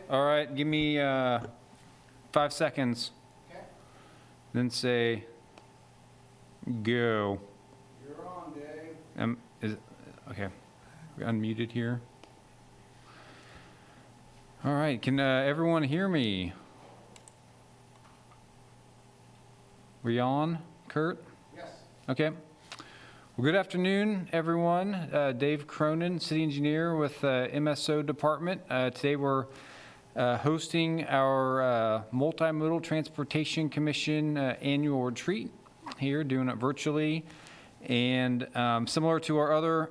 All right, give me 5 seconds. Okay. Then say go. You're on, Dave. Okay, we're unmuted here. All right, can everyone hear me? We on, Kurt? Yes. Okay. Well, good afternoon, everyone. Dave Cronin, City Engineer with MSO Department. Today we're hosting our Multi-modal Transportation Commission annual retreat here, doing it virtually. And similar to our other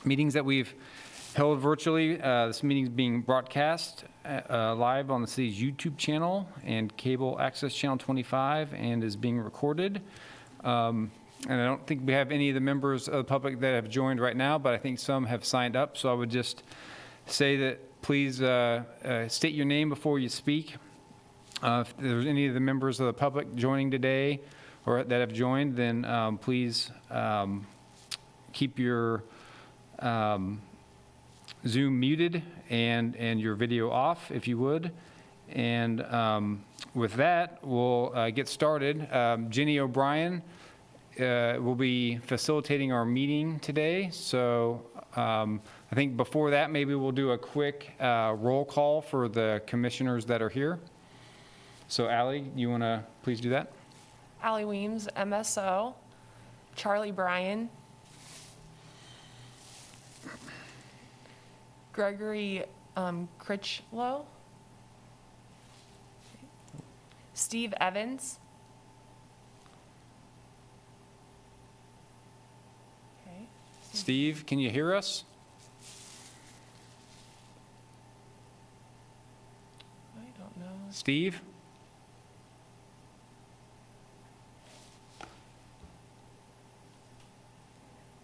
meetings that we've held virtually, this meeting is being broadcast live on the city's YouTube channel and cable access channel 25 and is being recorded. And I don't think we have any of the members of the public that have joined right now, but I think some have signed up. So I would just say that please state your name before you speak. If there's any of the members of the public joining today or that have joined, then please keep your Zoom muted and your video off if you would. And with that, we'll get started. Jenny O'Brien will be facilitating our meeting today. So I think before that, maybe we'll do a quick roll call for the commissioners that are here. So Allie, you want to please do that? Allie Weems, MSO. Charlie Bryan. Gregory Critchlow. Steve Evans. Okay. Steve, can you hear us? I don't know. Steve?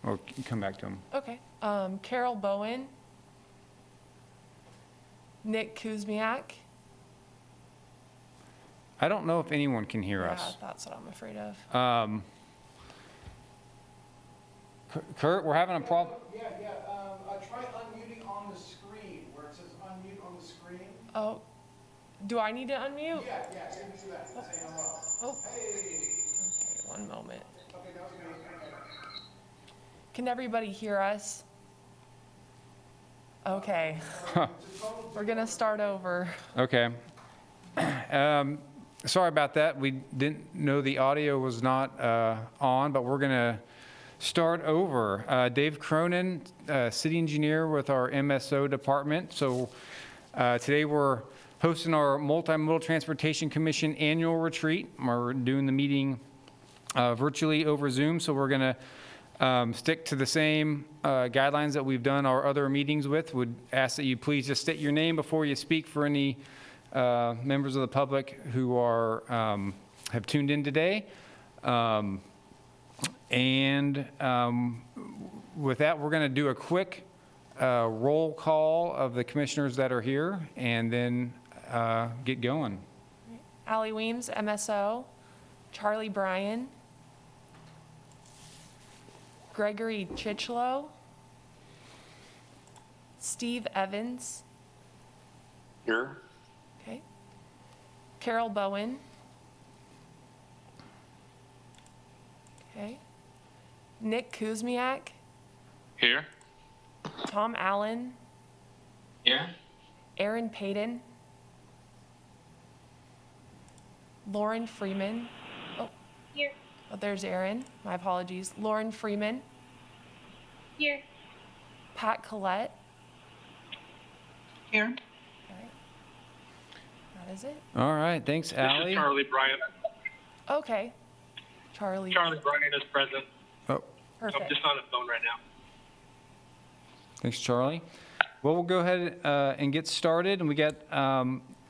Or come back to him. Okay. Carol Bowen. Nick Kuzmiak. I don't know if anyone can hear Yeah, us. that's what I'm afraid of. Kurt, we're having a problem. Yeah. Try unmuting on the screen where it says unmute on the screen. Oh, do I need to unmute? Yeah. You can do that. Say hello. Oh, Hey. okay, one moment. Okay, that was me. Can everybody hear us? Okay. We're gonna start over. Okay. Sorry about that. We didn't know the audio was not on, but we're going to start over. Dave Cronin, City Engineer with our MSO Department. So today we're hosting our Multi-modal Transportation Commission annual retreat. We're doing the meeting virtually over Zoom, so we're going to stick to the same guidelines that we've done our other meetings with. Would ask that you please just state your name before you speak for any members of the public who are have tuned in today. With that, we're going to do a quick roll call of the commissioners that are here and then get going. Allie Weems, MSO. Charlie Bryan. Gregory Critchlow. Steve Evans. Here. Okay. Carol Bowen. Okay. Nick Kuzmiak. Here. Tom Allen. Here. Aaron Payton. Lauren Freeman. Oh, Here. oh, there's Aaron. My apologies. Lauren Freeman. Here. Pat Collette. Here. All right. That is it. All right, thanks, This Allie. is Charlie Bryan. Okay. Charlie. Charlie Bryan is present. Oh, I'm Perfect. just on the phone right now. thanks, Charlie. Well, we'll go ahead and get started. And we got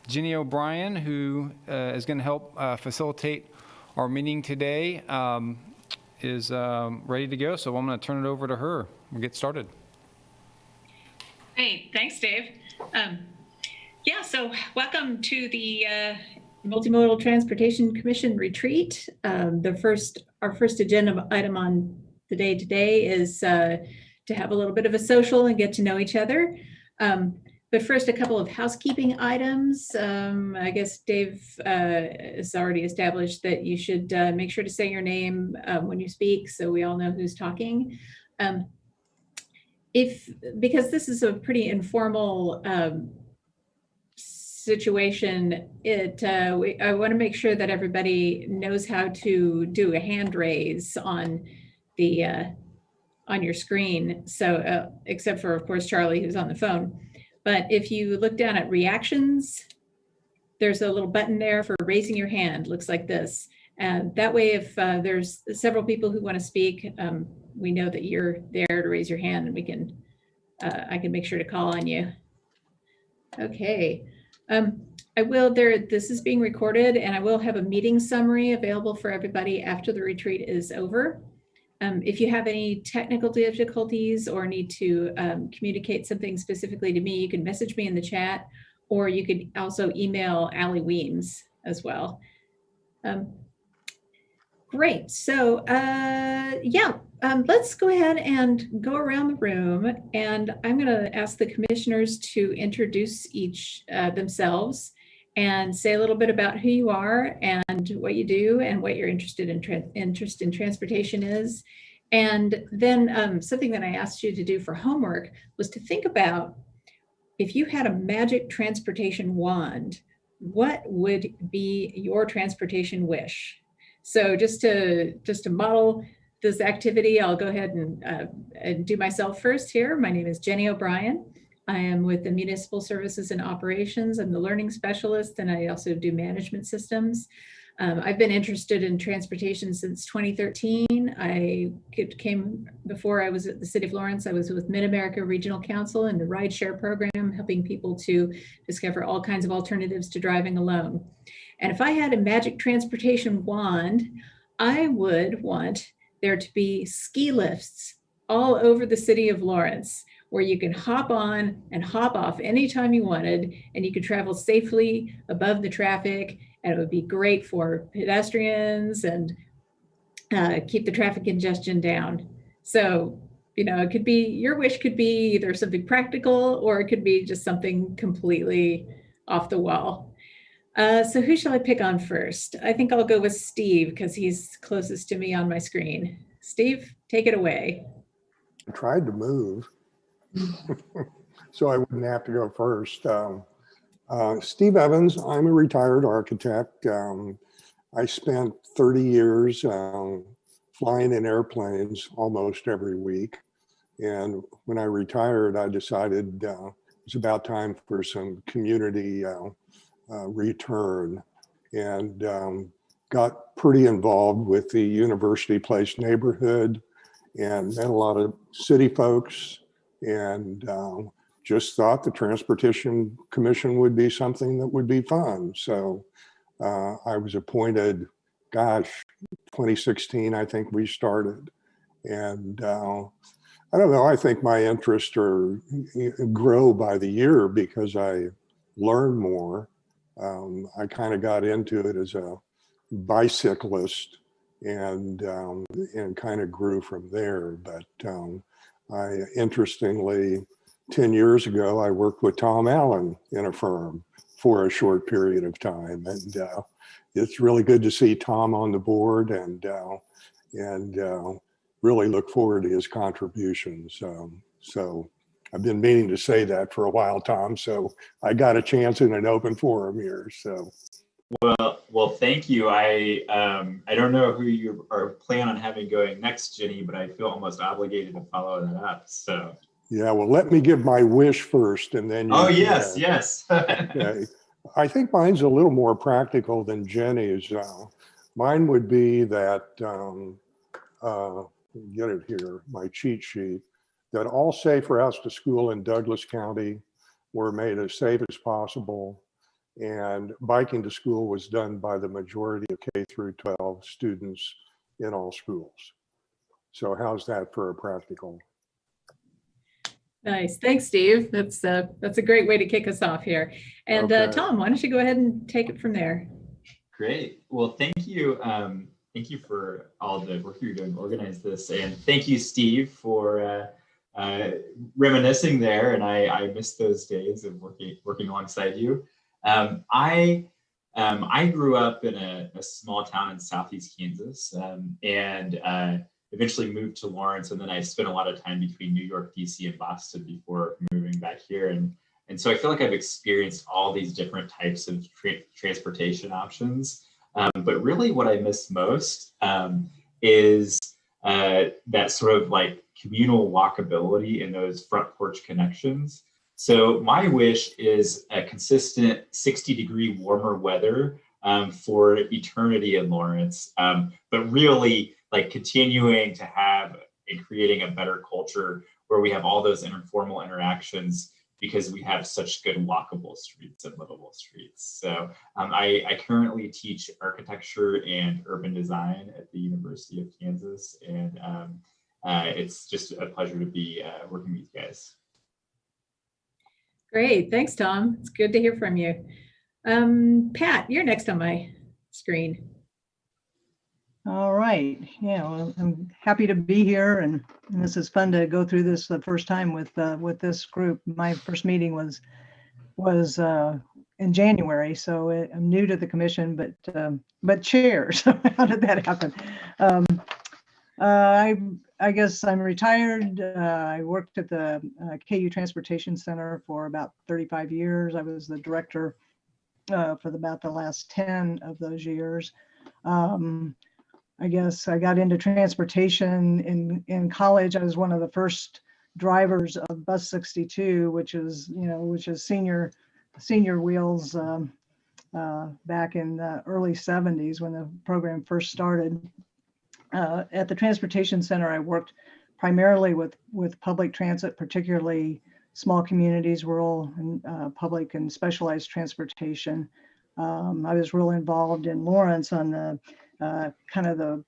Jenny O'Brien, who is going to help facilitate our meeting today, is ready to go. So I'm going to turn it over to her. We'll get started. Great. Thanks, Dave. So welcome to the Multimodal Transportation Commission retreat. Our first agenda item on the day today is to have a little bit of a social and get to know each other. But first, a couple of housekeeping items. I guess Dave has already established that you should make sure to say your name when you speak, so we all know who's talking. Because this is a pretty informal situation, I want to make sure that everybody knows how to do a hand raise on your screen. So, except for, of course, Charlie, who's on the phone. But if you look down at reactions, there's a little button there for raising your hand. Looks like this. And that way, if there's several people who want to speak, we know that you're there to raise your hand, and I can make sure to call on you. Okay. This is being recorded, and I will have a meeting summary available for everybody after the retreat is over. If you have any technical difficulties or need to communicate something specifically to me, you can message me in the chat, or you could also email Allie Weems as well. Great. So let's go ahead and go around the room, and I'm going to ask the commissioners to introduce each themselves and say a little bit about who you are and what you do and what your interest in transportation is. And then something that I asked you to do for homework was to think about, if you had a magic transportation wand, what would be your transportation wish? So just to model this activity, I'll go ahead and do myself first here. My name is Jenny O'Brien. I am with the Municipal Services and Operations. I'm the learning specialist, and I also do management systems. I've been interested in transportation since 2013. Before I was at the City of Lawrence, I was with Mid-America Regional Council in the rideshare program, helping people to discover all kinds of alternatives to driving alone. And if I had a magic transportation wand, I would want there to be ski lifts all over the City of Lawrence, where you can hop on and hop off anytime you wanted, and you could travel safely above the traffic, and it would be great for pedestrians and keep the traffic congestion down. So, it could be, your wish could be either something practical, or it could be just something completely off the wall. So who shall I pick on first? I think I'll go with Steve, because he's closest to me on my screen. Steve, take it away. I tried to move. So I wouldn't have to go first. Steve Evans, I'm a retired architect. I spent 30 years flying in airplanes almost every week. And when I retired, I decided it was about time for some community return, and got pretty involved with the University Place neighborhood and met a lot of city folks, and just thought the Transportation Commission would be something that would be fun. So I was appointed, 2016, I think we started. And I don't know, I think my interests grow by the year because I learn more. I kind of got into it as a bicyclist, and kind of grew from there. But I interestingly, 10 years ago, I worked with Tom Allen in a firm for a short period of time. And it's really good to see Tom on the board, and really look forward to his contributions. So I've been meaning to say that for a while, Tom. So I got a chance in an open forum here. So. Well, thank you. I don't know who you are planning on having going next, Jenny, but I feel almost obligated to follow that up. So. Yeah, well, let me give my wish first, and then. Oh, yes. Okay. I think mine's a little more practical than Jenny's. Mine would be that, get it here, my cheat sheet, that all safe routes to school in Douglas County were made as safe as possible. And biking to school was done by the majority of K through 12 students in all schools. So how's that for a practical? Nice. Thanks, Steve. That's a great way to kick us off here. And Okay. Tom, why don't you go ahead and take it from there? Great. Well, thank you. Thank you for all the work you're doing to organize this. And thank you, Steve, for reminiscing there, and I miss those days of working alongside you. I grew up in a small town in southeast Kansas, and eventually moved to Lawrence, and then I spent a lot of time between New York, DC, and Boston before moving back here. And so I feel like I've experienced all these different types of transportation options. But really what I miss most is that sort of like communal walkability and those front porch connections. So my wish is a consistent 60-degree warmer weather for eternity in Lawrence, but really like continuing to have and creating a better culture where we have all those informal interactions because we have such good walkable streets and livable streets. So I currently teach architecture and urban design at the University of Kansas, and it's just a pleasure to be working with you guys. Great, thanks, Tom. It's good to hear from you. Pat, you're next on my screen. All right. Yeah, well, I'm happy to be here, and this is fun to go through this the first time with this group. My first meeting was in January, so I'm new to the commission, but chair. So how did that happen? I guess I'm retired. I worked at the KU Transportation Center for about 35 years. I was the director for about the last 10 of those years. I guess I got into transportation in college. I was one of the first drivers of Bus 62, which is senior wheels back in the early 70s when the program first started. At the Transportation Center, I worked primarily with public transit, particularly small communities, rural and public and specialized transportation. I was real involved in Lawrence on the kind of the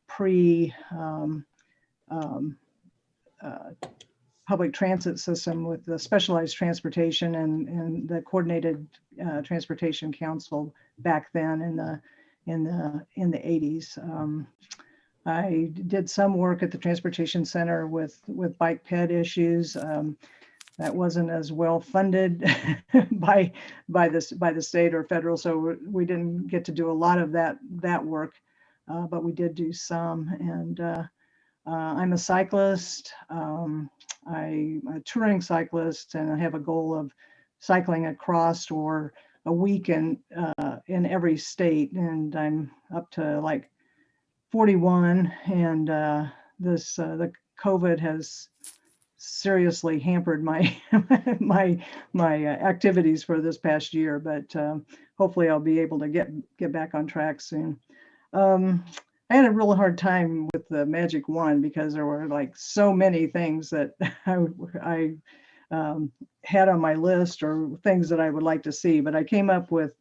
public transit system with the specialized transportation and the coordinated transportation council back then in the 80s. I did some work at the Transportation Center with bike ped issues. That wasn't as well funded by the state or federal, so we didn't get to do a lot of that work. But we did do some, and I'm a cyclist. I'm a touring cyclist, and I have a goal of cycling across or a week in every state, and I'm up to like 41, and the COVID has seriously hampered my my activities for this past year, but hopefully I'll be able to get back on track soon. I had a real hard time with the Magic Wand because there were like so many things that I had on my list or things that I would like to see, but I came up with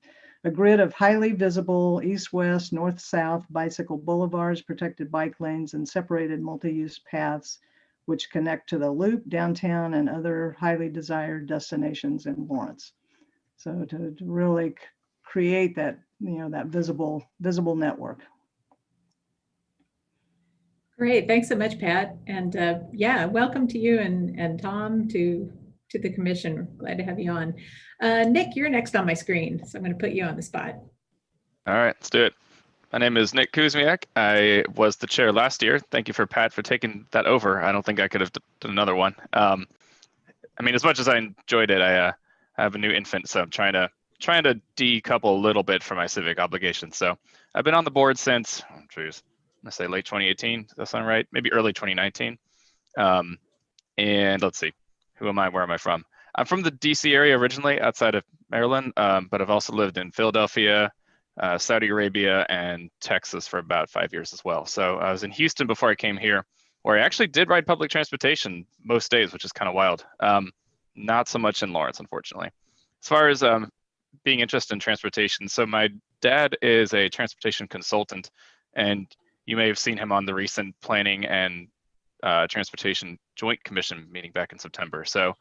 a grid of highly visible east-west, north-south bicycle boulevards, protected bike lanes, and separated multi-use paths which connect to the Loop, downtown, and other highly desired destinations in Lawrence. So to really create that, that visible network. Great, thanks so much, Pat. And yeah, welcome to you and Tom to the commission. Glad to have you on. Nick, you're next on my screen, so I'm going to put you on the spot. All right, let's do it. My name is Nick Kuzmiak. I was the chair last year. Thank you for Pat for taking that over. I don't think I could have done another one. I mean, as much as I enjoyed it, I have a new infant, so I'm trying to decouple a little bit from my civic obligations. So I've been on the board since, let's say late 2018. Does that sound right? Maybe early 2019. And let's see, who am I? Where am I from? I'm from the DC area originally, outside of Maryland, but I've also lived in Philadelphia, Saudi Arabia, and Texas for about 5 years as well. So I was in Houston before I came here, where I actually did ride public transportation most days, which is kind of wild. Not so much in Lawrence, unfortunately. As far as being interested in transportation, so my dad is a transportation consultant, and you may have seen him on the recent Planning and Transportation Joint Commission meeting back in September. So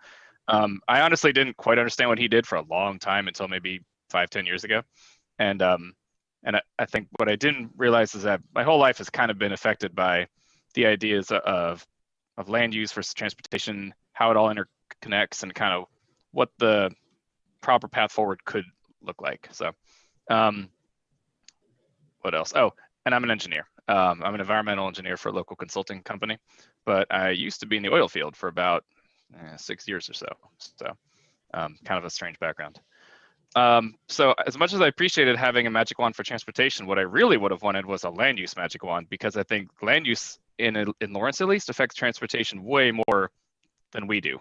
I honestly didn't quite understand what he did for a long time until maybe 5-10 years ago. And I think what I didn't realize is that my whole life has kind of been affected by the ideas of land use versus transportation, how it all interconnects, and kind of what the proper path forward could look like. So what else? Oh, and I'm an engineer. I'm an environmental engineer for a local consulting company, but I used to be in the oil field for about 6 years or so. So kind of a strange background. So as much as I appreciated having a magic wand for transportation, what I really would have wanted was a land use magic wand, because I think land use in Lawrence at least affects transportation way more than we do.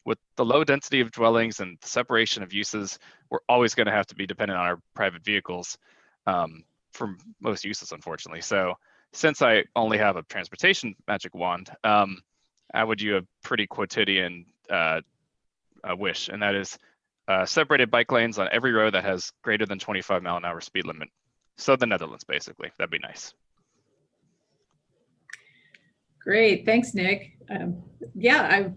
With the low density of dwellings and the separation of uses, we're always going to have to be dependent on our private vehicles for most uses, unfortunately. So since I only have a transportation magic wand, I would do a pretty quotidian wish, and that is separated bike lanes on every road that has greater than 25-mile-an-hour speed limit. So the Netherlands, basically. That'd be nice. Great, thanks, Nick. Yeah,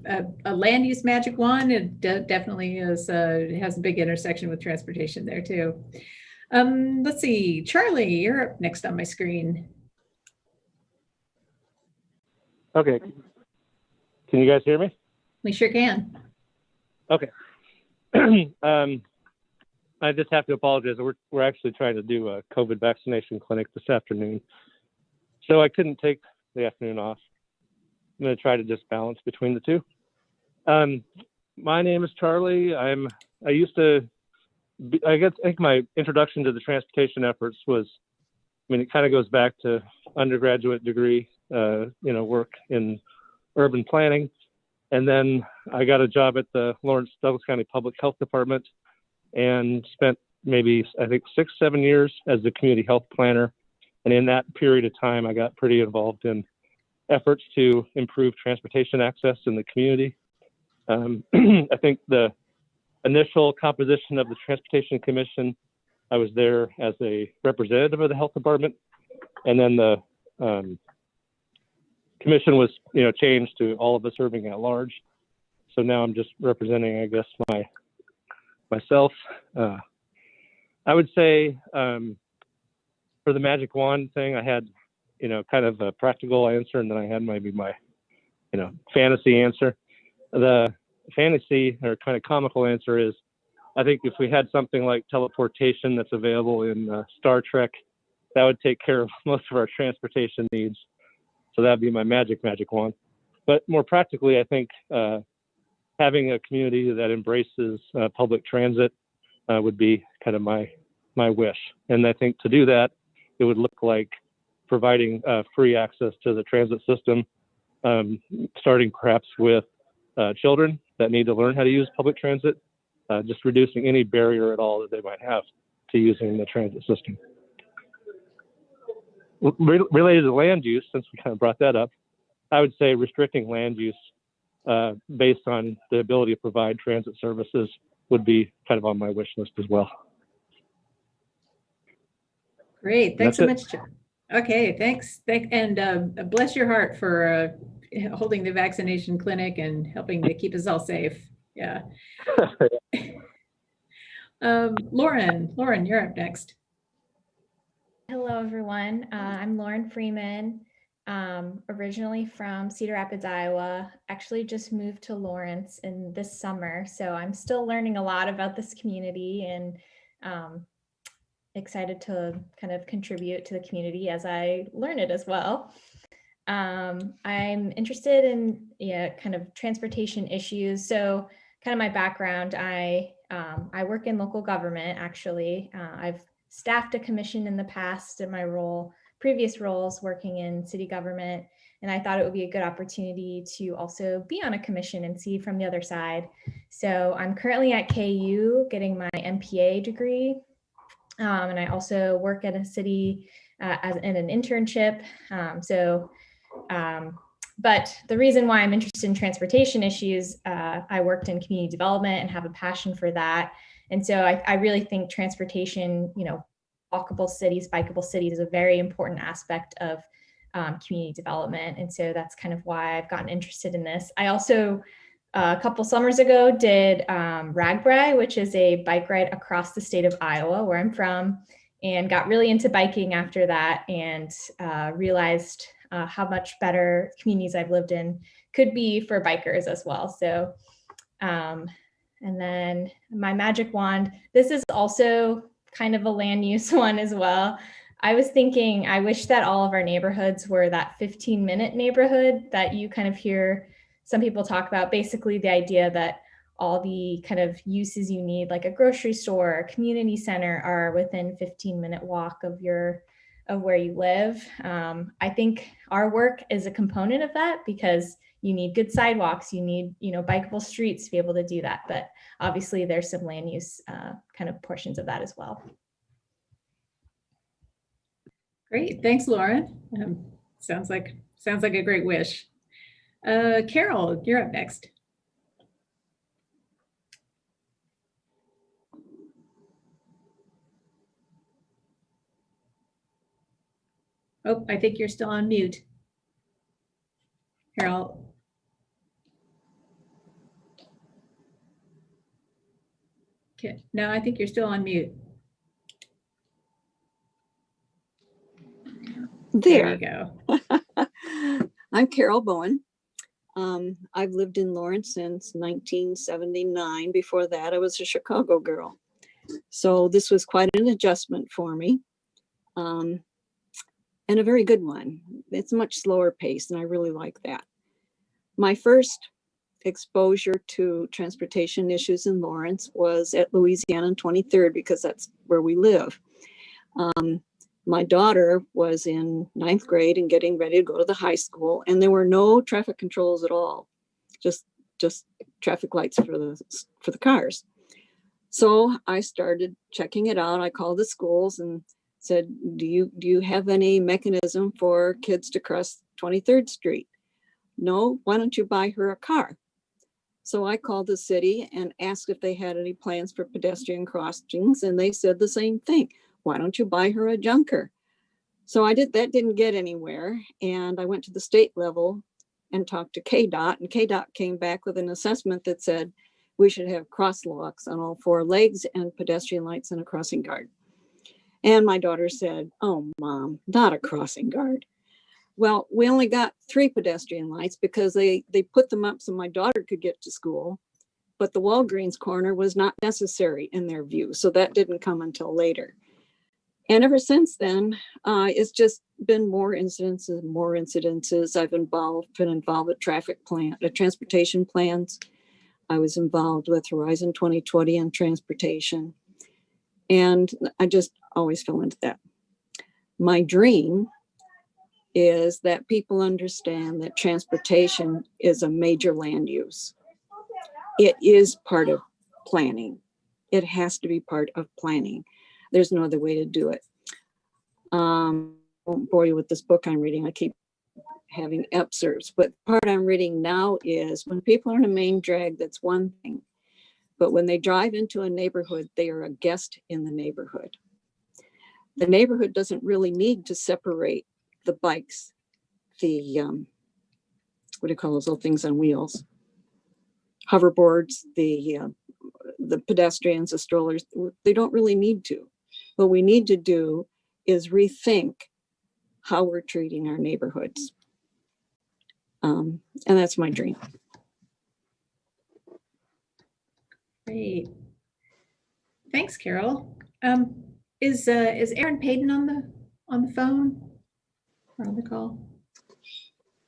a land use magic wand, it definitely is, has a big intersection with transportation there too. Let's see, Charlie, you're up next on my screen. Okay. Can you guys hear me? We sure can. Okay. I just have to apologize. We're actually trying to do a COVID vaccination clinic this afternoon, so I couldn't take the afternoon off. I'm going to try to just balance between the two. My name is Charlie. I think my introduction to the transportation efforts was, it kind of goes back to undergraduate degree, work in urban planning. And then I got a job at the Lawrence Douglas County Public Health Department and spent maybe, I think, 6-7 years as the community health planner. And in that period of time, I got pretty involved in efforts to improve transportation access in the community. I think the initial composition of the Transportation Commission, I was there as a representative of the health department. And then the commission was, changed to all of us serving at large. So now I'm just representing, I guess, myself. I would say for the magic wand thing, I had, kind of a practical answer, and then I had maybe my, fantasy answer. The fantasy or kind of comical answer is, I think if we had something like teleportation that's available in Star Trek, that would take care of most of our transportation needs. So that'd be my magic wand. But more practically, I think having a community that embraces public transit would be kind of my wish. And I think to do that, it would look like providing free access to the transit system, starting perhaps with children that need to learn how to use public transit, just reducing any barrier at all that they might have to using the transit system. Related to land use, since we kind of brought that up, I would say restricting land use based on the ability to provide transit services would be kind of on my wish list as well. Great, thanks so That's much. Okay, thanks. And bless your heart for holding the vaccination clinic and helping to keep us all safe. Yeah. Lauren, you're up next. Hello, everyone. I'm Lauren Freeman, originally from Cedar Rapids, Iowa. Actually just moved to Lawrence in this summer, so I'm still learning a lot about this community and excited to kind of contribute to the community as I learn it as well. I'm interested in kind of transportation issues. So kind of my background, I work in local government, actually. I've staffed a commission in the past in my previous roles working in city government. And I thought it would be a good opportunity to also be on a commission and see from the other side. So I'm currently at KU getting my MPA degree. And I also work at a city in an internship. But the reason why I'm interested in transportation issues, I worked in community development and have a passion for that. And so I really think transportation, walkable cities, bikeable cities is a very important aspect of community development. And so that's kind of why I've gotten interested in this. I also, a couple summers ago, did RAGBRAI, which is a bike ride across the state of Iowa, where I'm from, and got really into biking after that and realized how much better communities I've lived in could be for bikers as well. So, and then my magic wand, this is also kind of a land use one as well. I was thinking, I wish that all of our neighborhoods were that 15-minute neighborhood that you kind of hear some people talk about. Basically, the idea that all the kind of uses you need, like a grocery store, a community center, are within 15-minute walk of where you live. I think our work is a component of that because you need good sidewalks, you need, bikeable streets to be able to do that. But obviously, there's some land use kind of portions of that as well. Great, thanks, Lauren. Sounds like a great wish. Carol, you're up next. Oh, I think you're still on mute. Carol. Okay. No, I think you're still on mute. There you go. I'm Carol Bowen. I've lived in Lawrence since 1979. Before that, I was a Chicago girl. So this was quite an adjustment for me, and a very good one. It's a much slower pace, and I really like that. My first exposure to transportation issues in Lawrence was at Louisiana and 23rd, because that's where we live. My daughter was in 9th grade and getting ready to go to the high school, and there were no traffic controls at all, just traffic lights for the cars. So I started checking it out. I called the schools and said, do you have any mechanism for kids to cross 23rd Street? No, why don't you buy her a car? So I called the city and asked if they had any plans for pedestrian crossings, and they said the same thing. Why don't you buy her a junker? So I did. That didn't get anywhere. And I went to the state level and talked to KDOT, and KDOT came back with an assessment that said we should have crosswalks on all 4 legs and pedestrian lights and a crossing guard. And my daughter said, oh, Mom, not a crossing guard. Well, we only got 3 pedestrian lights because they put them up so my daughter could get to school, but the Walgreens corner was not necessary in their view. So that didn't come until later. And ever since then, it's just been more incidences. I've been involved with transportation plans. I was involved with Horizon 2020 and transportation. And I just always fell into that. My dream is that people understand that transportation is a major land use. It is part of planning. It has to be part of planning. There's no other way to do it. I won't bore you with this book I'm reading. I keep having excerpts, but the part I'm reading now is when people are in a main drag, that's one thing. But when they drive into a neighborhood, they are a guest in the neighborhood. The neighborhood doesn't really need to separate the bikes, the, what do you call those little things on wheels? Hoverboards, the pedestrians, the strollers. They don't really need to. What we need to do is rethink how we're treating our neighborhoods. And that's my dream. Great. Thanks, Carol. Is Erin Payton on the phone or on the call?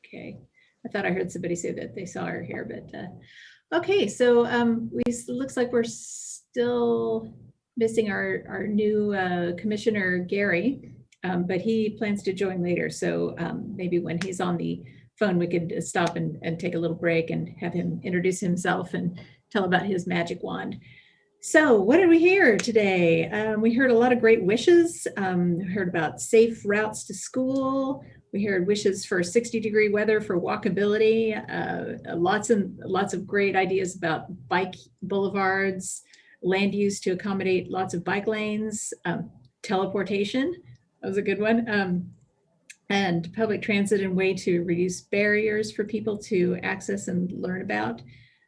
Okay. I thought I heard somebody say that they saw her here, but okay. So looks like we're still missing our new commissioner, Gary, but he plans to join later. So maybe when he's on the phone, we could stop and take a little break and have him introduce himself and tell about his magic wand. So what did we hear today? We heard a lot of great wishes. We heard about safe routes to school. We heard wishes for 60-degree weather for walkability. Lots of great ideas about bike boulevards, land use to accommodate lots of bike lanes, teleportation, that was a good one, and public transit and way to reduce barriers for people to access and learn about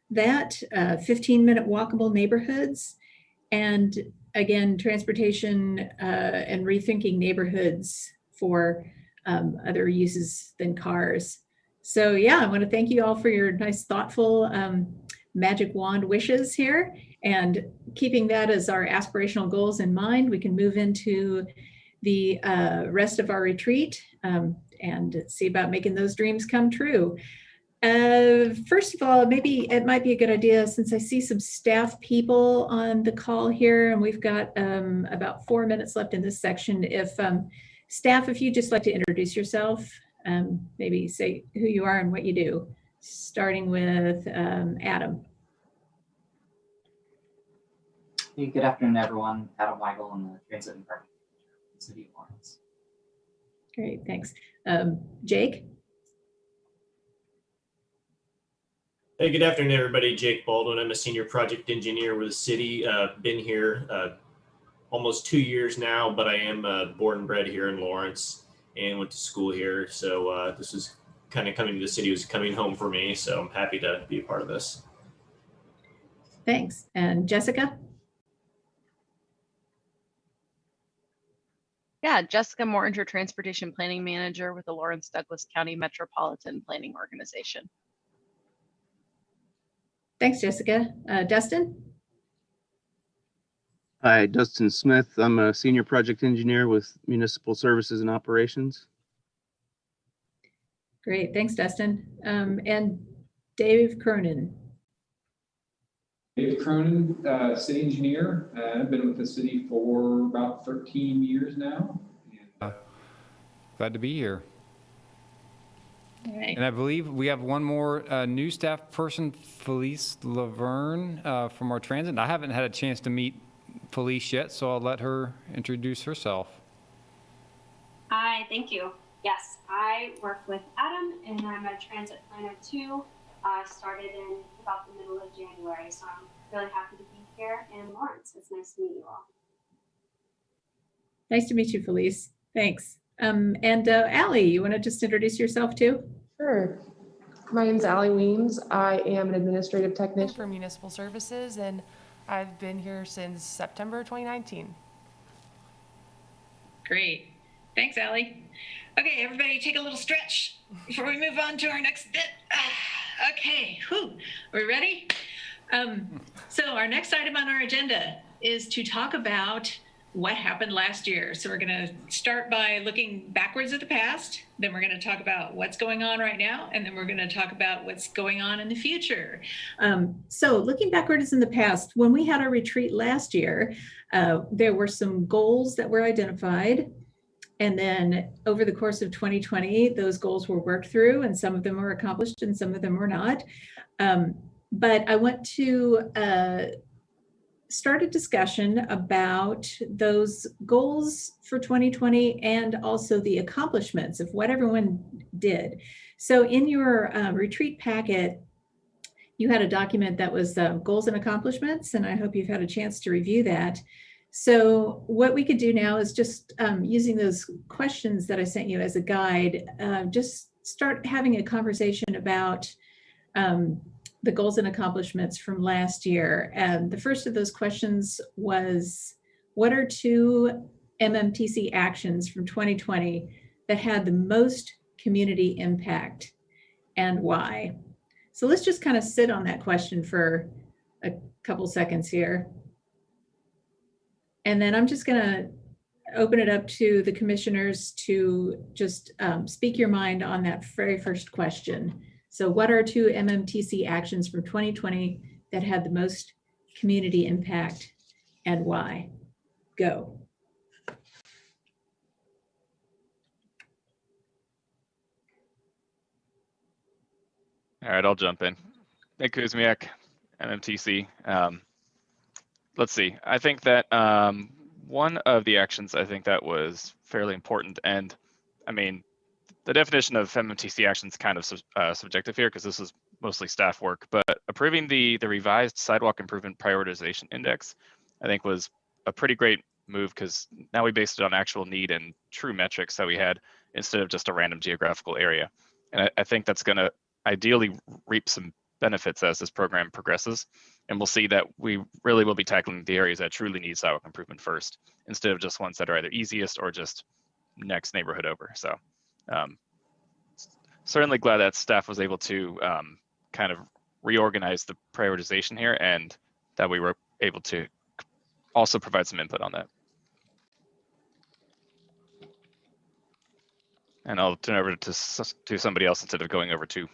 that, 15-minute walkable neighborhoods, and again, transportation and rethinking neighborhoods for other uses than cars. So yeah, I want to thank you all for your nice, thoughtful magic wand wishes here, and keeping that as our aspirational goals in mind, we can move into the rest of our retreat and see about making those dreams come true. First of all, maybe it might be a good idea, since I see some staff people on the call here, and we've got about 4 minutes left in this section. If staff, if you'd just like to introduce yourself, maybe say who you are and what you do, starting with Adam. Hey, good afternoon, everyone. Adam Weigel in the Transit and Parking City of Lawrence. Great, thanks. Jake? Hey, good afternoon, everybody. Jake Baldwin. I'm a senior project engineer with the city. Been here almost 2 years now, but I am born and bred here in Lawrence and went to school here. So this is kind of coming to the city was coming home for me. So I'm happy to be a part of this. Thanks. And Jessica? Yeah, Jessica Mortinger, Transportation Planning Manager with the Lawrence Douglas County Metropolitan Planning Organization. Thanks, Jessica. Dustin? Hi, Dustin Smith. I'm a senior project engineer with Municipal Services and Operations. Great, thanks, Dustin. And Dave Cronin. Dave Cronin, city engineer. I've been with the city for about 13 years now. Glad to be here. All right. And I believe we have one more new staff person, Felice Laverne from our transit. I haven't had a chance to meet Felice yet, so I'll let her introduce herself. Hi, thank you. Yes, I work with Adam, and I'm a transit planner too. I started in about the middle of January, so I'm really happy to be here in Lawrence. It's nice to meet you all. Nice to meet you, Felice. Thanks. And Allie, you want to just introduce yourself too? Sure. My name's Allie Weems. I am an administrative technician For municipal services, and I've been here since September 2019. Great. Thanks, Allie. Okay, everybody take a little stretch before we move on to our next bit. Okay, whew. Are we ready? So our next item on our agenda is to talk about what happened last year. So we're going to start by looking backwards at the past. Then we're going to talk about what's going on right now. And then we're going to talk about what's going on in the future. So looking backwards in the past, when we had our retreat last year, there were some goals that were identified. And then over the course of 2020, those goals were worked through, and some of them were accomplished and some of them were not. But I want to start a discussion about those goals for 2020 and also the accomplishments of what everyone did. So in your retreat packet, you had a document that was goals and accomplishments, and I hope you've had a chance to review that. So what we could do now is just using those questions that I sent you as a guide, just start having a conversation about the goals and accomplishments from last year. And the first of those questions was, what are 2 MMTC actions from 2020 that had the most community impact and why? So let's just kind of sit on that question for a couple seconds here. And then I'm just going to open it up to the commissioners to just speak your mind on that very first question. So what are 2 MMTC actions from 2020 that had the most community impact and why? Go. All right, I'll jump in. Nick Kuzmiak, MMTC. Let's see. I think that one of the actions I think that was fairly important, and I mean, the definition of MMTC action is kind of subjective here because this is mostly staff work, but approving the revised sidewalk improvement prioritization index, I think was a pretty great move because now we based it on actual need and true metrics that we had instead of just a random geographical area. And I think that's going to ideally reap some benefits as this program progresses. And we'll see that we really will be tackling the areas that truly need sidewalk improvement first, instead of just ones that are either easiest or just next neighborhood over. So Certainly glad that staff was able to kind of reorganize the prioritization here, and that we were able to also provide some input on that. And I'll turn over to somebody else instead of going over to.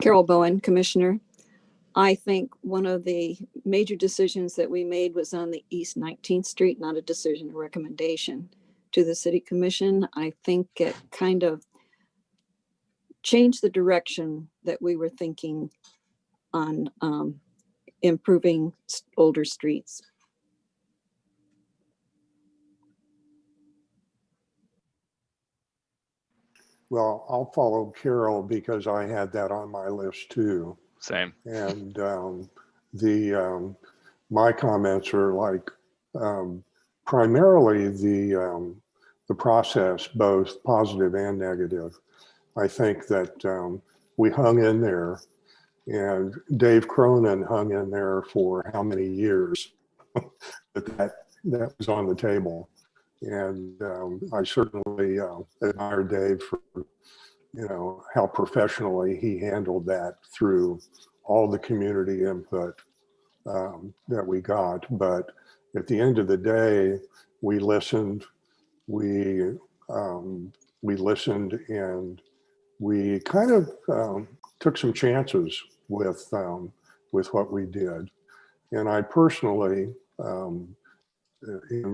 Carol Bowen, Commissioner. I think one of the major decisions that we made was on the East 19th Street, not a decision, a recommendation to the City Commission. I think it kind of changed the direction that we were thinking on improving older streets. Well, I'll follow Carol because I had that on my list too. Same. And my comments are like primarily the process, both positive and negative. I think that we hung in there, and Dave Cronin hung in there for how many years that was on the table. And I certainly admire Dave for, how professionally he handled that through all the community input that we got. But at the end of the day, we listened, we listened, and we kind of took some chances with what we did. And I personally am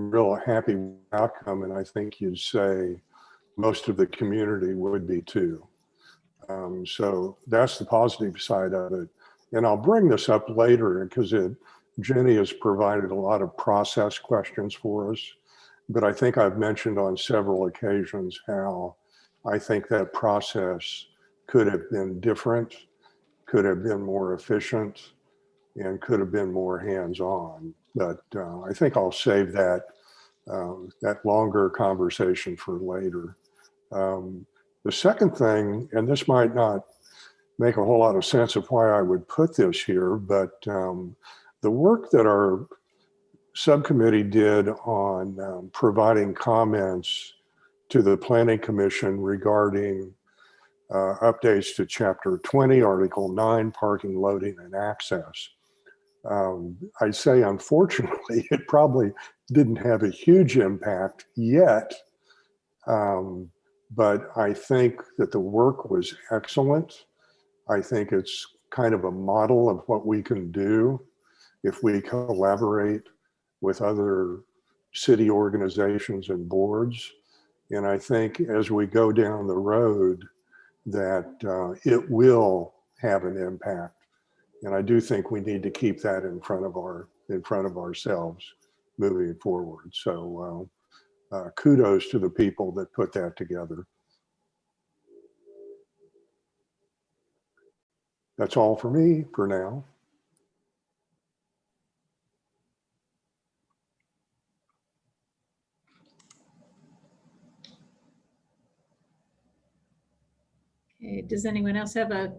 real happy with the outcome, and I think you'd say most of the community would be too. So that's the positive side of it. And I'll bring this up later because Jenny has provided a lot of process questions for us, but I think I've mentioned on several occasions how I think that process could have been different, could have been more efficient, and could have been more hands-on. But I think I'll save that longer conversation for later. The second thing, and this might not make a whole lot of sense of why I would put this here, but the work that our subcommittee did on providing comments to the Planning Commission regarding updates to Chapter 20, Article 9, parking, loading, and access. I'd say, unfortunately, it probably didn't have a huge impact yet, but I think that the work was excellent. I think it's kind of a model of what we can do if we collaborate with other city organizations and boards. And I think as we go down the road that it will have an impact. And I do think we need to keep that in front of ourselves moving forward. So kudos to the people that put that together. That's all for me for now. Okay, does anyone else have a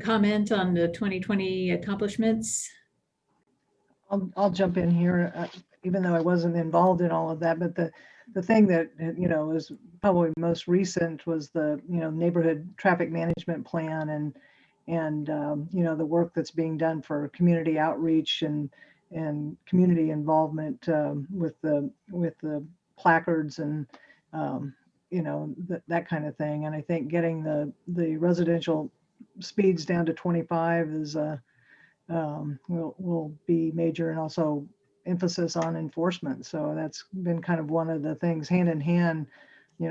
comment on the 2020 accomplishments? I'll jump in here, even though I wasn't involved in all of that. But the thing that is probably most recent was the neighborhood traffic management plan and the work that's being done for community outreach and community involvement with the placards and that kind of thing. And I think getting the residential speeds down to 25 is will be major, and also emphasis on enforcement. So that's been kind of one of the things hand in hand,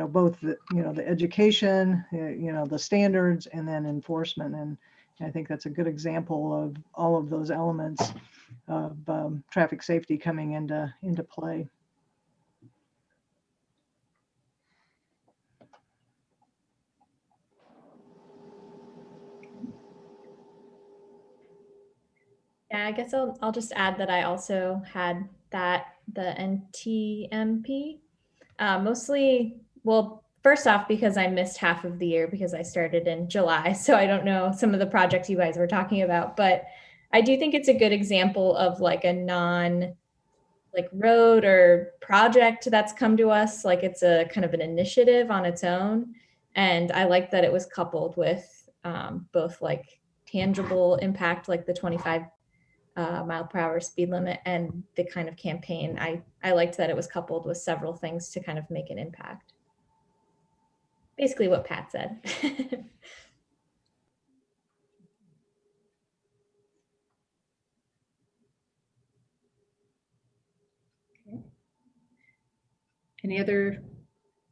both the education, the standards, and then enforcement. And I think that's a good example of all of those elements of traffic safety coming into play. Yeah, I guess I'll just add that I also had the NTMP, mostly, well, first off, because I missed half of the year because I started in July, so I don't know some of the projects you guys were talking about, but I do think it's a good example of like a like road or project that's come to us. Like it's a kind of an initiative on its own. And I like that it was coupled with both like tangible impact, like the 25 mile per hour speed limit, and the kind of campaign. I liked that it was coupled with several things to kind of make an impact. Basically what Pat said. Any other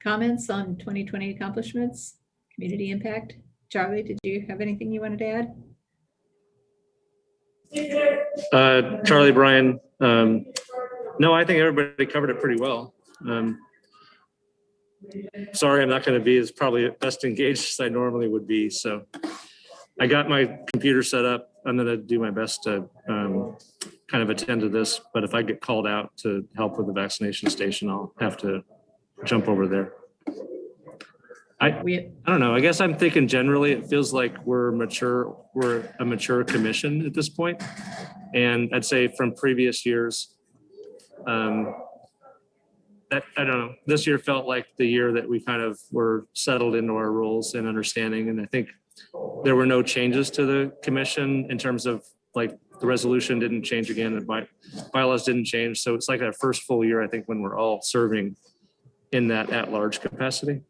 comments on 2020 accomplishments, community impact? Charlie, did you have anything you wanted to add? Charlie, Brian. No, I think everybody covered it pretty well. Sorry, I'm not going to be as probably best engaged as I normally would be. So I got my computer set up. I'm going to do my best to kind of attend to this. But if I get called out to help with the vaccination station, I'll have to jump over there. I don't know. I guess I'm thinking generally it feels like we're mature. We're a mature commission at this point. And I'd say from previous years, that I don't know, this year felt like the year that we kind of were settled into our roles and understanding. And I think there were no changes to the commission in terms of like the resolution didn't change again, the bylaws didn't change. So it's like our first full year, I think, when we're all serving in that at-large capacity.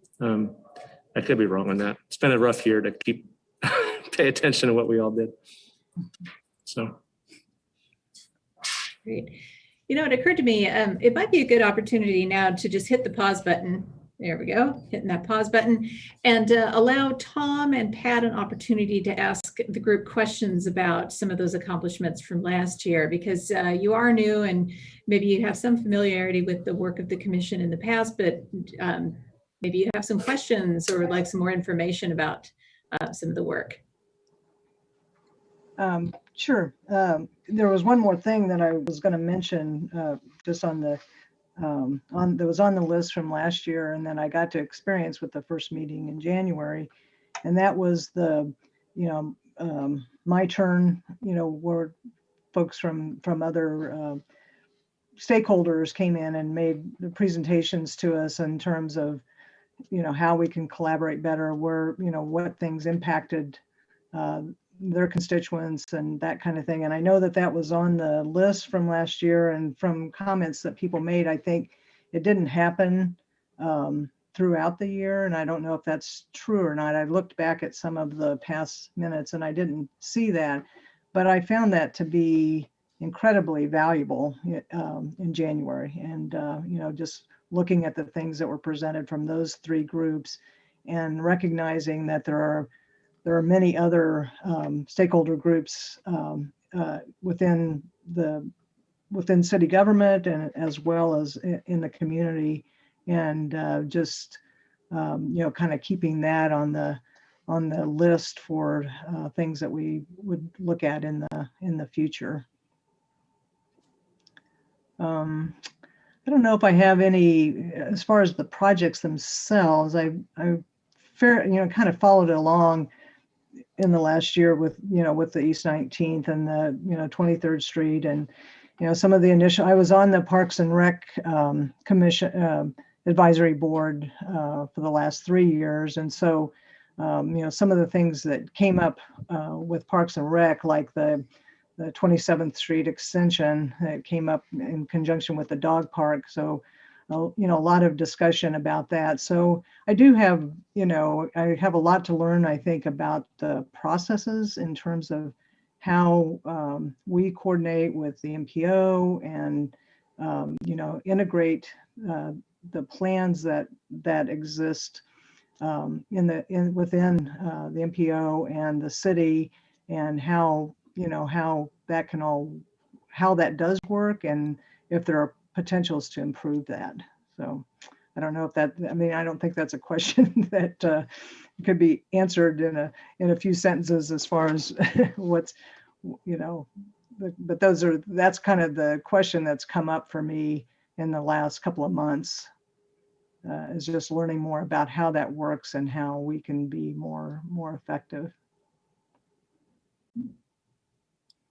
I could be wrong on that. It's been a rough year to keep pay attention to what we all did. So. Great. You know, it occurred to me, it might be a good opportunity now to just hit the pause button. There we go, hitting that pause button, and allow Tom and Pat an opportunity to ask the group questions about some of those accomplishments from last year, because you are new and maybe you have some familiarity with the work of the commission in the past, but maybe you have some questions or would like some more information about some of the work. Sure. There was one more thing that I was going to mention just on the that was on the list from last year, and then I got to experience with the first meeting in January, and that was the, my turn, where folks from other stakeholders came in and made the presentations to us in terms of, how we can collaborate better, where, what things impacted their constituents and that kind of thing. And I know that that was on the list from last year, and from comments that people made, I think it didn't happen throughout the year. And I don't know if that's true or not. I looked back at some of the past minutes and I didn't see that, but I found that to be incredibly valuable in January. And, just looking at the things that were presented from those three groups and recognizing that there are many other stakeholder groups within city government and as well as in the community, and just kind of keeping that on the list for things that we would look at in the future. I don't know if I have any as far as the projects themselves. I kind of followed it along in the last year with the East 19th and the 23rd Street, and some of the initial. I was on the Parks and Rec Commission advisory board for the last 3 years, and so some of the things that came up with Parks and Rec, like the 27th Street extension, that came up in conjunction with the dog park. So a lot of discussion about that. So I do have, I have a lot to learn, I think, about the processes in terms of how we coordinate with the MPO and, integrate the plans that exist within the MPO and the city, and how that does work, and if there are potentials to improve that. So I don't know if that, I don't think that's a question that could be answered in a few sentences as far as what's, but that's kind of the question that's come up for me in the last couple of months. is just learning more about how that works and how we can be more effective.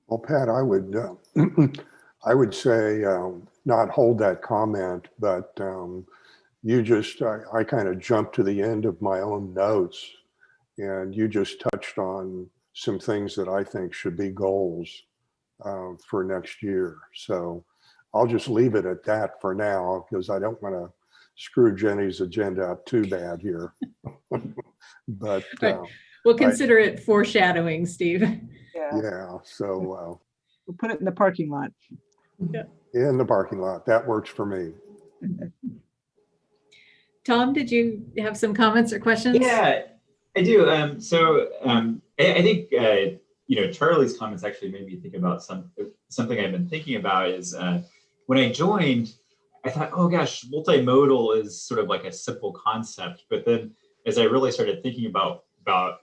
Well, Pat, I would I would say not hold that comment, but I kind of jumped to the end of my own notes, and you just touched on some things that I think should be goals for next year. So I'll just leave it at that for now, because I don't want to screw Jenny's agenda up too bad here. But right. We'll consider it foreshadowing, Steve. Yeah, so we'll put it in the parking lot. Yeah. In the parking lot, that works for me. Tom, did you have some comments or questions? Yeah, I do. I think Charlie's comments actually made me think about something I've been thinking about. Is when I joined, I thought, oh gosh, multimodal is sort of like a simple concept. But then as I really started thinking about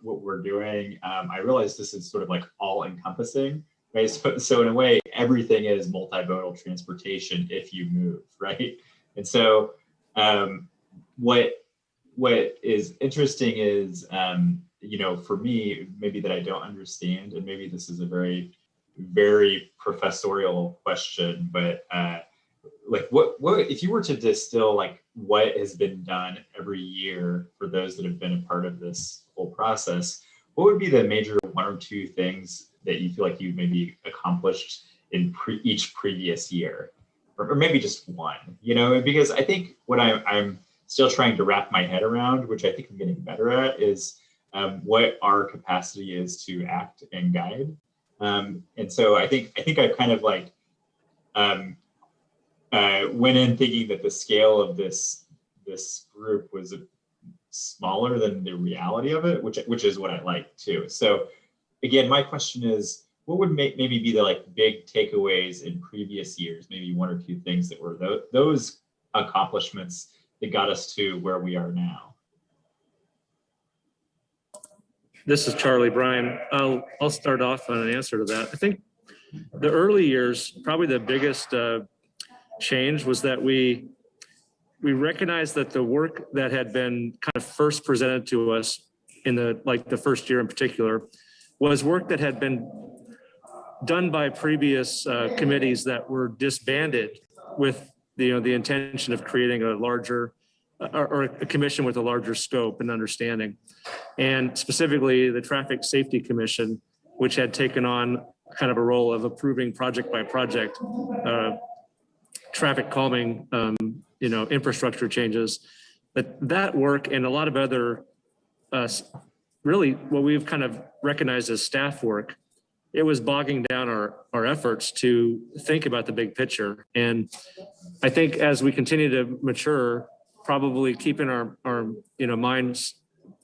what we're doing, I realized this is sort of like all encompassing, right? So in a way, everything is multimodal transportation if you move, right? And so what is interesting is, for me, maybe that I don't understand, and maybe this is a very, very professorial question, but what if you were to distill like what has been done every year for those that have been a part of this whole process, what would be the major one or two things that you feel like you maybe accomplished in each previous year, or maybe just one, because I think what I'm still trying to wrap my head around, which I think I'm getting better at, is what our capacity is to act and guide. And so I think I've kind of like went in thinking that the scale of this group was smaller than the reality of it, which is what I like too. So again, my question is, what would maybe be the like big takeaways in previous years, maybe one or two things that were those accomplishments that got us to where we are now? This is Charlie Bryan. I'll start off on an answer to that. I think the early years, probably the biggest change was that we recognized that the work that had been kind of first presented to us in the first year in particular was work that had been done by previous committees that were disbanded with the intention of creating a larger or a commission with a larger scope and understanding. And specifically the Traffic Safety Commission, which had taken on kind of a role of approving project by project traffic calming infrastructure changes. But that work and a lot of other really what we've kind of recognized as staff work, it was bogging down our efforts to think about the big picture. And I think as we continue to mature, probably keeping our minds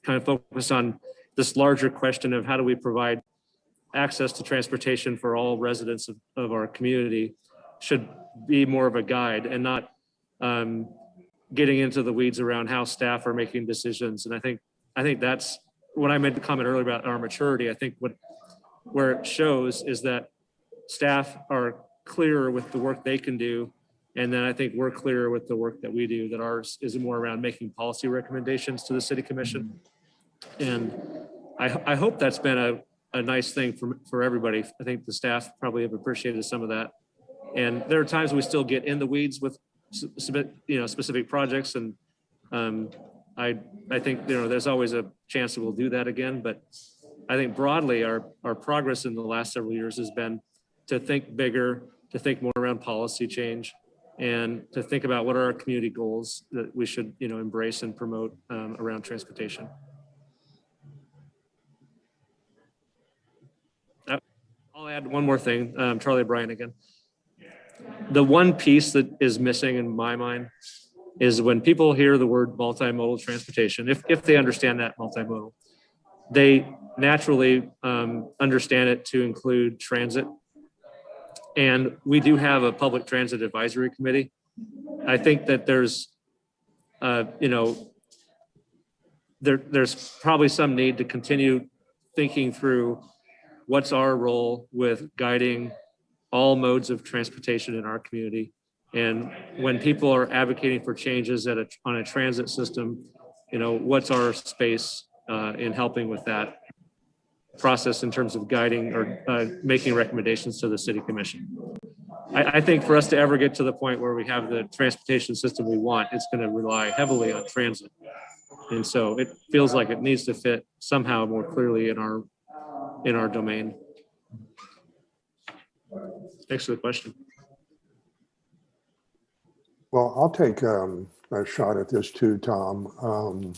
kind of focused on this larger question of how do we provide access to transportation for all residents of our community should be more of a guide and not getting into the weeds around how staff are making decisions. And I think that's when I made the comment earlier about our maturity. I think where it shows is that staff are clearer with the work they can do. And then I think we're clearer with the work that we do, that ours is more around making policy recommendations to the city commission. And I hope that's been a nice thing for everybody. I think the staff probably have appreciated some of that. And there are times we still get in the weeds with specific projects. And I think there's always a chance that we'll do that again. But I think broadly our progress in the last several years has been to think bigger, to think more around policy change, and to think about what are our community goals that we should embrace and promote around transportation. I'll add one more thing, Charlie Bryan again. The one piece that is missing in my mind is when people hear the word multimodal transportation, if they understand that multimodal, they naturally understand it to include transit. And we do have a public transit advisory committee. I think that there's probably some need to continue thinking through what's our role with guiding all modes of transportation in our community And when people are advocating for changes on a transit system, what's our space in helping with that process in terms of guiding or making recommendations to the city commission? I think for us to ever get to the point where we have the transportation system we want, it's going to rely heavily on transit. And so it feels like it needs to fit somehow more clearly in our domain. Thanks for the question. Well, I'll take a shot at this too, Tom.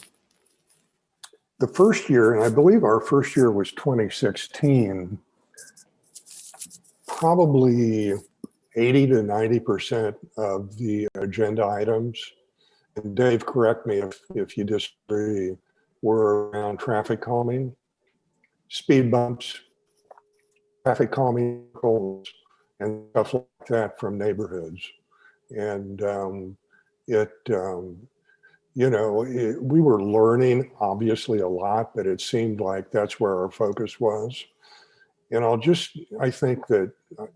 The first year, and I believe our first year was 2016, probably 80 to 90% of the agenda items, and Dave, correct me if you disagree, were around traffic calming, speed bumps, traffic calming goals, and stuff like that from neighborhoods. And we were learning obviously a lot, but it seemed like that's where our focus was. And I think that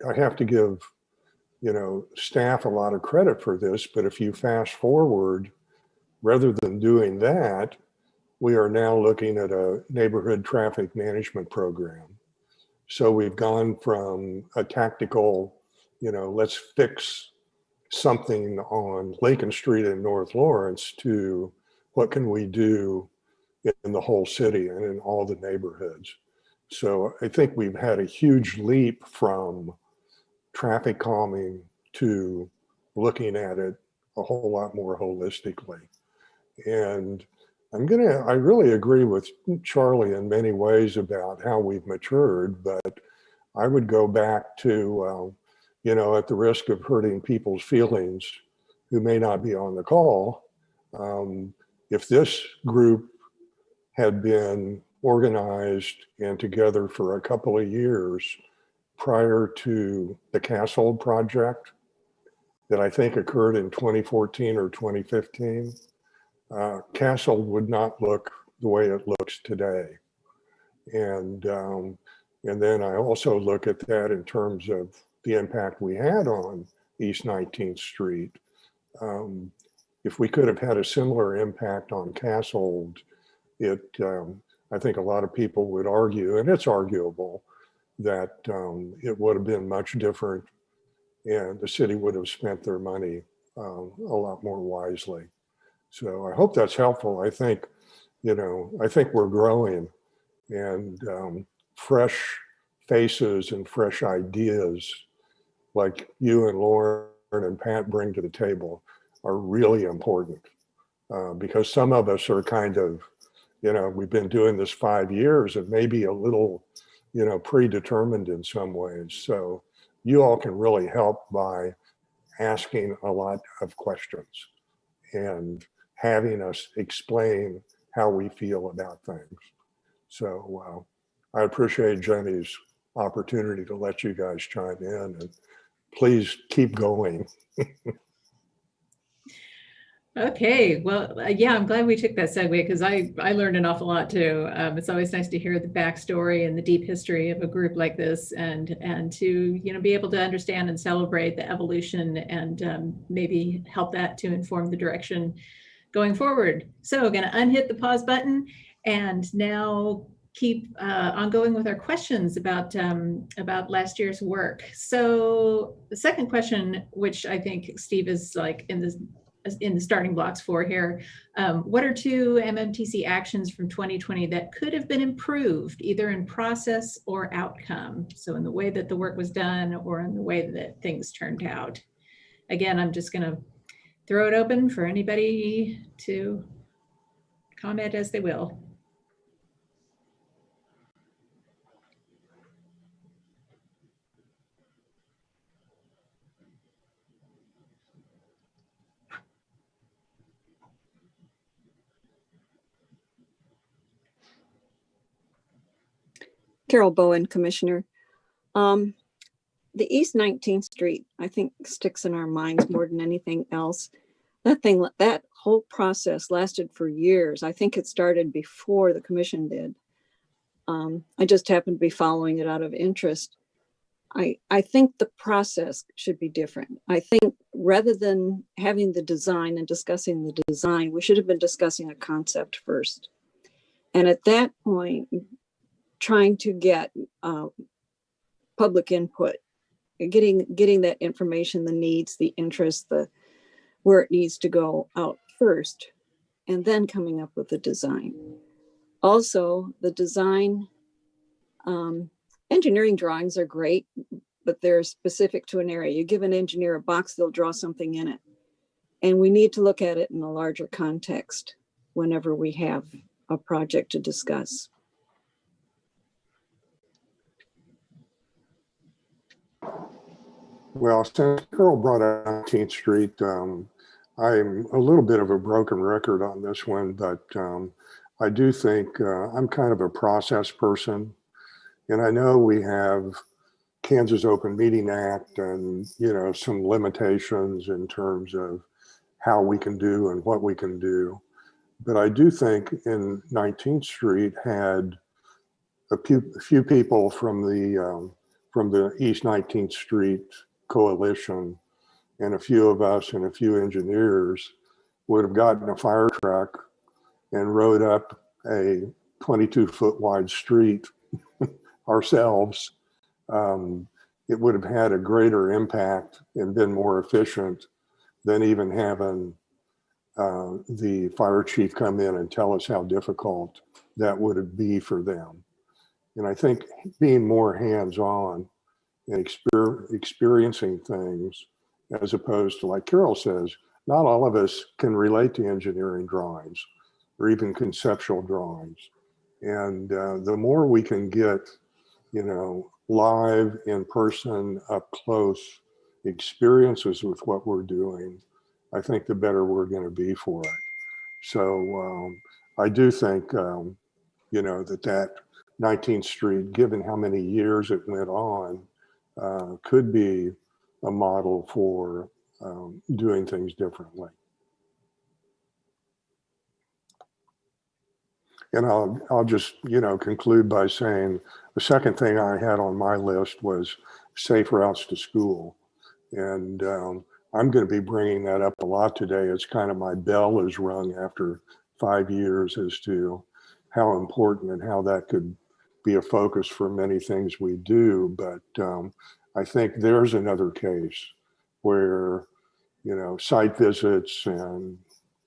I have to give, staff a lot of credit for this, but if you fast forward, rather than doing that, we are now looking at a neighborhood traffic management program. So we've gone from a tactical, let's fix something on Lincoln Street in North Lawrence to what can we do in the whole city and in all the neighborhoods. So I think we've had a huge leap from traffic calming to looking at it a whole lot more holistically. And I really agree with Charlie in many ways about how we've matured, but I would go back to, at the risk of hurting people's feelings who may not be on the call, if this group had been organized and together for a couple of years prior to the Castle project that I think occurred in 2014 or 2015, Castle would not look the way it looks today. And then I also look at that in terms of the impact we had on East 19th Street. If we could have had a similar impact on Castle, I think a lot of people would argue, and it's arguable, that it would have been much different and the city would have spent their money a lot more wisely. So I hope that's helpful. I think we're growing, and fresh faces and fresh ideas like you and Lauren and Pat bring to the table are really important because some of us are kind of, we've been doing this 5 years and maybe a little, predetermined in some ways. So you all can really help by asking a lot of questions and having us explain how we feel about things. So I appreciate Jenny's opportunity to let you guys chime in, and please keep going. Okay, well, yeah, I'm glad we took that segue because I learned an awful lot too. It's always nice to hear the backstory and the deep history of a group like this, and to be able to understand and celebrate the evolution and maybe help that to inform the direction going forward. So going to unhit the pause button and now keep on going with our questions about last year's work. So the second question, which I think Steve is like in the starting blocks for here, what are 2 MMTC actions from 2020 that could have been improved either in process or outcome? So in the way that the work was done or in the way that things turned out. Again, I'm just going to throw it open for anybody to comment as they will. Carol Bowen, Commissioner. The East 19th Street, I think, sticks in our minds more than anything else. That whole process lasted for years. I think it started before the commission did. I just happened to be following it out of interest. I think the process should be different. I think rather than having the design and discussing the design, we should have been discussing a concept first. And at that point, trying to get public input, getting that information, the needs, the interests, where it needs to go out first, and then coming up with the design. Also, the design, engineering drawings are great, but they're specific to an area. You give an engineer a box, they'll draw something in it. And we need to look at it in a larger context whenever we have a project to discuss. Well, since Carol brought up 19th Street, I'm a little bit of a broken record on this one, but I do think I'm kind of a process person. And I know we have Kansas Open Meeting Act and, you know, some limitations in terms of how we can do and what we can do. But I do think in 19th Street had a few people from the East 19th Street Coalition, and a few of us and a few engineers would have gotten a fire truck and rode up a 22-foot wide street ourselves. It would have had a greater impact and been more efficient than even having the fire chief come in and tell us how difficult that would be for them. And I think being more hands-on and experiencing things, as opposed to, like Carol says, not all of us can relate to engineering drawings or even conceptual drawings. And the more we can get, you know, live, in person, up close experiences with what we're doing, I think the better we're going to be for it. So I do think, you know, that 19th Street, given how many years it went on, could be a model for doing things differently. And I'll just, you know, conclude by saying the second thing I had on my list was safe routes to school. And I'm going to be bringing that up a lot today. It's kind of my bell is rung after 5 years as to how important and how that could be a focus for many things we do. But I think there's another case where, you know, site visits and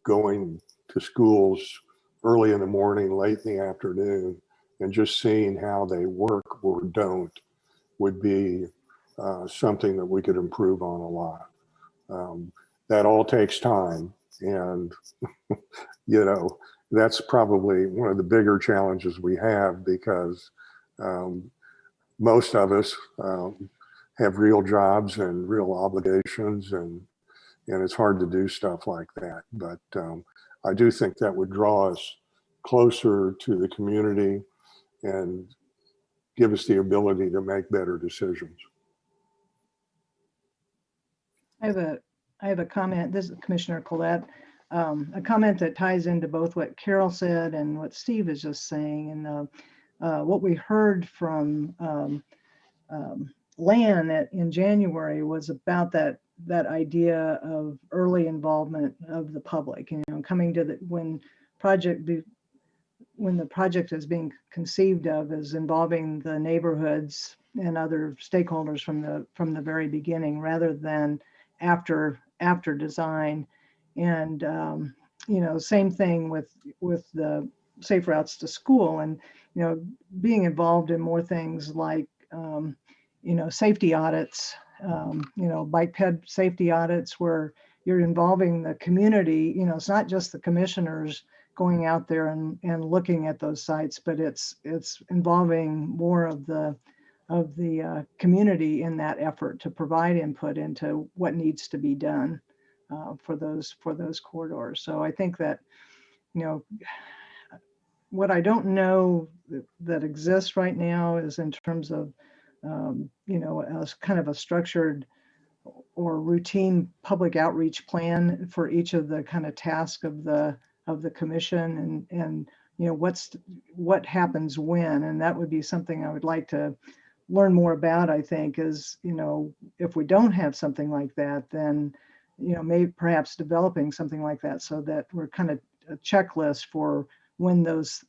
going to schools early in the morning, late in the afternoon, and just seeing how they work or don't would be something that we could improve on a lot. That all takes time. And, you know, that's probably one of the bigger challenges we have, because most of us have real jobs and real obligations, and it's hard to do stuff like that. But I do think that would draw us closer to the community and give us the ability to make better decisions. I have a comment. This is Commissioner Collette. A comment that ties into both what Carol said and what Steve is just saying. And what we heard from Lan in January was about that idea of early involvement of the public. You know, coming to when the project is being conceived of as involving the neighborhoods and other stakeholders from the very beginning, rather than after design. And you know, same thing with the safe routes to school, and you know, being involved in more things like you know, safety audits, you know, bike ped safety audits, where you're involving the community. You know, it's not just the commissioners going out there and looking at those sites, but it's involving more of the community in that effort to provide input into what needs to be done for those corridors. So I think that, you know, what I don't know that exists right now is in terms of you know, as kind of a structured or routine public outreach plan for each of the kind of tasks of the commission, and you know, what happens when. And that would be something I would like to learn more about, I think, is, if we don't have something like that, then, maybe perhaps developing something like that so that we're kind of a checklist for when those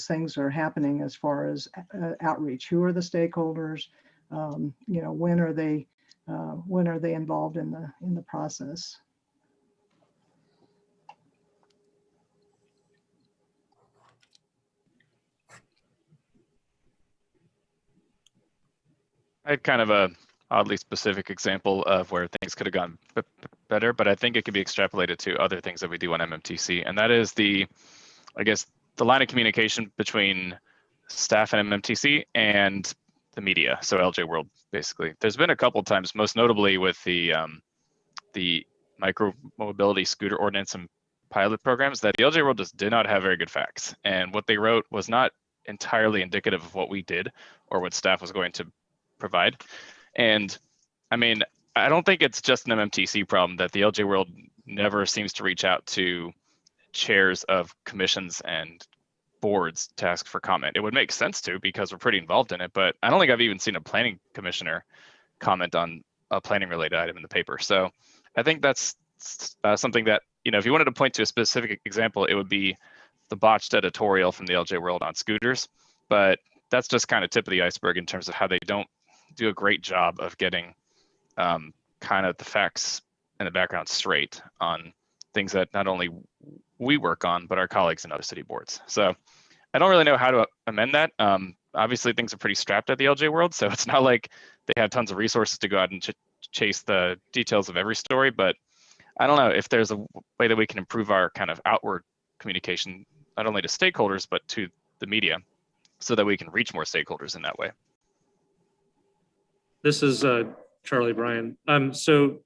things are happening as far as outreach. Who are the stakeholders? When are they involved in the process? I had kind of a oddly specific example of where things could have gone better, but I think it could be extrapolated to other things that we do on MMTC, and that is the line of communication between staff and MMTC and the media, so LJ World, basically. There's been a couple times, most notably with the micro mobility scooter ordinance and pilot programs, that the LJ World just did not have very good facts, and what they wrote was not entirely indicative of what we did or what staff was going to provide. And I mean, I don't think it's just an MMTC problem that the LJ World never seems to reach out to chairs of commissions and boards to ask for comment. It would make sense to, because we're pretty involved in it, but I don't think I've even seen a planning commissioner comment on a planning related item in the paper. So I think that's something that, if you wanted to point to a specific example, it would be the botched editorial from the LJ World on scooters, but that's just kind of tip of the iceberg in terms of how they don't do a great job of getting kind of the facts in the background straight on things that not only we work on, but our colleagues in other city boards. So I don't really know how to amend that. Obviously, things are pretty strapped at the LJ World, so it's not like they have tons of resources to go out and chase the details of every story, but I don't know if there's a way that we can improve our kind of outward communication, not only to stakeholders, but to the media, so that we can reach more stakeholders in that way. This is Charlie Bryan. So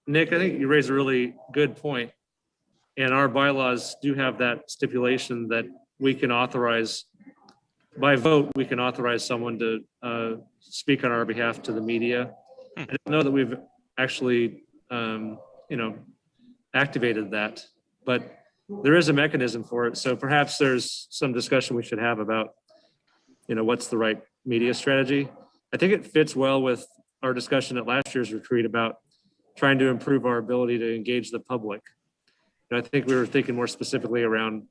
Nick, I think you raised a really good point. And our bylaws do have that stipulation that we can authorize, by vote, we can authorize someone to speak on our behalf to the media. I don't know that we've actually, activated that, but there is a mechanism for it. So perhaps there's some discussion we should have about, what's the right media strategy. I think it fits well with our discussion at last year's retreat about trying to improve our ability to engage the public. And I think we were thinking more specifically around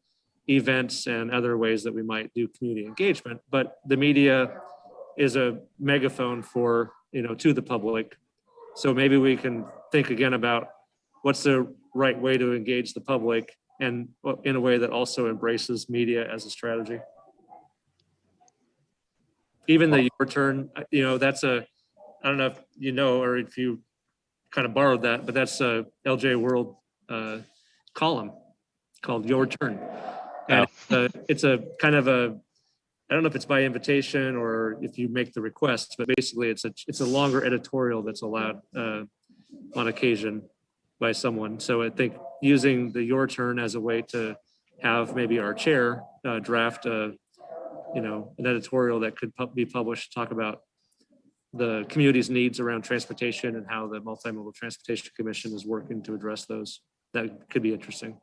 events and other ways that we might do community engagement, but the media is a megaphone for, to the public. So maybe we can think again about what's the right way to engage the public, and in a way that also embraces media as a strategy. Even the your turn, that's I don't know if or if you kind of borrowed that, but that's a LJ World column called Your Turn. And it's a kind of I don't know if it's by invitation or if you make the request, but basically it's a longer editorial that's allowed on occasion by someone. So I think using the Your Turn as a way to have maybe our chair draft an editorial that could be published, talk about the community's needs around transportation and how the Multi-Modal Transportation Commission is working to address those. That could be interesting.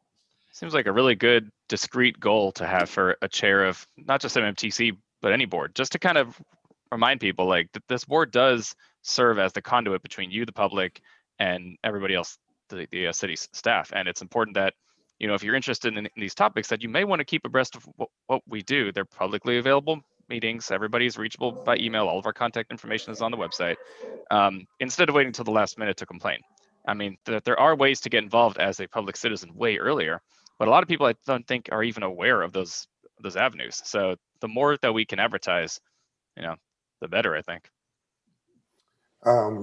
Seems like a really good discrete goal to have for a chair of not just MMTC, but any board, just to kind of remind people like that this board does serve as the conduit between you, the public, and everybody else, the city's staff. And it's important that, if you're interested in these topics, that you may want to keep abreast of what we do. They're publicly available meetings. Everybody's reachable by email. All of our contact information is on the website. Instead of waiting till the last minute to complain. I mean, there are ways to get involved as a public citizen way earlier, but a lot of people I don't think are even aware of those avenues. So the more that we can advertise, the better, I think.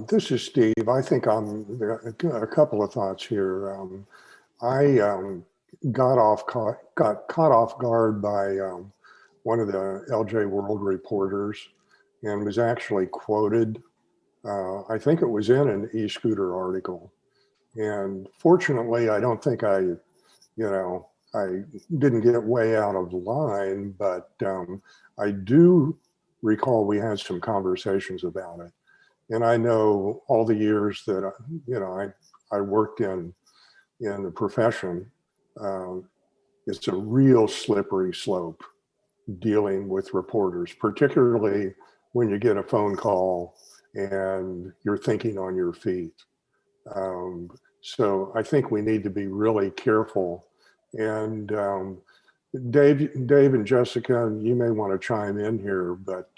This is Steve. I think a couple of thoughts here. I got caught off guard by one of the LJ World reporters and was actually quoted. I think it was in an e-scooter article. And fortunately, I don't think I didn't get way out of line, but I do recall we had some conversations about it. And I know all the years that, I worked in the profession, it's a real slippery slope dealing with reporters, particularly when you get a phone call and you're thinking on your feet. So I think we need to be really careful. And Dave and Jessica, you may want to chime in here, but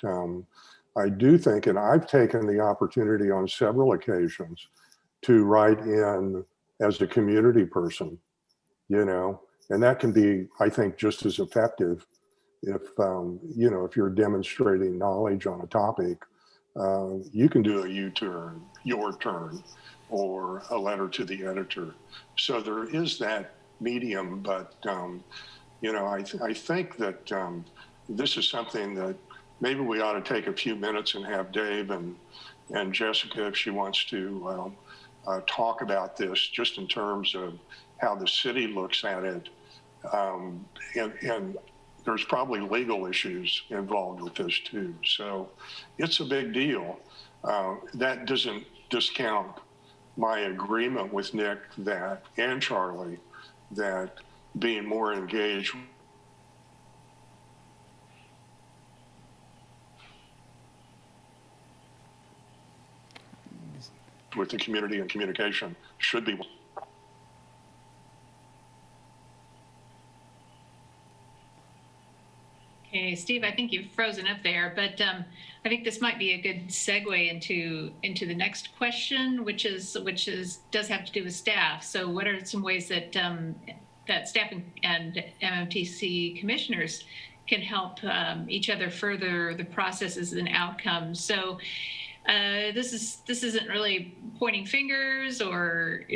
I do think, and I've taken the opportunity on several occasions to write in as a community person, you know, and that can be, I think, just as effective if, you know, if you're demonstrating knowledge on a topic. You can do a U-turn, your turn, or a letter to the editor. So there is that medium, but you know, I think that this is something that maybe we ought to take a few minutes and have Dave and Jessica, if she wants to, talk about this just in terms of how the city looks at it. And there's probably legal issues involved with this too. So it's a big deal. That doesn't discount my agreement with Nick that, and Charlie, that being more engaged with the community and communication should be. Okay, Steve, I think you've frozen up there, but I think this might be a good segue into the next question, which does have to do with staff. So, what are some ways that that staff and MMTC commissioners can help each other further the processes and outcomes? So, this isn't really pointing fingers or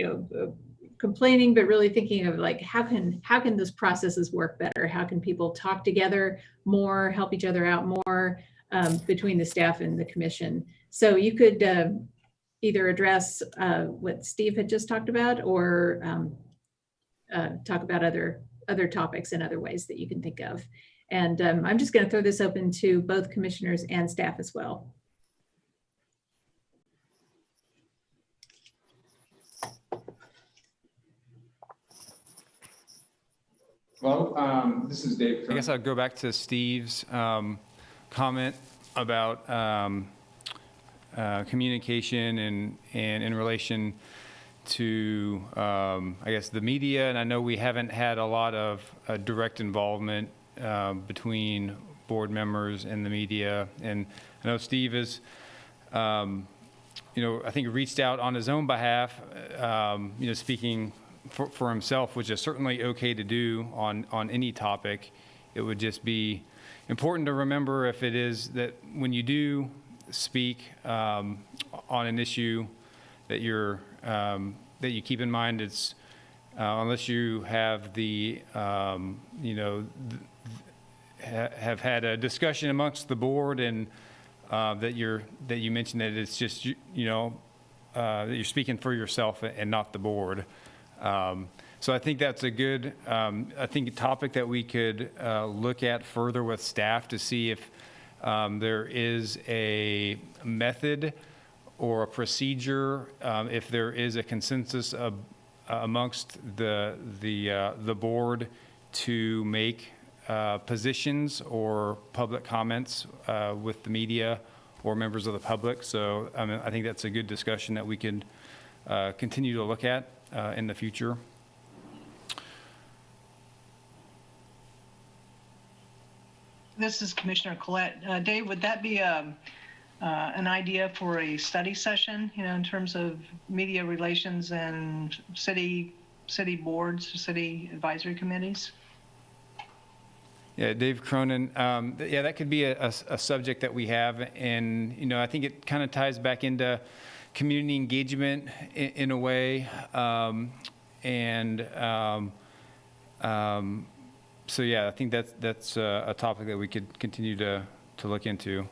complaining, but really thinking of like, how can those processes work better? How can people talk together more, help each other out more between the staff and the commission? So you could either address what Steve had just talked about, or talk about other topics and other ways that you can think of. And I'm just going to throw this open to both commissioners and staff as well. Well, this is Dave. I guess I'll go back to Steve's comment about communication and in relation to, I guess, the media. And I know we haven't had a lot of direct involvement between board members and the media. And I know Steve is, I think reached out on his own behalf, speaking for himself, which is certainly okay to do on any topic. It would just be important to remember, if it is that when you do speak on an issue, that you keep in mind it's unless you have the have had a discussion amongst the board, and that you mentioned that it's just that you're speaking for yourself and not the board. So I think that's a good, topic that we could look at further with staff to see if there is a method or a procedure, if there is a consensus amongst the board to make positions or public comments with the media or members of the public. So I think that's a good discussion that we could continue to look at in the future. This is Commissioner Collette. Dave, would that be an idea for a study session, in terms of media relations and city boards, city advisory committees? Yeah, Dave Cronin. Yeah, that could be a subject that we have. And, I think it kind of ties back into community engagement in a way. So yeah, I think that's a topic that we could continue to look into.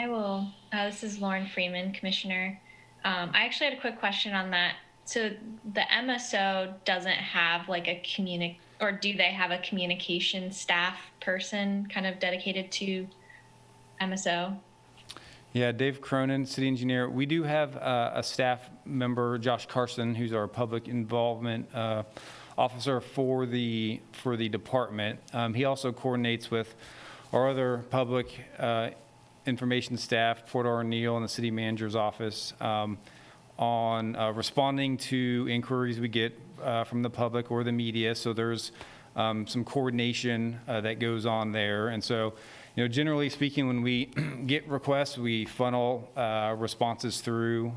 I will. This is Lauren Freeman, Commissioner. I actually had a quick question on that. So the MSO doesn't have like a or do they have a communication staff person kind of dedicated to MSO? Yeah, Dave Cronin, city engineer. We do have a staff member, Josh Carson, who's our public involvement officer for the department. He also coordinates with our other public information staff, Port Arneill, and the city manager's office on responding to inquiries we get from the public or the media. So there's some coordination that goes on there. And so, you know, generally speaking, when we get requests, we funnel responses through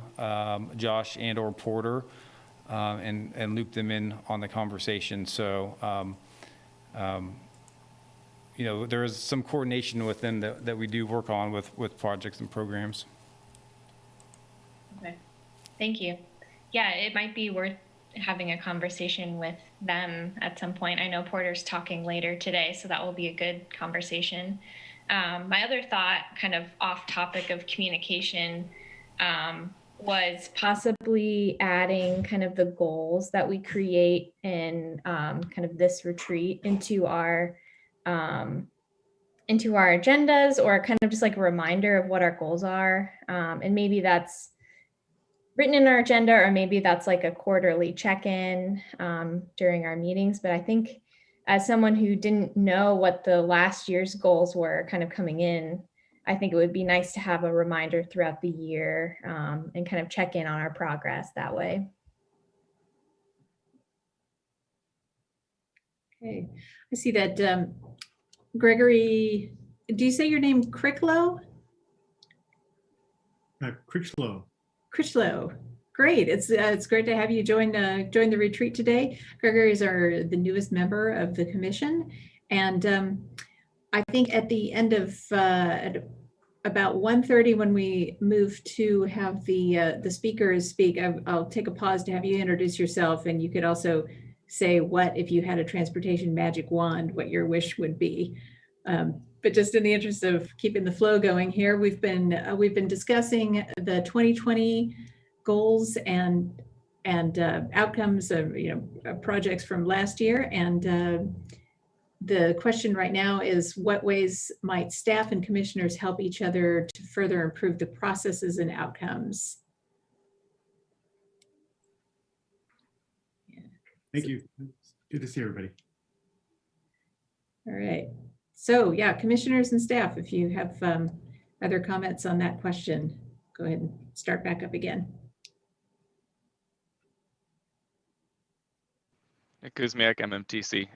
Josh and or Porter and loop them in on the conversation. So, you know, there is some coordination with them that we do work on with projects and programs. Okay, thank you. Yeah, it might be worth having a conversation with them at some point. I know Porter's talking later today, so that will be a good conversation. My other thought, kind of off topic of communication, was possibly adding kind of the goals that we create in kind of this retreat into our agendas, or kind of just like a reminder of what our goals are. And maybe that's written in our agenda, or maybe that's like a quarterly check-in during our meetings. But I think as someone who didn't know what the last year's goals were kind of coming in, I think it would be nice to have a reminder throughout the year and kind of check in on our progress that way. Okay, I see that Gregory, do you say your name Cricklow? Critchlow. Critchlow. Great. It's great to have you join the retreat today. Gregory is the newest member of the commission, and I think at the end of at about 1:30, when we move to have the speakers speak, I'll take a pause to have you introduce yourself, and you could also say what, if you had a transportation magic wand, what your wish would be. But just in the interest of keeping the flow going here, we've been discussing the 2020 goals and outcomes of projects from last year. And the question right now is, what ways might staff and commissioners help each other to further improve the processes and outcomes? Thank you. Good to see everybody. All right. So yeah, commissioners and staff, if you have other comments on that question, go ahead and start back up again. Kuzmiak, MMTC.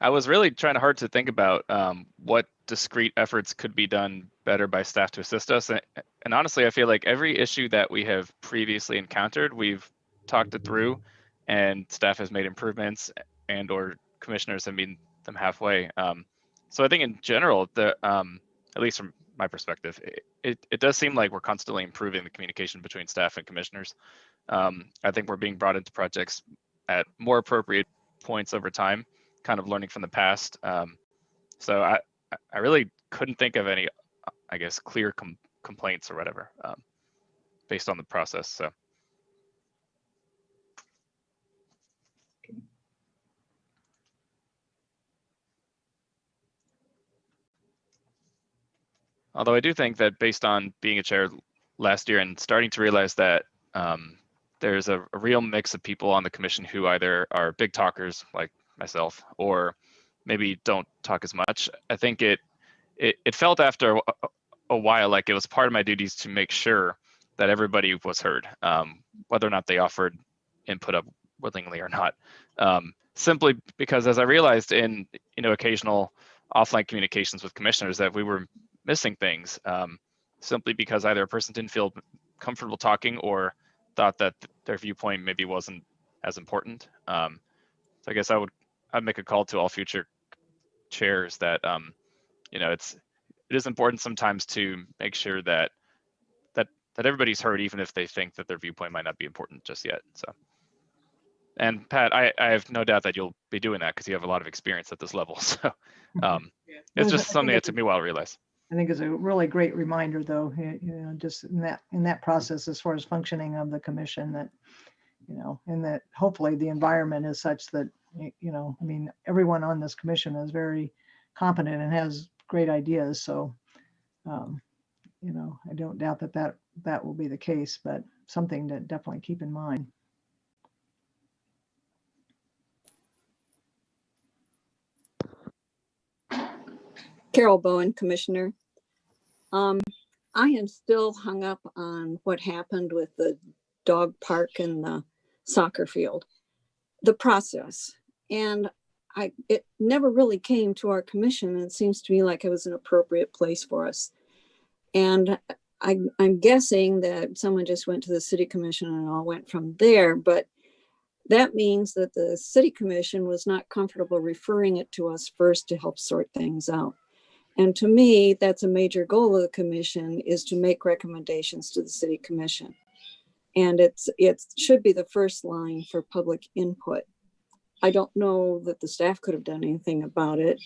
I was really trying hard to think about what discrete efforts could be done better by staff to assist us. And honestly, I feel like every issue that we have previously encountered, we've talked it through, and staff has made improvements, and or commissioners have meet them halfway. So I think in general, at least from my perspective, it does seem like we're constantly improving the communication between staff and commissioners. I think we're being brought into projects at more appropriate points over time, kind of learning from the past. So I really couldn't think of any, I guess, clear complaints or whatever based on the process. So. Although I do think that based on being a chair last year and starting to realize that there's a real mix of people on the commission who either are big talkers like myself, or maybe don't talk as much. I think it felt after a while like it was part of my duties to make sure that everybody was heard, whether or not they offered input up willingly or not. Simply because, as I realized in occasional offline communications with commissioners, that we were missing things simply because either a person didn't feel comfortable talking or thought that their viewpoint maybe wasn't as important. So I guess I'd make a call to all future chairs that it is important sometimes to make sure that everybody's heard, even if they think that their viewpoint might not be important just yet. So, and Pat, I have no doubt that you'll be doing that because you have a lot of experience at this level. So it's just something that took me a while to realize. I think is a really great reminder, though, just in that process as far as functioning of the commission, that, and that hopefully the environment is such that, I mean, everyone on this commission is very competent and has great ideas. So you know, I don't doubt that will be the case, but something to definitely keep in mind. Carol Bowen, Commissioner. I am still hung up on what happened with the dog park and the soccer field, the process. And it never really came to our commission. And it seems to me like it was an appropriate place for us. And I'm guessing that someone just went to the city commission and all went from there, but that means that the city commission was not comfortable referring it to us first to help sort things out. And to me, that's a major goal of the commission, is to make recommendations to the city commission. And it should be the first line for public input. I don't know that the staff could have done anything about it.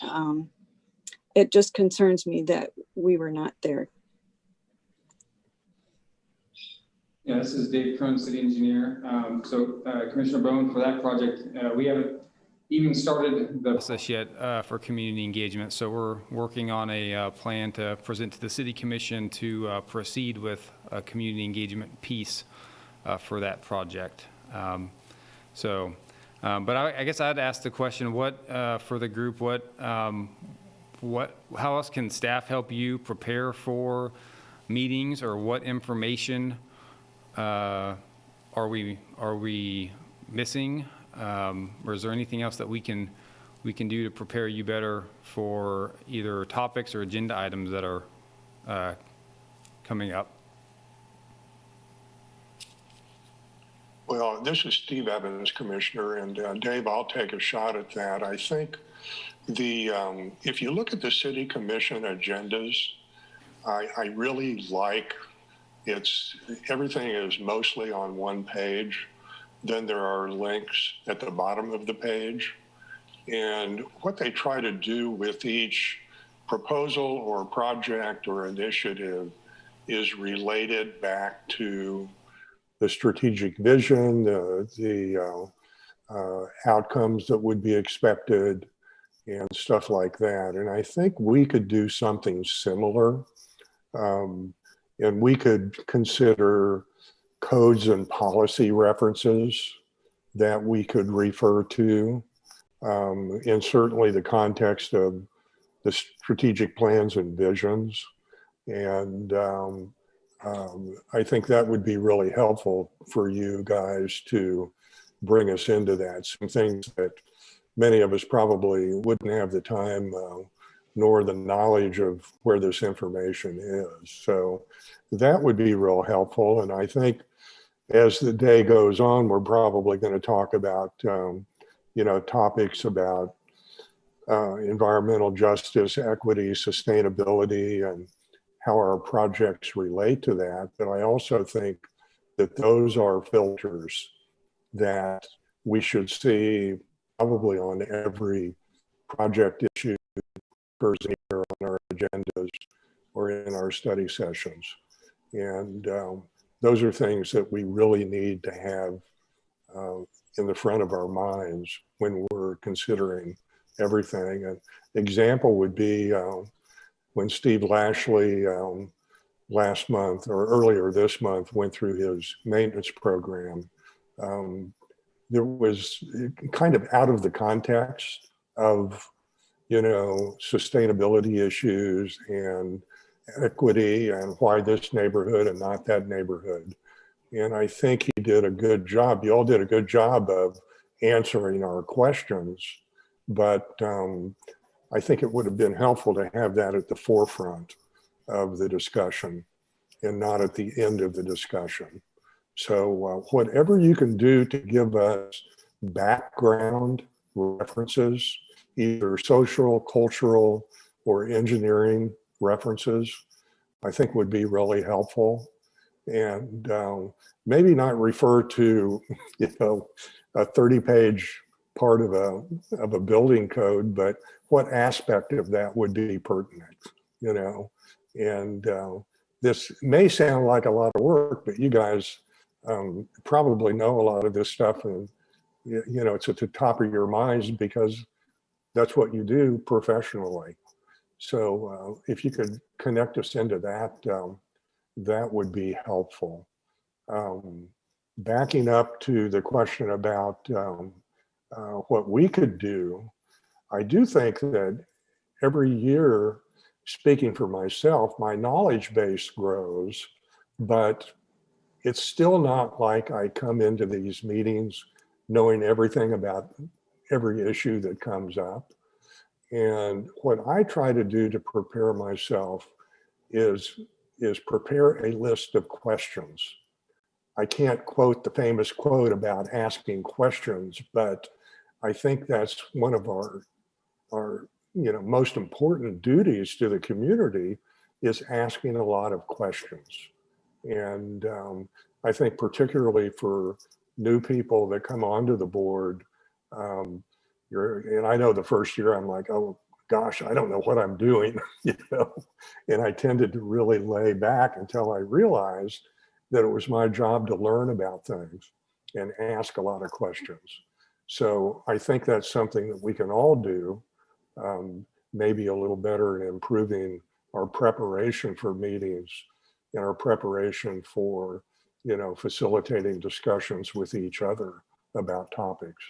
It just concerns me that we were not there. Yeah, this is Dave Cronin, city engineer. Commissioner Bone, for that project, we haven't even started the process yet for community engagement. So we're working on a plan to present to the city commission to proceed with a community engagement piece for that project. But I guess I'd ask the question: what for the group? How else can staff help you prepare for meetings, or what information are we missing? Or is there anything else that we can do to prepare you better for either topics or agenda items that are coming up? Well, this is Steve Evans, Commissioner, and Dave, I'll take a shot at that. I think if you look at the City Commission agendas, I really like everything is mostly on one page. Then there are links at the bottom of the page. And what they try to do with each proposal or project or initiative is related back to the strategic vision, the outcomes that would be expected, and stuff like that. And I think we could do something similar. And we could consider codes and policy references that we could refer to in certainly the context of the strategic plans and visions. And I think that would be really helpful for you guys to bring us into that. Some things that many of us probably wouldn't have the time nor the knowledge of where this information is. So that would be real helpful. And I think as the day goes on, we're probably going to talk about, topics about environmental justice, equity, sustainability, and how our projects relate to that. But I also think that those are filters that we should see probably on every project issue on our agendas or in our study sessions. And those are things that we really need to have in the front of our minds when we're considering everything. An example would be when Steve Lashley last month or earlier this month went through his maintenance program. There was kind of out of the context of sustainability issues and equity and why this neighborhood and not that neighborhood. And I think he did a good job. You all did a good job of answering our questions, but I think it would have been helpful to have that at the forefront of the discussion and not at the end of the discussion. So whatever you can do to give us background references, either social, cultural, or engineering references, I think would be really helpful. And maybe not refer to, a 30-page part of a building code, but what aspect of that would be pertinent, And this may sound like a lot of work, but you guys probably know a lot of this stuff, and it's at the top of your minds because that's what you do professionally. So if you could connect us into that, that would be helpful. Backing up to the question about what we could do, I do think that every year, speaking for myself, my knowledge base grows, but it's still not like I come into these meetings knowing everything about every issue that comes up. And what I try to do to prepare myself is prepare a list of questions. I can't quote the famous quote about asking questions, but I think that's one of our most important duties to the community is asking a lot of questions. And I think particularly for new people that come onto the board, and I know the first year I'm like, oh gosh, I don't know what I'm doing, and I tended to really lay back until I realized that it was my job to learn about things and ask a lot of questions. So I think that's something that we can all do, maybe a little better in improving our preparation for meetings and our preparation for, facilitating discussions with each other about topics.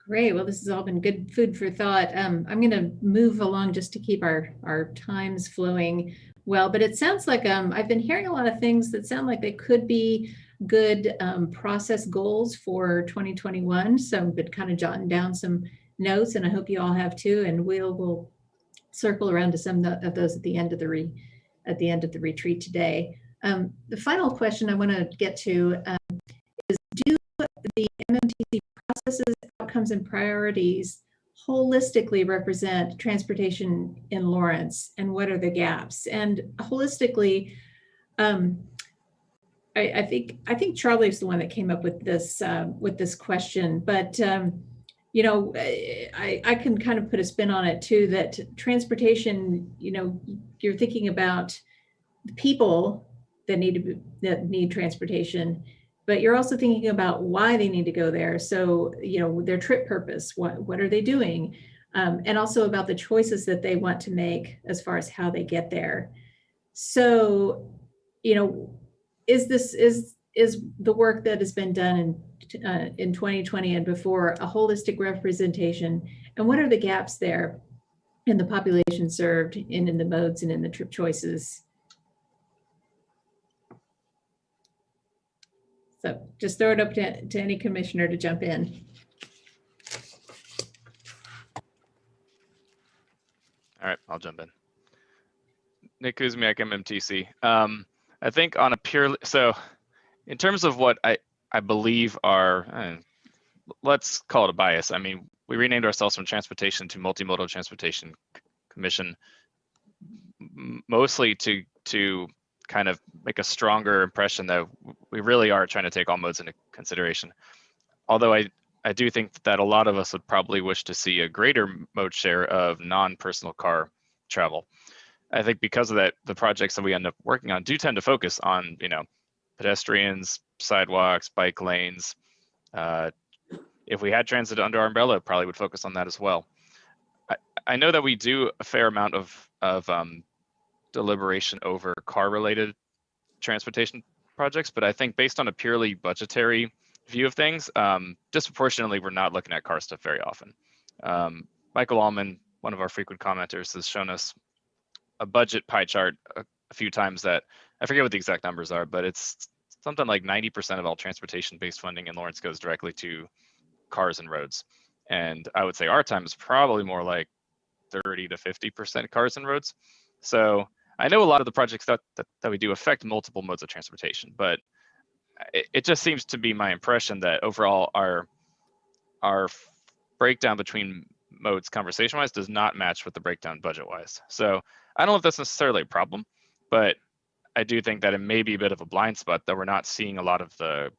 Great. Well, this has all been good food for thought. I'm going to move along just to keep our times flowing well, but it sounds like I've been hearing a lot of things that sound like they could be good process goals for 2021. So I've been kind of jotting down some notes, and I hope you all have too. And we'll circle around to some of those at the end of the retreat today. The final question I want to get to is: do the MMTC processes, outcomes, and priorities holistically represent transportation in Lawrence, and what are the gaps? And holistically, I think Charlie's the one that came up with this question, but I can kind of put a spin on it too, that transportation, you're thinking about the people that need transportation, but you're also thinking about why they need to go there. So, their trip purpose, what are they doing? And also about the choices that they want to make as far as how they get there. So, is the work that has been done in 2020 and before a holistic representation? And what are the gaps there in the population served, and in the modes and in the trip choices? So just throw it up to any commissioner to jump in. All right, I'll jump in. Nick Kuzmiak, MMTC. I think on a purely, so in terms of what I believe are, let's call it a bias. I mean, we renamed ourselves from transportation to Multi-modal Transportation Commission, mostly to kind of make a stronger impression that we really are trying to take all modes into consideration. Although I do think that a lot of us would probably wish to see a greater mode share of non-personal car travel. I think because of that, the projects that we end up working on do tend to focus on, pedestrians, sidewalks, bike lanes. If we had transit under our umbrella, it probably would focus on that as well. I know that we do a fair amount of deliberation over car-related transportation projects, but I think based on a purely budgetary view of things, disproportionately, we're not looking at car stuff very often. Michael Allman, one of our frequent commenters, has shown us a budget pie chart a few times that, I forget what the exact numbers are, but it's something like 90% of all transportation-based funding in Lawrence goes directly to cars and roads. And I would say our time is probably more like 30 to 50% cars and roads. So I know a lot of the projects that we do affect multiple modes of transportation, but it just seems to be my impression that overall our breakdown between modes conversation-wise does not match with the breakdown budget-wise. So I don't know if that's necessarily a problem, but I do think that it may be a bit of a blind spot that we're not seeing a lot of the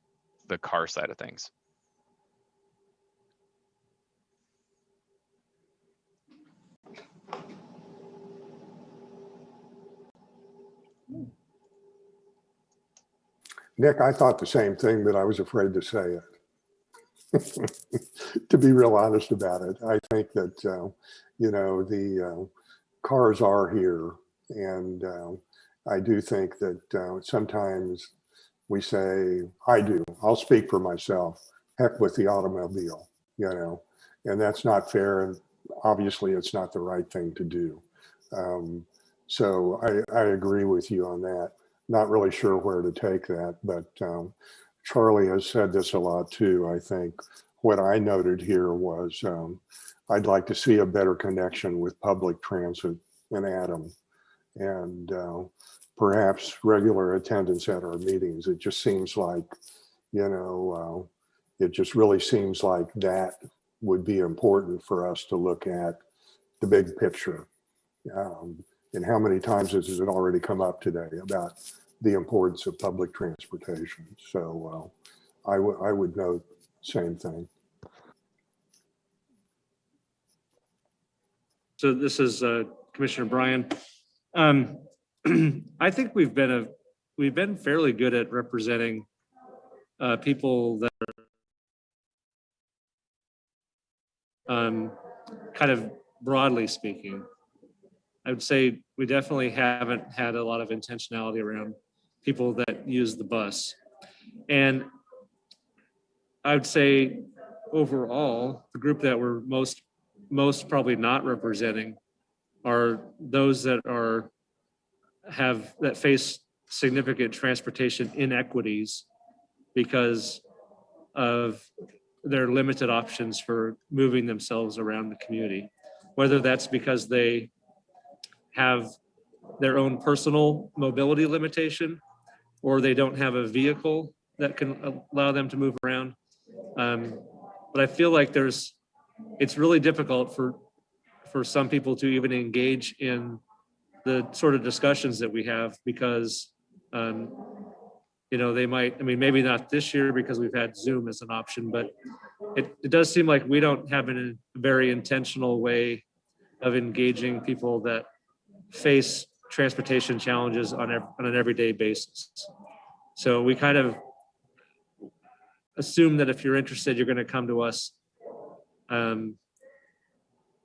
car side of things. Nick, I thought the same thing, but I was afraid to say it. to be real honest about it. I think that, the cars are here. And I do think that sometimes we say, I'll speak for myself, heck with the automobile, and that's not fair. And obviously it's not the right thing to do. So I agree with you on that. Not really sure where to take that, but Charlie has said this a lot too. I think what I noted here was I'd like to see a better connection with public transit in Adam, and perhaps regular attendance at our meetings. It just seems like, it just really seems like that would be important for us to look at the big picture. And how many times has it already come up today about the importance of public transportation? So I would note same thing. So this is Commissioner Bryan. I think we've been fairly good at representing people that are kind of broadly speaking. I would say we definitely haven't had a lot of intentionality around people that use the bus. And I would say overall, the group that we're most probably not representing are those that face significant transportation inequities because of their limited options for moving themselves around the community, whether that's because they have their own personal mobility limitation or they don't have a vehicle that can allow them to move around. But I feel like it's really difficult for some people to even engage in the sort of discussions that we have because, they might, maybe not this year because we've had Zoom as an option, but it does seem like we don't have a very intentional way of engaging people that face transportation challenges on an everyday basis. So we kind of assume that if you're interested, you're going to come to us. And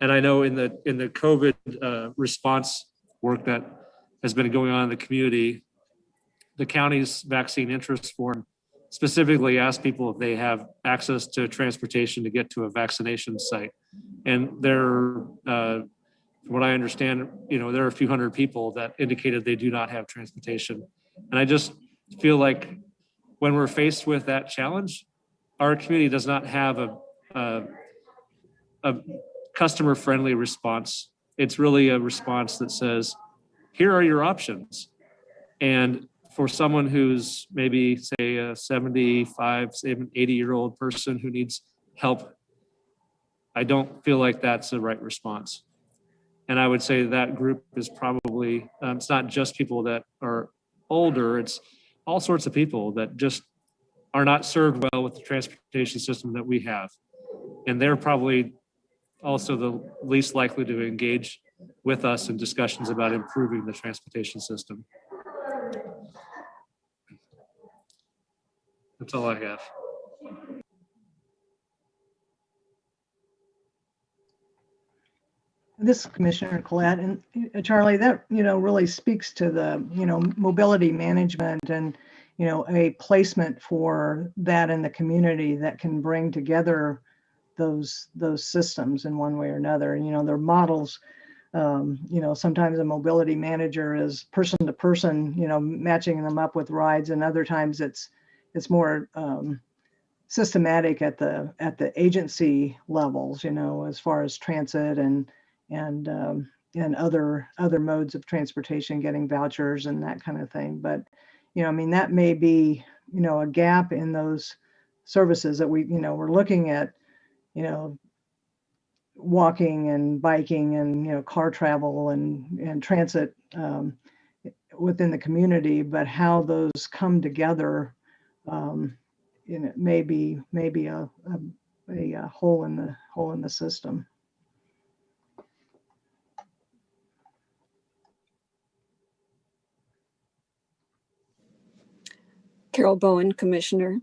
I know in the COVID response work that has been going on in the community, the county's vaccine interest form specifically asks people if they have access to transportation to get to a vaccination site. And from what I understand, there are a few hundred people that indicated they do not have transportation. And I just feel like when we're faced with that challenge, our community does not have a customer-friendly response. It's really a response that says, here are your options. And for someone who's maybe, say, a 75, say, an 80-year-old person who needs help, I don't feel like that's the right response. And I would say that group is probably, it's not just people that are older, it's all sorts of people that just are not served well with the transportation system that we have. And they're probably also the least likely to engage with us in discussions about improving the transportation system. That's all I have. This is Commissioner Collette, and Charlie, that really speaks to the mobility management and a placement for that in the community that can bring together those systems in one way or another. There are models. Sometimes a mobility manager is person to person, matching them up with rides, and other times it's more systematic at the agency levels, as far as transit and other modes of transportation, getting vouchers and that kind of thing. But that may be a gap in those services that we're looking at, walking and biking and car travel and transit within the community, but how those come together may be a hole in the system. Carol Bowen, Commissioner.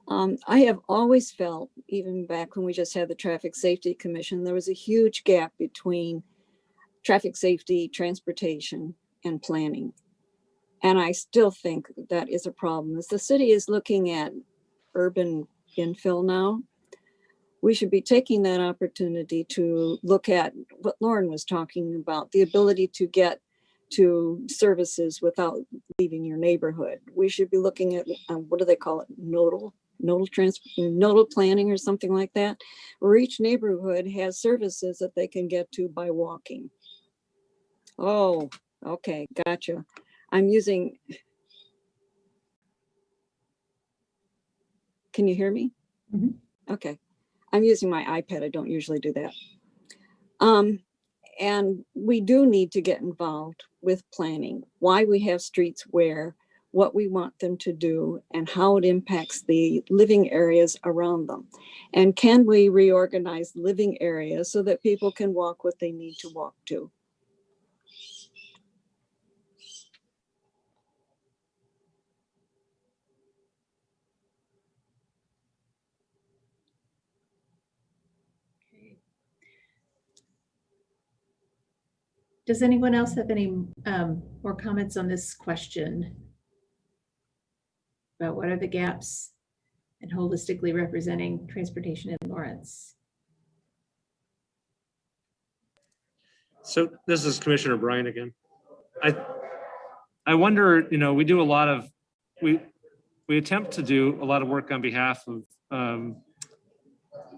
I have always felt, even back when we just had the Traffic Safety Commission, there was a huge gap between traffic safety, transportation, and planning. And I still think that is a problem. As the city is looking at urban infill now, we should be taking that opportunity to look at what Lauren was talking about, the ability to get to services without leaving your neighborhood. We should be looking at, what do they call it? Nodal planning or something like that, where each neighborhood has services that they can get to by walking. Oh, okay, gotcha. I'm using, can you hear me? Okay, I'm using my iPad. I don't usually do that. And we do need to get involved with planning, why we have streets where, what we want them to do, and how it impacts the living areas around them. And can we reorganize living areas so that people can walk what they need to walk to? Does anyone else have any more comments on this question about what are the gaps and holistically representing transportation in Lawrence? So this is Commissioner Bryan again. I wonder, you know, we do a lot of, we attempt to do a lot of work on behalf of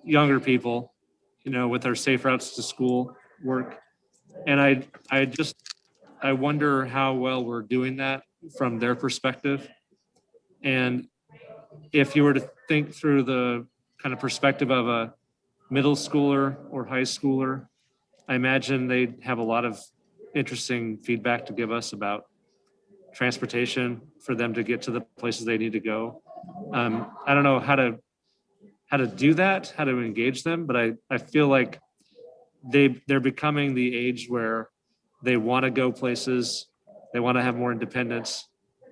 younger people, you know, with our safe routes to school work. And I wonder how well we're doing that from their perspective. And if you were to think through the kind of perspective of a middle schooler or high schooler, I imagine they'd have a lot of interesting feedback to give us about transportation for them to get to the places they need to go. I don't know how to do that, how to engage them, but I feel like they're becoming the age where they want to go places, they want to have more independence.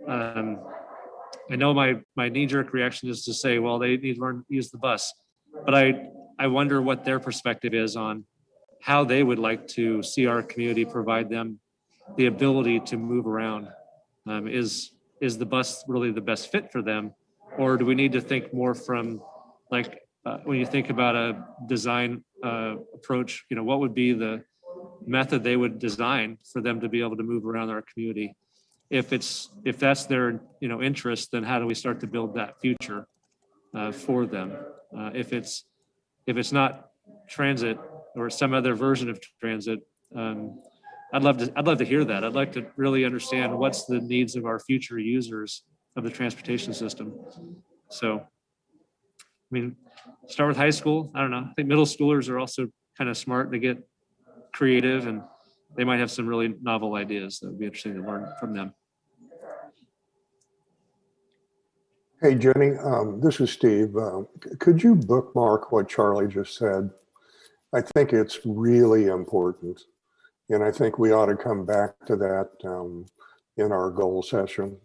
I know my knee-jerk reaction is to say, well, they need to learn to use the bus, but I wonder what their perspective is on how they would like to see our community provide them the ability to move around. Is the bus really the best fit for them, or do we need to think more from like when you think about a design approach, you know, what would be the method they would design for them to be able to move around our community? If that's their, you know, interest, then how do we start to build that future for them? If it's not transit or some other version of transit, I'd love to hear that. I'd like to really understand what's the needs of our future users of the transportation system. So, I mean, start with high school. I don't know. I think middle schoolers are also kind of smart to get creative, and they might have some really novel ideas that would be interesting to learn from them. Hey, Jenny, this is Steve. Could you bookmark what Charlie just said? I think it's really important. And I think we ought to come back to that in our goal session.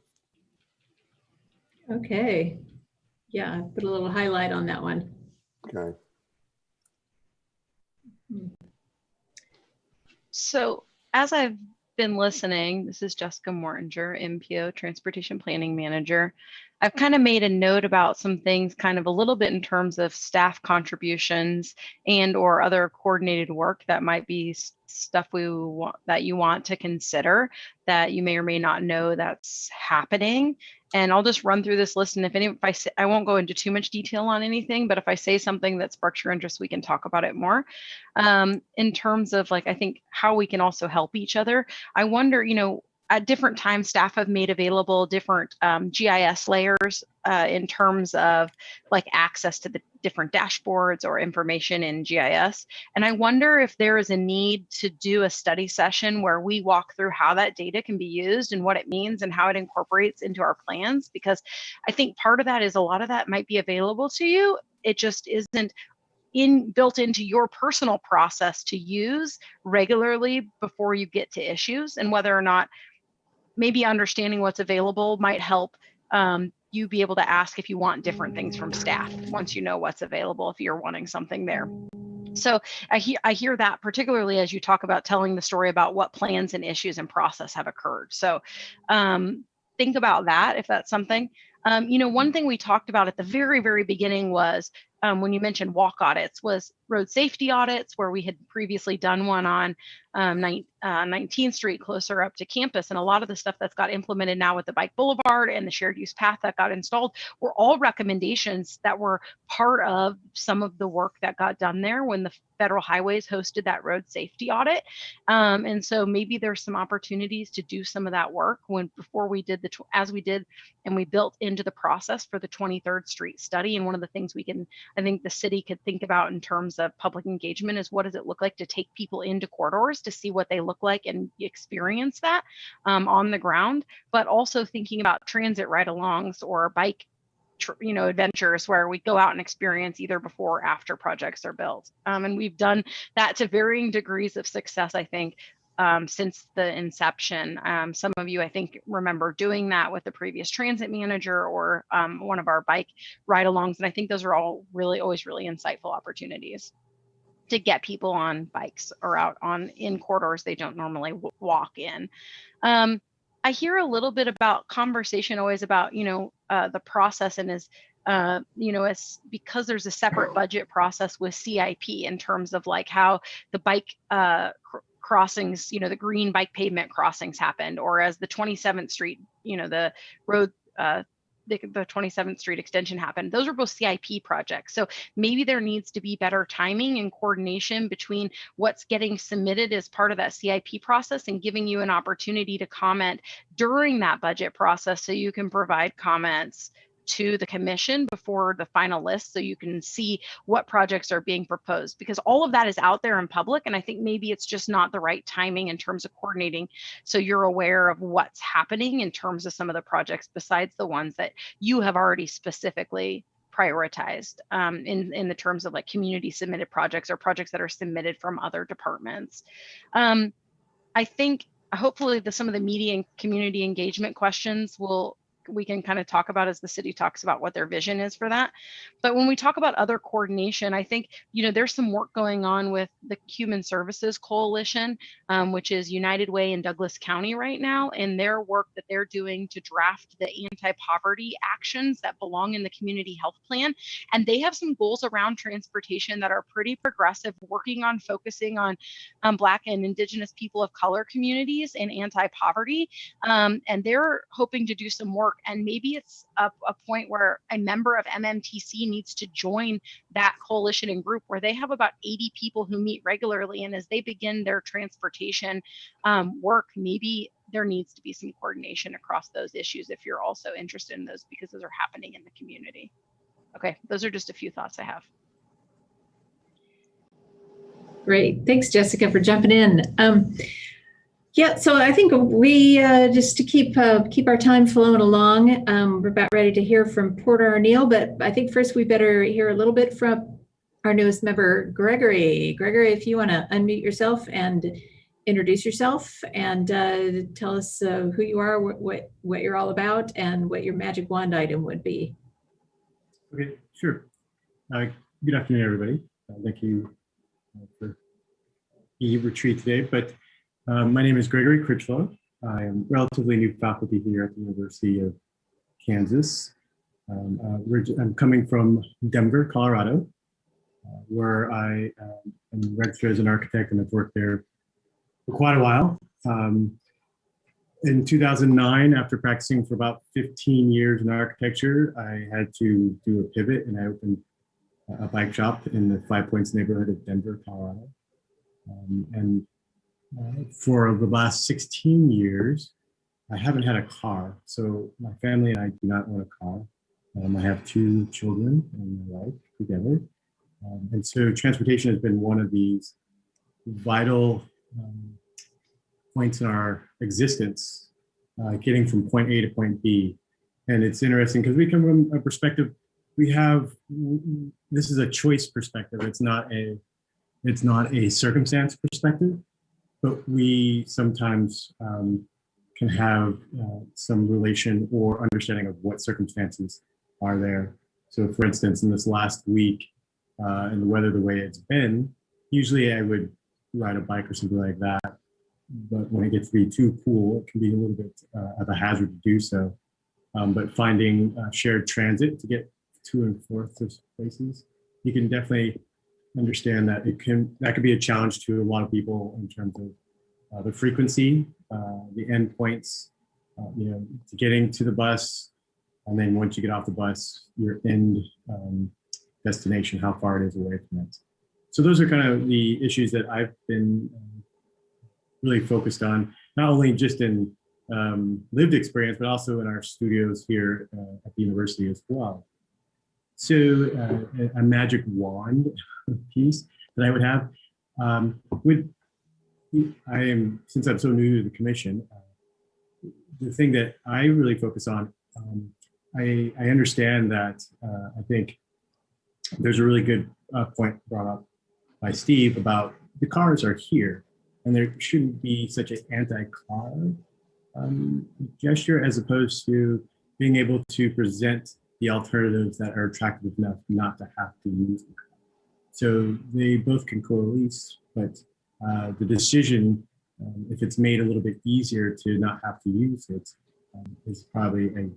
Okay. Yeah, put a little highlight on that one. Okay. So as I've been listening, this is Jessica Mortinger, MPO, Transportation Planning Manager. I've kind of made a note about some things kind of a little bit in terms of staff contributions and or other coordinated work that might be stuff that you want to consider that you may or may not know that's happening. And I'll just run through this list. And I won't go into too much detail on anything, but if I say something that sparks your interest, we can talk about it more. In terms of like, I think how we can also help each other. I wonder, you know, at different times, staff have made available different GIS layers in terms of like access to the different dashboards or information in GIS. And I wonder if there is a need to do a study session where we walk through how that data can be used and what it means and how it incorporates into our plans, because I think part of that is a lot of that might be available to you. It just isn't built into your personal process to use regularly before you get to issues, and whether or not maybe understanding what's available might help you be able to ask if you want different things from staff once you know what's available, if you're wanting something there. So I hear that, particularly as you talk about telling the story about what plans and issues and process have occurred. So think about that if that's something. One thing we talked about at the very, very beginning was when you mentioned walk audits, was road safety audits, where we had previously done one on 19th Street closer up to campus. And a lot of the stuff that's got implemented now with the bike boulevard and the shared use path that got installed were all recommendations that were part of some of the work that got done there when the Federal Highways hosted that road safety audit. And so maybe there's some opportunities to do some of that work before we did as we did, and we built into the process for the 23rd Street study. And one of the things I think the city could think about in terms of public engagement is, what does it look like to take people into corridors to see what they look like and experience that on the ground, but also thinking about transit ride-alongs or bike adventures where we go out and experience either before or after projects are built. And we've done that to varying degrees of success, I think, since the inception. Some of you, I think, remember doing that with the previous transit manager or one of our bike ride-alongs. And I think those are all always really insightful opportunities to get people on bikes or out in corridors they don't normally walk in. I hear a little bit about conversation always about, the process, and as because there's a separate budget process with CIP in terms of like how the bike crossings, the green bike pavement crossings happened, or as the 27th Street, the road, the 27th Street extension happened. Those are both CIP projects. So maybe there needs to be better timing and coordination between what's getting submitted as part of that CIP process and giving you an opportunity to comment during that budget process, so you can provide comments to the commission before the final list, so you can see what projects are being proposed, because all of that is out there in public. And I think maybe it's just not the right timing in terms of coordinating, so you're aware of what's happening in terms of some of the projects besides the ones that you have already specifically prioritized in the terms of like community submitted projects or projects that are submitted from other departments. I think hopefully some of the media and community engagement questions we can kind of talk about as the city talks about what their vision is for that. But when we talk about other coordination, I think, there's some work going on with the Human Services Coalition, which is United Way in Douglas County right now, and their work that they're doing to draft the anti-poverty actions that belong in the community health plan. And they have some goals around transportation that are pretty progressive, working on focusing on Black and Indigenous people of color communities and anti-poverty. And they're hoping to do some work. And maybe it's a point where a member of MMTC needs to join that coalition and group, where they have about 80 people who meet regularly. And as they begin their transportation work, maybe there needs to be some coordination across those issues if you're also interested in those, because those are happening in the community. Okay, those are just a few thoughts I have. Great. Thanks, Jessica, for jumping in. Yeah, so I think we just to keep our time flowing along, we're about ready to hear from Porter Arneill, but I think first we better hear a little bit from our newest member, Gregory. Gregory, if you want to unmute yourself and introduce yourself and tell us who you are, what you're all about, and what your magic wand item would be. Okay, sure. Good afternoon, everybody. Thank you for the retreat today. But my name is Gregory Critchlow. I am relatively new faculty here at the University of Kansas. I'm coming from Denver, Colorado, where I am registered as an architect and have worked there for quite a while. In 2009, after practicing for about 15 years in architecture, I had to do a pivot, and I opened a bike shop in the Five Points neighborhood of Denver, Colorado. For the last 16 years, I haven't had a car. So my family and I do not own a car. I have 2 children and my wife together. And so transportation has been one of these vital points in our existence, getting from point A to point B. And it's interesting because we come from a perspective, this is a choice perspective. It's not a circumstance perspective. But we sometimes can have some relation or understanding of what circumstances are there. So for instance, in this last week, and the weather the way it's been, usually I would ride a bike or something like that. But when it gets to be too cool, it can be a little bit of a hazard to do so. But finding shared transit to get to and forth to places, you can definitely understand that that could be a challenge to a lot of people in terms of the frequency, the endpoints, to getting to the bus, and then once you get off the bus, your end destination, how far it is away from it. So those are kind of the issues that I've been really focused on, not only just in lived experience, but also in our studios here at the university as well. So a magic wand piece that I would have since I'm so new to the commission, the thing that I really focus on, I understand that I think there's a really good point brought up by Steve about the cars are here, and there shouldn't be such an anti-car gesture, as opposed to being able to present the alternatives that are attractive enough not to have to use the car. So they both can coalesce, but the decision, if it's made a little bit easier to not have to use it, is probably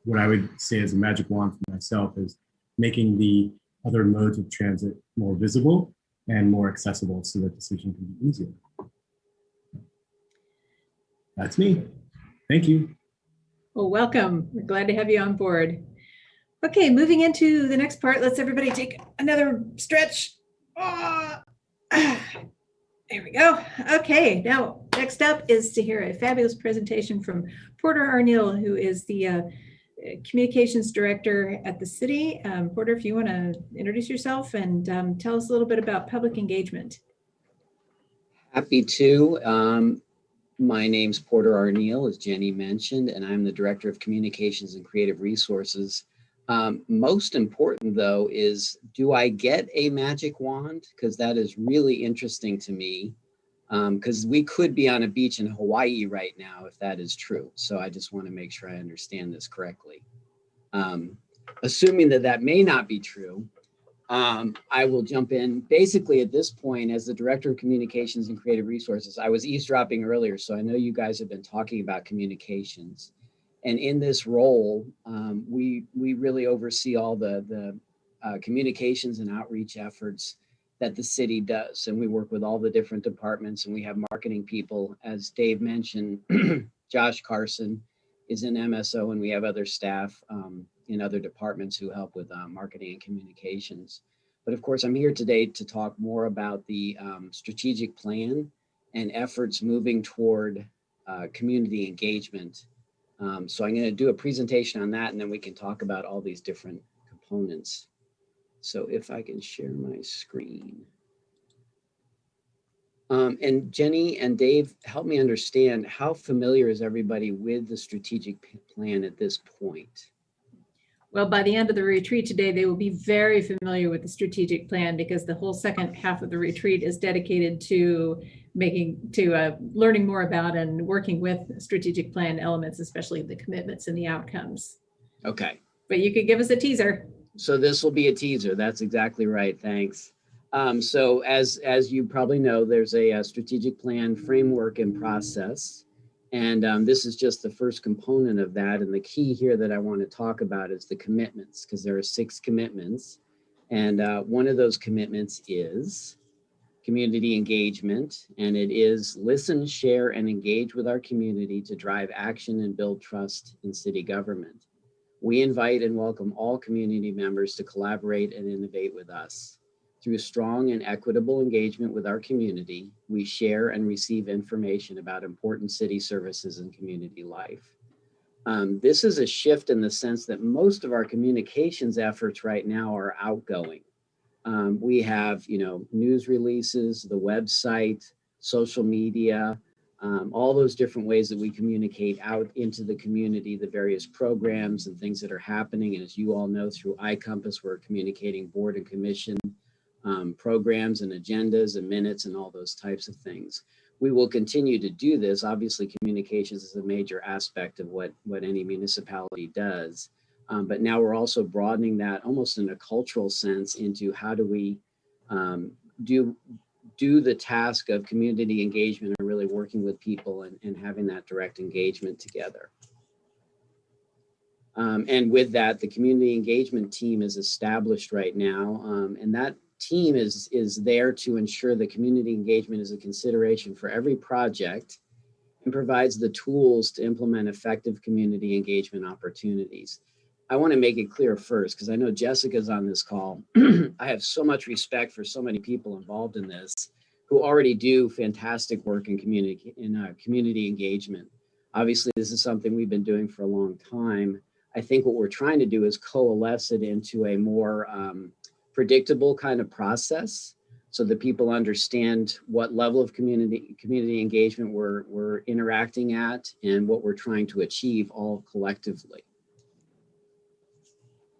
what I would say as a magic wand for myself, is making the other modes of transit more visible and more accessible so that decision can be easier. That's me. Thank you. Well, welcome. We're glad to have you on board. Okay, moving into the next part, let's everybody take another stretch. There we go. Okay, now next up is to hear a fabulous presentation from Porter Arneill, who is the communications director at the city. Porter, if you want to introduce yourself and tell us a little bit about public engagement. Happy to. My name's Porter Arneill, as Jenny mentioned, and I'm the Director of Communications and Creative Resources. Most important, though, is do I get a magic wand? Because that is really interesting to me, because we could be on a beach in Hawaii right now if that is true. So I just want to make sure I understand this correctly. Assuming that that may not be true, I will jump in. Basically, at this point, as the Director of Communications and Creative Resources, I was eavesdropping earlier, so I know you guys have been talking about communications. And in this role, we really oversee all the communications and outreach efforts that the city does. And we work with all the different departments, and we have marketing people. As Dave mentioned, Josh Carson is in MSO, and we have other staff in other departments who help with marketing and communications. But of course, I'm here today to talk more about the strategic plan and efforts moving toward community engagement. So I'm going to do a presentation on that, and then we can talk about all these different components. So if I can share my screen. And Jenny and Dave, help me understand, how familiar is everybody with the strategic plan at this point? Well, by the end of the retreat today, they will be very familiar with the strategic plan, because the whole second half of the retreat is dedicated to learning more about and working with strategic plan elements, especially the commitments and the outcomes. Okay. But you could give us a teaser. So this will be a teaser. That's exactly right. Thanks. So as you probably know, there's a strategic plan framework in process. And this is just the first component of that. And the key here that I want to talk about is the commitments, because there are 6 commitments. And one of those commitments is community engagement. And it is listen, share, and engage with our community to drive action and build trust in city government. We invite and welcome all community members to collaborate and innovate with us. Through strong and equitable engagement with our community, we share and receive information about important city services and community life. This is a shift in the sense that most of our communications efforts right now are outgoing. We have, news releases, the website, social media, all those different ways that we communicate out into the community, the various programs and things that are happening. And as you all know, through iCompass, we're communicating board and commission programs and agendas and minutes and all those types of things. We will continue to do this. Obviously, communications is a major aspect of what any municipality does. But now we're also broadening that almost in a cultural sense into how do we do the task of community engagement and really working with people and having that direct engagement together. And with that, the community engagement team is established right now. And that team is there to ensure that community engagement is a consideration for every project and provides the tools to implement effective community engagement opportunities. I want to make it clear first, because I know Jessica's on this call. I have so much respect for so many people involved in this who already do fantastic work in community engagement. Obviously, this is something we've been doing for a long time. I think what we're trying to do is coalesce it into a more predictable kind of process so that people understand what level of community engagement we're interacting at and what we're trying to achieve all collectively.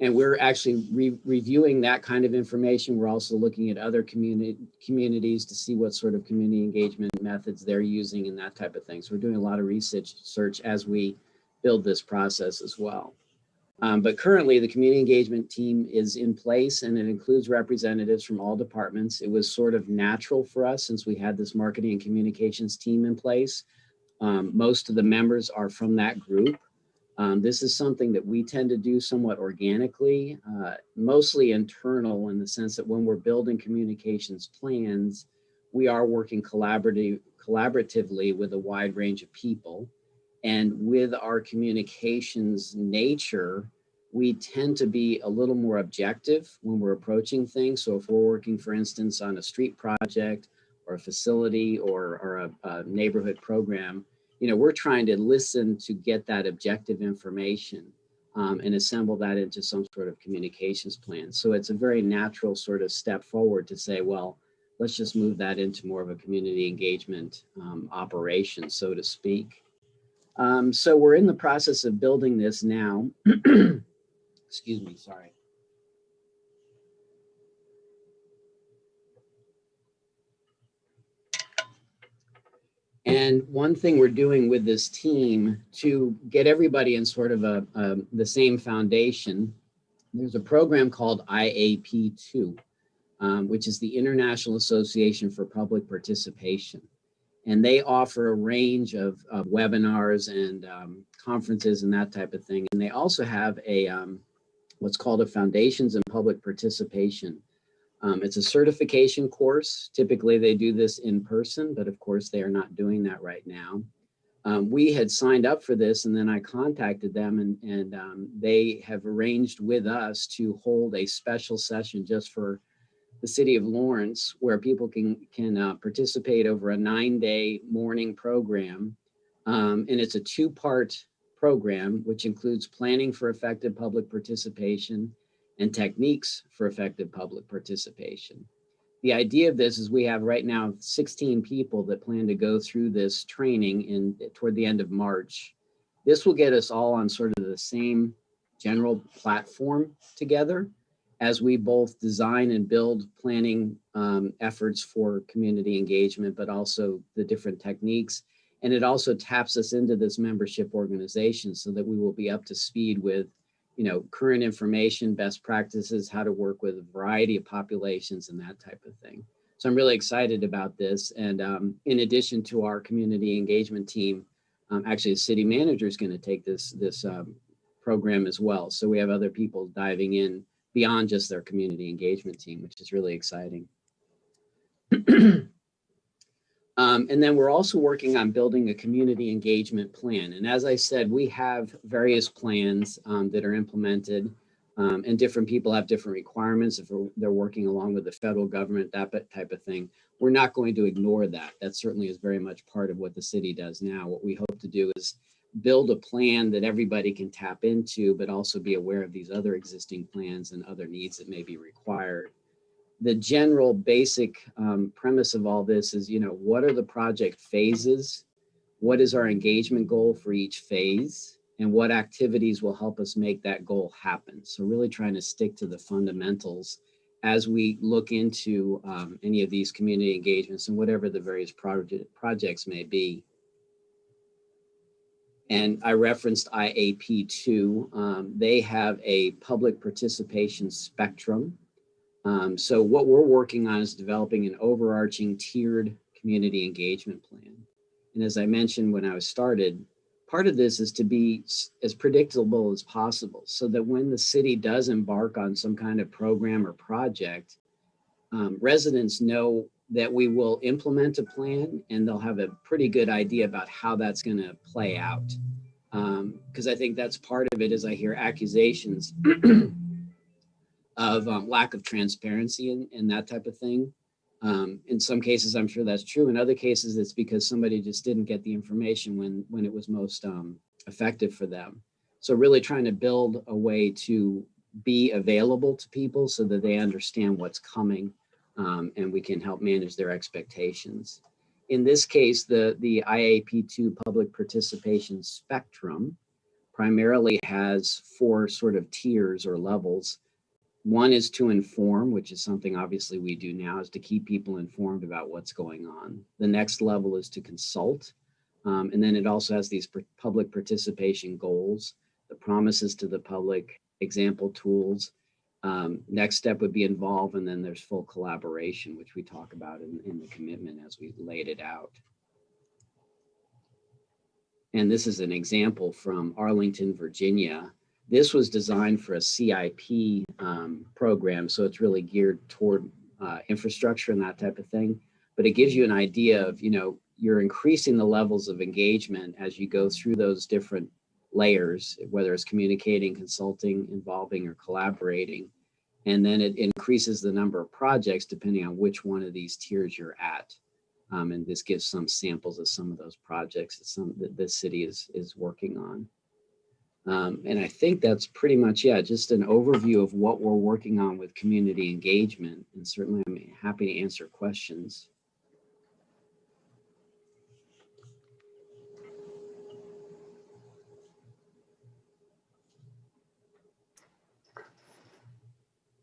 And we're actually reviewing that kind of information. We're also looking at other communities to see what sort of community engagement methods they're using and that type of thing. So we're doing a lot of research as we build this process as well. But currently the community engagement team is in place and it includes representatives from all departments. It was sort of natural for us since we had this marketing and communications team in place. Most of the members are from that group. This is something that we tend to do somewhat organically, mostly internal in the sense that when we're building communications plans, we are working collaboratively with a wide range of people. And with our communications nature, we tend to be a little more objective when we're approaching things. So if we're working, for instance, on a street project or a facility or a neighborhood program, you know, we're trying to listen to get that objective information and assemble that into some sort of communications plan. So it's a very natural sort of step forward to say, well, let's just move that into more of a community engagement operation, so to speak. So we're in the process of building this now. Excuse me, sorry. And one thing we're doing with this team to get everybody in sort of the same foundation, there's a program called IAP2, which is the International Association for Public Participation. And they offer a range of webinars and conferences and that type of thing. And they also have a what's called a Foundations in Public Participation. It's a certification course. Typically they do this in person, but of course they are not doing that right now. We had signed up for this and then I contacted them and they have arranged with us to hold a special session just for the city of Lawrence where people can participate over a 9-day morning program. And it's a 2-part program, which includes planning for effective public participation and techniques for effective public participation. The idea of this is we have right now 16 people that plan to go through this training toward the end of March. This will get us all on sort of the same general platform together as we both design and build planning efforts for community engagement, but also the different techniques. And it also taps us into this membership organization so that we will be up to speed with, you know, current information, best practices, how to work with a variety of populations and that type of thing. So I'm really excited about this. And in addition to our community engagement team, actually the city manager is going to take this program as well. So we have other people diving in beyond just their community engagement team, which is really exciting. And then we're also working on building a community engagement plan. And as I said, we have various plans that are implemented and different people have different requirements. If they're working along with the federal government, that type of thing, we're not going to ignore that. That certainly is very much part of what the city does now. What we hope to do is build a plan that everybody can tap into, but also be aware of these other existing plans and other needs that may be required. The general basic premise of all this is, you know, what are the project phases? What is our engagement goal for each phase? And what activities will help us make that goal happen? So really trying to stick to the fundamentals as we look into any of these community engagements and whatever the various projects may be. And I referenced IAP2. They have a public participation spectrum. So what we're working on is developing an overarching tiered community engagement plan. And as I mentioned when I was started, part of this is to be as predictable as possible so that when the city does embark on some kind of program or project, residents know that we will implement a plan and they'll have a pretty good idea about how that's going to play out. Because I think that's part of it is I hear accusations of lack of transparency and that type of thing. In some cases, I'm sure that's true. In other cases, it's because somebody just didn't get the information when it was most effective for them. So really trying to build a way to be available to people so that they understand what's coming and we can help manage their expectations. In this case, the IAP2 public participation spectrum primarily has 4 sort of tiers or levels. One is to inform, which is something obviously we do now, is to keep people informed about what's going on. The next level is to consult. And then it also has these public participation goals, the promises to the public, example tools. Next step would be involve, and then there's full collaboration, which we talk about in the commitment as we laid it out. And this is an example from Arlington, Virginia. This was designed for a CIP program, so it's really geared toward infrastructure and that type of thing. But it gives you an idea of, you're increasing the levels of engagement as you go through those different layers, whether it's communicating, consulting, involving, or collaborating. And then it increases the number of projects depending on which one of these tiers you're at. And this gives some samples of some of those projects that the city is working on. And I think that's pretty much, just an overview of what we're working on with community engagement. And certainly I'm happy to answer questions.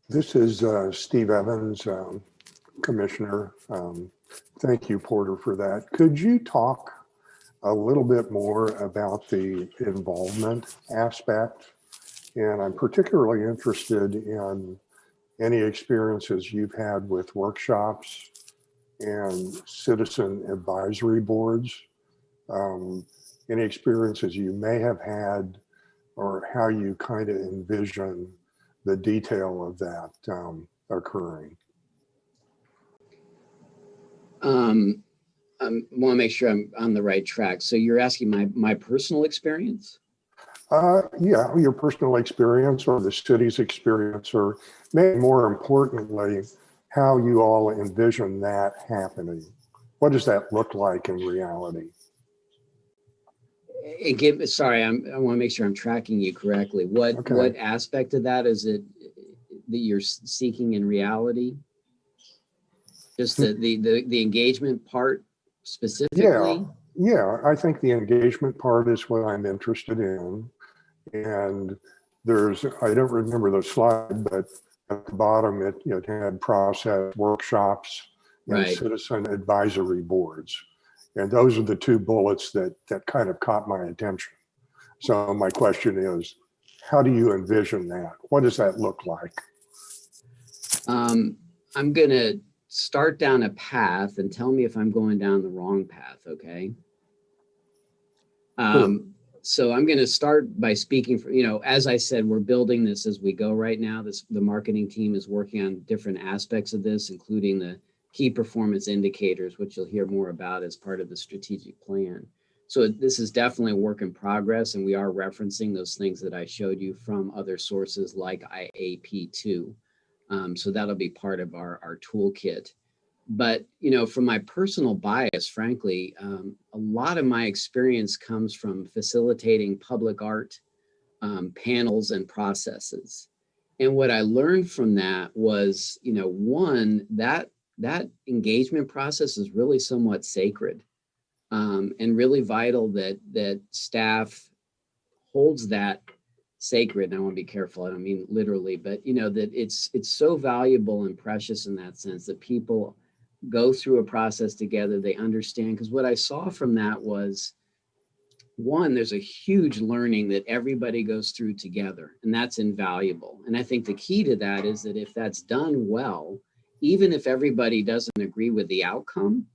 This is Steve Evans, Commissioner. Thank you, Porter, for that. Could you talk a little bit more about the involvement aspect? And I'm particularly interested in any experiences you've had with workshops and citizen advisory boards, any experiences you may have had, or how you kind of envision the detail of that occurring. I want to make sure I'm on the right track. So you're asking my personal experience? Yeah, your personal experience or the city's experience, or maybe more importantly, how you all envision that happening. What does that look like in reality? Sorry, I want to make sure I'm tracking you correctly. What aspect of that is it that you're seeking in reality? Just the engagement part specifically? Yeah, I think the engagement part is what I'm interested in. And I don't remember the slide, but at the bottom it had process workshops and Right. citizen advisory boards. And those are the 2 bullets that kind of caught my attention. So my question is, how do you envision that? What does that look like? I'm going to start down a path and tell me if I'm going down the wrong path, okay? So I'm going to start by speaking for, as I said, we're building this as we go right now. The marketing team is working on different aspects of this, including the key performance indicators, which you'll hear more about as part of the strategic plan. So this is definitely a work in progress, and we are referencing those things that I showed you from other sources like IAP2. So that'll be part of our toolkit. But, from my personal bias, frankly, a lot of my experience comes from facilitating public art panels and processes. And what I learned from that was, one, that engagement process is really somewhat sacred and really vital that staff holds that sacred. And I want to be careful. I don't mean literally, but you know, that it's so valuable and precious in that sense that people go through a process together, they understand. Because what I saw from that was, one, there's a huge learning that everybody goes through together, and that's invaluable. And I think the key to that is that if that's done well, even if everybody doesn't agree with the outcome,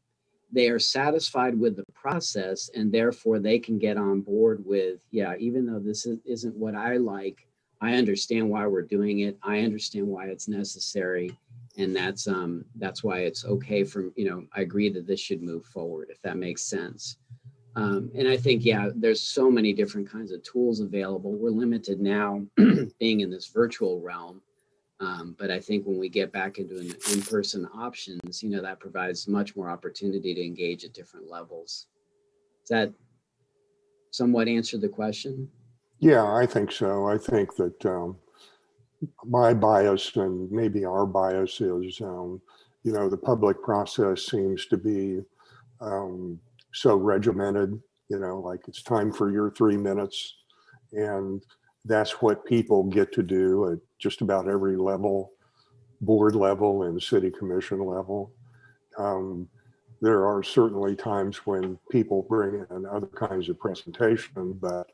they are satisfied with the process, and therefore they can get on board with, yeah, even though this isn't what I like, I understand why we're doing it. I understand why it's necessary. And that's why it's okay for, you know, I agree that this should move forward, if that makes sense. And I think, yeah, there's so many different kinds of tools available. We're limited now being in this virtual realm. But I think when we get back into an in-person options, you know, that provides much more opportunity to engage at different levels. Does that somewhat answer the question? Yeah, I think so. I think that my bias and maybe our bias is, you know, the public process seems to be so regimented, you know, like it's time for your 3 minutes. And that's what people get to do at just about every level, board level and city commission level. There are certainly times when people bring in other kinds of presentation, but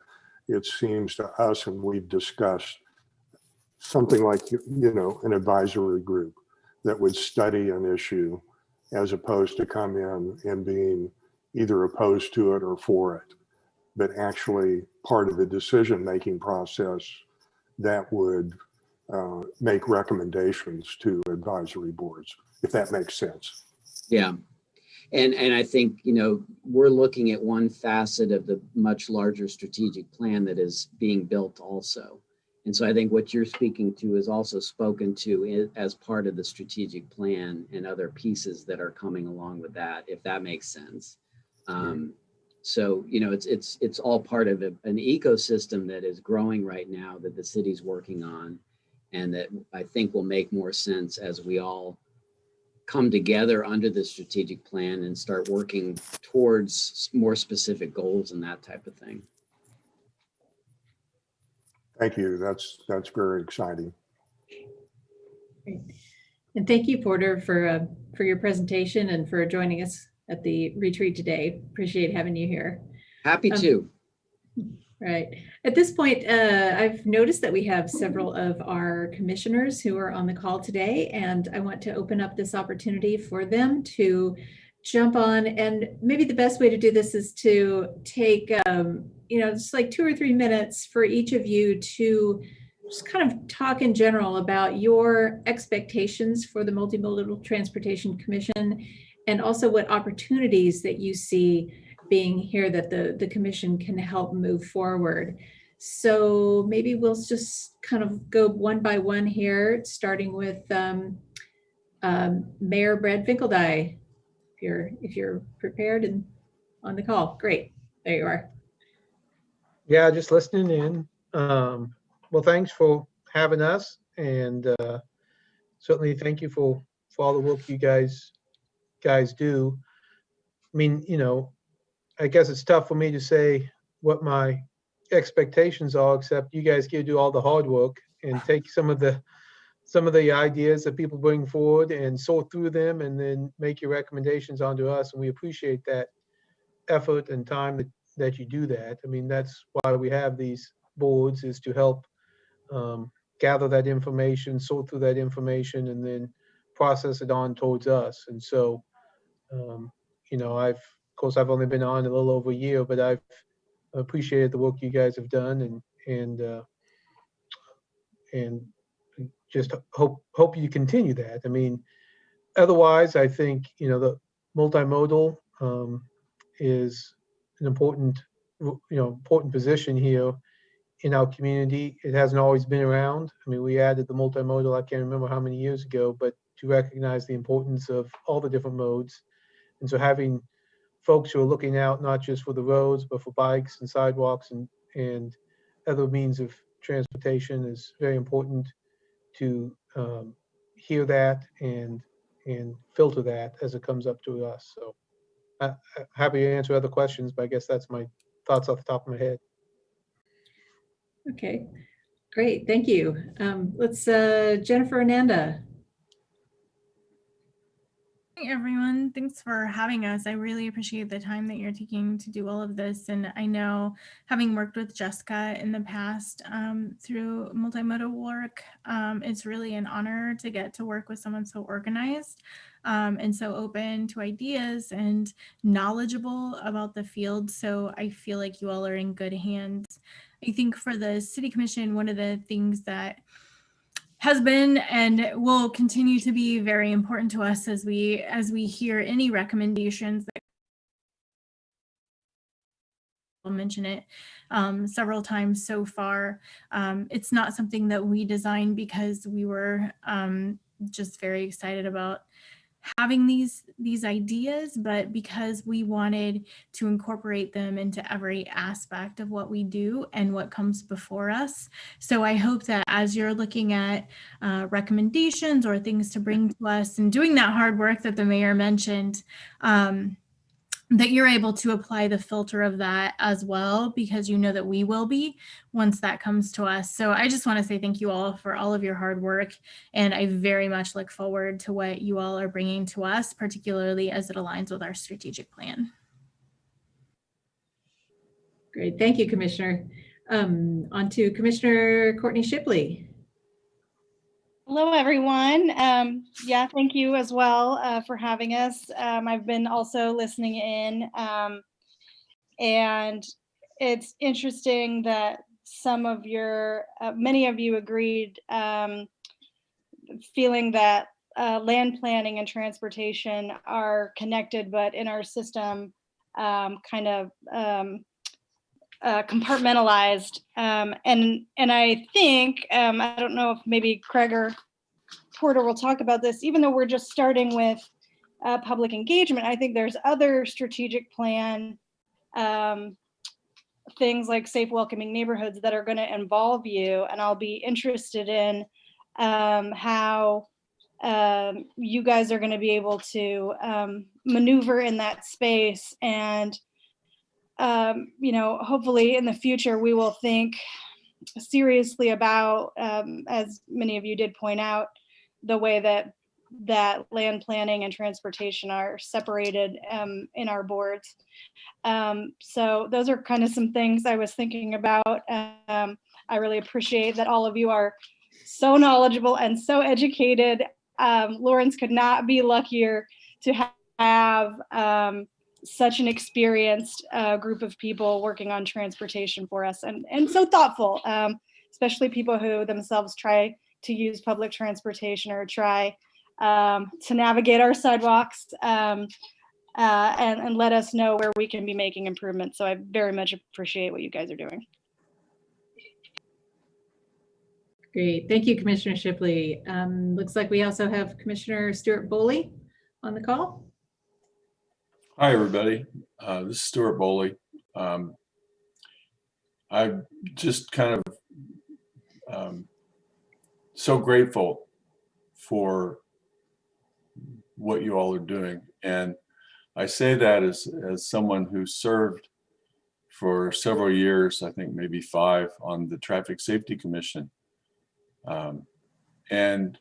it seems to us, and we've discussed something like, you know, an advisory group that would study an issue as opposed to come in and being either opposed to it or for it, but actually part of the decision-making process that would make recommendations to advisory boards, if that makes sense. Yeah. And I think, you know, we're looking at one facet of the much larger strategic plan that is being built also. And so I think what you're speaking to is also spoken to as part of the strategic plan and other pieces that are coming along with that, if that makes sense. So, you know, it's all part of an ecosystem that is growing right now that the city's working on, and that I think will make more sense as we all come together under the strategic plan and start working towards more specific goals and that type of thing. Thank you. That's very exciting. Great. And thank you, Porter, for your presentation and for joining us at the retreat today. Appreciate having you here. Happy to. Right. At this point, I've noticed that we have several of our commissioners who are on the call today, and I want to open up this opportunity for them to jump on. And maybe the best way to do this is to take, you know, just like 2 or 3 minutes for each of you to just kind of talk in general about your expectations for the Multimodal Transportation Commission, and also what opportunities that you see being here that the commission can help move forward. So maybe we'll just kind of go one by one here, starting with Mayor Brad Finkeldye. If you're prepared and on the call, great. There you are. Yeah, just listening in. Well, thanks for having us, and certainly thank you for all the work you guys do. I mean, you know, I guess it's tough for me to say what my expectations are, except you guys get to do all the hard work and take some of the ideas that people bring forward and sort through them and then make your recommendations onto us. And we appreciate that effort and time that you do that. I mean, that's why we have these boards, is to help gather that information, sort through that information, and then process it on towards us. And so, you know, of course, I've only been on a little over a year, but I've appreciated the work you guys have done, and just hope you continue that. I mean, otherwise, I think, you know, the multimodal is an important position here in our community. It hasn't always been around. I mean, we added the multimodal, I can't remember how many years ago, but to recognize the importance of all the different modes. And so having folks who are looking out not just for the roads, but for bikes and sidewalks and other means of transportation is very important to hear that and filter that as it comes up to us. So I'm happy to answer other questions, but I guess that's my thoughts off the top of my head. Okay. Great, thank you. Let's Jennifer Ananda. Hey everyone, thanks for having us. I really appreciate the time that you're taking to do all of this. And I know, having worked with Jessica in the past through multimodal work, it's really an honor to get to work with someone so organized and so open to ideas and knowledgeable about the field. So I feel like you all are in good hands. I think for the City Commission, one of the things that has been and will continue to be very important to us as we hear any recommendations that I'll mention it several times so far. It's not something that we designed because we were just very excited about having these ideas, but because we wanted to incorporate them into every aspect of what we do and what comes before us. So I hope that as you're looking at recommendations or things to bring to us and doing that hard work that the mayor mentioned, that you're able to apply the filter of that as well, because you know that we will be once that comes to us. So I just want to say thank you all for all of your hard work. And I very much look forward to what you all are bringing to us, particularly as it aligns with our strategic plan. Great, thank you, Commissioner. On to Commissioner Courtney Shipley. Hello, everyone. Yeah, thank you as well for having us. I've been also listening in, and it's interesting that many of you agreed, feeling that land planning and transportation are connected, but in our system kind of compartmentalized. And I think, I don't know if maybe Craig or Porter will talk about this, even though we're just starting with public engagement, I think there's other strategic plan things like safe, welcoming neighborhoods that are going to involve you. And I'll be interested in how you guys are going to be able to maneuver in that space. And hopefully in the future, we will think seriously about, as many of you did point out, the way that land planning and transportation are separated in our boards. So those are kind of some things I was thinking about. I really appreciate that all of you are so knowledgeable and so educated. Lawrence could not be luckier to have such an experienced group of people working on transportation for us, and so thoughtful, especially people who themselves try to use public transportation or try to navigate our sidewalks and let us know where we can be making improvements. So I very much appreciate what you guys are doing. Great, thank you, Commissioner Shipley. Looks like we also have Commissioner Stuart Boley on the call. Hi, everybody. This is Stuart Boley. I'm just kind of so grateful for what you all are doing. And I say that as someone who served for several years, I think maybe 5, on the Traffic Safety Commission. And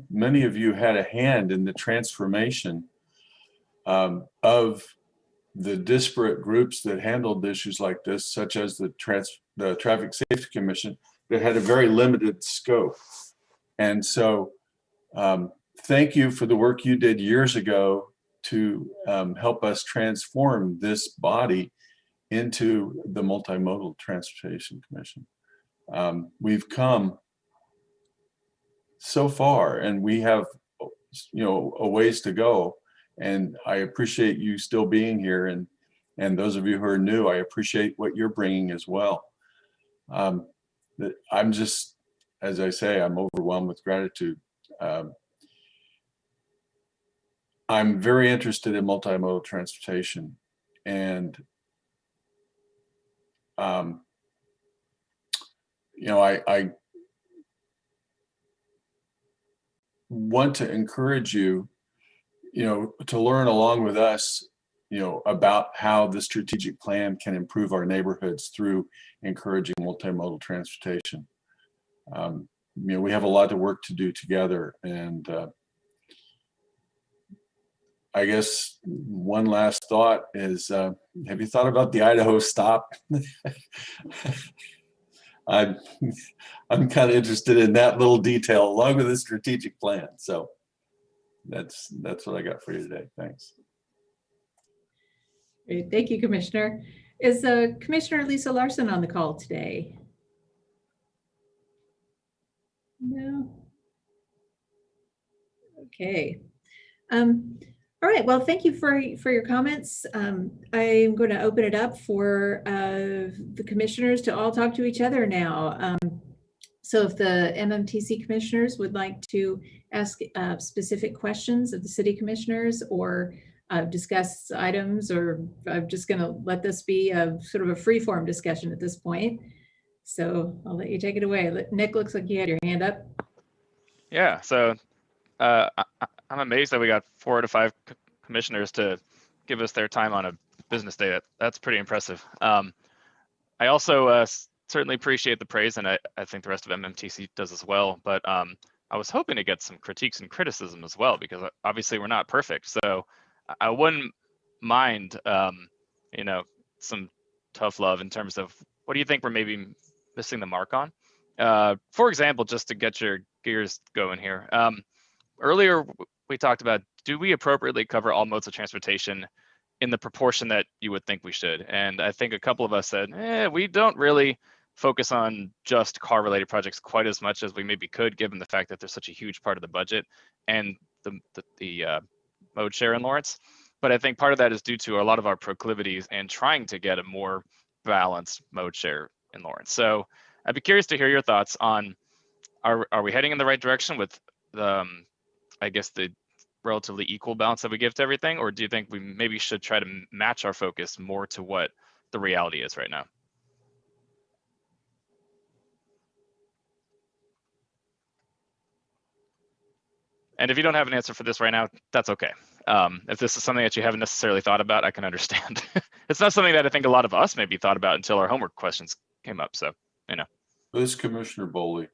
many of you had a hand in the transformation of the disparate groups that handled issues like this, such as the Traffic Safety Commission, that had a very limited scope. And so thank you for the work you did years ago to help us transform this body into the Multimodal Transportation Commission. We've come so far, and we have a ways to go. And I appreciate you still being here, and those of you who are new, I appreciate what you're bringing as well. I'm just, as I say, I'm overwhelmed with gratitude. I'm very interested in multimodal transportation, and I want to encourage you, to learn along with us, about how the strategic plan can improve our neighborhoods through encouraging multimodal transportation. we have a lot of work to do together. And I guess one last thought is, have you thought about the Idaho stop? I'm kind of interested in that little detail along with the strategic plan. So that's what I got for you today. Thanks. Great. Thank you, Commissioner. Is Commissioner Lisa Larson on the call today? No. Okay. All right. Well, thank you for your comments. I'm going to open it up for the commissioners to all talk to each other now. So if the MMTC commissioners would like to ask specific questions of the city commissioners or discuss items, or I'm just going to let this be a sort of a free-form discussion at this point. So I'll let you take it away. Nick, looks like you had your hand up. Yeah, so I'm amazed that we got 4 to 5 commissioners to give us their time on a business day. That's pretty impressive. I also certainly appreciate the praise, and I think the rest of MMTC does as well. But I was hoping to get some critiques and criticism as well, because obviously we're not perfect. So I wouldn't mind, some tough love in terms of what do you think we're maybe missing the mark on? For example, just to get your gears going here. Earlier, we talked about, do we appropriately cover all modes of transportation in the proportion that you would think we should? And I think a couple of us said, we don't really focus on just car-related projects quite as much as we maybe could, given the fact that there's such a huge part of the budget and the mode share in Lawrence. But I think part of that is due to a lot of our proclivities and trying to get a more balanced mode share in Lawrence. So I'd be curious to hear your thoughts on, are we heading in the right direction with I guess the relatively equal balance that we give to everything, or do you think we maybe should try to match our focus more to what the reality is right now? And if you don't have an answer for this right now, that's okay. If this is something that you haven't necessarily thought about, I can understand. It's not something that I think a lot of us maybe thought about until our homework questions came up. So, This is Commissioner Boley.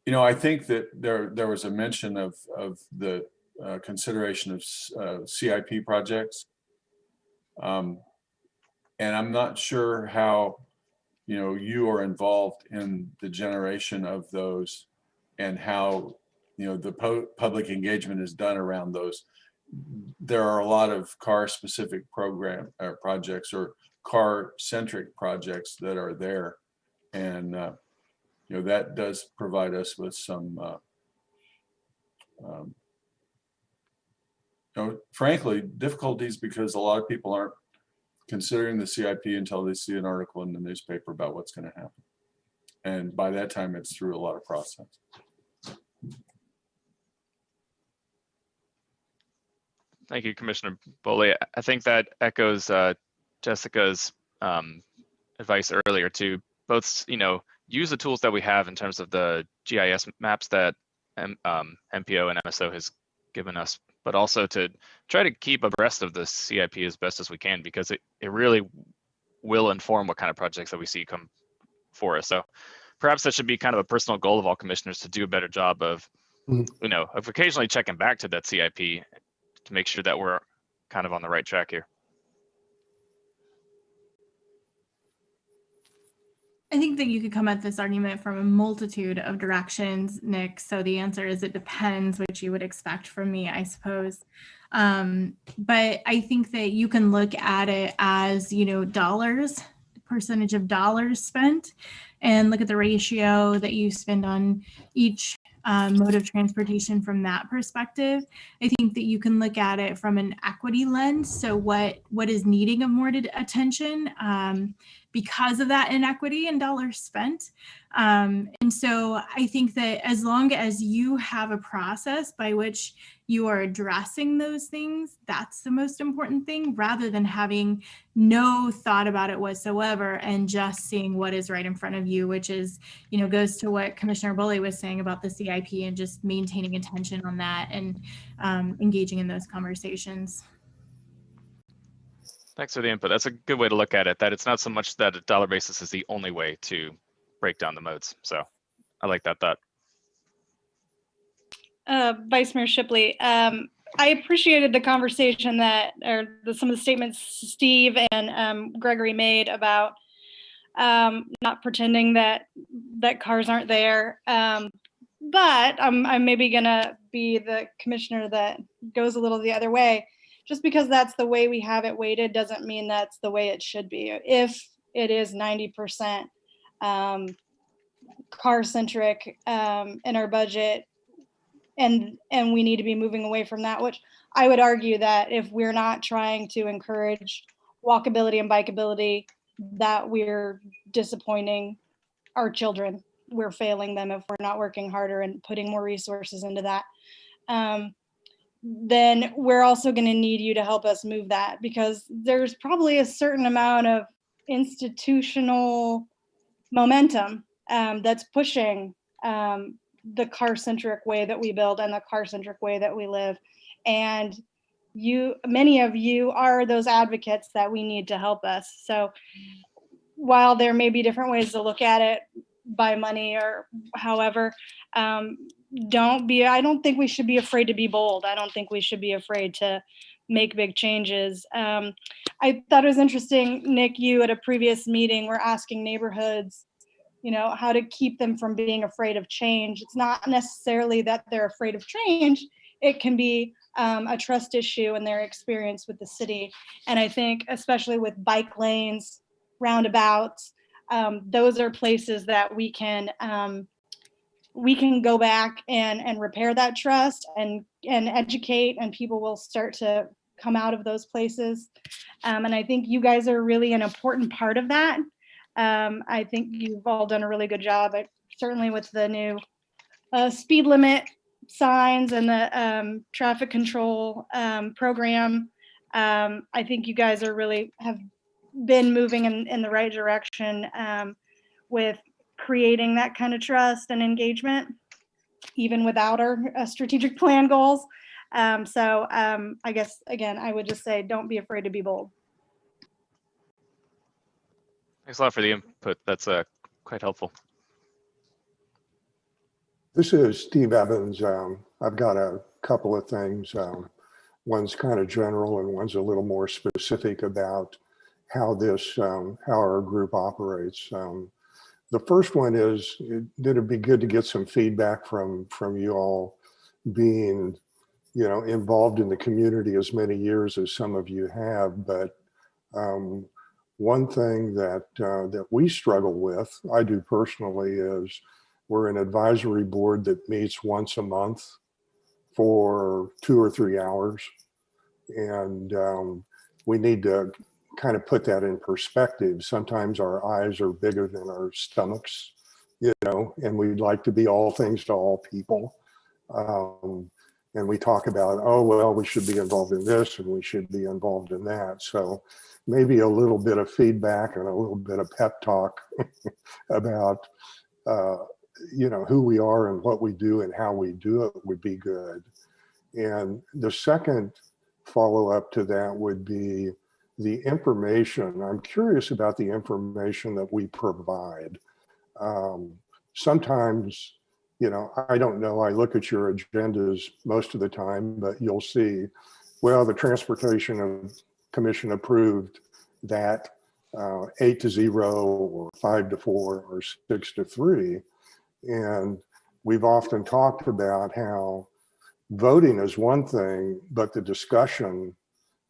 I think that there was a mention of the consideration of CIP projects. And I'm not sure how, you are involved in the generation of those and how, the public engagement is done around those. There are a lot of car-specific projects or car-centric projects that are there. And, that does provide us with some, frankly, difficulties, because a lot of people aren't considering the CIP until they see an article in the newspaper about what's going to happen. And by that time, it's through a lot of process. Thank you, Commissioner Boley. I think that echoes Jessica's advice earlier to both, use the tools that we have in terms of the GIS maps that MPO and MSO has given us, but also to try to keep abreast of the CIP as best as we can, because it really will inform what kind of projects that we see come for us. So perhaps that should be kind of a personal goal of all commissioners, to do a better job of, of occasionally checking back to that CIP to make sure that we're kind of on the right track here. I think that you could come at this argument from a multitude of directions, Nick. So the answer is it depends, which you would expect from me, I suppose. But I think that you can look at it as, dollars, percentage of dollars spent, and look at the ratio that you spend on each mode of transportation from that perspective. I think that you can look at it from an equity lens. So what is needing of more attention because of that inequity in dollars spent. And so I think that as long as you have a process by which you are addressing those things, that's the most important thing, rather than having no thought about it whatsoever and just seeing what is right in front of you, which is, goes to what Commissioner Boley was saying about the CIP and just maintaining attention on that and engaging in those conversations. Thanks for the input. That's a good way to look at it, that it's not so much that a dollar basis is the only way to break down the modes. So I like that thought. Vice Mayor Shipley, I appreciated the conversation some of the statements Steve and Gregory made about not pretending that cars aren't there. But I'm maybe gonna be the commissioner that goes a little the other way. Just because that's the way we have it weighted doesn't mean that's the way it should be. If it is 90% car-centric in our budget, and we need to be moving away from that, which I would argue that if we're not trying to encourage walkability and bikeability, that we're disappointing our children. We're failing them if we're not working harder and putting more resources into that. Then we're also going to need you to help us move that, because there's probably a certain amount of institutional momentum that's pushing the car-centric way that we build and the car-centric way that we live. And many of you are those advocates that we need to help us. So while there may be different ways to look at it, by money or however, I don't think we should be afraid to be bold. I don't think we should be afraid to make big changes. I thought it was interesting, Nick, you at a previous meeting were asking neighborhoods, how to keep them from being afraid of change. It's not necessarily that they're afraid of change. It can be a trust issue in their experience with the city. And I think especially with bike lanes, roundabouts, those are places that we can go back and repair that trust and educate, and people will start to come out of those places. And I think you guys are really an important part of that. I think you've all done a really good job, certainly with the new speed limit signs and the traffic control program. I think you guys have been moving in the right direction with creating that kind of trust and engagement, even without our strategic plan goals. So I guess, again, I would just say, don't be afraid to be bold. Thanks a lot for the input. That's quite helpful. This is Steve Evans. I've got a couple of things. One's kind of general and one's a little more specific about how our group operates. The first one is, it'd be good to get some feedback from you all, being, involved in the community as many years as some of you have. But one thing that we struggle with, I do personally, is we're an advisory board that meets once a month for 2 or 3 hours. And we need to kind of put that in perspective. Sometimes our eyes are bigger than our stomachs, and we'd like to be all things to all people. And we talk about, oh, well, we should be involved in this and we should be involved in that. So maybe a little bit of feedback and a little bit of pep talk about, who we are and what we do and how we do it would be good. And the second follow-up to that would be the information. I'm curious about the information that we provide. Sometimes, I don't know, I look at your agendas most of the time, but you'll see, well, the Transportation Commission approved that 8-0 or 5-4 or 6-3. And we've often talked about how voting is one thing, but the discussion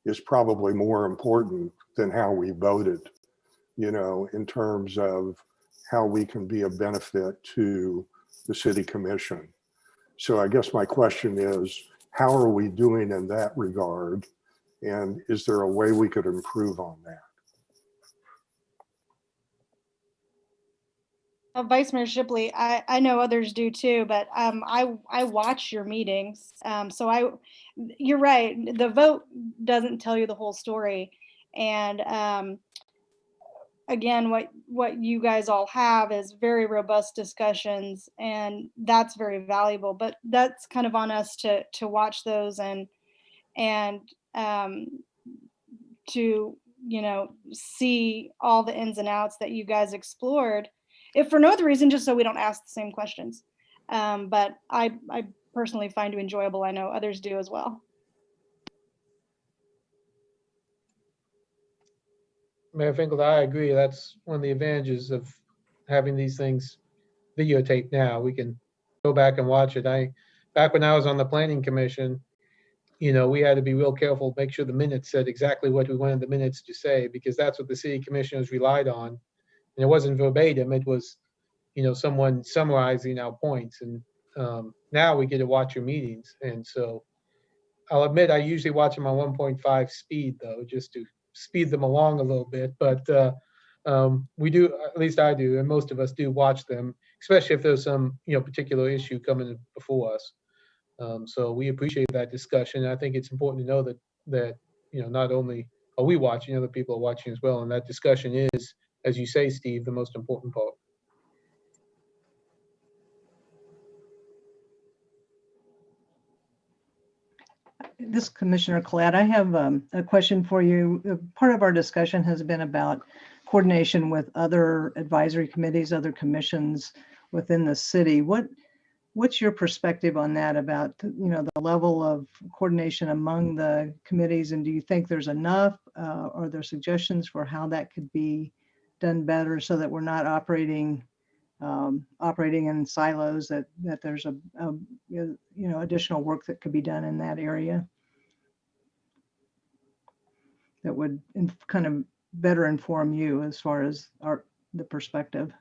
is probably more important than how we voted, in terms of how we can be a benefit to the city commission. So I guess my question is, how are we doing in that regard? And is there a way we could improve on that? Vice Mayor Shipley, I know others do too, but I watch your meetings. So you're right. The vote doesn't tell you the whole story. And again, what you guys all have is very robust discussions, and that's very valuable. But that's kind of on us to watch those and to see all the ins and outs that you guys explored. if for no other reason, just so we don't ask the same questions. But I personally find it enjoyable. I know others do as well. Mayor Finkel, I agree. That's one of the advantages of having these things videotaped now. We can go back and watch it. Back when I was on the planning commission, we had to be real careful, make sure the minutes said exactly what we wanted the minutes to say, because that's what the city commissioners relied on. And it wasn't verbatim, it was, someone summarizing our points. And now we get to watch your meetings. And so I'll admit, I usually watch them on 1.5 speed though, just to speed them along a little bit. But we do, at least I do, and most of us do watch them, especially if there's some, particular issue coming before us. So we appreciate that discussion. I think it's important to know that not only are we watching, other people are watching as well. And that discussion is, as you say, Steve, the most important part. This is Commissioner Collette. I have a question for you. Part of our discussion has been about coordination with other advisory committees, other commissions within the city. What's your perspective on that, about the level of coordination among the committees, and do you think there's enough? Are there suggestions for how that could be done better so that we're not operating in silos, that there's additional work that could be done in that area that would kind of better inform you as far as the perspective?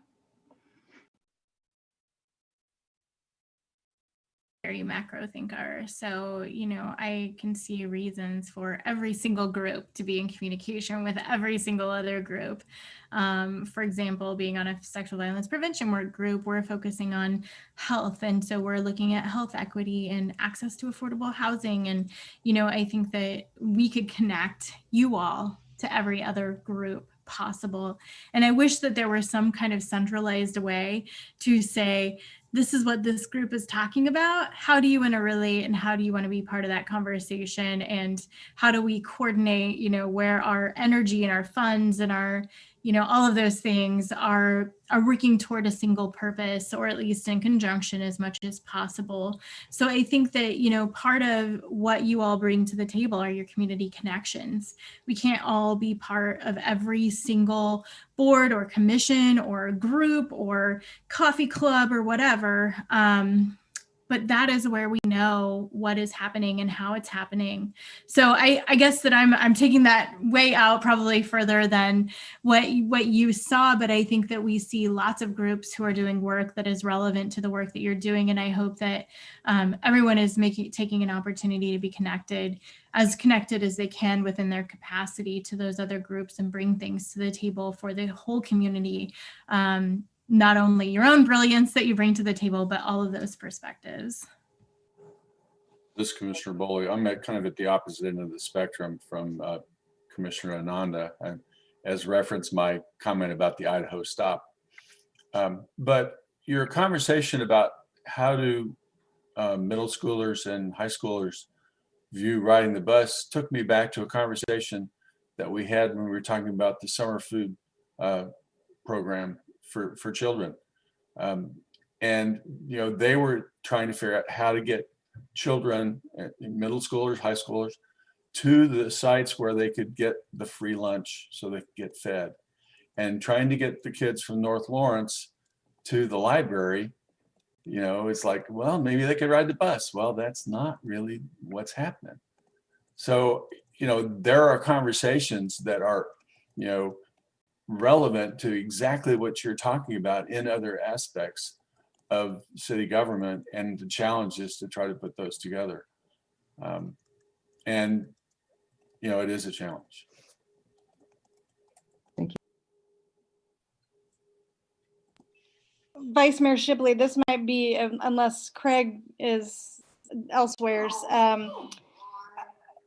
Very macro thinker. So, I can see reasons for every single group to be in communication with every single other group. For example, being on a sexual violence prevention work group, we're focusing on health. And so we're looking at health equity and access to affordable housing. And, I think that we could connect you all to every other group possible. And I wish that there were some kind of centralized way to say, this is what this group is talking about. How do you want to relate, and how do you want to be part of that conversation? And how do we coordinate, where our energy and our funds and our, all of those things are working toward a single purpose, or at least in conjunction as much as possible. So I think that, part of what you all bring to the table are your community connections. We can't all be part of every single board or commission or group or coffee club or whatever. But that is where we know what is happening and how it's happening. So I guess that I'm taking that way out probably further than what you saw, but I think that we see lots of groups who are doing work that is relevant to the work that you're doing. And I hope that everyone is taking an opportunity to be connected as they can within their capacity to those other groups and bring things to the table for the whole community. Not only your own brilliance that you bring to the table, but all of those perspectives. This is Commissioner Boley. I'm kind of at the opposite end of the spectrum from Commissioner Ananda, and as referenced my comment about the Idaho stop. But your conversation about how do middle schoolers and high schoolers view riding the bus took me back to a conversation that we had when we were talking about the summer food program for children. And, they were trying to figure out how to get children, middle schoolers, high schoolers, to the sites where they could get the free lunch so they could get fed. And trying to get the kids from North Lawrence to the library, it's like, well, maybe they could ride the bus. Well, that's not really what's happening. So, there are conversations that are, relevant to exactly what you're talking about in other aspects of city government, and the challenge is to try to put those together. And, it is a challenge. Thank you. Vice Mayor Shipley, this might be, unless Craig is elsewhere,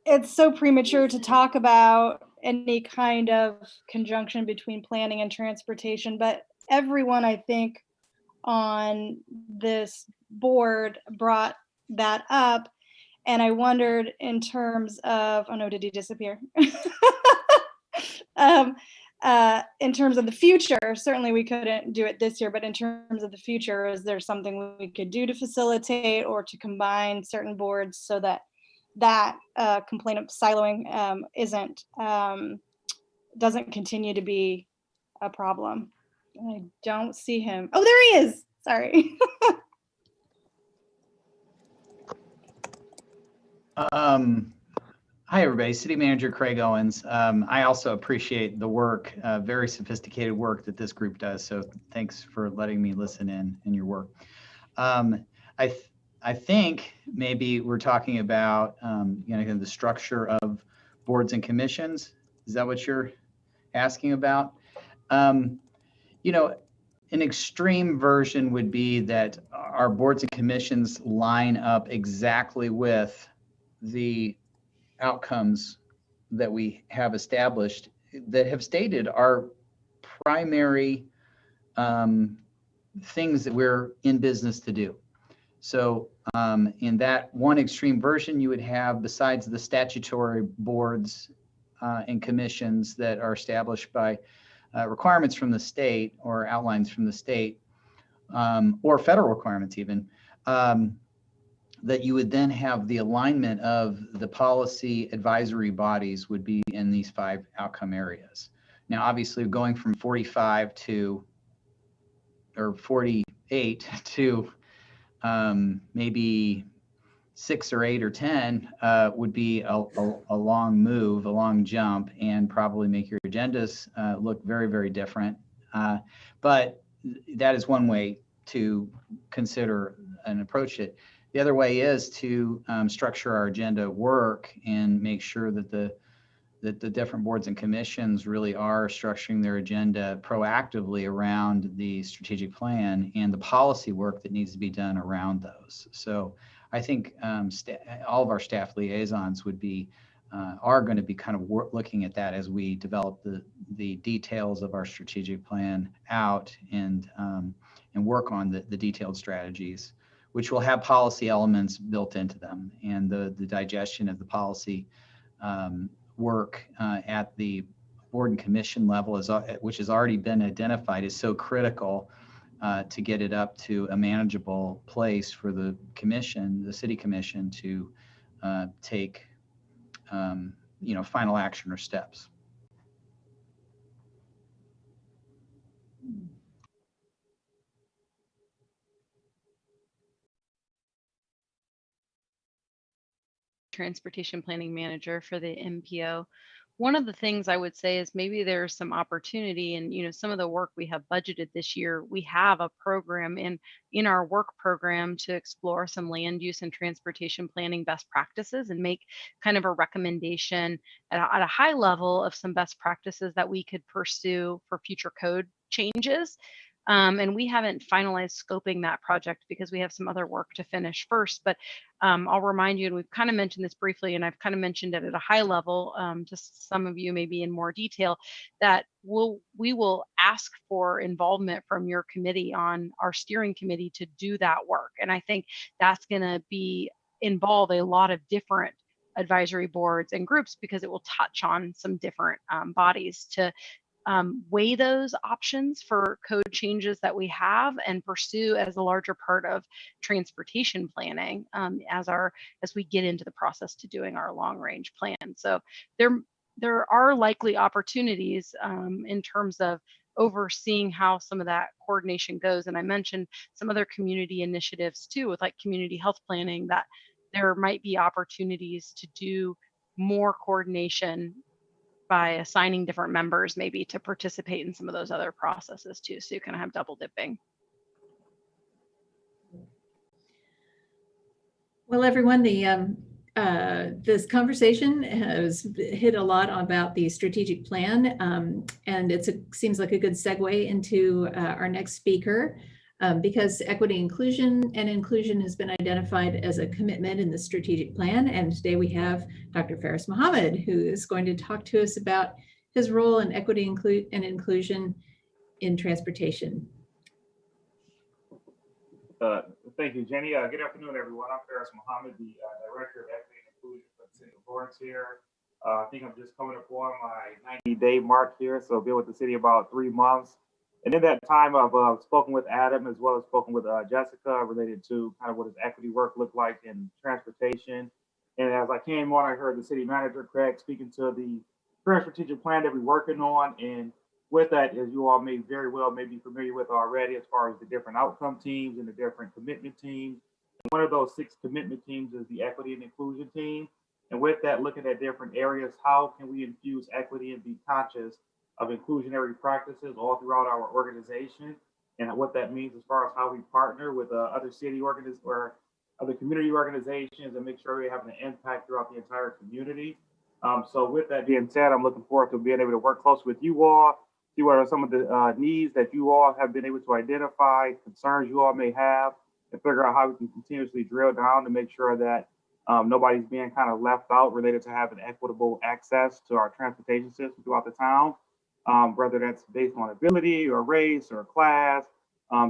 it's so premature to talk about any kind of conjunction between planning and transportation, but everyone, I think, on this board brought that up. And I wondered in terms of, oh no, did he disappear? in terms of the future, certainly we couldn't do it this year, but in terms of the future, is there something we could do to facilitate or to combine certain boards so that complaint of siloing doesn't continue to be a problem? I don't see him. Oh, there he is. Sorry. Hi, everybody. City Manager Craig Owens. I also appreciate the work, very sophisticated work that this group does. So thanks for letting me listen in your work. I think maybe we're talking about the structure of boards and commissions. Is that what you're asking about? An extreme version would be that our boards and commissions line up exactly with the outcomes that we have established that have stated our primary things that we're in business to do. So in that one extreme version, you would have, besides the statutory boards and commissions that are established by requirements from the state or outlines from the state or federal requirements even, that you would then have the alignment of the policy advisory bodies would be in these 5 outcome areas. Now, obviously going from 45 to, or 48 to maybe 6 or 8 or 10 would be a long move, a long jump, and probably make your agendas look very, very different. But that is one way to consider and approach it. The other way is to structure our agenda work and make sure that the different boards and commissions really are structuring their agenda proactively around the strategic plan and the policy work that needs to be done around those. So I think all of our staff liaisons would be are going to be kind of looking at that as we develop the details of our strategic plan out and work on the detailed strategies, which will have policy elements built into them, and the digestion of the policy work at the board and commission level, which has already been identified, is so critical to get it up to a manageable place for the commission, the city commission, to take final action or steps. Transportation planning manager for the MPO. One of the things I would say is maybe there's some opportunity, and some of the work we have budgeted this year, we have a program in our work program to explore some land use and transportation planning best practices and make kind of a recommendation at a high level of some best practices that we could pursue for future code changes. And we haven't finalized scoping that project because we have some other work to finish first. But I'll remind you, and we've kind of mentioned this briefly, and I've kind of mentioned it at a high level, just some of you maybe in more detail, that we will ask for involvement from your committee on our steering committee to do that work. And I think that's going to involve a lot of different advisory boards and groups, because it will touch on some different bodies to weigh those options for code changes that we have and pursue as a larger part of transportation planning as we get into the process to doing our long range plan. So there are likely opportunities in terms of overseeing how some of that coordination goes. And I mentioned some other community initiatives too, with like community health planning, that there might be opportunities to do more coordination by assigning different members maybe to participate in some of those other processes too. So you kind of have double dipping. Well, everyone, this conversation has hit a lot about the strategic plan, and it seems like a good segue into our next speaker, because equity, inclusion has been identified as a commitment in the strategic plan. And today we have Dr. Farris Muhammad, who is going to talk to us about his role in equity and inclusion in transportation. Thank you, Jenny. Good afternoon, everyone. I'm Farris Muhammad, the Director of Equity and Inclusion for the City of Lawrence here. I think I'm just coming up on my 90-day mark here, so I've been with the city about 3 months. And in that time, I've spoken with Adam as well as spoken with Jessica related to kind of what does equity work look like in transportation. And as I came on, I heard the city manager, Craig, speaking to the current strategic plan that we're working on. And with that, as you all may very well may be familiar with already, as far as the different outcome teams and the different commitment teams. And one of those 6 commitment teams is the equity and inclusion team. And with that, looking at different areas, how can we infuse equity and be conscious of inclusionary practices all throughout our organization, and what that means as far as how we partner with other city organizations or other community organizations and make sure we're having an impact throughout the entire community. So with that being said, I'm looking forward to being able to work close with you all, see what are some of the needs that you all have been able to identify, concerns you all may have, and figure out how we can continuously drill down to make sure that nobody's being kind of left out related to having equitable access to our transportation system throughout the town. Whether that's based on ability or race or class,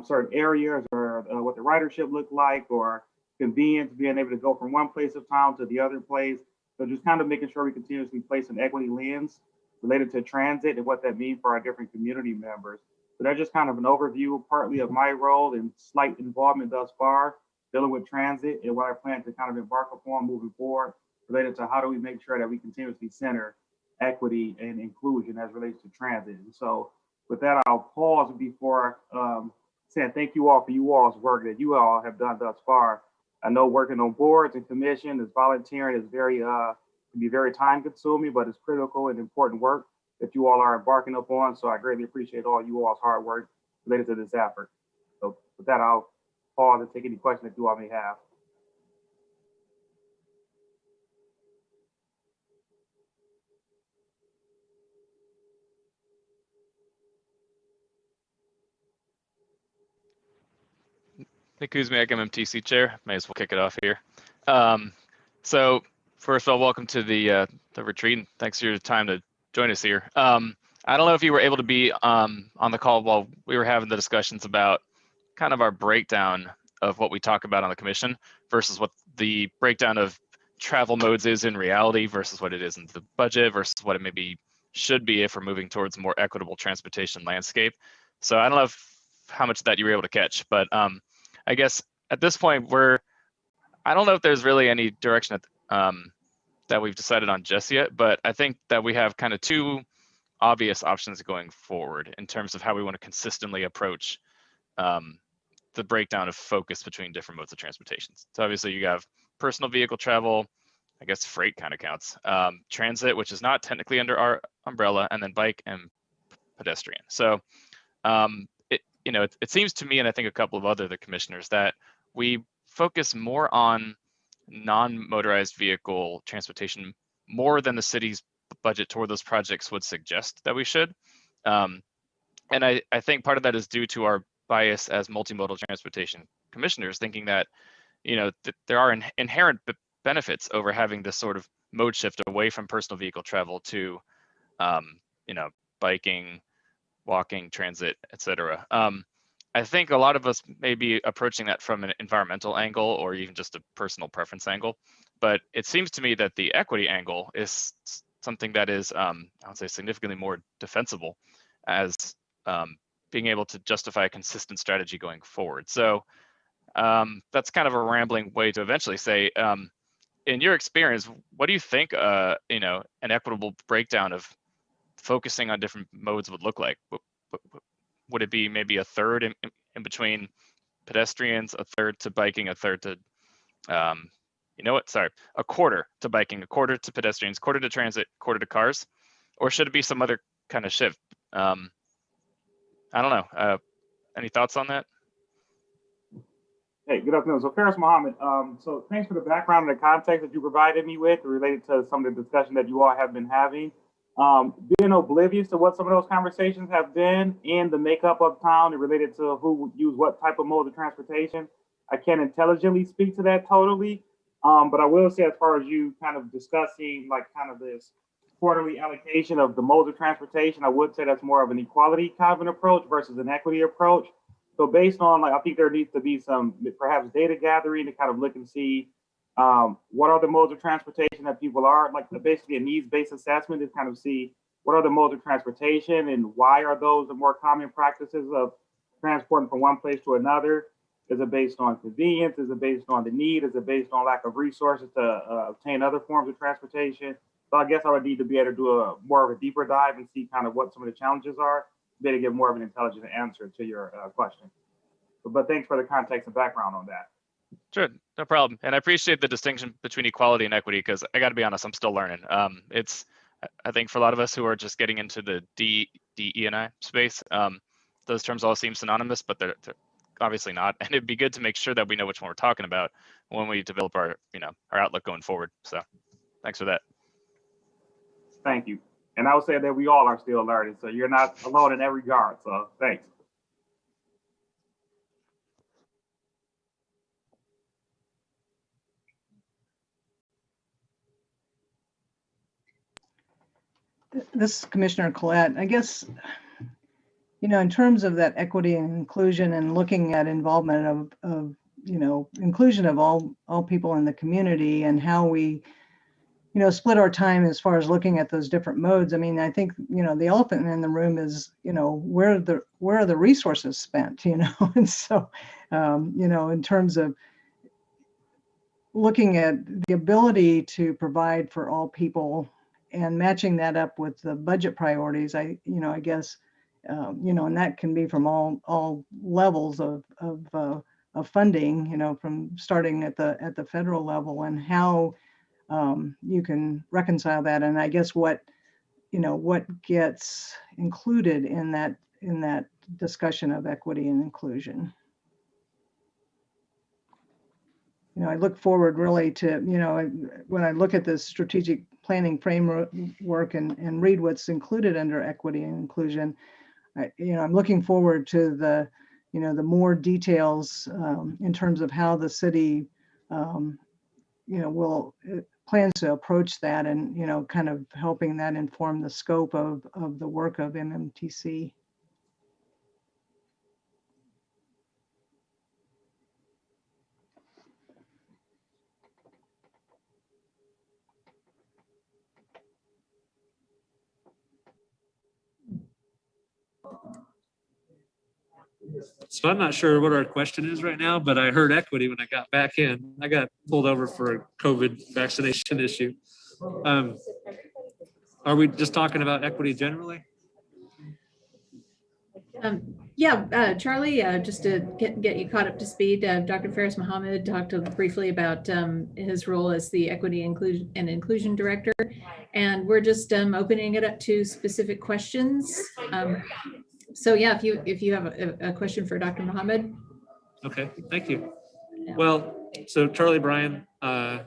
certain areas or what the ridership looked like, or convenience, being able to go from one place of town to the other place. So just kind of making sure we continuously place an equity lens related to transit and what that means for our different community members. So that's just kind of an overview, partly of my role and slight involvement thus far, dealing with transit and what I plan to kind of embark upon moving forward, related to how do we make sure that we continuously center equity and inclusion as relates to transit. And so with that, I'll pause before saying thank you all for you all's work that you all have done thus far. I know working on boards and commission is volunteering is can be very time consuming, but it's critical and important work that you all are embarking upon. So I greatly appreciate all you all's hard work related to this effort. So with that, I'll pause and take any questions that you all may have. Nick Kuzmiak, MMTC chair. May as well kick it off here. So first of all, welcome to the retreat. Thanks for your time to join us here. I don't know if you were able to be on the call while we were having the discussions about kind of our breakdown of what we talk about on the commission versus what the breakdown of travel modes is in reality versus what it is in the budget versus what it maybe should be if we're moving towards a more equitable transportation landscape. So I don't know how much of that you were able to catch, but I guess at this point I don't know if there's really any direction that we've decided on just yet, but I think that we have kind of 2 obvious options going forward in terms of how we want to consistently approach the breakdown of focus between different modes of transportation. So obviously you have personal vehicle travel, I guess freight kind of counts, transit, which is not technically under our umbrella, and then bike and pedestrian. So it seems to me, and I think a couple of the commissioners, that we focus more on non-motorized vehicle transportation more than the city's budget toward those projects would suggest that we should. And I think part of that is due to our bias as multimodal transportation commissioners, thinking that, there are inherent benefits over having this sort of mode shift away from personal vehicle travel to, biking, walking, transit, etc. I think a lot of us may be approaching that from an environmental angle or even just a personal preference angle. But it seems to me that the equity angle is something that is, I would say, significantly more defensible as being able to justify a consistent strategy going forward. So that's kind of a rambling way to eventually say, in your experience, what do you think, an equitable breakdown of focusing on different modes would look like? Would it be maybe a third in between pedestrians, a third to biking, a third to, a quarter to biking, a quarter to pedestrians, quarter to transit, quarter to cars? Or should it be some other kind of shift? I don't know. Any thoughts on that? Hey, good afternoon. So Farris Mohammed, so thanks for the background and the context that you provided me with related to some of the discussion that you all have been having. Being oblivious to what some of those conversations have been in the makeup of town and related to who would use what type of mode of transportation, I can't intelligently speak to that totally. But I will say, as far as you kind of discussing like kind of this quarterly allocation of the modes of transportation, I would say that's more of an equality kind of an approach versus an equity approach. So based on, like, I think there needs to be some perhaps data gathering to kind of look and see What are the modes of transportation that people are like? Basically, a needs-based assessment is kind of see what are the modes of transportation and why are those the more common practices of transporting from one place to another? Is it based on convenience? Is it based on the need? Is it based on lack of resources to obtain other forms of transportation? So I guess I would need to be able to do a more of a deeper dive and see kind of what some of the challenges are, to be able to give more of an intelligent answer to your question. But thanks for the context and background on that. Sure, no problem. And I appreciate the distinction between equality and equity, because I got to be honest, I'm still learning. It's, I think for a lot of us who are just getting into the DE&I space, those terms all seem synonymous, but they're obviously not. And it'd be good to make sure that we know which one we're talking about when we develop our, our outlook going forward. So thanks for that. Thank you. And I would say that we all are still learning, so you're not alone in every regard. So thanks. This is Commissioner Collette. I guess, in terms of that equity and inclusion and looking at involvement of inclusion of all people in the community and how we, split our time as far as looking at those different modes. I mean, I think, the elephant in the room is, where are the resources spent, and so, in terms of looking at the ability to provide for all people and matching that up with the budget priorities, I guess, and that can be from all levels of funding, from starting at the federal level, and how you can reconcile that. And I guess what gets included in that discussion of equity and inclusion. I look forward really to, when I look at the strategic planning framework and read what's included under equity and inclusion, I'm looking forward to the more details in terms of how the city, will plans to approach that, and, kind of helping that inform the scope of the work of MMTC. So I'm not sure what our question is right now, but I heard equity when I got back in. I got pulled over for a COVID vaccination issue. Are we just talking about equity generally? Yeah, Charlie, just to get you caught up to speed, Dr. Farris Mohammed talked briefly about his role as the Equity and Inclusion Director, and we're just opening it up to specific questions. So yeah, if you have a question for Dr. Mohammed. Okay, thank you. Yeah. Well, so Charlie Bryan, I'm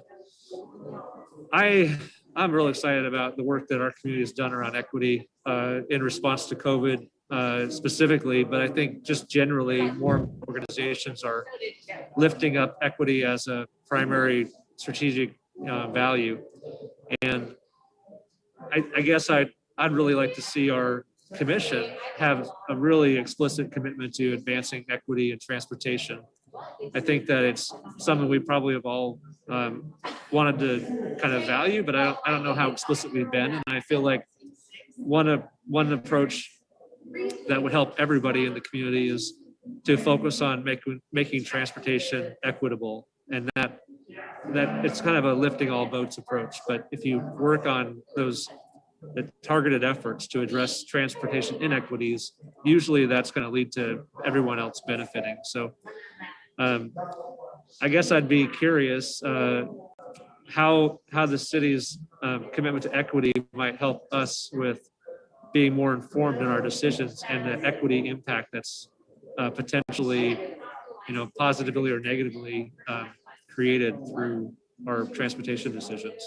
real excited about the work that our community has done around equity in response to COVID specifically, but I think just generally more organizations are lifting up equity as a primary strategic value. And I guess I'd really like to see our commission have a really explicit commitment to advancing equity in transportation. I think that it's something we probably have all wanted to kind of value, but I don't know how explicit we've been. And I feel like one approach that would help everybody in the community is to focus on making transportation equitable, and that it's kind of a lifting all boats approach. But if you work on the targeted efforts to address transportation inequities, usually that's going to lead to everyone else benefiting. So I guess I'd be curious how the city's commitment to equity might help us with being more informed in our decisions and the equity impact that's potentially, positively or negatively created through our transportation decisions.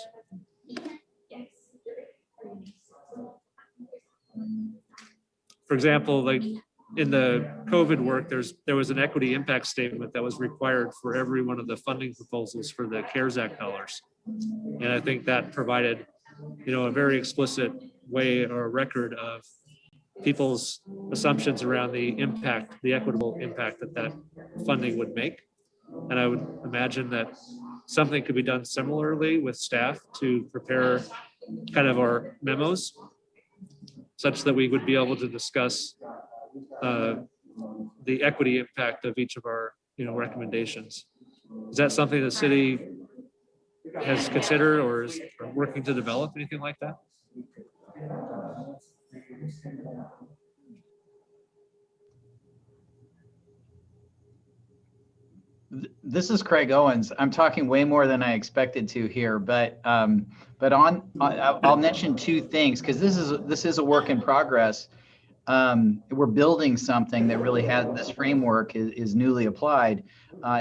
For example, like in the COVID work, there was an equity impact statement that was required for every one of the funding proposals for the CARES Act dollars. And I think that provided, a very explicit way or record of people's assumptions around the equitable impact that funding would make. And I would imagine that something could be done similarly with staff to prepare kind of our memos, such that we would be able to discuss the equity impact of each of our recommendations. Is that something the city has considered or is working to develop, anything like that? This is Craig Owens. I'm talking way more than I expected to here, but I'll mention two things because this is a work in progress. We're building something that really has this framework is newly applied.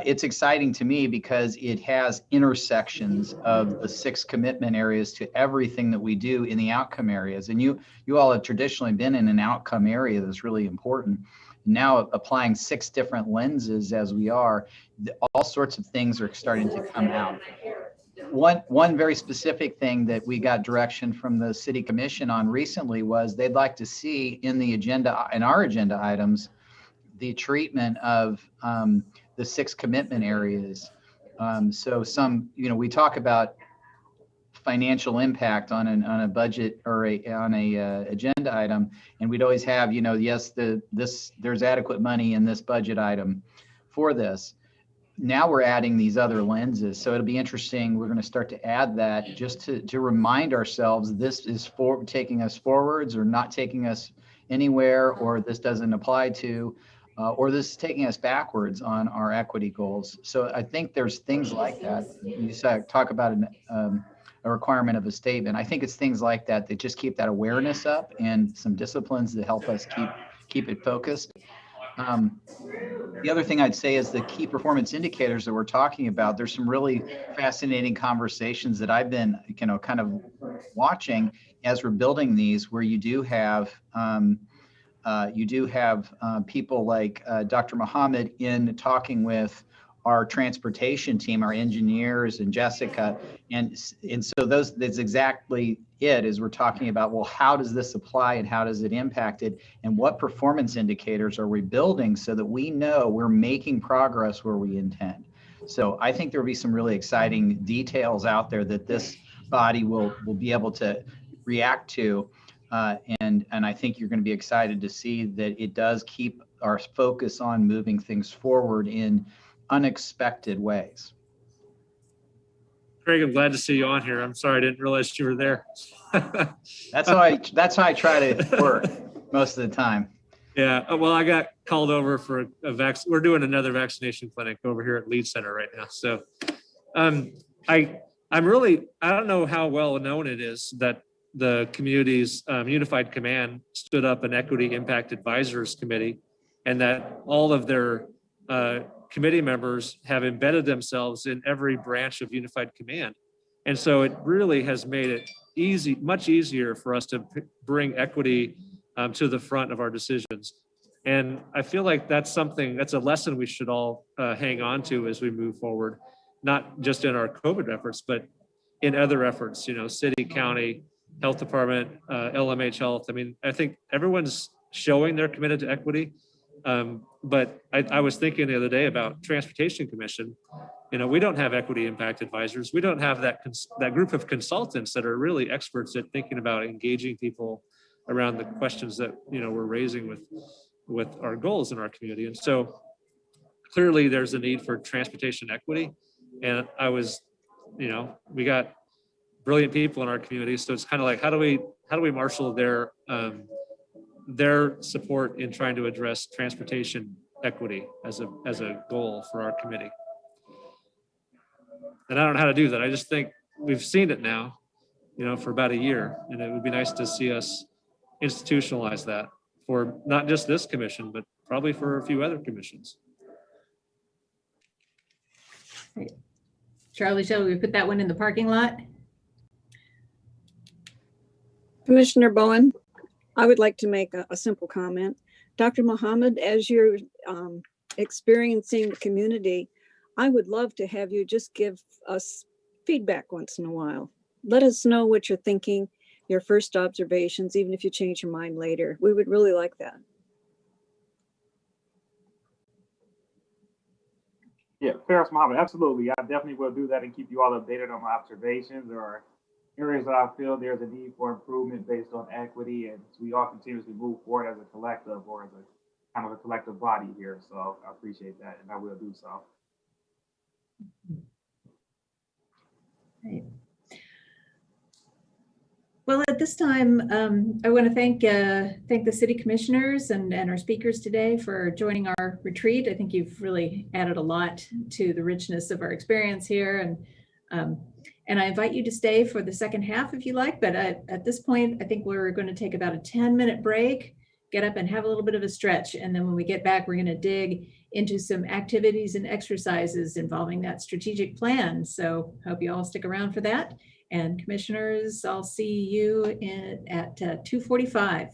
It's exciting to me because it has intersections of the 6 commitment areas to everything that we do in the outcome areas. And you all have traditionally been in an outcome area that's really important. Now applying 6 different lenses as we are, all sorts of things are starting to come out. One very specific thing that we got direction from the city commission on recently was they'd like to see in the agenda, in our agenda items, the treatment of the 6 commitment areas. So we talk about financial impact on a budget or on a agenda item, and we'd always have, yes, there's adequate money in this budget item for this. Now we're adding these other lenses, so it'll be interesting. We're going to start to add that just to remind ourselves this is taking us forwards or not taking us anywhere, or this doesn't apply to, or this is taking us backwards on our equity goals. So I think there's things like that. You talk about a requirement of a statement. I think it's things like that that just keep that awareness up and some disciplines that help us keep it focused. The other thing I'd say is the key performance indicators that we're talking about. There's some really fascinating conversations that I've been, kind of watching as we're building these, where you do have people like Dr. Muhammad in talking with our transportation team, our engineers, and Jessica, and so that's exactly it. Is we're talking about, well, how does this apply and how does it impact it, and what performance indicators are we building so that we know we're making progress where we intend. So I think there will be some really exciting details out there that this body will be able to react to, and I think you're going to be excited to see that it does keep our focus on moving things forward in unexpected ways. Craig, I'm glad to see you on here. I'm sorry I didn't realize you were there. That's how I try to work most of the time. Yeah, well, I got called over for a vaccine. We're doing another vaccination clinic over here at Lead Center right now. So I don't know how well known it is that the community's unified command stood up an equity impact advisors committee, and that all of their committee members have embedded themselves in every branch of unified command. And so it really has made it much easier for us to bring equity to the front of our decisions. And I feel like that's a lesson we should all hang on to as we move forward, not just in our COVID efforts, but in other efforts, city, county, health department, LMH Health. I mean, I think everyone's showing they're committed to equity. But I was thinking the other day about Transportation Commission. We don't have equity impact advisors. We don't have that group of consultants that are really experts at thinking about engaging people around the questions that we're raising with our goals in our community. And so clearly there's a need for transportation equity. And we got brilliant people in our community. So it's kind of like, how do we marshal their support in trying to address transportation equity as a goal for our committee. And I don't know how to do that. I just think we've seen it now, for about a year, and it would be nice to see us institutionalize that for not just this commission, but probably for a few other commissions. Right. Charlie, shall we put that one in the parking lot? Commissioner Bowen, I would like to make a simple comment. Dr. Muhammad, as you're experiencing the community, I would love to have you just give us feedback once in a while. Let us know what you're thinking, your first observations, even if you change your mind later. We would really like that. Yeah, Farris Muhammad, absolutely. I definitely will do that and keep you all updated on my observations or areas that I feel there's a need for improvement based on equity, and so we all continuously move forward as a collective or as a kind of a collective body here. So I appreciate that, and I will do so. Right. Well, at this time, I want to thank the city commissioners and our speakers today for joining our retreat. I think you've really added a lot to the richness of our experience here, and I invite you to stay for the second half if you like. But at this point, I think we're going to take about a 10-minute break, get up and have a little bit of a stretch, and then when we get back, we're going to dig into some activities and exercises involving that strategic plan. So hope you all stick around for that. And commissioners, I'll see you at 2:45.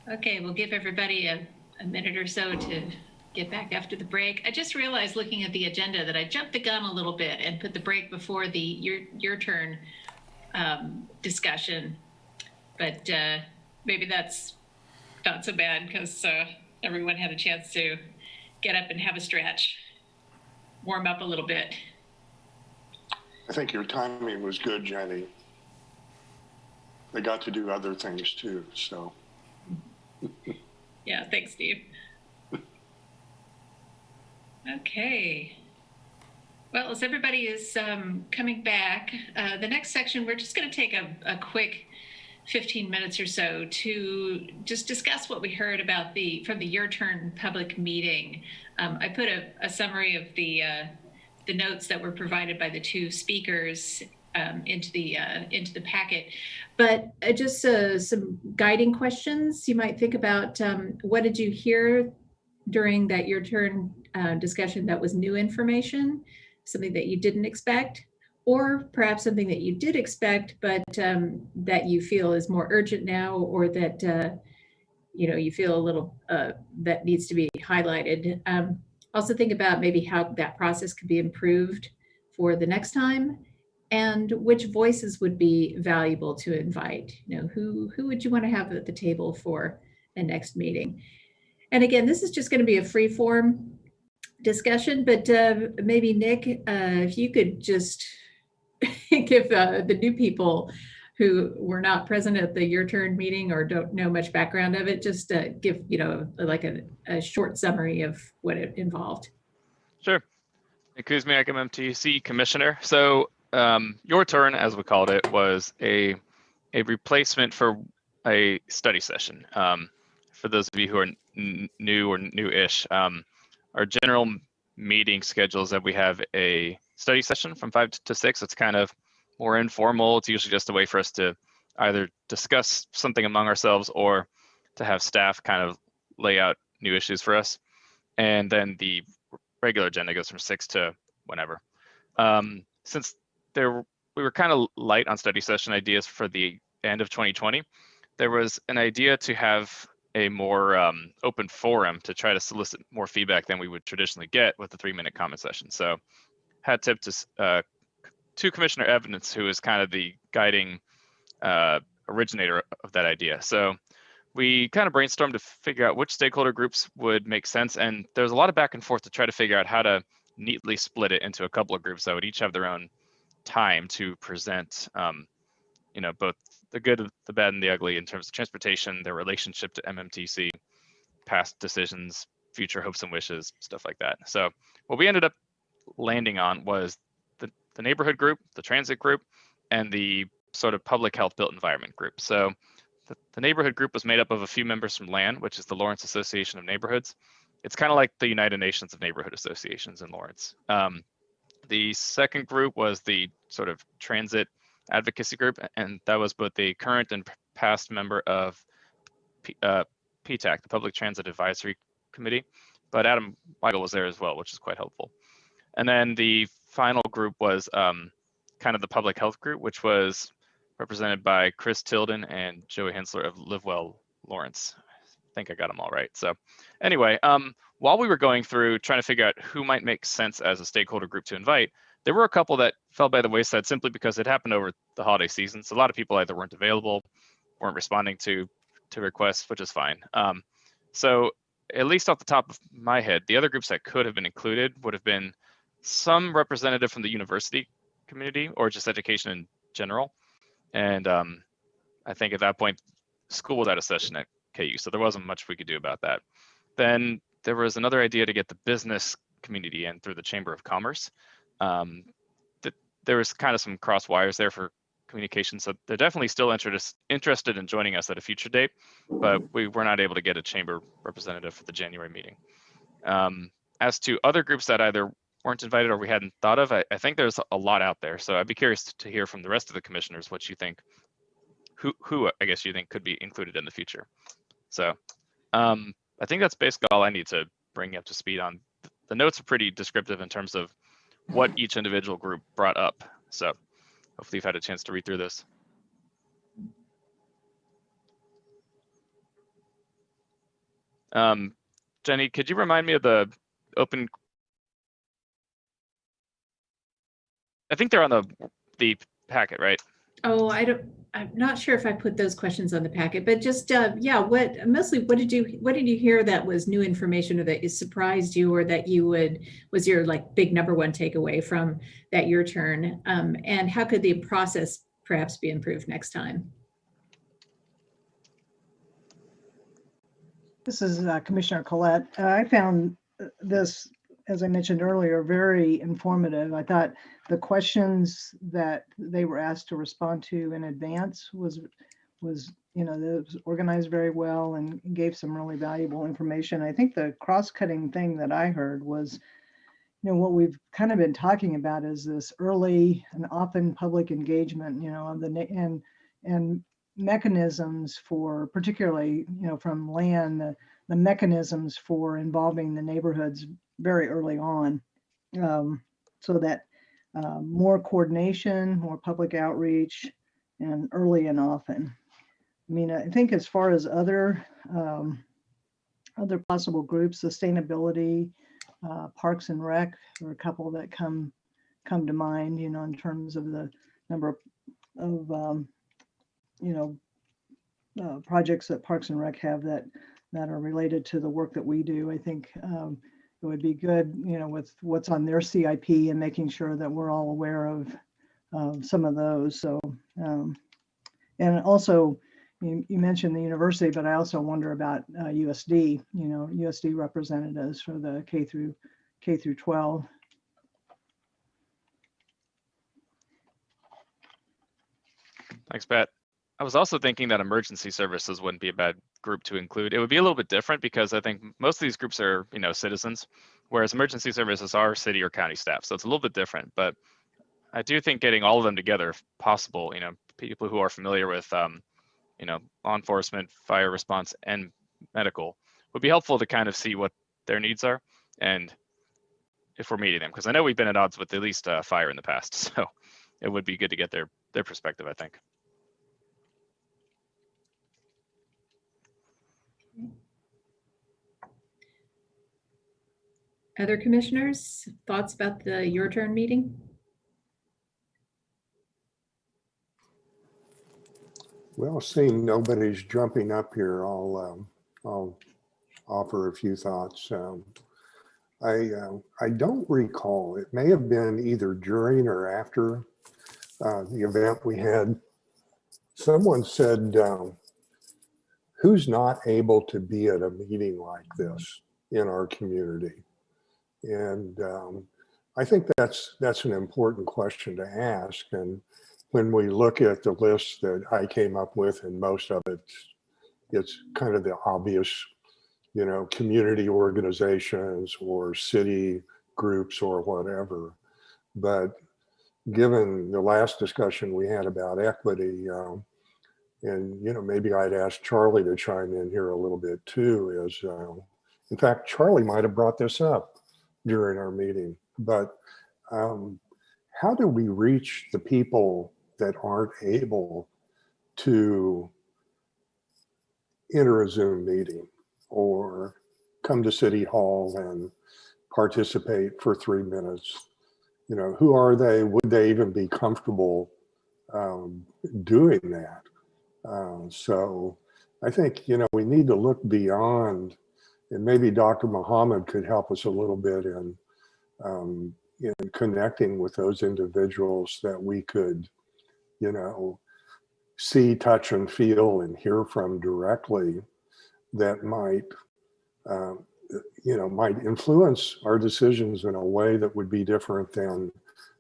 Okay, we'll give everybody a minute or so to get back after the break. I just realized looking at the agenda that I jumped the gun a little bit and put the break before the your turn discussion, but maybe that's not so bad because everyone had a chance to get up and have a stretch, warm up a little bit. I think your timing was good, Jenny. They got to do other things too, so. Yeah, thanks, Steve. Okay. Well, as everybody is coming back, the next section, we're just going to take a quick 15 minutes or so to just discuss what we heard about from the Your Turn public meeting. I put a summary of the notes that were provided by the two speakers into the packet, but just some guiding questions you might think about. What did you hear during that Your Turn discussion that was new information, something that you didn't expect, or perhaps something that you did expect but that you feel is more urgent now, or that you feel a little that needs to be highlighted. Also think about maybe how that process could be improved for the next time, and which voices would be valuable to invite. Who would you want to have at the table for the next meeting? And again, this is just going to be a free form discussion, but maybe Nick, if you could just give the new people who were not present at the Your Turn meeting or don't know much background of it, just give like a short summary of what it involved. Sure. Nick Kuzmiak, MMTC Commissioner. So Your Turn, as we called it, was a replacement for a study session. For those of you who are new or new-ish, our general meeting schedules that we have a study session from 5 to 6. It's kind of more informal. It's usually just a way for us to either discuss something among ourselves or to have staff kind of lay out new issues for us. And then the regular agenda goes from 6 to whenever. Since we were kind of light on study session ideas for the end of 2020, there was an idea to have a more open forum to try to solicit more feedback than we would traditionally get with the 3-minute comment session. So hat tip to Commissioner Evans, who is kind of the guiding originator of that idea. So we kind of brainstormed to figure out which stakeholder groups would make sense. And there's a lot of back and forth to try to figure out how to neatly split it into a couple of groups that would each have their own time to present both the good, the bad, and the ugly in terms of transportation, their relationship to MMTC, past decisions, future hopes and wishes, stuff like that. So what we ended up landing on was the neighborhood group, the transit group, and the sort of public health built environment group. So the neighborhood group was made up of a few members from LAN, which is the Lawrence Association of Neighborhoods. It's kind of like the United Nations of Neighborhood Associations in Lawrence. The second group was the sort of transit advocacy group, and that was both the current and past member of PTAC, the Public Transit Advisory Committee, but Adam Weigel was there as well, which is quite helpful. And then the final group was kind of the public health group, which was represented by Chris Tilden and Joey Hensler of Live Well Lawrence. I think I got them all right. So anyway, while we were going through trying to figure out who might make sense as a stakeholder group to invite, there were a couple that fell by the wayside simply because it happened over the holiday season. So a lot of people either weren't available, weren't responding to requests, which is fine. So at least off the top of my head, the other groups that could have been included would have been some representative from the university community or just education in general. And I think at that point, school was out of session at KU, so there wasn't much we could do about that. Then there was another idea to get the business community in through the Chamber of Commerce. There was kind of some cross wires there for communication, so they're definitely still interested in joining us at a future date, but we were not able to get a chamber representative for the January meeting. As to other groups that either weren't invited or we hadn't thought of, I think there's a lot out there. So I'd be curious to hear from the rest of the commissioners what you think, who I guess you think could be included in the future. So I think that's basically all I need to bring you up to speed on. The notes are pretty descriptive in terms of what each individual group brought up. So hopefully you've had a chance to read through this. Jenny, could you remind me of the open? I think they're on the packet, right? Oh, I'm not sure if I put those questions on the packet, but just, yeah, what did you hear that was new information or that surprised you or that was your like big number one takeaway from that your turn? And how could the process perhaps be improved next time? This is Commissioner Collette. I found this, as I mentioned earlier, very informative. I thought the questions that they were asked to respond to in advance was organized very well and gave some really valuable information. I think the cross-cutting thing that I heard was, what we've kind of been talking about is this early and often public engagement, and mechanisms for, particularly, from land, the mechanisms for involving the neighborhoods very early on, so that more coordination, more public outreach, and early and often. I mean, I think as far as other possible groups, sustainability, Parks and Rec are a couple that come to mind, in terms of the number of projects that Parks and Rec have that are related to the work that we do. I think it would be good, with what's on their CIP and making sure that we're all aware of some of those. So, and also you mentioned the university, but I also wonder about USD, USD representatives for the K through 12. Thanks, Pat. I was also thinking that emergency services wouldn't be a bad group to include. It would be a little bit different because I think most of these groups are, citizens, whereas emergency services are city or county staff. So it's a little bit different, but I do think getting all of them together, if possible, people who are familiar with, law enforcement, fire response, and medical would be helpful to kind of see what their needs are and if we're meeting them. Because I know we've been at odds with at least fire in the past. So it would be good to get their perspective, I think. Other commissioners, thoughts about the your turn meeting? Well, seeing nobody's jumping up here, I'll offer a few thoughts. I don't recall. It may have been either during or after the event we had. Someone said, "Who's not able to be at a meeting like this in our community?" And I think that's an important question to ask. And when we look at the list that I came up with, and most of it's kind of the obvious, community organizations or city groups or whatever. But given the last discussion we had about equity, and maybe I'd ask Charlie to chime in here a little bit too, is in fact, Charlie might have brought this up during our meeting, but how do we reach the people that aren't able to enter a Zoom meeting or come to City Hall and participate for 3 minutes? Who are they? Would they even be comfortable doing that? So I think, we need to look beyond, and maybe Dr. Muhammad could help us a little bit in connecting with those individuals that we could, see, touch, and feel and hear from directly, that might influence our decisions in a way that would be different than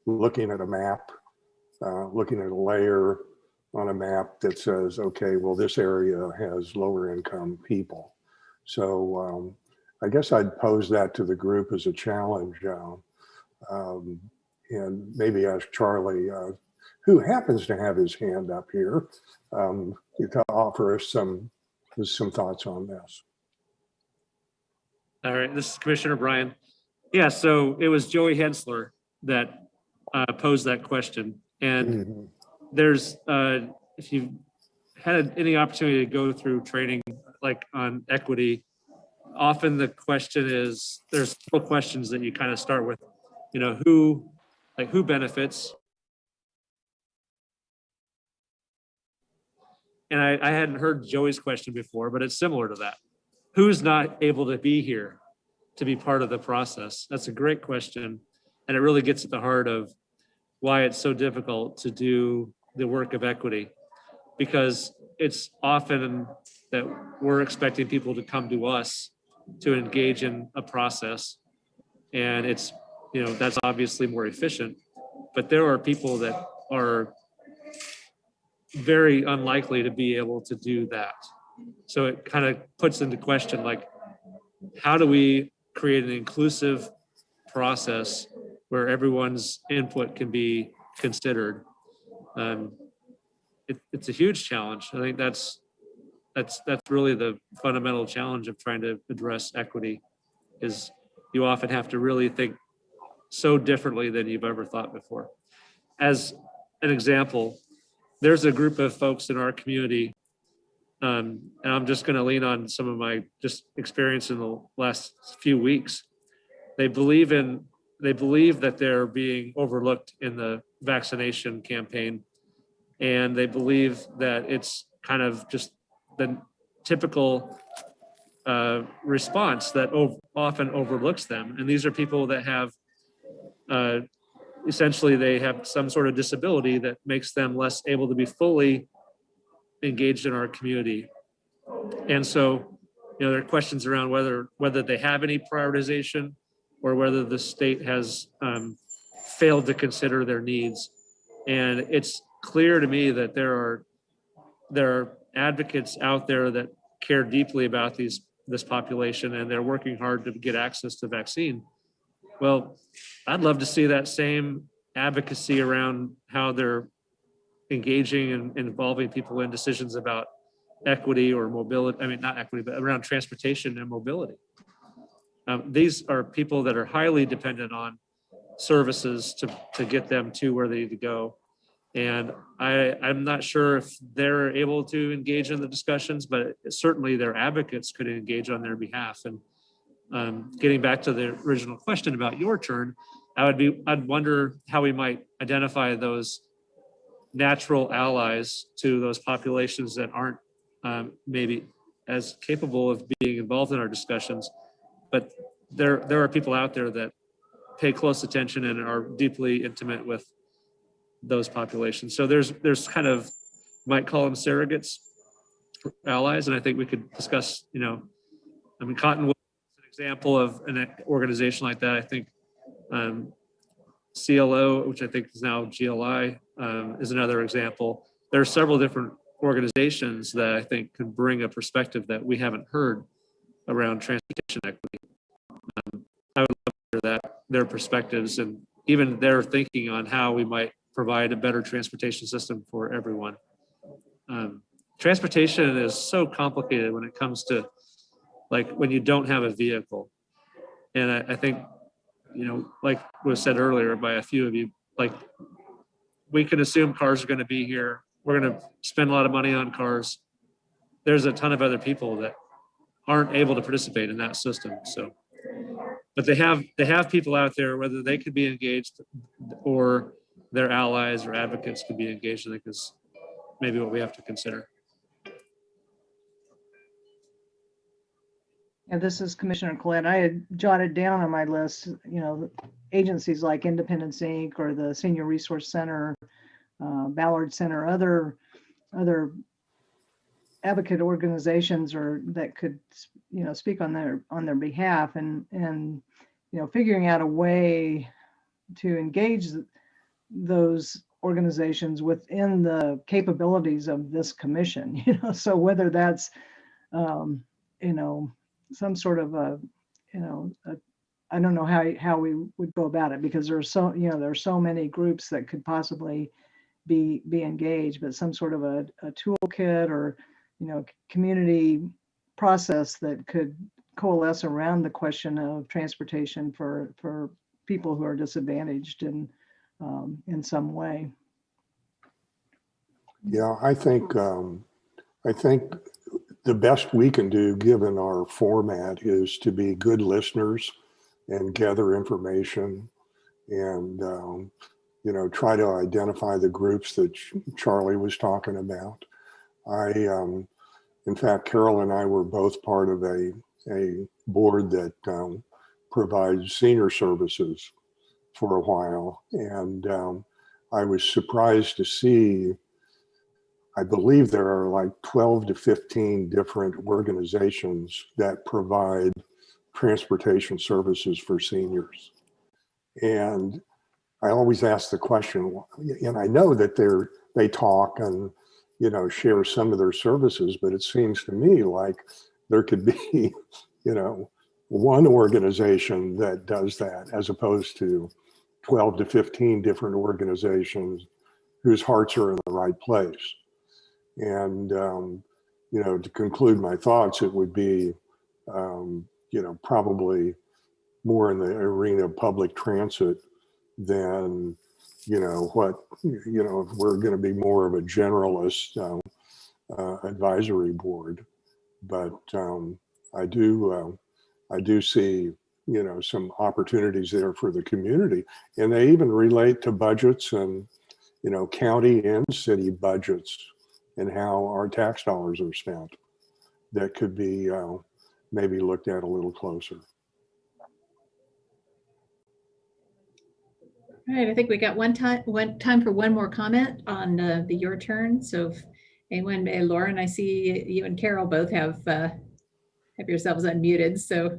looking at a map, looking at a layer on a map that says, okay, well, this area has lower income people. So I guess I'd pose that to the group as a challenge, and maybe ask Charlie, who happens to have his hand up here, to offer us some thoughts on this. All right, this is Commissioner Bryan. Yeah, so it was Joey Hensler that posed that question. And there's, if you've had any opportunity to go through training like on equity, often the question is, there's several questions that you kind of start with, you know, who benefits? And I hadn't heard Joey's question before, but it's similar to that. Who's not able to be here to be part of the process? That's a great question. And it really gets at the heart of why it's so difficult to do the work of equity, because it's often that we're expecting people to come to us to engage in a process. And it's, you know, that's obviously more efficient, but there are people that are very unlikely to be able to do that. So it kind of puts into question, like, how do we create an inclusive process where everyone's input can be considered? It's a huge challenge. I think that's really the fundamental challenge of trying to address equity, is you often have to really think so differently than you've ever thought before. As an example, there's a group of folks in our community, and I'm just going to lean on some of my just experience in the last few weeks. They believe that they're being overlooked in the vaccination campaign, and they believe that it's kind of just the typical response that often overlooks them. And these are people that have essentially they have some sort of disability that makes them less able to be fully engaged in our community. And so, you know, there are questions around whether they have any prioritization, or whether the state has failed to consider their needs. And it's clear to me that there are advocates out there that care deeply about this population, and they're working hard to get access to vaccine. Well, I'd love to see that same advocacy around how they're engaging and involving people in decisions about equity or mobility. I mean, not equity, but around transportation and mobility. These are people that are highly dependent on services to get them to where they need to go. And I'm not sure if they're able to engage in the discussions, but certainly their advocates could engage on their behalf. And getting back to the original question about your turn, I'd wonder how we might identify those natural allies to those populations that aren't maybe as capable of being involved in our discussions. But there are people out there that pay close attention and are deeply intimate with those populations. So there's kind of, might call them surrogates, allies, and I think we could discuss, you know, I mean, Cottonwood is an example of an organization like that. I think CLO, which I think is now GLI, is another example. There are several different organizations that I think could bring a perspective that we haven't heard around transportation equity. I would love to hear their perspectives and even their thinking on how we might provide a better transportation system for everyone. Transportation is so complicated when it comes to, like, when you don't have a vehicle. And I think, you know, like was said earlier by a few of you, like, we can assume cars are going to be here. We're going to spend a lot of money on cars. There's a ton of other people that aren't able to participate in that system. So, but they have people out there, whether they could be engaged or their allies or advocates could be engaged, I think is maybe what we have to consider. Yeah, this is Commissioner Collette. I had jotted down on my list, you know, agencies like Independence Inc. or the Senior Resource Center, Ballard Center, other advocate organizations or that could, you know, speak on their behalf, and you know, figuring out a way to engage those organizations within the capabilities of this commission, you know, so whether that's you know, some sort of I don't know how we would go about it, because there are so many groups that could possibly be engaged, but some sort of a toolkit or, you know, community process that could coalesce around the question of transportation for people who are disadvantaged in some way. Yeah, I think the best we can do, given our format, is to be good listeners and gather information and, you know, try to identify the groups that Charlie was talking about. In fact, Carol and I were both part of a board that provides senior services for a while. And I was surprised to see, I believe there are like 12 to 15 different organizations that provide transportation services for seniors. And I always ask the question, and I know that they talk and, you know, share some of their services, but it seems to me like there could be, you know, one organization that does that as opposed to 12 to 15 different organizations whose hearts are in the right place. And, you know, to conclude my thoughts, it would be, you know, probably more in the arena of public transit than, you know, if we're going to be more of a generalist advisory board. But I do see, you know, some opportunities there for the community, and they even relate to budgets and, you know, county and city budgets and how our tax dollars are spent. That could be maybe looked at a little closer. All right, I think we got one time for one more comment on the your turn. So if anyone, Lauren, I see you and Carol both have yourselves unmuted. So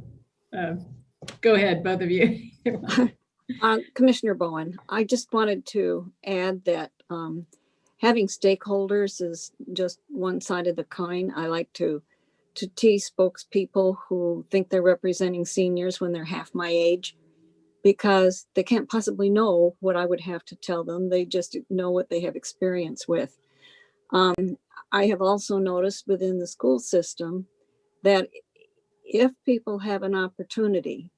go ahead, both of you. Commissioner Bowen, I just wanted to add that having stakeholders is just one side of the coin. I like to tease spokespeople who think they're representing seniors when they're half my age, because they can't possibly know what I would have to tell them. They just know what they have experience with. I have also noticed within the school system that if people have an opportunity,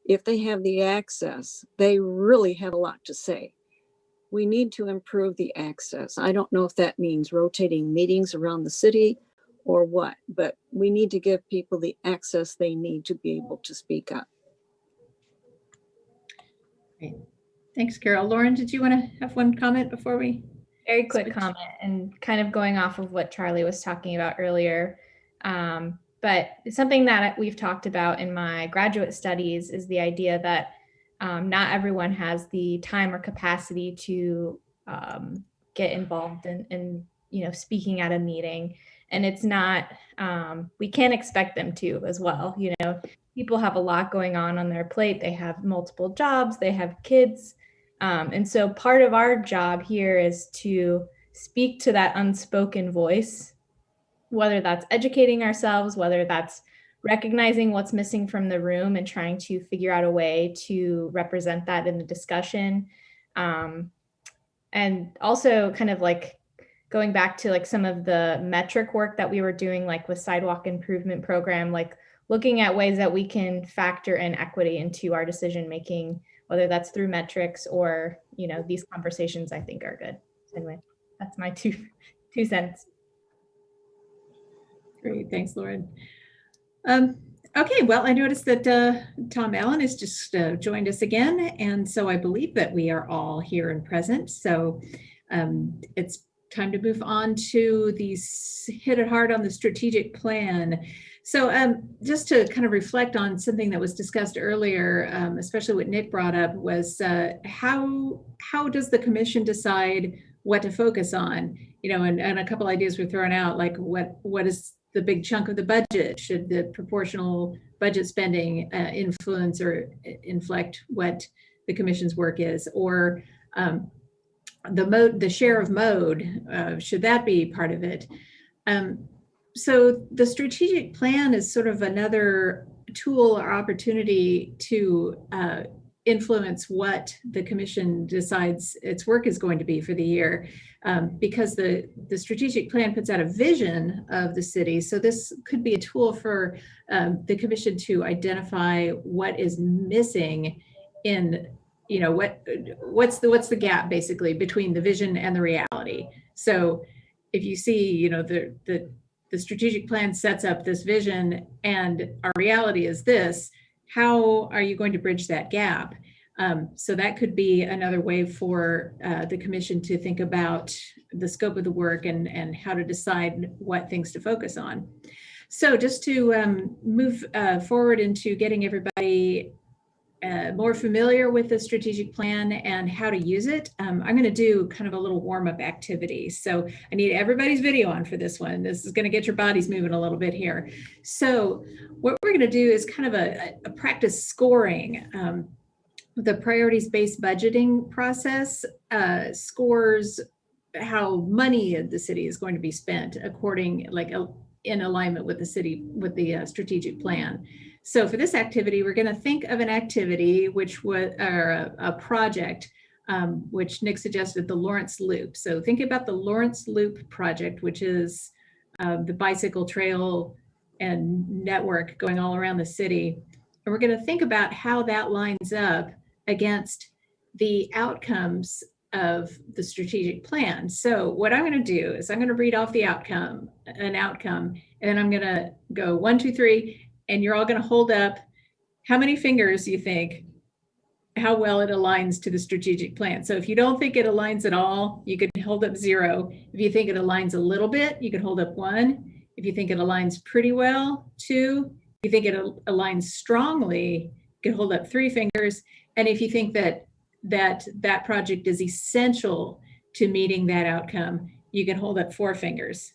if they have the access, they really have a lot to say. We need to improve the access. I don't know if that means rotating meetings around the city or what, but we need to give people the access they need to be able to speak up. Great. Thanks, Carol. Lauren, did you want to have one comment before we? Very quick comment, and kind of going off of what Charlie was talking about earlier. But something that we've talked about in my graduate studies is the idea that not everyone has the time or capacity to get involved in you know, speaking at a meeting. And it's not, we can't expect them to as well. You know, people have a lot going on their plate. They have multiple jobs, they have kids. And so part of our job here is to speak to that unspoken voice, whether that's educating ourselves, whether that's recognizing what's missing from the room and trying to figure out a way to represent that in the discussion. And also kind of like going back to like some of the metric work that we were doing, like with sidewalk improvement program, like looking at ways that we can factor in equity into our decision making, whether that's through metrics or, you know, these conversations I think are good. So anyway, that's my two cents. Great, thanks, Lauren. Okay, well, I noticed that Tom Allen has just joined us again, and so I believe that we are all here and present. So it's time to move on to hit it hard on the strategic plan. So just to kind of reflect on something that was discussed earlier, especially what Nick brought up, was how does the commission decide what to focus on? You know, and a couple ideas were thrown out, like what is the big chunk of the budget? Should the proportional budget spending influence or inflect what the commission's work is? Or the share of mode, should that be part of it? So the strategic plan is sort of another tool or opportunity to influence what the commission decides its work is going to be for the year, because the strategic plan puts out a vision of the city. So this could be a tool for the commission to identify what is missing in, you know, what's the gap basically between the vision and the reality. So if you see, you know, the the strategic plan sets up this vision and our reality is this, how are you going to bridge that gap? So that could be another way for the commission to think about the scope of the work and how to decide what things to focus on. So just to move forward into getting everybody more familiar with the strategic plan and how to use it, I'm going to do kind of a little warm-up activity. So I need everybody's video on for this one. This is going to get your bodies moving a little bit here. So what we're going to do is kind of a practice scoring. The priorities-based budgeting process scores how money of the city is going to be spent according, in alignment with the city, with the strategic plan. So for this activity, we're going to think of an activity which was a project, which Nick suggested, the Lawrence Loop. So think about the Lawrence Loop project, which is the bicycle trail and network going all around the city. And we're going to think about how that lines up against the outcomes of the strategic plan. So what I'm going to do is I'm going to read off the outcome, and then I'm going to go 1, 2, 3, and you're all going to hold up how many fingers you think, how well it aligns to the strategic plan. So if you don't think it aligns at all, you could hold up 0. If you think it aligns a little bit, you could hold up 1. If you think it aligns pretty well, 2. If you think it aligns strongly, you can hold up 3 fingers. And if you think that project is essential to meeting that outcome, you can hold up 4 fingers.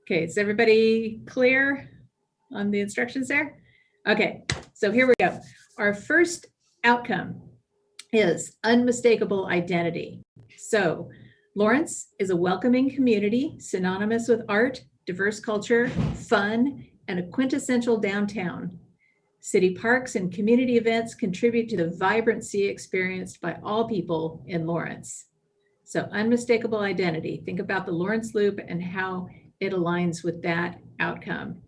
Okay, is everybody clear on the instructions there? Okay, so here we go. Our first outcome is unmistakable identity. So Lawrence is a welcoming community synonymous with art, diverse culture, fun, and a quintessential downtown. City parks and community events contribute to the vibrancy experienced by all people in Lawrence. So unmistakable identity. Think about the Lawrence Loop and how it aligns with that outcome.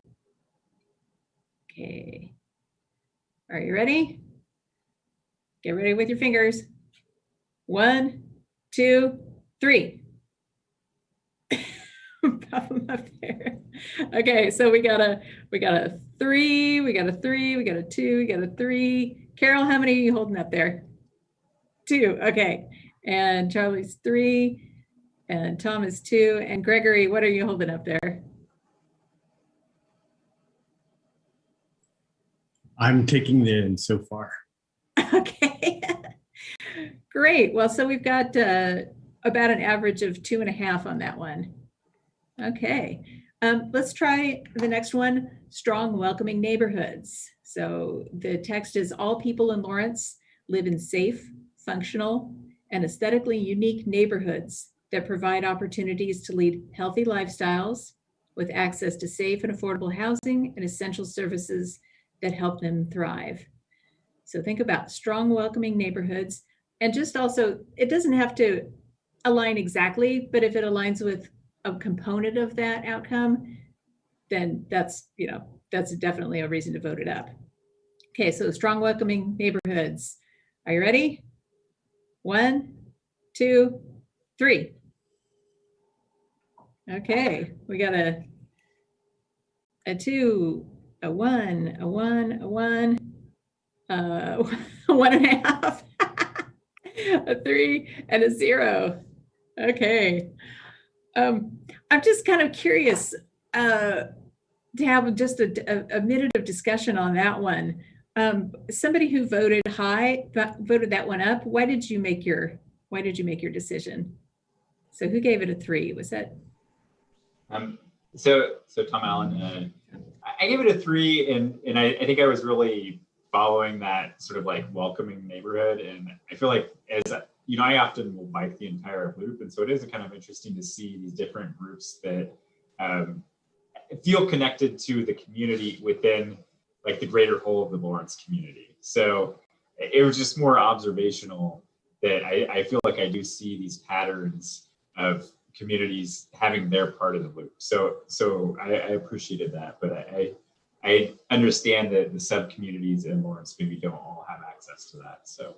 Okay. Are you ready? Get ready with your fingers. 1, 2, 3. Pop them up there. Okay, so we got a 3, we got a 3, we got a 2, we got a 3. Carol, how many are you holding up there? 2. Okay, and Charlie's 3, and Tom is 2, and Gregory, what are you holding up there? I'm taking the in so far. Okay, great. Well, so we've got about an average of 2.5 on that one. Okay, let's try the next one, strong welcoming neighborhoods. So the text is all people in Lawrence live in safe, functional, and aesthetically unique neighborhoods that provide opportunities to lead healthy lifestyles with access to safe and affordable housing and essential services that help them thrive. So think about strong welcoming neighborhoods, and just also, it doesn't have to align exactly, but if it aligns with a component of that outcome, then that's definitely a reason to vote it up. Okay, so strong welcoming neighborhoods. Are you ready? 1, 2, 3. Okay, we got a 2, a 1, a 1, a 1, 1.5, a 3, and a 0. Okay. I'm just kind of curious to have just a minute of discussion on that one. Somebody who voted high, voted that one up. Why did you make your decision? So who gave it a 3? Was that? So Tom Allen, I gave it a 3, and I think I was really following that sort of like welcoming neighborhood, and I feel like I often will bike the entire loop, and so it is kind of interesting to see these different groups that feel connected to the community within like the greater whole of the Lawrence community. So it was just more observational that I feel like I do see these patterns of communities having their part of the loop. So I appreciated that, but I understand that the sub communities in Lawrence maybe don't all have access to that. So.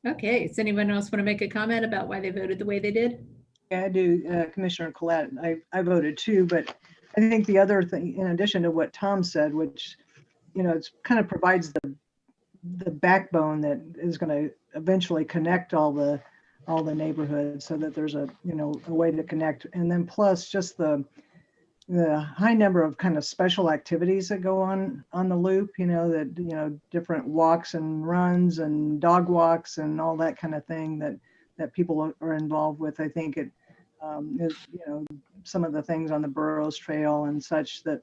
Okay, does anyone else want to make a comment about why they voted the way they did? Yeah, I do, Commissioner Collette. I voted too, but I think the other thing, in addition to what Tom said, which, it's kind of provides the backbone that is going to eventually connect all the neighborhoods, so that there's a way to connect. And then plus just the high number of kind of special activities that go on the loop, that different walks and runs and dog walks and all that kind of thing that people are involved with. I think it is, some of the things on the Burroughs Trail and such that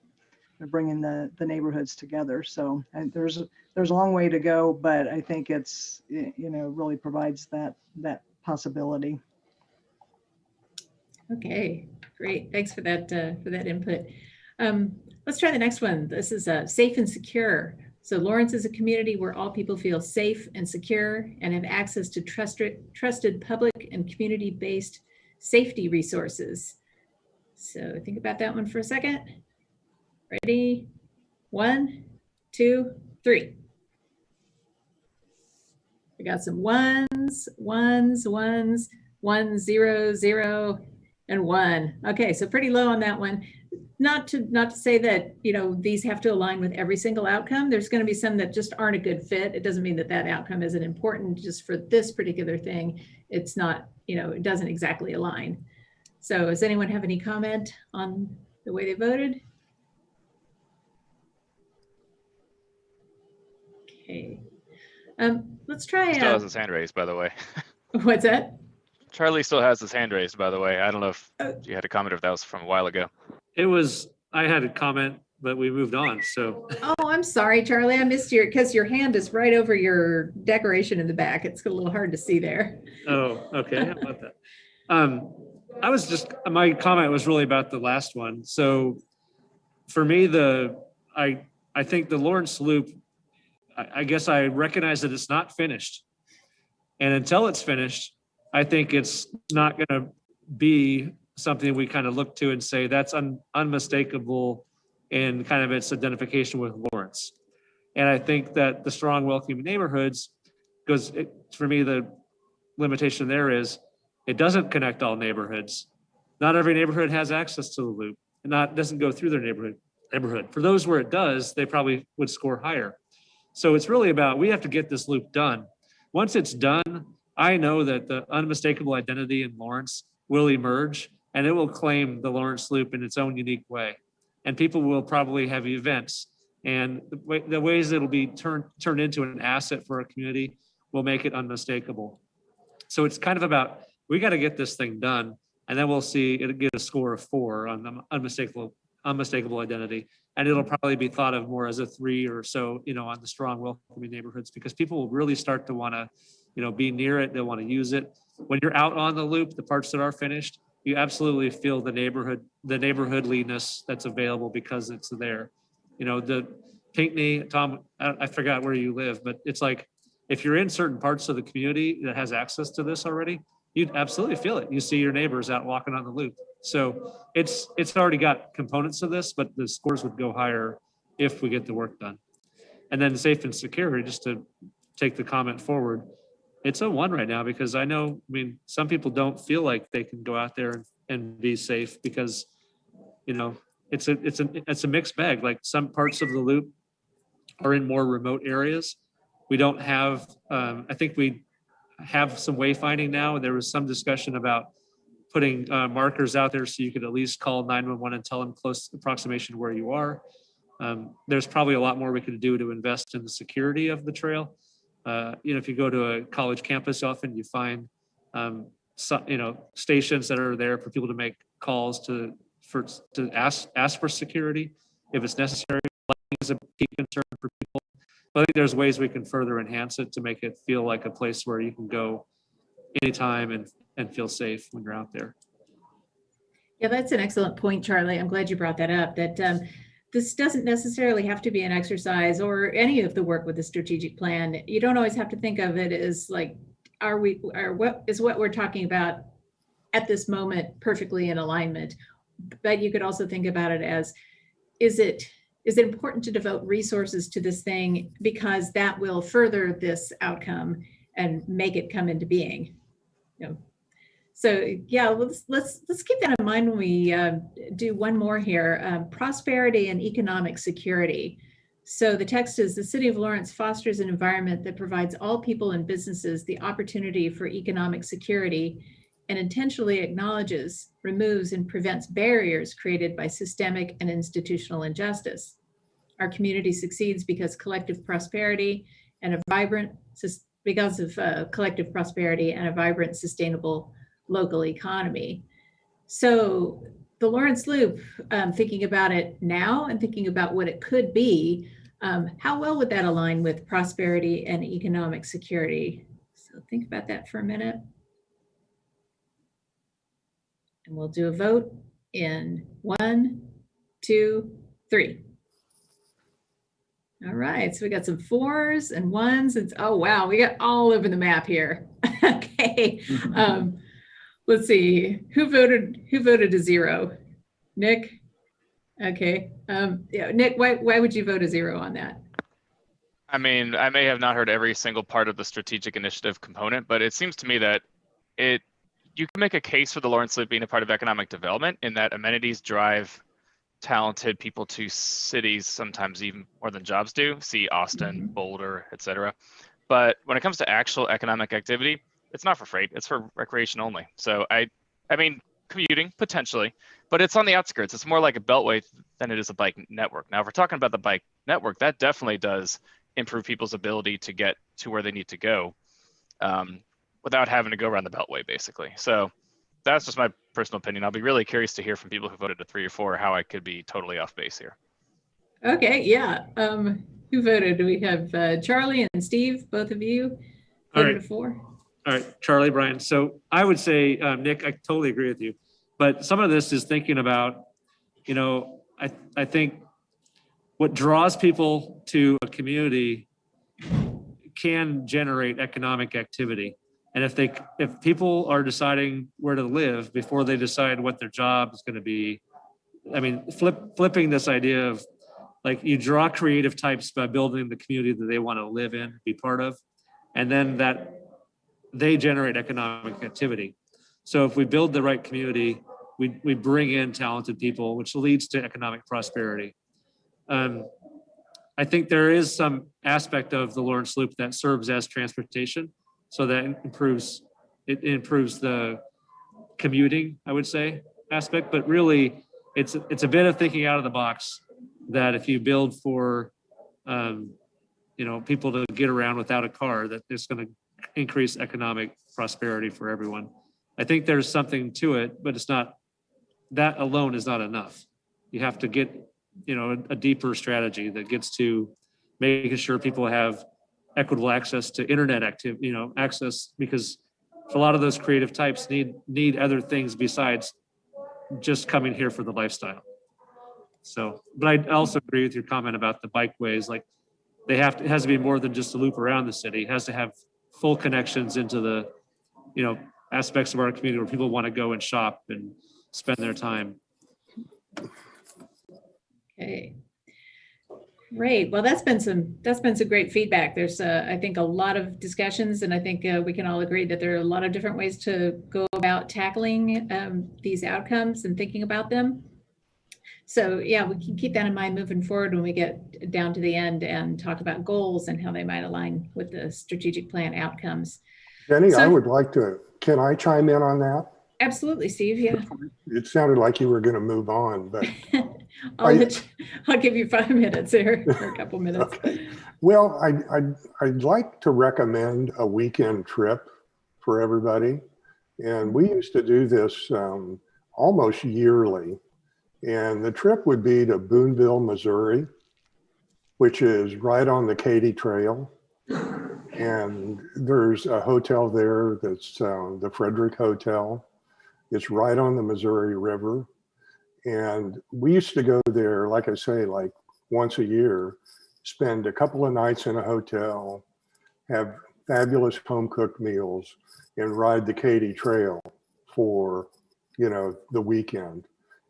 are bringing the neighborhoods together. So and there's a long way to go, but I think it's, really provides that possibility. Okay, great. Thanks for that input. Let's try the next one. This is safe and secure. So Lawrence is a community where all people feel safe and secure and have access to trusted public and community-based safety resources. So think about that one for a second. Ready? 1, 2, 3. We got some ones, 1, 0, 0, and 1. Okay, so pretty low on that one. Not to say that, these have to align with every single outcome. There's going to be some that just aren't a good fit. It doesn't mean that outcome isn't important. Just for this particular thing, it's not, it doesn't exactly align. So does anyone have any comment on the way they voted? Okay. Let's try. Still has his hand raised, by the way. What's that? Charlie still has his hand raised, by the way. I don't know if you had a comment or if that was from a while ago. I had a comment, but we moved on, so. Oh, I'm sorry, Charlie. I missed because your hand is right over your decoration in the back. It's a little hard to see there. Oh, okay. How about that? My comment was really about the last one. So for me, I think the Lawrence Loop, I guess I recognize that it's not finished. And until it's finished, I think it's not going to be something we kind of look to and say that's unmistakable in kind of its identification with Lawrence. And I think that the strong, welcoming neighborhoods, because for me, the limitation there is it doesn't connect all neighborhoods. Not every neighborhood has access to the loop. It doesn't go through their neighborhood. For those where it does, they probably would score higher. So it's really about, we have to get this loop done. Once it's done, I know that the unmistakable identity in Lawrence will emerge and it will claim the Lawrence Loop in its own unique way. And people will probably have events, and the ways it'll be turned into an asset for a community will make it unmistakable. So it's kind of about, we got to get this thing done, and then we'll see it get a score of 4 on the unmistakable identity. And it'll probably be thought of more as a 3 or so, on the strong, welcoming neighborhoods, because people will really start to want to, be near it. They'll want to use it. When you're out on the loop, the parts that are finished, you absolutely feel the neighborhoodliness that's available because it's there. The Pinckney, Tom, I forgot where you live, but it's like, if you're in certain parts of the community that has access to this already, you'd absolutely feel it. You see your neighbors out walking on the loop. So it's already got components of this, but the scores would go higher if we get the work done. And then safe and secure, just to take the comment forward, it's a 1 right now, because some people don't feel like they can go out there and be safe because, it's a mixed bag. Like some parts of the loop are in more remote areas. We don't have, I think we have some wayfinding now. There was some discussion about putting markers out there so you could at least call 911 and tell them close approximation where you are. There's probably a lot more we could do to invest in the security of the trail. If you go to a college campus, often you find, stations that are there for people to make calls to ask for security if it's necessary. Lighting is a key concern for people. But I think there's ways we can further enhance it to make it feel like a place where you can go anytime and feel safe when you're out there. Yeah, that's an excellent point, Charlie. I'm glad you brought that up, that this doesn't necessarily have to be an exercise or any of the work with the strategic plan. You don't always have to think of it as like, what is what we're talking about at this moment perfectly in alignment? But you could also think about it as, is it important to devote resources to this thing because that will further this outcome and make it come into being? So yeah, let's keep that in mind when we do one more here. Prosperity and economic security. So the text is, the City of Lawrence fosters an environment that provides all people and businesses the opportunity for economic security and intentionally acknowledges, removes, and prevents barriers created by systemic and institutional injustice. Our community succeeds because collective prosperity and a vibrant, sustainable local economy. So the Lawrence Loop, thinking about it now and thinking about what it could be, how well would that align with prosperity and economic security? So think about that for a minute. And we'll do a vote in 1, 2, 3. All right, so we got some 4s and 1s. And oh wow, we got all over the map here. Okay, let's see who voted a 0. Nick. Okay, yeah, Nick, why would you vote a 0 on that? I mean, I may have not heard every single part of the strategic initiative component, but it seems to me that you can make a case for the Lawrence Loop being a part of economic development in that amenities drive talented people to cities, sometimes even more than jobs do. See Austin, Boulder, etc. But when it comes to actual economic activity, it's not for freight, it's for recreation only. So I mean, commuting potentially, but it's on the outskirts. It's more like a beltway than it is a bike network. Now, if we're talking about the bike network, that definitely does improve people's ability to get to where they need to go without having to go around the beltway, basically. So that's just my personal opinion. I'll be really curious to hear from people who voted a 3 or 4 how I could be totally off base here. Okay, yeah. Who voted? Do we have Charlie and Steve, both of you voted a 4? All right, Charlie, Brian. So I would say, Nick, I totally agree with you. But some of this is thinking about, you know, I think what draws people to a community can generate economic activity. And if people are deciding where to live before they decide what their job is going to be, I mean, flipping this idea of like you draw creative types by building the community that they want to live in, be part of, and then that they generate economic activity. So if we build the right community, we bring in talented people, which leads to economic prosperity. I think there is some aspect of the Lawrence Loop that serves as transportation. So that improves the commuting, I would say, aspect. But really, it's a bit of thinking out of the box that if you build for, people to get around without a car, that it's going to increase economic prosperity for everyone. I think there's something to it, but it's not, that alone is not enough. You have to get, a deeper strategy that gets to making sure people have equitable access to internet access, because for a lot of those creative types need other things besides just coming here for the lifestyle. So, but I also agree with your comment about the bikeways. Like it has to be more than just a loop around the city. It has to have full connections into the, aspects of our community where people want to go and shop and spend their time. Okay. Great. Well, that's been some great feedback. There's, I think, a lot of discussions, and I think we can all agree that there are a lot of different ways to go about tackling these outcomes and thinking about them. So yeah, we can keep that in mind moving forward when we get down to the end and talk about goals and how they might align with the strategic plan outcomes. Jenny, I would like to, can I chime in on that? Absolutely, Steve, yeah. It sounded like you were going to move on, but I'll give you 5 minutes here, or a couple minutes. Okay. Well, I'd like to recommend a weekend trip for everybody. And we used to do this almost yearly. And the trip would be to Boonville, Missouri, which is right on the Katy Trail. And there's a hotel there that's the Frederick Hotel. It's right on the Missouri River. And we used to go there, like I say, like once a year, spend a couple of nights in a hotel, have fabulous home cooked meals, and ride the Katy Trail for, the weekend.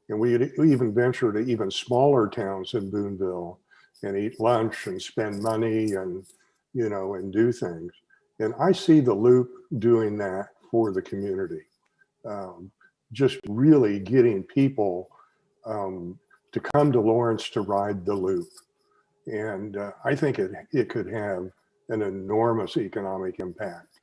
And we even venture to even smaller towns in Boonville and eat lunch and spend money and, and do things. And I see the loop doing that for the community. just really getting people to come to Lawrence to ride the loop. And I think it could have an enormous economic impact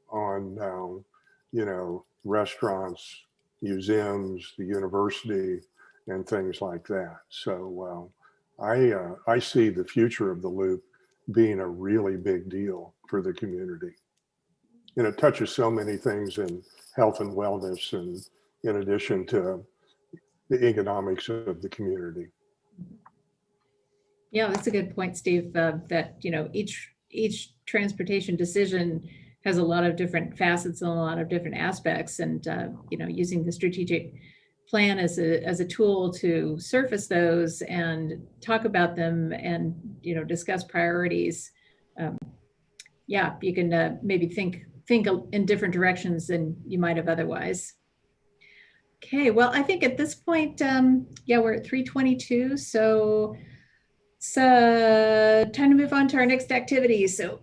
on, you know, restaurants, museums, the university, and things like that. So I see the future of the loop being a really big deal for the community. And it touches so many things in health and wellness, and in addition to the economics of the community. Yeah, that's a good point, Steve, that, you know, each transportation decision has a lot of different facets and a lot of different aspects. And, you know, using the strategic plan as a tool to surface those and talk about them and, you know, discuss priorities. Yeah, you can maybe think in different directions than you might have otherwise. Okay, well, I think at this point, yeah, we're at 3:22, so it's time to move on to our next activity. So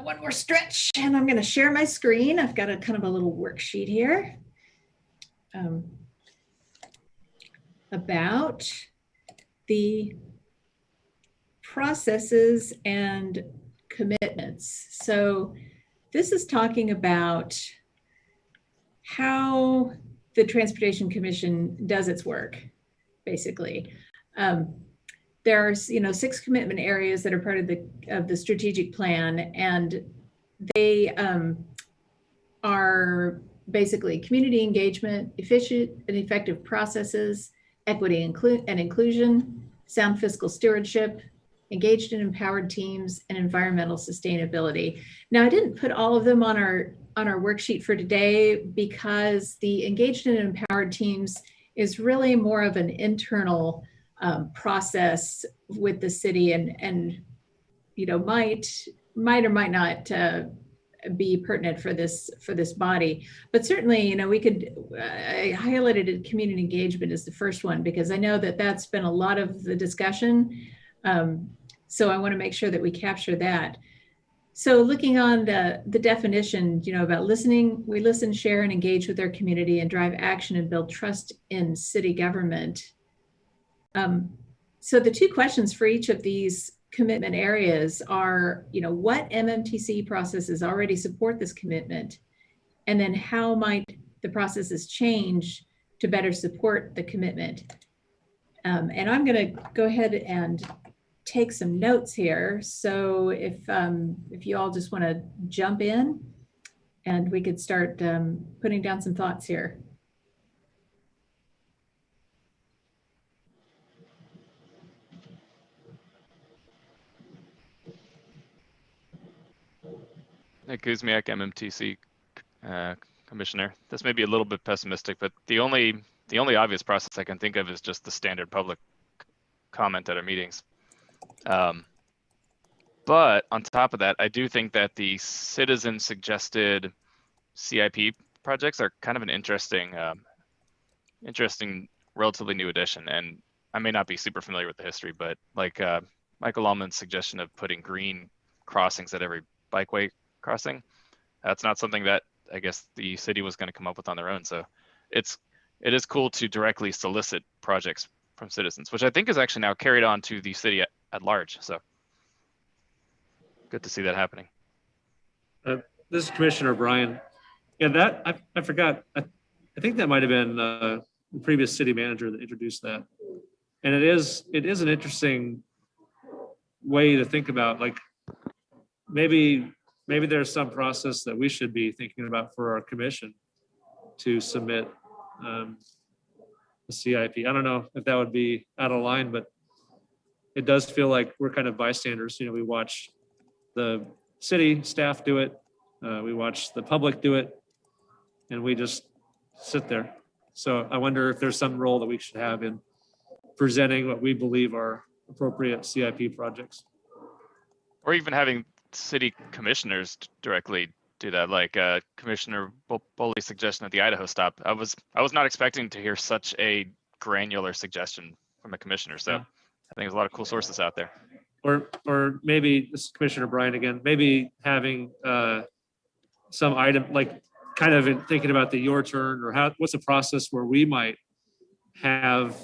one more stretch, and I'm going to share my screen. I've got a kind of a little worksheet here about the processes and commitments. So this is talking about how the Transportation Commission does its work, basically. There's, you know, 6 commitment areas that are part of the strategic plan, and they are basically community engagement, efficient and effective processes, equity and inclusion, sound fiscal stewardship, engaged and empowered teams, and environmental sustainability. Now, I didn't put all of them on our worksheet for today because the engaged and empowered teams is really more of an internal process with the city, and you know, might or might not be pertinent for this body. But certainly, you know, we could, I highlighted community engagement as the first one because I know that that's been a lot of the discussion. So I want to make sure that we capture that. So looking on the definition, you know, about listening, we listen, share, and engage with our community and drive action and build trust in city government. So the 2 questions for each of these commitment areas are, you know, what MMTC processes already support this commitment? And then how might the processes change to better support the commitment? And I'm going to go ahead and take some notes here. So if you all just want to jump in, and we could start putting down some thoughts here. Nick Kuzmiak, MMTC Commissioner. This may be a little bit pessimistic, but the only obvious process I can think of is just the standard public comment at our meetings. But on top of that, I do think that the citizen suggested CIP projects are kind of an interesting, relatively new addition. And I may not be super familiar with the history, but like Michael Allman's suggestion of putting green crossings at every bikeway crossing, that's not something that I guess the city was going to come up with on their own. So it is cool to directly solicit projects from citizens, which I think is actually now carried on to the city at large. So good to see that happening. This is Commissioner Bryan. Yeah, that I forgot. I think that might have been the previous city manager that introduced that. And it is an interesting way to think about, like, maybe there's some process that we should be thinking about for our commission to submit a CIP. I don't know if that would be out of line, but it does feel like we're kind of bystanders. You know, we watch the city staff do it, we watch the public do it, and we just sit there. So I wonder if there's some role that we should have in presenting what we believe are appropriate CIP projects. Or even having city commissioners directly do that, like Commissioner Boley's suggestion at the Idaho stop. I was not expecting to hear such a granular suggestion from a commissioner. So yeah. I think there's a lot of cool sources out there. Or maybe, this is Commissioner Bryan again, maybe having some item, like kind of in thinking about the your turn, or what's a process where we might have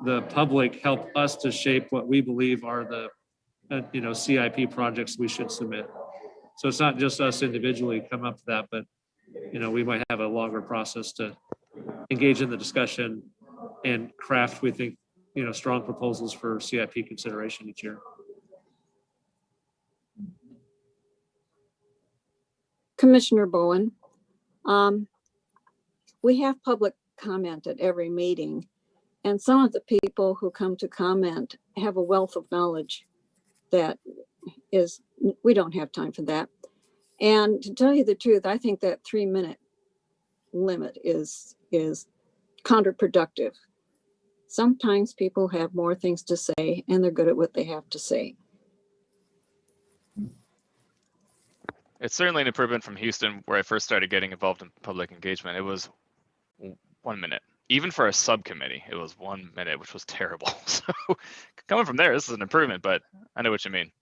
the public help us to shape what we believe are the CIP projects we should submit. So it's not just us individually come up with that, but we might have a longer process to engage in the discussion and craft, we think, strong proposals for CIP consideration each year. Commissioner Bowen, we have public comment at every meeting, and some of the people who come to comment have a wealth of knowledge that is, we don't have time for that. And to tell you the truth, I think that 3-minute limit is counterproductive. Sometimes people have more things to say and they're good at what they have to say. It's certainly an improvement from Houston, where I first started getting involved in public engagement. It was 1 minute. Even for a subcommittee, it was 1 minute, which was terrible. So coming from there, this is an improvement, but I know what you mean.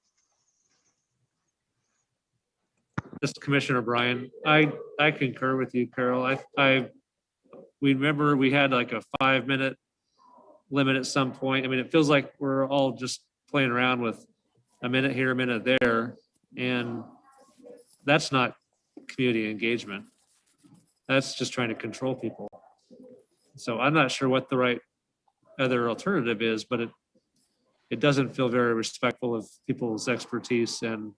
This is Commissioner Bryan. I concur with you, Carol. We remember we had like a 5-minute limit at some point. I mean, it feels like we're all just playing around with a minute here, a minute there, and that's not community engagement. That's just trying to control people. So I'm not sure what the right other alternative is, but it doesn't feel very respectful of people's expertise and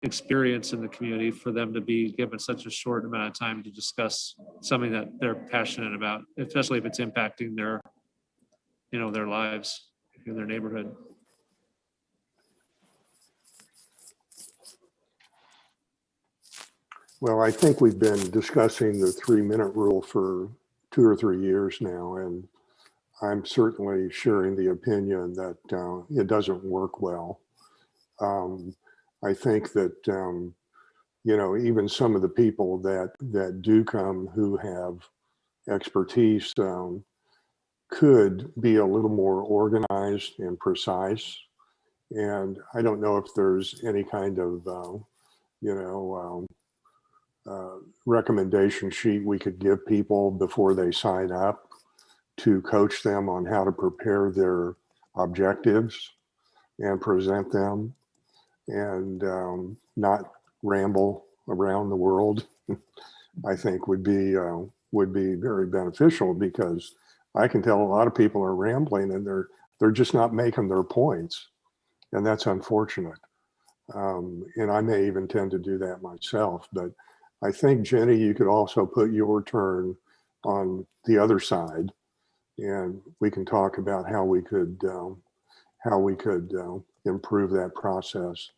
experience in the community for them to be given such a short amount of time to discuss something that they're passionate about, especially if it's impacting their lives in their neighborhood. Well, I think we've been discussing the 3-minute rule for 2 or 3 years now, and I'm certainly sharing the opinion that it doesn't work well. I think that, even some of the people that do come who have expertise could be a little more organized and precise. And I don't know if there's any kind of, recommendation sheet we could give people before they sign up to coach them on how to prepare their objectives and present them, and not ramble around the world. I think would be very beneficial, because I can tell a lot of people are rambling and they're just not making their points, and that's unfortunate. And I may even tend to do that myself, but I think, Jenny, you could also put your turn on the other side, and we can talk about how we could improve that process.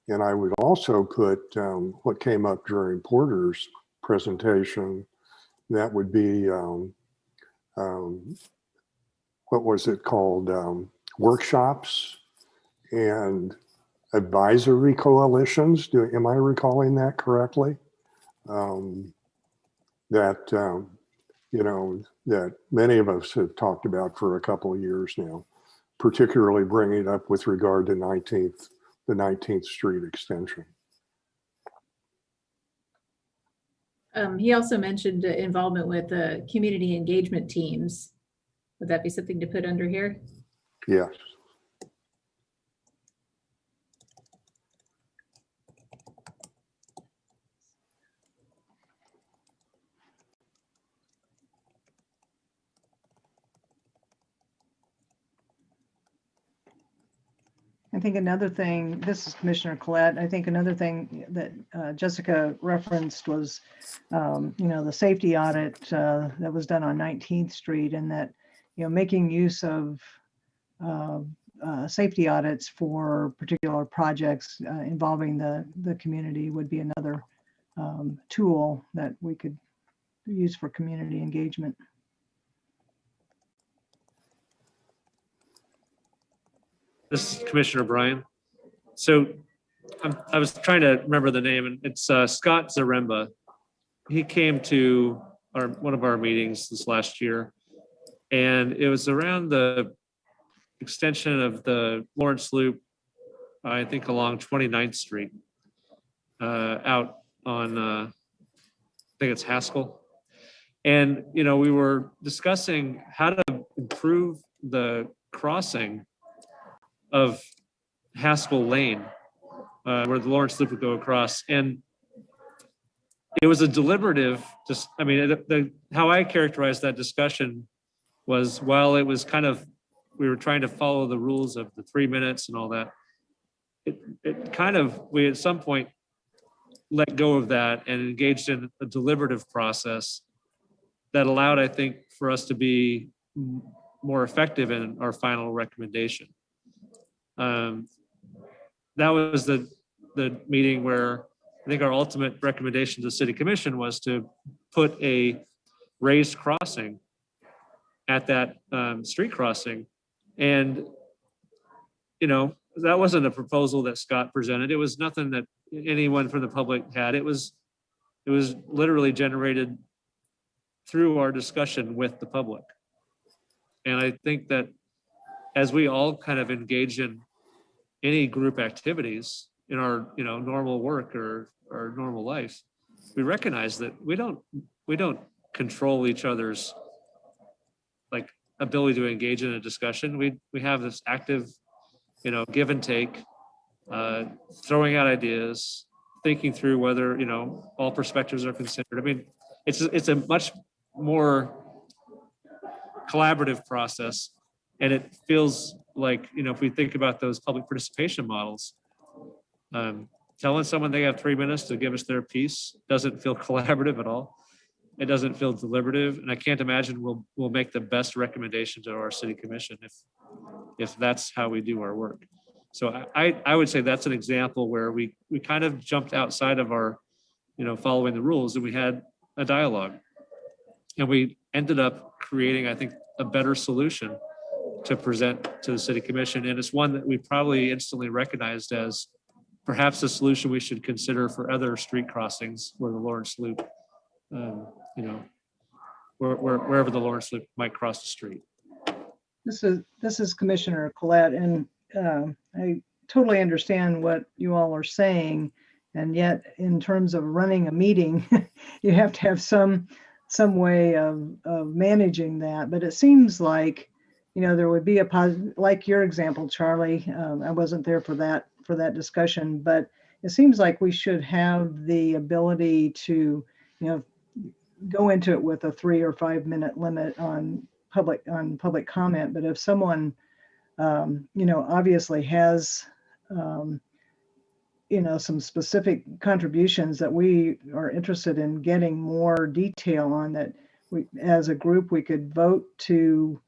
And I would also put what came up during Porter's presentation. That would be, what was it called? Workshops and advisory coalitions. Am I recalling that correctly? That many of us have talked about for a couple of years now, particularly bringing it up with regard to the 19th Street extension. He also mentioned involvement with community engagement teams. Would that be something to put under here? Yes. I think another thing, this is Commissioner Collette, I think another thing that Jessica referenced was, the safety audit that was done on 19th Street, and that, making use of safety audits for particular projects involving the community would be another tool that we could use for community engagement. This is Commissioner Bryan. So I was trying to remember the name, and it's Scott Zaremba. He came to one of our meetings this last year, and it was around the extension of the Lawrence Loop, I think along 29th Street, out on think it's Haskell. And, you know, we were discussing how to improve the crossing of Haskell Lane, where the Lawrence Loop would go across. And it was a deliberative, just, I mean, how I characterized that discussion was, while it was kind of, we were trying to follow the rules of the 3 minutes and all that, it kind of, we at some point let go of that and engaged in a deliberative process that allowed, I think, for us to be more effective in our final recommendation. That was the meeting where I think our ultimate recommendation to the City Commission was to put a raised crossing at that street crossing. And, you know, that wasn't a proposal that Scott presented. It was nothing that anyone from the public had. It was literally generated through our discussion with the public. And I think that as we all kind of engage in any group activities in our, you know, normal work or our normal life, we recognize that we don't control each other's like ability to engage in a discussion. We have this active, you know, give and take, throwing out ideas, thinking through whether, you know, all perspectives are considered. I mean, it's a much more collaborative process, and it feels like, you know, if we think about those public participation models, telling someone they have 3 minutes to give us their piece doesn't feel collaborative at all. It doesn't feel deliberative, and I can't imagine we'll make the best recommendation to our City Commission if that's how we do our work. So I would say that's an example where we kind of jumped outside of our, you know, following the rules, and we had a dialogue, and we ended up creating, I think, a better solution to present to the City Commission. And it's one that we probably instantly recognized as perhaps a solution we should consider for other street crossings where the Lawrence Loop, you know, wherever the Lawrence Loop might cross the street. This is Commissioner Collette, and I totally understand what you all are saying. And yet, in terms of running a meeting, you have to have some way of managing that. But it seems like, you know, there would be a positive, like your example, Charlie. I wasn't there for that discussion, but it seems like we should have the ability to, you know, go into it with a 3 or 5 minute limit on public comment. But if someone, you know, obviously has, you know, some specific contributions that we are interested in getting more detail on, that we, as a group, we could vote to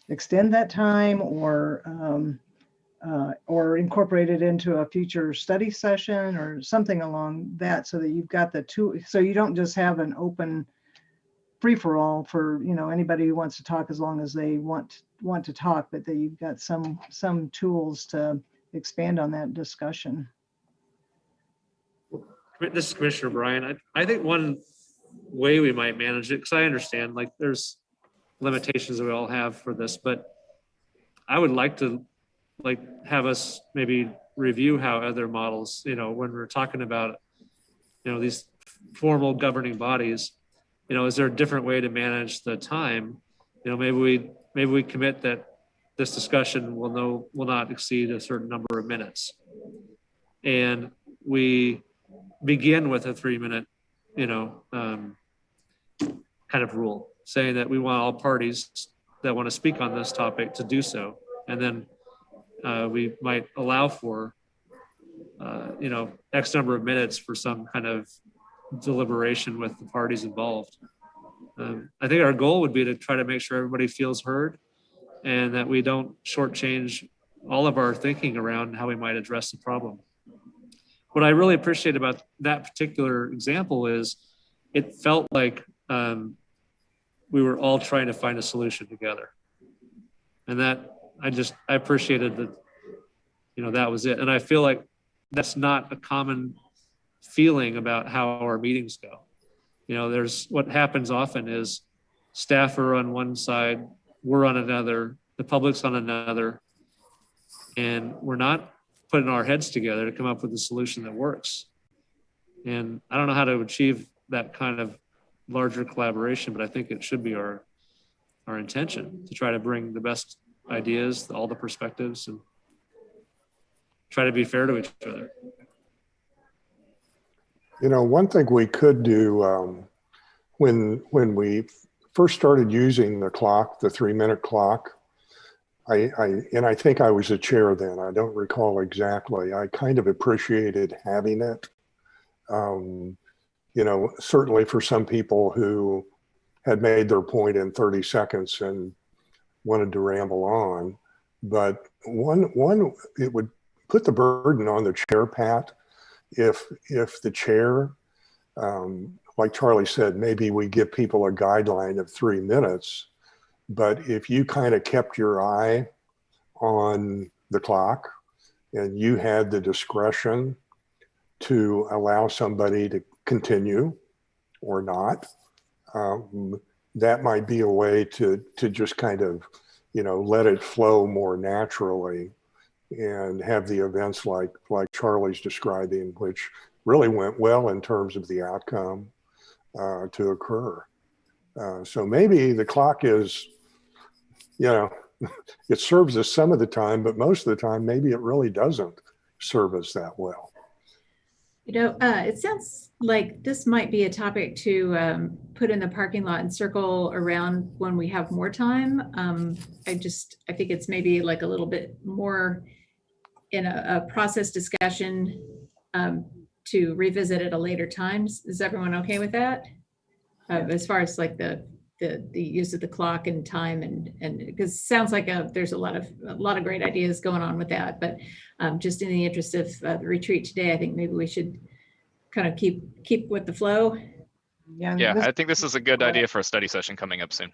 extend that time or incorporate it into a future study session or something along that, so that you've got the two, so you don't just have an open free-for-all for, you know, anybody who wants to talk as long as they want to talk, but that you've got some tools to expand on that discussion. This is Commissioner Bryan. I think one way we might manage it, because I understand like there's limitations that we all have for this, but I would like to have us maybe review how other models, you know, when we're talking about, you know, these formal governing bodies, you know, is there a different way to manage the time? You know, maybe we commit that this discussion will not exceed a certain number of minutes, and we begin with a 3 minute, you know, kind of rule, saying that we want all parties that want to speak on this topic to do so. And then we might allow for, you know, X number of minutes for some kind of deliberation with the parties involved. I think our goal would be to try to make sure everybody feels heard and that we don't shortchange all of our thinking around how we might address the problem. What I really appreciate about that particular example is it felt like we were all trying to find a solution together. And that I appreciated that, you know, that was it. And I feel like that's not a common feeling about how our meetings go. You know, what happens often is staff are on one side, we're on another, the public's on another, and we're not putting our heads together to come up with a solution that works. And I don't know how to achieve that kind of larger collaboration, but I think it should be our intention to try to bring the best ideas, all the perspectives, and try to be fair to each other. You know, one thing we could do when we first started using the clock, the 3-minute clock, I think I was a chair then. I don't recall exactly. I kind of appreciated having it. You know, certainly for some people who had made their point in 30 seconds and wanted to ramble on, but one it would put the burden on the chair, Pat, if the chair, like Charlie said, maybe we give people a guideline of 3 minutes, but if you kind of kept your eye on the clock and you had the discretion to allow somebody to continue or not, that might be a way to just kind of, you know, let it flow more naturally and have the events like Charlie's describing, which really went well in terms of the outcome to occur. So maybe the clock is, you know, it serves us some of the time, but most of the time, maybe it really doesn't serve us that well. You know, it sounds like this might be a topic to put in the parking lot and circle around when we have more time. I think it's maybe like a little bit more in a process discussion to revisit at a later time. Is everyone okay with that? As far as like the use of the clock and time and because it sounds like there's a lot of great ideas going on with that, but just in the interest of the retreat today, I think maybe we should kind of keep with the flow. Yeah, I think this is a good idea for a study session coming up soon.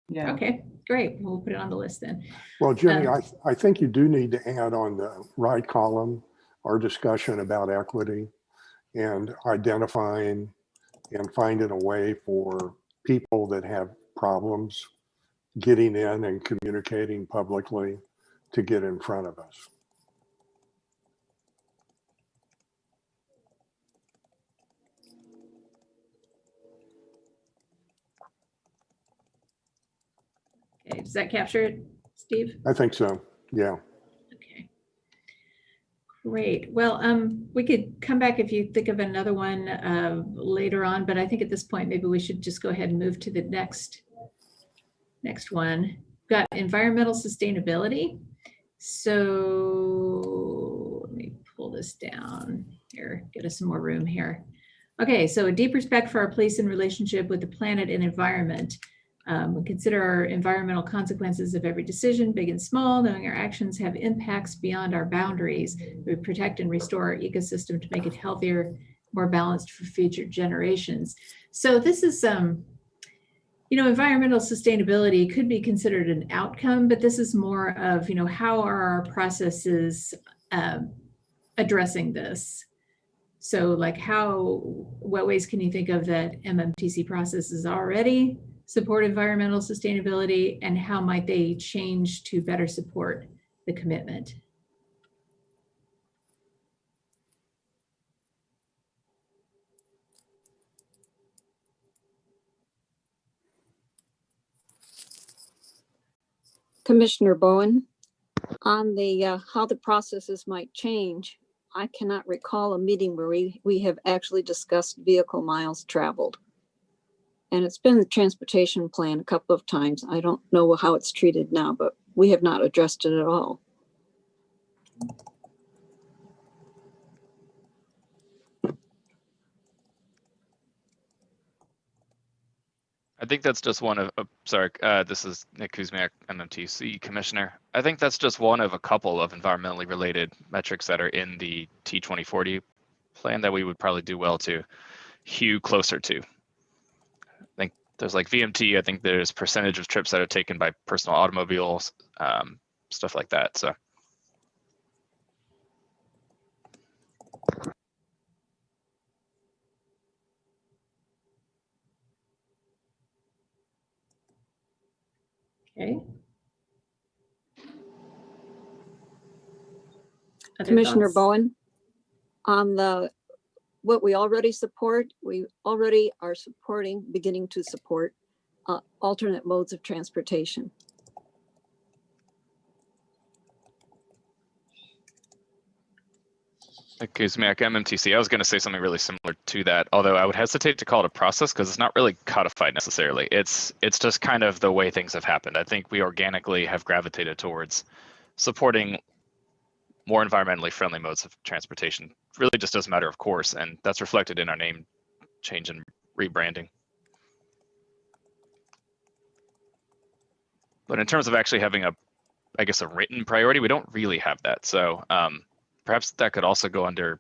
Yeah. Okay, great. We'll put it on the list then. Well, Jenny, I think you do need to add on the right column our discussion about equity and identifying and finding a way for people that have problems getting in and communicating publicly to get in front of us. Okay, does that capture it, Steve? I think so, yeah. Okay. Great. Well, we could come back if you think of another one later on, but I think at this point, maybe we should just go ahead and move to the next one. We've got environmental sustainability. So let me pull this down here, get us some more room here. Okay, so a deep respect for our place in relationship with the planet and environment. We consider our environmental consequences of every decision, big and small, knowing our actions have impacts beyond our boundaries. We protect and restore our ecosystem to make it healthier, more balanced for future generations. So this is, you know, environmental sustainability could be considered an outcome, but this is more of, you know, how are our processes addressing this? So like what ways can you think of that MMTC processes already support environmental sustainability, and how might they change to better support the commitment? Commissioner Bowen, on the how the processes might change, I cannot recall a meeting where we have actually discussed vehicle miles traveled. And it's been the transportation plan a couple of times. I don't know how it's treated now, but we have not addressed it at all. I think that's just one of, sorry, this is Nick Kuzmiak, MMTC Commissioner. I think that's just one of a couple of environmentally related metrics that are in the T2040 plan that we would probably do well to hew closer to. I think there's like VMT, I think there's percentage of trips that are taken by personal automobiles, stuff like that, so. Okay. Commissioner Bowen, on the what we already support. We already are beginning to support alternate modes of transportation. Kuzmiak, MMTC. I was going to say something really similar to that, although I would hesitate to call it a process because it's not really codified necessarily. It's just kind of the way things have happened. I think we organically have gravitated towards supporting more environmentally friendly modes of transportation. Really just as a matter of course, and that's reflected in our name change and rebranding. But in terms of actually having a written priority, we don't really have that. So perhaps that could also go under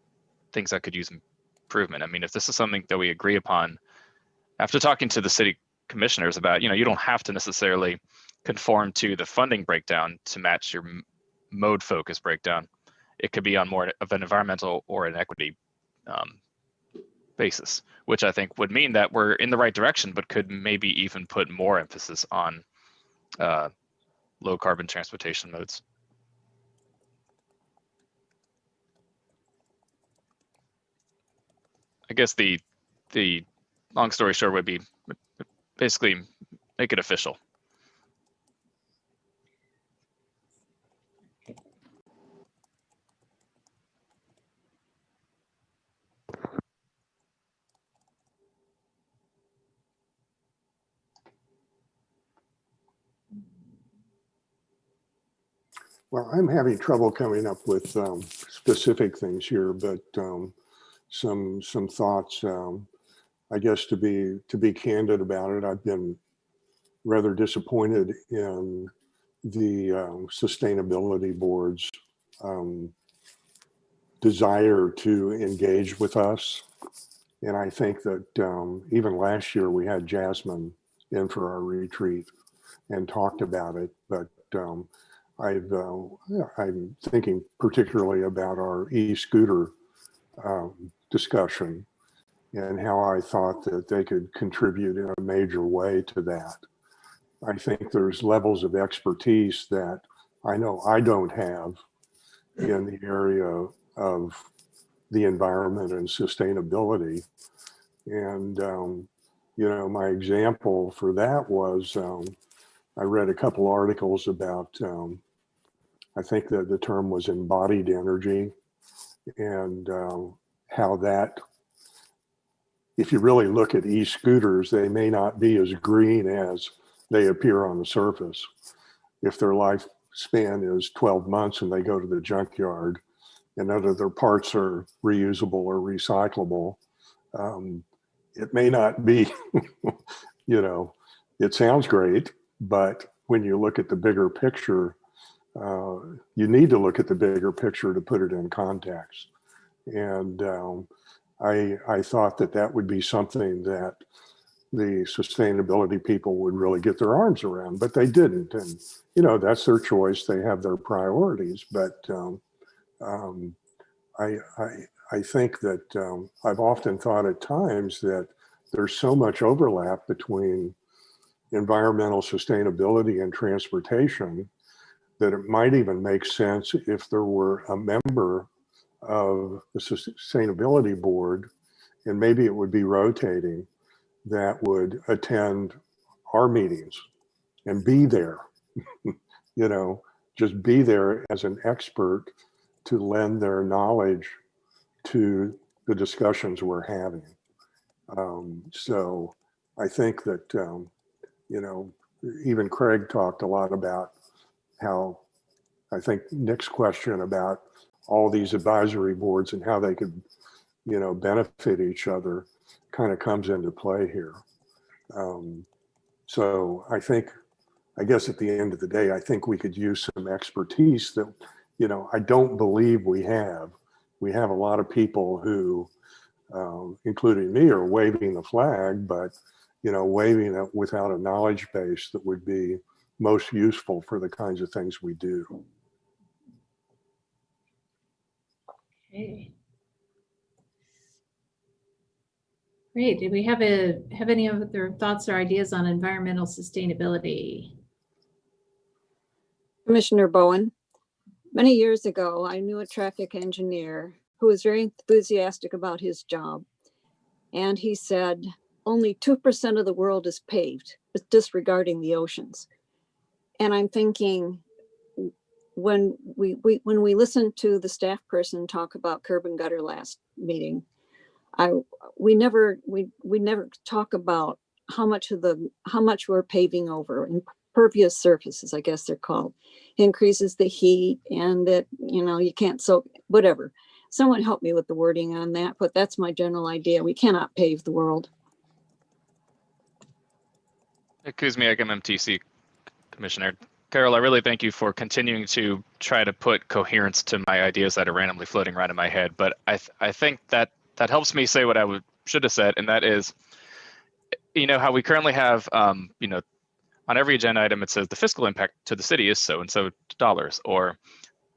things that could use improvement. I mean, if this is something that we agree upon, after talking to the city commissioners about, you don't have to necessarily conform to the funding breakdown to match your mode focus breakdown. It could be on more of an environmental or an equity basis, which I think would mean that we're in the right direction, but could maybe even put more emphasis on low carbon transportation modes. I guess the long story short would be basically make it official. Well, I'm having trouble coming up with specific things here, but some thoughts. I guess to be candid about it, I've been rather disappointed in the sustainability board's desire to engage with us. And I think that even last year we had Jasmine in for our retreat and talked about it, but I'm thinking particularly about our e-scooter discussion and how I thought that they could contribute in a major way to that. I think there's levels of expertise that I know I don't have in the area of the environment and sustainability. And, my example for that was I read a couple articles about, I think that the term was embodied energy and how that, if you really look at e-scooters, they may not be as green as they appear on the surface. If their lifespan is 12 months and they go to the junkyard and none of their parts are reusable or recyclable, it may not be, it sounds great, but when you look at the bigger picture, you need to look at the bigger picture to put it in context. And I thought that would be something that the sustainability people would really get their arms around, but they didn't. And, that's their choice. They have their priorities. But I think that I've often thought at times that there's so much overlap between environmental sustainability and transportation that it might even make sense if there were a member of the sustainability board, and maybe it would be rotating, that would attend our meetings and be there, just be there as an expert to lend their knowledge to the discussions we're having. So I think that, even Craig talked a lot about how, I think Nick's question about all these advisory boards and how they could, benefit each other kind of comes into play here. So I guess at the end of the day, I think we could use some expertise that, I don't believe we have. We have a lot of people who, including me, are waving the flag, but, waving it without a knowledge base that would be most useful for the kinds of things we do. Okay. Great. Do we have any other thoughts or ideas on environmental sustainability? Commissioner Bowen, many years ago, I knew a traffic engineer who was very enthusiastic about his job. And he said, only 2% of the world is paved, disregarding the oceans. And I'm thinking, when we listened to the staff person talk about curb and gutter last meeting, we never talk about how much we're paving over. Impervious surfaces, I guess they're called, increases the heat, and that, you know, you can't soak, whatever. Someone help me with the wording on that, but that's my general idea. We cannot pave the world. Kuzmiak, MMTC Commissioner. Carol, I really thank you for continuing to try to put coherence to my ideas that are randomly floating around in my head. But I think that helps me say what I should have said, and that is, you know, how we currently have, you know, on every agenda item, it says the fiscal impact to the city is so and so dollars, or,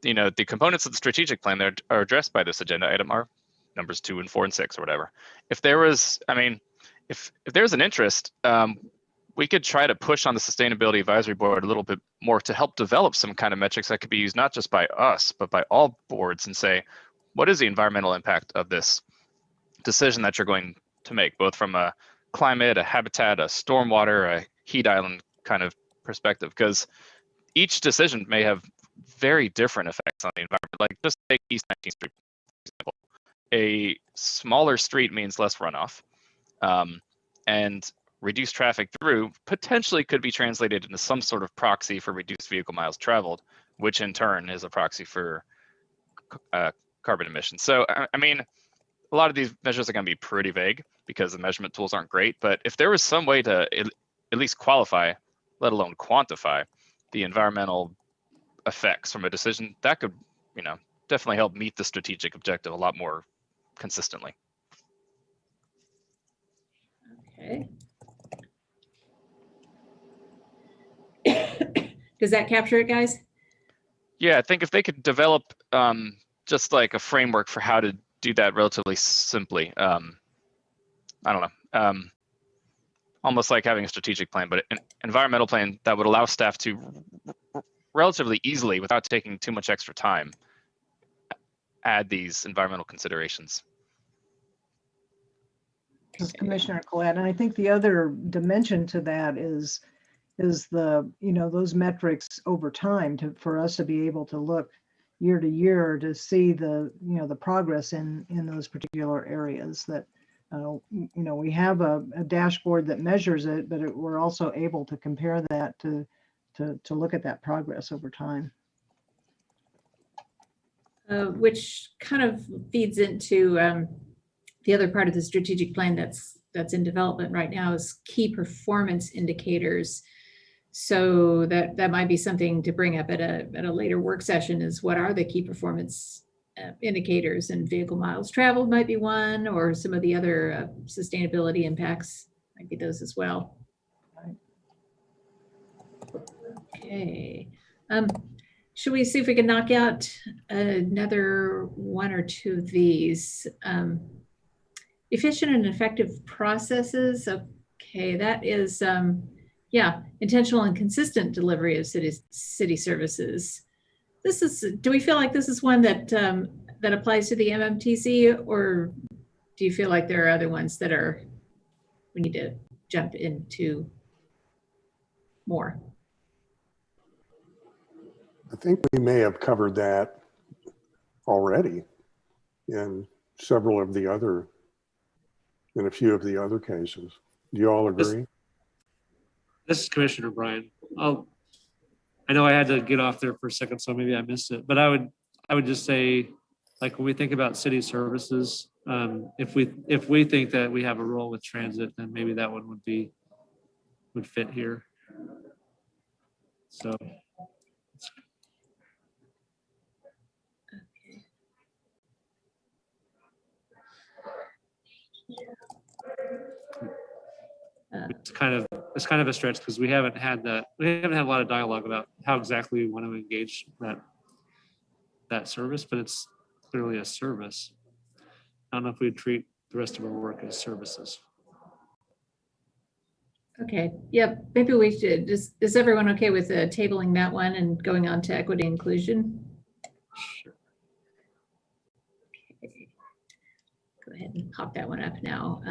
you know, the components of the strategic plan that are addressed by this agenda item are numbers 2 and 4 and 6 or whatever. If there was, I mean, if there's an interest, we could try to push on the Sustainability Advisory Board a little bit more to help develop some kind of metrics that could be used not just by us, but by all boards, and say, what is the environmental impact of this decision that you're going to make, both from a climate, a habitat, a stormwater, a heat island kind of perspective? Because each decision may have very different effects on the environment. Like, just take East 19th Street, for example. A smaller street means less runoff, and reduced traffic through potentially could be translated into some sort of proxy for reduced vehicle miles traveled, which in turn is a proxy for carbon emissions. So, I mean, a lot of these measures are going to be pretty vague because the measurement tools aren't great. But if there was some way to at least qualify, let alone quantify, the environmental effects from a decision, that could, you know, definitely help meet the strategic objective a lot more consistently. Okay. Does that capture it, guys? Yeah, I think if they could develop just like a framework for how to do that relatively simply, I don't know, almost like having a strategic plan, but an environmental plan that would allow staff to relatively easily, without taking too much extra time, add these environmental considerations. Commissioner Collette, and I think the other dimension to that is the, you know, those metrics over time for us to be able to look year to year to see the, you know, the progress in those particular areas. That you know, we have a dashboard that measures it, but we're also able to compare that to look at that progress over time. Which kind of feeds into the other part of the strategic plan that's in development right now is key performance indicators. So that might be something to bring up at a later work session, is what are the key performance indicators, and vehicle miles traveled might be one, or some of the other sustainability impacts might be those as well. Okay. Should we see if we can knock out another one or two of these? Efficient and effective processes. Okay, that is, yeah, intentional and consistent delivery of city services. This is, do we feel like this is one that that applies to the MMTC, or do you feel like there are other ones that we need to jump into more? I think we may have covered that already in several of the other, in a few of the other cases. Do you all agree? This is Commissioner Bryan. I know I had to get off there for a second, so maybe I missed it, but I would just say, like, when we think about city services, if we think that we have a role with transit, then maybe that one would fit here. So. It's kind of a stretch because we haven't had a lot of dialogue about how exactly we want to engage that service, but it's clearly a service. I don't know if we'd treat the rest of our work as services. Okay, yep, maybe we should. Is everyone okay with tabling that one and going on to equity inclusion? Sure. Okay. go ahead and pop that one up now.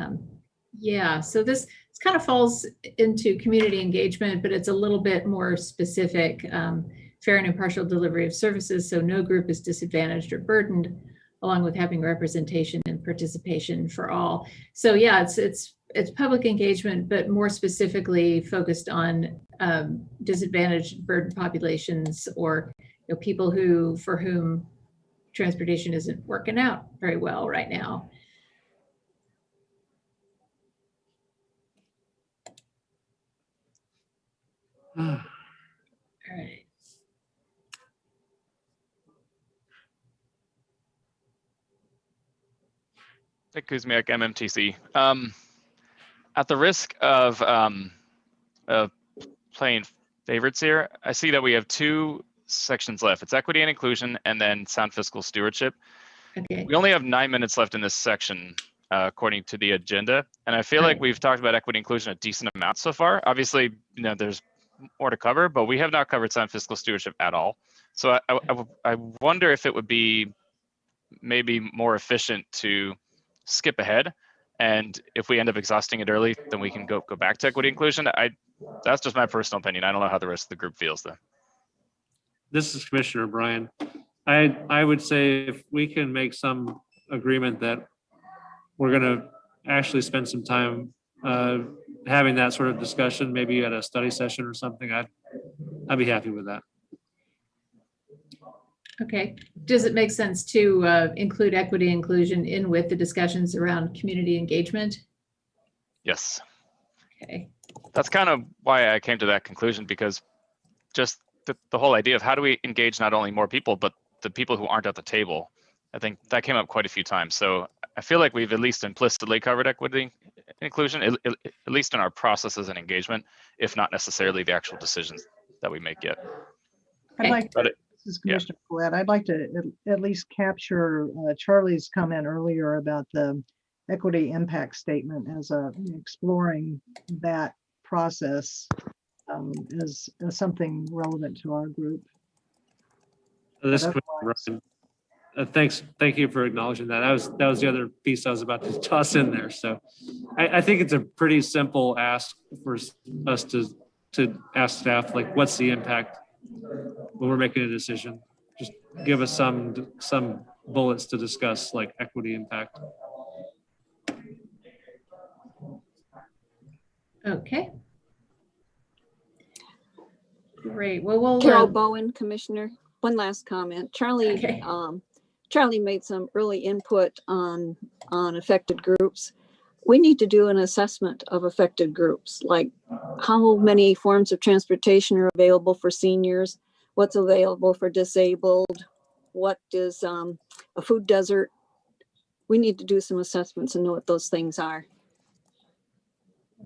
Yeah, so this kind of falls into community engagement, but it's a little bit more specific. Fair and impartial delivery of services, so no group is disadvantaged or burdened, along with having representation and participation for all. So yeah, it's public engagement, but more specifically focused on disadvantaged burdened populations, or people for whom transportation isn't working out very well right now. All right. Nick Kuzmiak, MMTC. At the risk of playing favorites here, I see that we have two sections left. It's equity and inclusion, and then sound fiscal stewardship. Okay. We only have 9 minutes left in this section, according to the agenda. And I feel like we've talked about equity inclusion a decent amount so far. Obviously, there's more to cover, but we have not covered sound fiscal stewardship at all. So I wonder if it would be maybe more efficient to skip ahead, and if we end up exhausting it early, then we can go back to equity inclusion. That's just my personal opinion. I don't know how the rest of the group feels though. This is Commissioner Bryan. I would say if we can make some agreement that we're going to actually spend some time having that sort of discussion, maybe at a study session or something, I'd be happy with that. Okay. Does it make sense to include equity inclusion in with the discussions around community engagement? Yes. Okay. That's kind of why I came to that conclusion, because just the whole idea of how do we engage not only more people, but the people who aren't at the table. I think that came up quite a few times. So I feel like we've at least implicitly covered equity inclusion, at least in our processes and engagement, if not necessarily the actual decisions that we make yet. I'd like to, this is Commissioner Collette. I'd like to at least capture Charlie's comment earlier about the equity impact statement as exploring that process as something relevant to our group. This thank you for acknowledging that. That was the other piece I was about to toss in there. So I think it's a pretty simple ask for us to ask staff, like, what's the impact when we're making a decision? Just give us some bullets to discuss, like equity impact. Okay. Great. Well, we'll Carol Bowen, Commissioner. One last comment. Charlie, okay. Charlie made some early input on affected groups. We need to do an assessment of affected groups, like how many forms of transportation are available for seniors, what's available for disabled, what is a food desert. We need to do some assessments and know what those things are.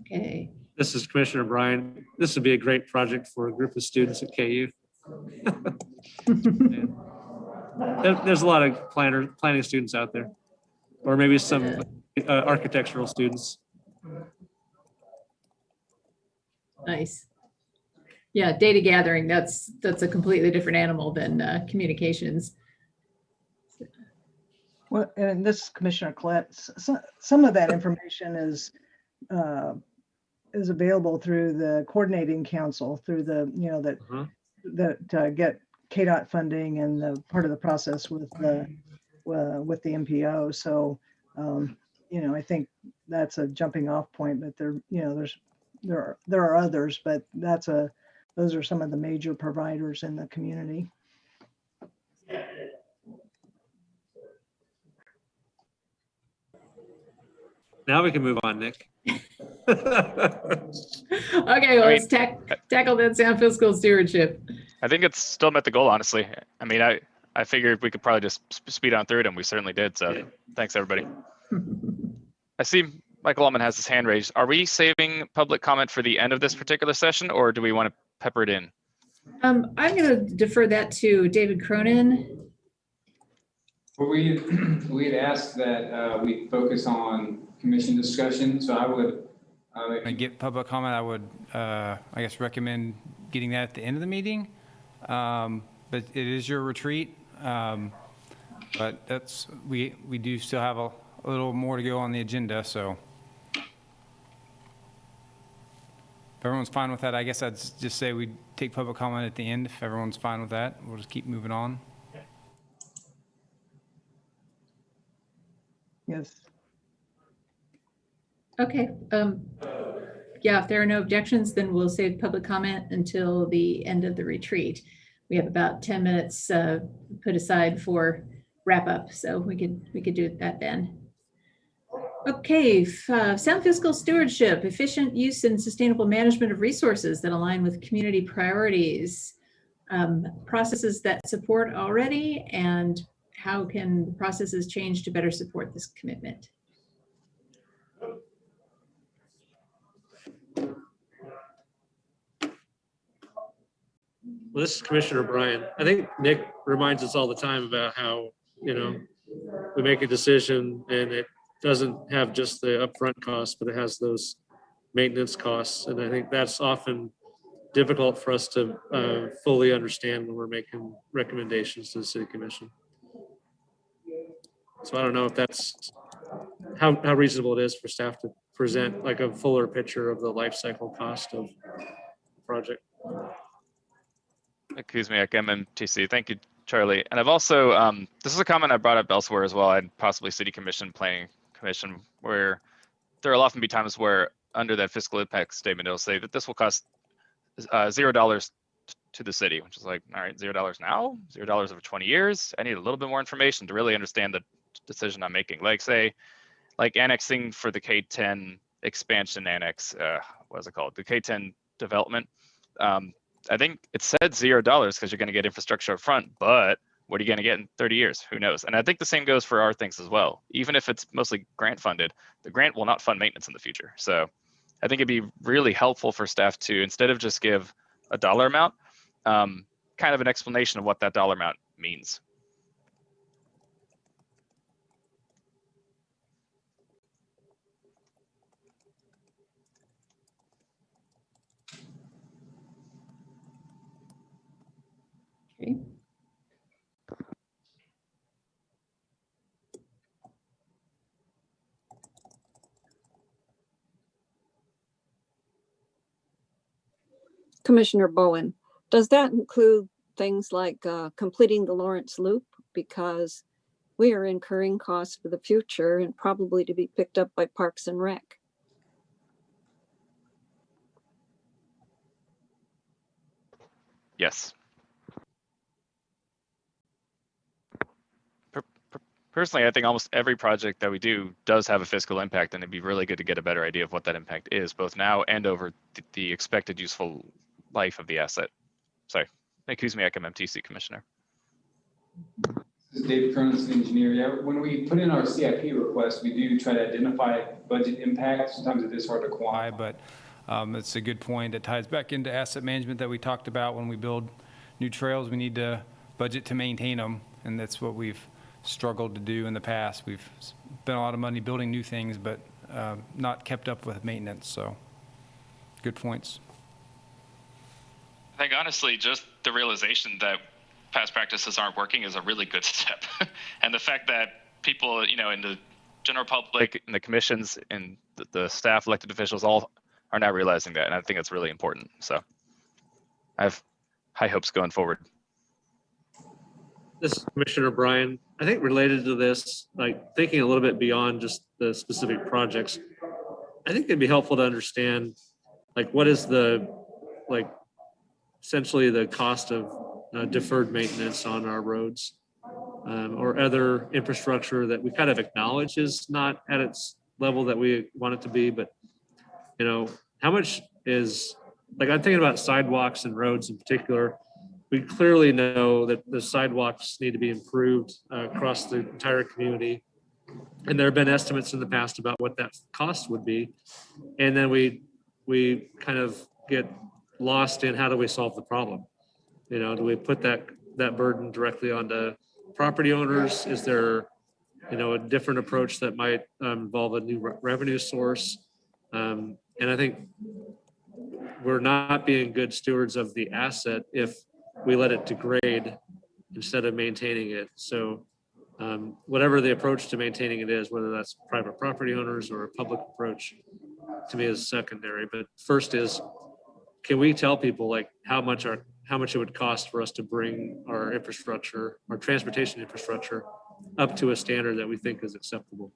Okay. This is Commissioner Bryan. This would be a great project for a group of students at KU. There's a lot of planning students out there, or maybe some architectural students. Nice. Yeah, data gathering, that's a completely different animal than communications. Well, and this is Commissioner Collette. Some of that information is available through the coordinating council, through the that get KDOT funding and the part of the process with the MPO. So I think that's a jumping off point. But there are others, but those are some of the major providers in the community. Now we can move on, Nick. Okay, well, let's tackle that sound fiscal stewardship. I think it's still met the goal, honestly. I mean, I figured we could probably just speed on through it, and we certainly did. So thanks, everybody. I see Michael Ullman has his hand raised. Are we saving public comment for the end of this particular session, or do we want to pepper it in? I'm going to defer that to David Cronin. Well, we had asked that we focus on commission discussion, so I would get public comment. I would, I guess, recommend getting that at the end of the meeting. But it is your retreat. But we do still have a a little more to go on the agenda, so. If everyone's fine with that, I guess I'd just say we take public comment at the end. If everyone's fine with that, we'll just keep moving on. Yes. Okay. Yeah, if there are no objections, then we'll save public comment until the end of the retreat. We have about 10 minutes put aside for wrap up, so we could do that then. Okay, sound fiscal stewardship, efficient use and sustainable management of resources that align with community priorities, processes that support already, and how can processes change to better support this commitment? Well, this is Commissioner Bryan. I think Nick reminds us all the time about how, you know, we make a decision and it doesn't have just the upfront costs, but it has those maintenance costs. And I think that's often difficult for us to fully understand when we're making recommendations to the City Commission. So I don't know if that's how reasonable it is for staff to present like a fuller picture of the life cycle cost of the project. Excuse me, MMTC. Thank you, Charlie. And I've also, this is a comment I brought up elsewhere as well, and possibly City Commission, Planning Commission, where there will often be times where under that fiscal impact statement, it'll say that this will cost $0 to the city, which is like, all right, $0 now, $0 over 20 years. I need a little bit more information to really understand the decision I'm making. Like say, like annexing for the K10 expansion annex, what is it called? The K10 development. I think it said $0 because you're going to get infrastructure up front, but what are you going to get in 30 years? Who knows? And I think the same goes for our things as well. Even if it's mostly grant funded, the grant will not fund maintenance in the future. So I think it'd be really helpful for staff to, instead of just give a dollar amount, kind of an explanation of what that dollar amount means. Okay. Commissioner Bowen, does that include things like completing the Lawrence Loop? Because we are incurring costs for the future and probably to be picked up by Parks and Rec. Yes. Personally, I think almost every project that we do does have a fiscal impact, and it'd be really good to get a better idea of what that impact is, both now and over the expected useful life of the asset. Sorry, excuse me, MMTC Commissioner. This is Dave Cronin, City Engineer. Yeah, when we put in our CIP request, we do try to identify budget impact. Sometimes it is hard to quantify, but it's a good point. It ties back into asset management that we talked about. When we build new trails, we need to budget to maintain them, and that's what we've struggled to do in the past. We've spent a lot of money building new things, but not kept up with maintenance. So good points. I think honestly, just the realization that past practices aren't working is a really good step. And the fact that people, you know, in the general public, in the commissions, and the staff, elected officials, all are now realizing that. And I think it's really important. So I have high hopes going forward. This is Commissioner Bryan. I think related to this, like thinking a little bit beyond just the specific projects, I think it'd be helpful to understand like what is the, like essentially the cost of deferred maintenance on our roads or other infrastructure that we kind of acknowledge is not at its level that we want it to be, but you know, how much is, like I'm thinking about sidewalks and roads in particular. We clearly know that the sidewalks need to be improved across the entire community. And there have been estimates in the past about what that cost would be. And then we kind of get lost in how do we solve the problem? You know, do we put that burden directly onto property owners? Is there, you know, a different approach that might involve a new revenue source? And I think we're not being good stewards of the asset if we let it degrade instead of maintaining it. So whatever the approach to maintaining it is, whether that's private property owners or a public approach, to me is secondary. But first is, can we tell people like how much it would cost for us to bring our infrastructure, our transportation infrastructure, up to a standard that we think is acceptable?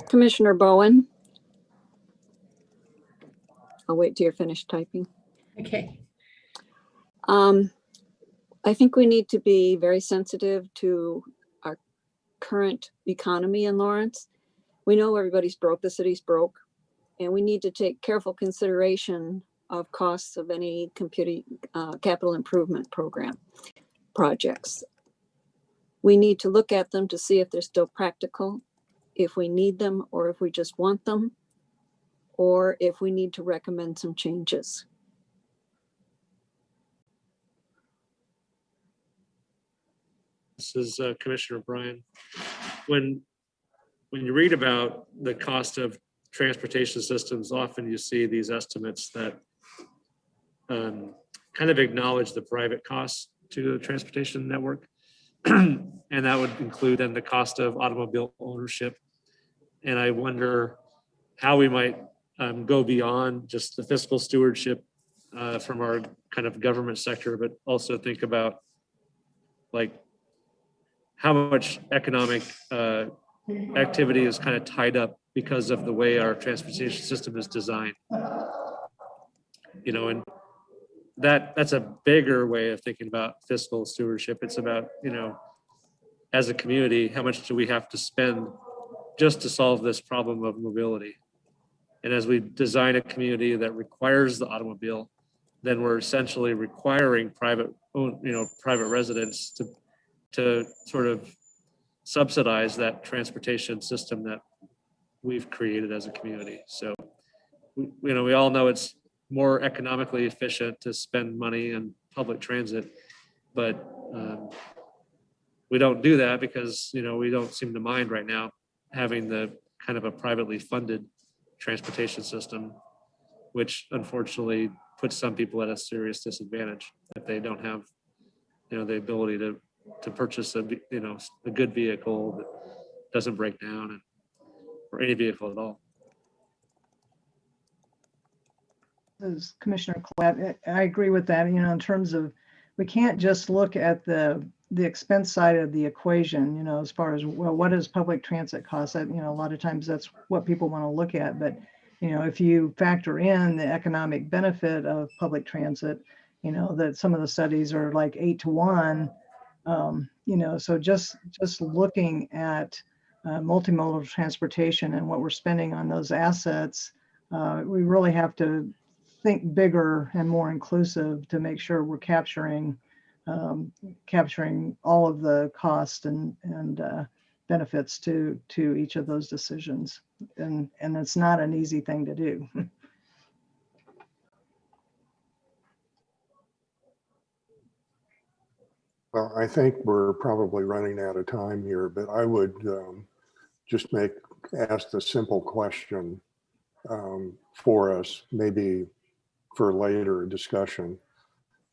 Commissioner Bowen. I'll wait till you're finished typing. Okay. I think we need to be very sensitive to our current economy in Lawrence. We know everybody's broke, the city's broke, and we need to take careful consideration of costs of any capital improvement program projects. We need to look at them to see if they're still practical, if we need them, or if we just want them, or if we need to recommend some changes. This is Commissioner Bryan. When you read about the cost of transportation systems, often you see these estimates that kind of acknowledge the private costs to the transportation network. And that would include then the cost of automobile ownership. And I wonder how we might go beyond just the fiscal stewardship from our kind of government sector, but also think about like how much economic activity is kind of tied up because of the way our transportation system is designed. You know, and that's a bigger way of thinking about fiscal stewardship. It's about, you know, as a community, how much do we have to spend just to solve this problem of mobility? And as we design a community that requires the automobile, then we're essentially requiring private residents to sort of subsidize that transportation system that we've created as a community. So, we all know it's more economically efficient to spend money in public transit, but we don't do that because, we don't seem to mind right now having the kind of a privately funded transportation system, which unfortunately puts some people at a serious disadvantage if they don't have, the ability to purchase a good vehicle that doesn't break down, or any vehicle at all. As Commissioner Collette, I agree with that. In terms of, we can't just look at the expense side of the equation, as far as, well, what does public transit cost? That, a lot of times that's what people want to look at. But, if you factor in the economic benefit of public transit, that some of the studies are like 8 to 1, so just looking at multimodal transportation and what we're spending on those assets, we really have to think bigger and more inclusive to make sure we're capturing all of the cost and benefits to each of those decisions. And it's not an easy thing to do. Well, I think we're probably running out of time here, but I would just ask a simple question for us, maybe for later discussion.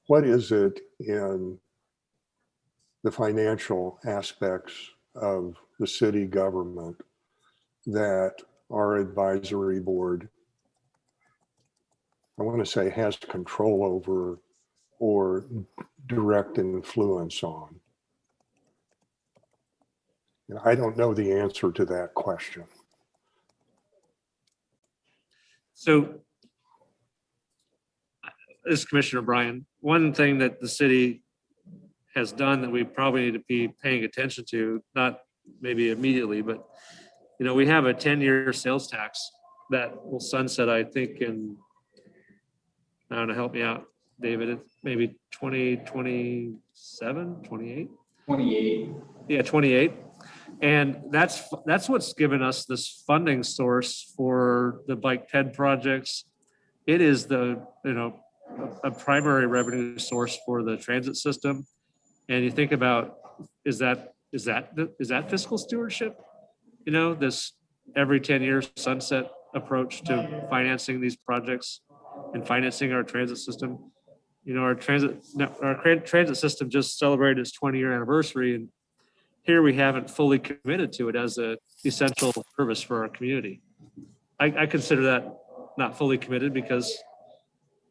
What is it in the financial aspects of the city government that our advisory board, I want to say, has control over or direct influence on? And I don't know the answer to that question. So, this is Commissioner Bryan. One thing that the city has done that we probably need to be paying attention to, not maybe immediately, but we have a 10-year sales tax that will sunset, I think, in, I don't know, help me out, David, maybe 2027, 28? 28. Yeah, 28. And that's what's given us this funding source for the bike ped projects. It is the, a primary revenue source for the transit system. And you think about, is that fiscal stewardship? This every 10-year sunset approach to financing these projects and financing our transit system. You know, our transit system just celebrated its 20-year anniversary, and here we haven't fully committed to it as an essential service for our community. I consider that not fully committed because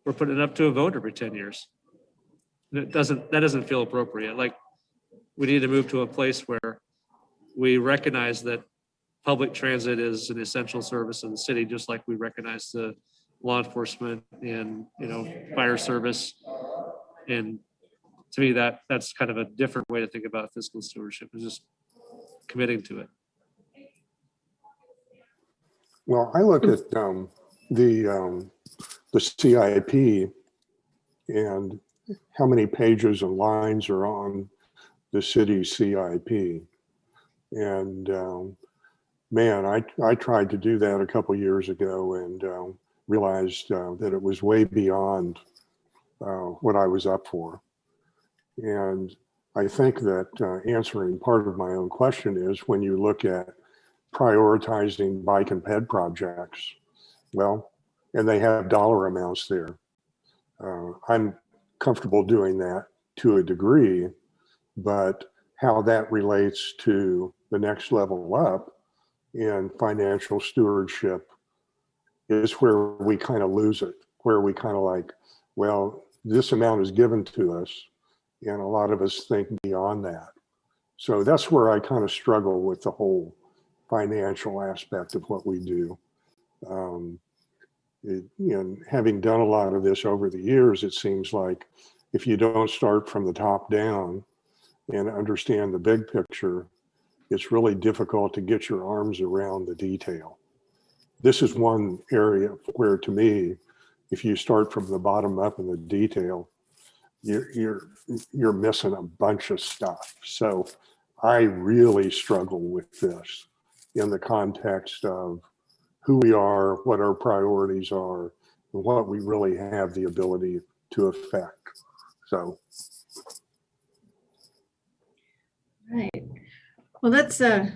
we're putting it up to a vote every 10 years. And that doesn't feel appropriate. Like, we need to move to a place where we recognize that public transit is an essential service in the city, just like we recognize the law enforcement and, you know, fire service. And to me, that's kind of a different way to think about fiscal stewardship, is just committing to it. Well, I look at the CIP and how many pages and lines are on the city's CIP. And man, I tried to do that a couple years ago and realized that it was way beyond what I was up for. And I think that answering part of my own question is, when you look at prioritizing bike and ped projects, well, and they have dollar amounts there. I'm comfortable doing that to a degree, but how that relates to the next level up in financial stewardship is where we kind of lose it, where we kind of like, well, this amount is given to us, and a lot of us think beyond that. So that's where I kind of struggle with the whole financial aspect of what we do. And having done a lot of this over the years, it seems like if you don't start from the top down and understand the big picture, it's really difficult to get your arms around the detail. This is one area where, to me, if you start from the bottom up in the detail, you're missing a bunch of stuff. So I really struggle with this in the context of who we are, what our priorities are, and what we really have the ability to affect. So. Right. Well, that's a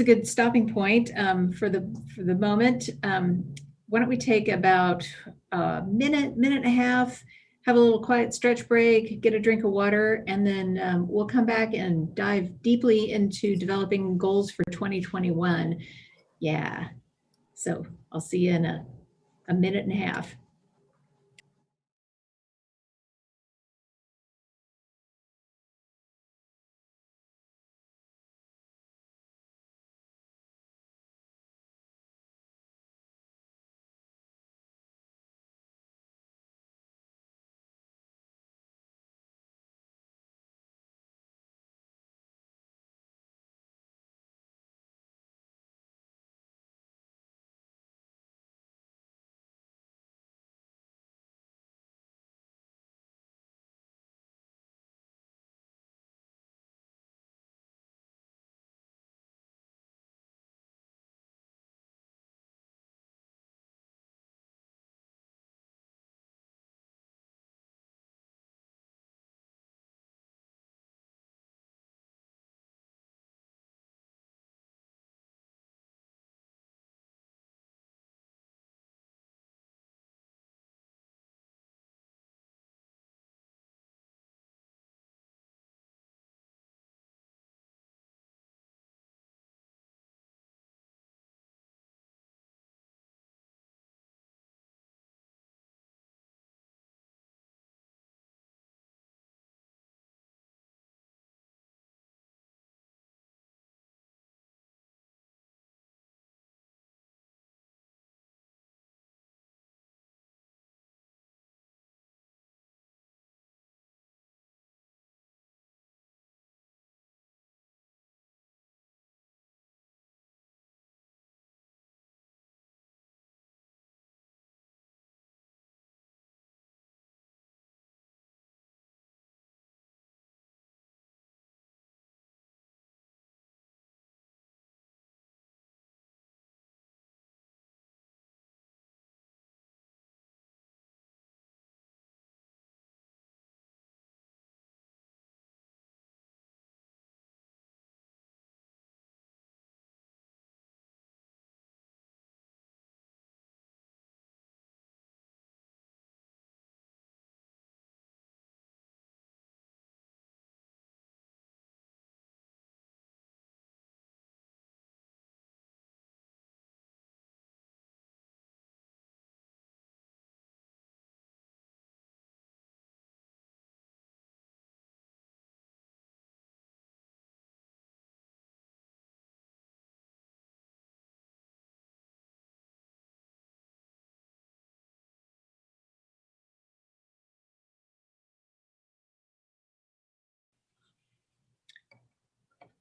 good stopping point for the moment. Why don't we take about a minute and a half, have a little quiet stretch break, get a drink of water, and then we'll come back and dive deeply into developing goals for 2021. Yeah. So I'll see you in a minute and a half.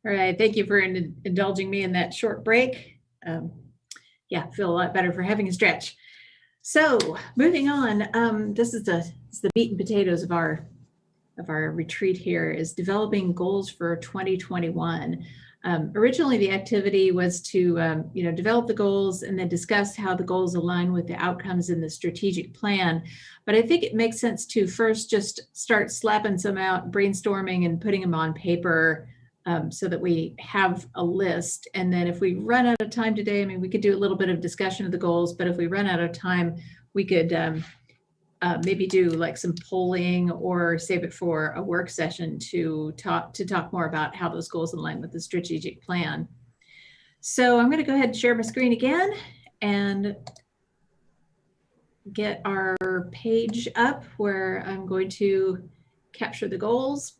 All right, thank you for indulging me in that short break. Yeah, feel a lot better for having a stretch. So moving on, this is the meat and potatoes of our retreat here, is developing goals for 2021. Originally, the activity was to develop the goals and then discuss how the goals align with the outcomes in the strategic plan. But I think it makes sense to first just start slapping some out, brainstorming and putting them on paper, so that we have a list. And then if we run out of time today, I mean, we could do a little bit of discussion of the goals, but if we run out of time, we could maybe do like some polling or save it for a work session to talk more about how those goals align with the strategic plan. So I'm going to go ahead and share my screen again and get our page up where I'm going to capture the goals.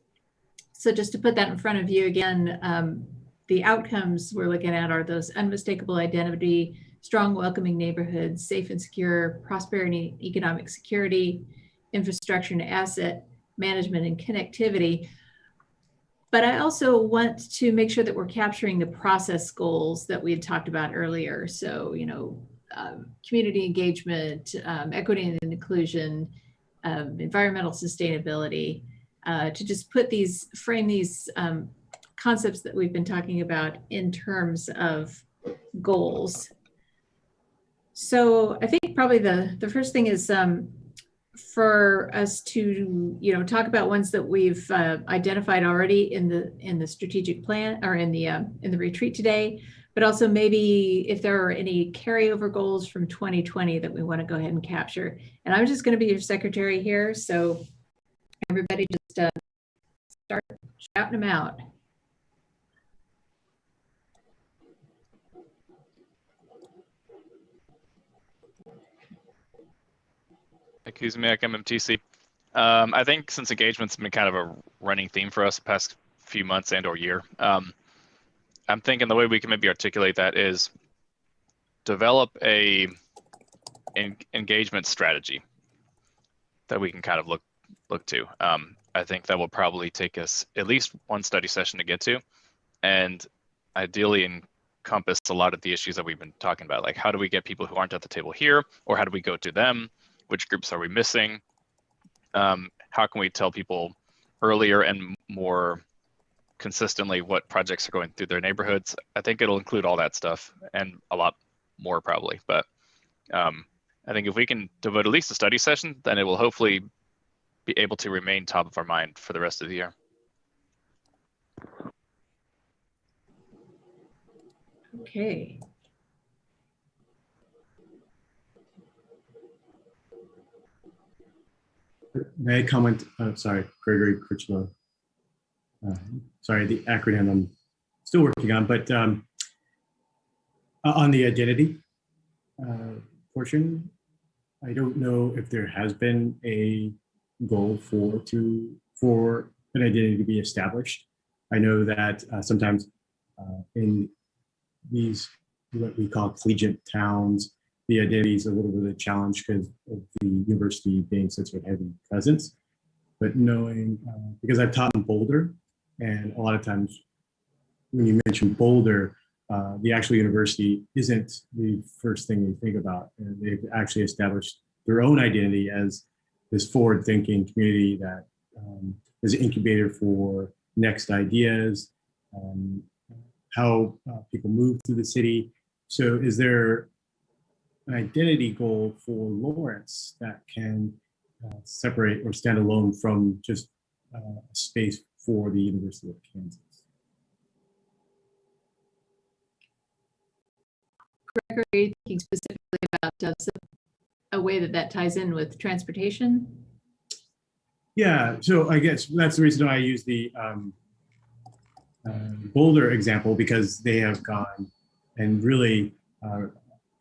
So just to put that in front of you again, the outcomes we're looking at are those unmistakable identity, strong, welcoming neighborhoods, safe and secure, prosperity, and economic security, infrastructure and asset management and connectivity. But I also want to make sure that we're capturing the process goals that we had talked about earlier. So, community engagement, equity and inclusion, environmental sustainability, to just frame these concepts that we've been talking about in terms of goals. So I think probably the first thing is for us to talk about ones that we've identified already in the strategic plan or in the retreat today, but also maybe if there are any carryover goals from 2020 that we want to go ahead and capture. And I'm just going to be your secretary here, so everybody just start shouting them out. Kuzmiak, MMTC. I think since engagement's been kind of a running theme for us the past few months and or year, I'm thinking the way we can maybe articulate that is develop a engagement strategy that we can kind of look to. I think that will probably take us at least one study session to get to, and ideally encompass a lot of the issues that we've been talking about. Like, how do we get people who aren't at the table here, or how do we go to them? Which groups are we missing? How can we tell people earlier and more consistently what projects are going through their neighborhoods? I think it'll include all that stuff and a lot more probably. But I think if we can devote at least a study session, then it will hopefully be able to remain top of our mind for the rest of the year. Okay. May I comment? Sorry, Gregory Critchlow. Sorry, the acronym I'm still working on, but on the identity portion, I don't know if there has been a goal for an identity to be established. I know that sometimes in these what we call collegiate towns, the identity is a little bit of a challenge because of the university being such a heavy presence. But knowing, because I've taught in Boulder, and a lot of times when you mention Boulder, the actual university isn't the first thing you think about. And they've actually established their own identity as this forward-thinking community that is an incubator for next ideas, how people move through the city. So is there an identity goal for Lawrence that can separate or stand alone from just a space for the University of Kansas? Gregory, are you thinking specifically about a way that ties in with transportation? Yeah, so I guess that's the reason why I use the Boulder example, because they have gone and really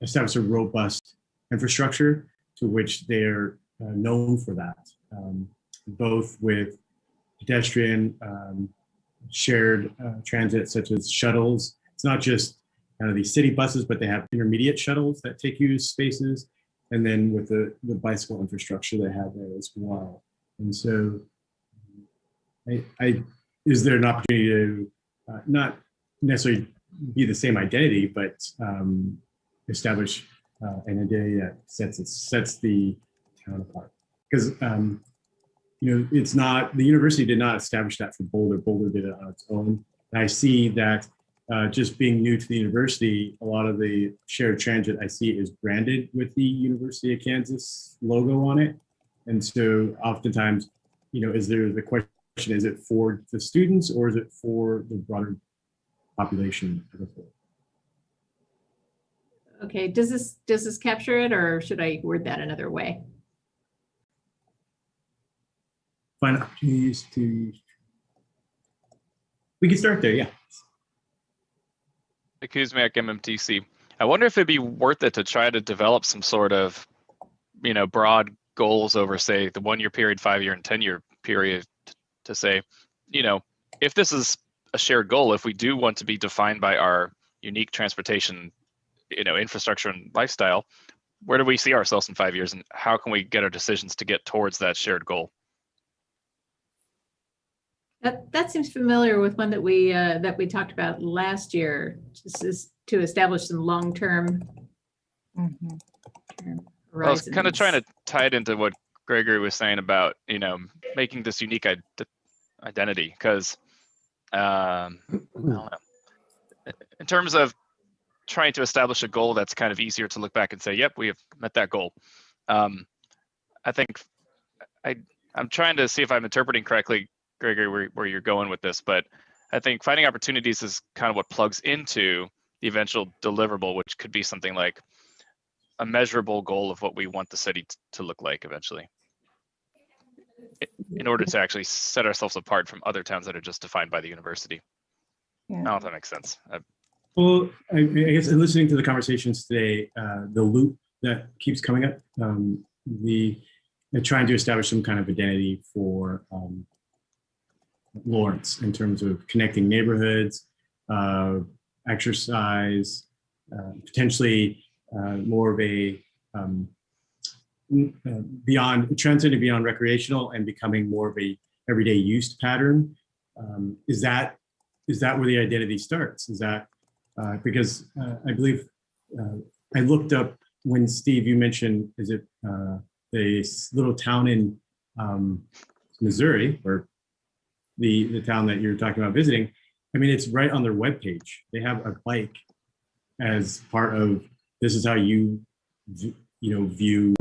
established a robust infrastructure to which they're known for that, both with pedestrian shared transit such as shuttles. It's not just kind of these city buses, but they have intermediate shuttles that take you to spaces, and then with the bicycle infrastructure they have there as well. And so is there an opportunity to not necessarily be the same identity, but establish an identity that sets the town apart. Because it's not, the university did not establish that for Boulder. Boulder did it on its own. And I see that just being new to the university, a lot of the shared transit I see is branded with the University of Kansas logo on it. And so oftentimes, is there the question, is it for the students or is it for the broader population as a whole? Okay, does this capture it, or should I word that another way? Find opportunities to, we can start there, yeah. Kuzmiak, MMTC. I wonder if it'd be worth it to try to develop some sort of, broad goals over, say, the 1 year period, 5 year, and 10-year period to say, if this is a shared goal, if we do want to be defined by our unique transportation, infrastructure and lifestyle, where do we see ourselves in 5 years, and how can we get our decisions to get towards that shared goal? That seems familiar with one that we talked about last year, just is to establish some long-term Mhm. term Well, I was kind of horizons. trying to tie it into what Gregory was saying about, making this unique identity, because I don't know. In terms of trying to establish a goal that's kind of easier to look back and say, yep, we have met that goal. I think I'm trying to see if I'm interpreting correctly, Gregory, where you're going with this, but I think finding opportunities is kind of what plugs into the eventual deliverable, which could be something like a measurable goal of what we want the city to look like eventually, in order to actually set ourselves apart from other towns that are just defined by the university. I don't know if that makes sense. Well, I guess in listening to the conversations today, the loop that keeps coming up, trying to establish some kind of identity for Lawrence in terms of connecting neighborhoods, exercise, potentially more of a beyond transit and beyond recreational and becoming more of a everyday use pattern. Is that where the identity starts? Is that because I believe I looked up when Steve, you mentioned, is it the little town in Missouri, or the town that you're talking about visiting? I mean, it's right on their webpage. They have a bike as part of, this is how you view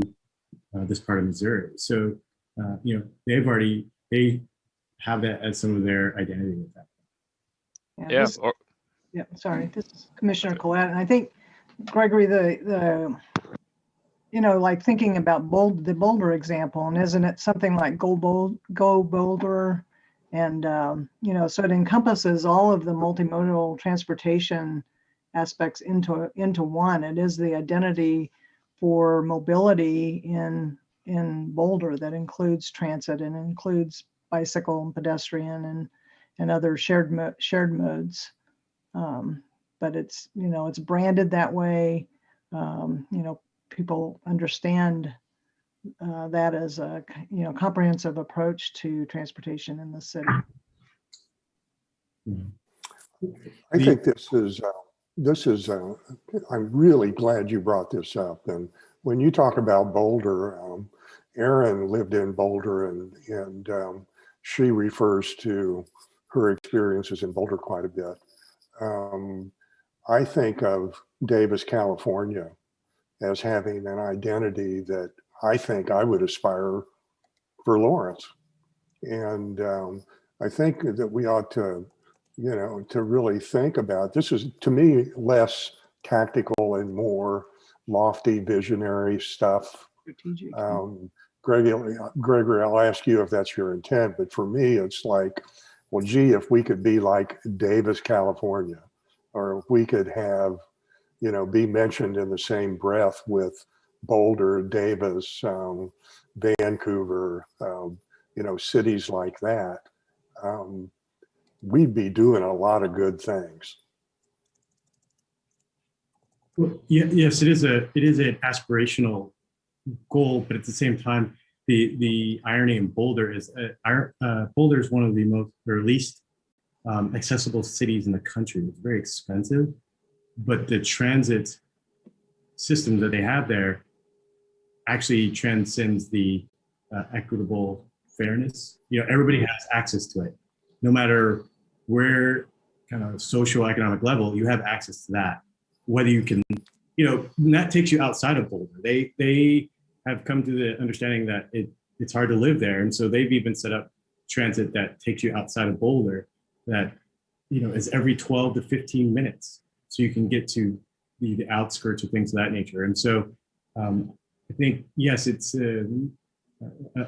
this part of Missouri. So they have that as some of their identity with that. Yeah. Sorry, this is Commissioner Collette, and I think, Gregory, like thinking about the Boulder example, and isn't it something like Go Boulder, and so it encompasses all of the multimodal transportation aspects into one. It is the identity for mobility in Boulder that includes transit and includes bicycle and pedestrian and other shared modes. But it's it's branded that way. People understand that as a comprehensive approach to transportation in the city. I think this is I'm really glad you brought this up. And when you talk about Boulder, Erin lived in Boulder, and she refers to her experiences in Boulder quite a bit. I think of Davis, California as having an identity that I think I would aspire for Lawrence. And I think that we ought to, to really think about, this is, to me, less tactical and more lofty visionary stuff. Strategic. Gregory, I'll ask you if that's your intent, but for me, it's like, well, gee, if we could be like Davis, California, or if we could have, be mentioned in the same breath with Boulder, Davis, Vancouver, cities like that, we'd be doing a lot of good things. Well, yes, it is an aspirational goal, but at the same time, the irony in Boulder is Boulder is one of the most, or least accessible cities in the country. It's very expensive, but the transit system that they have there actually transcends the equitable fairness. Everybody has access to it, no matter where kind of social economic level, you have access to that. Whether you can, and that takes you outside of Boulder. They have come to the understanding that it's hard to live there, and so they've even set up transit that takes you outside of Boulder that is every 12 to 15 minutes, so you can get to the outskirts or things of that nature. And so I think, yes, it's a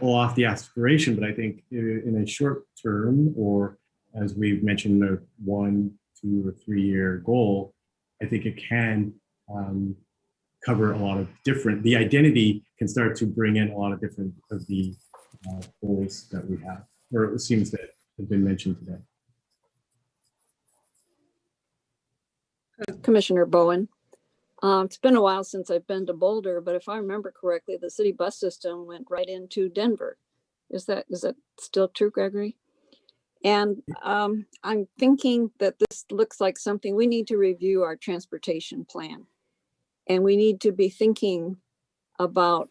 lofty aspiration, but I think in a short term, or as we've mentioned, the 1, 2, or 3 year goal, I think it can cover a lot of different, the identity can start to bring in a lot of different of the goals that we have, or it seems that have been mentioned today. Commissioner Bowen. It's been a while since I've been to Boulder, but if I remember correctly, the city bus system went right into Denver. Is that still true, Gregory? And I'm thinking that this looks like something we need to review our transportation plan. And we need to be thinking about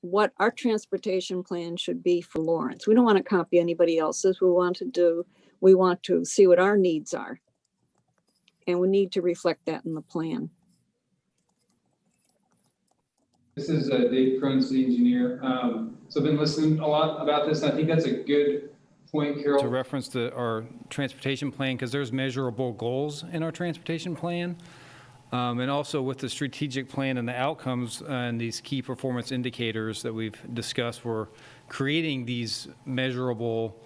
what our transportation plan should be for Lawrence. We don't want to copy anybody else's. We want to see what our needs are. And we need to reflect that in the plan. This is Dave Crone, city engineer. So I've been listening a lot about this, and I think that's a good point, Carol. To reference our transportation plan, because there's measurable goals in our transportation plan. And also with the strategic plan and the outcomes and these key performance indicators that we've discussed, we're creating these measurable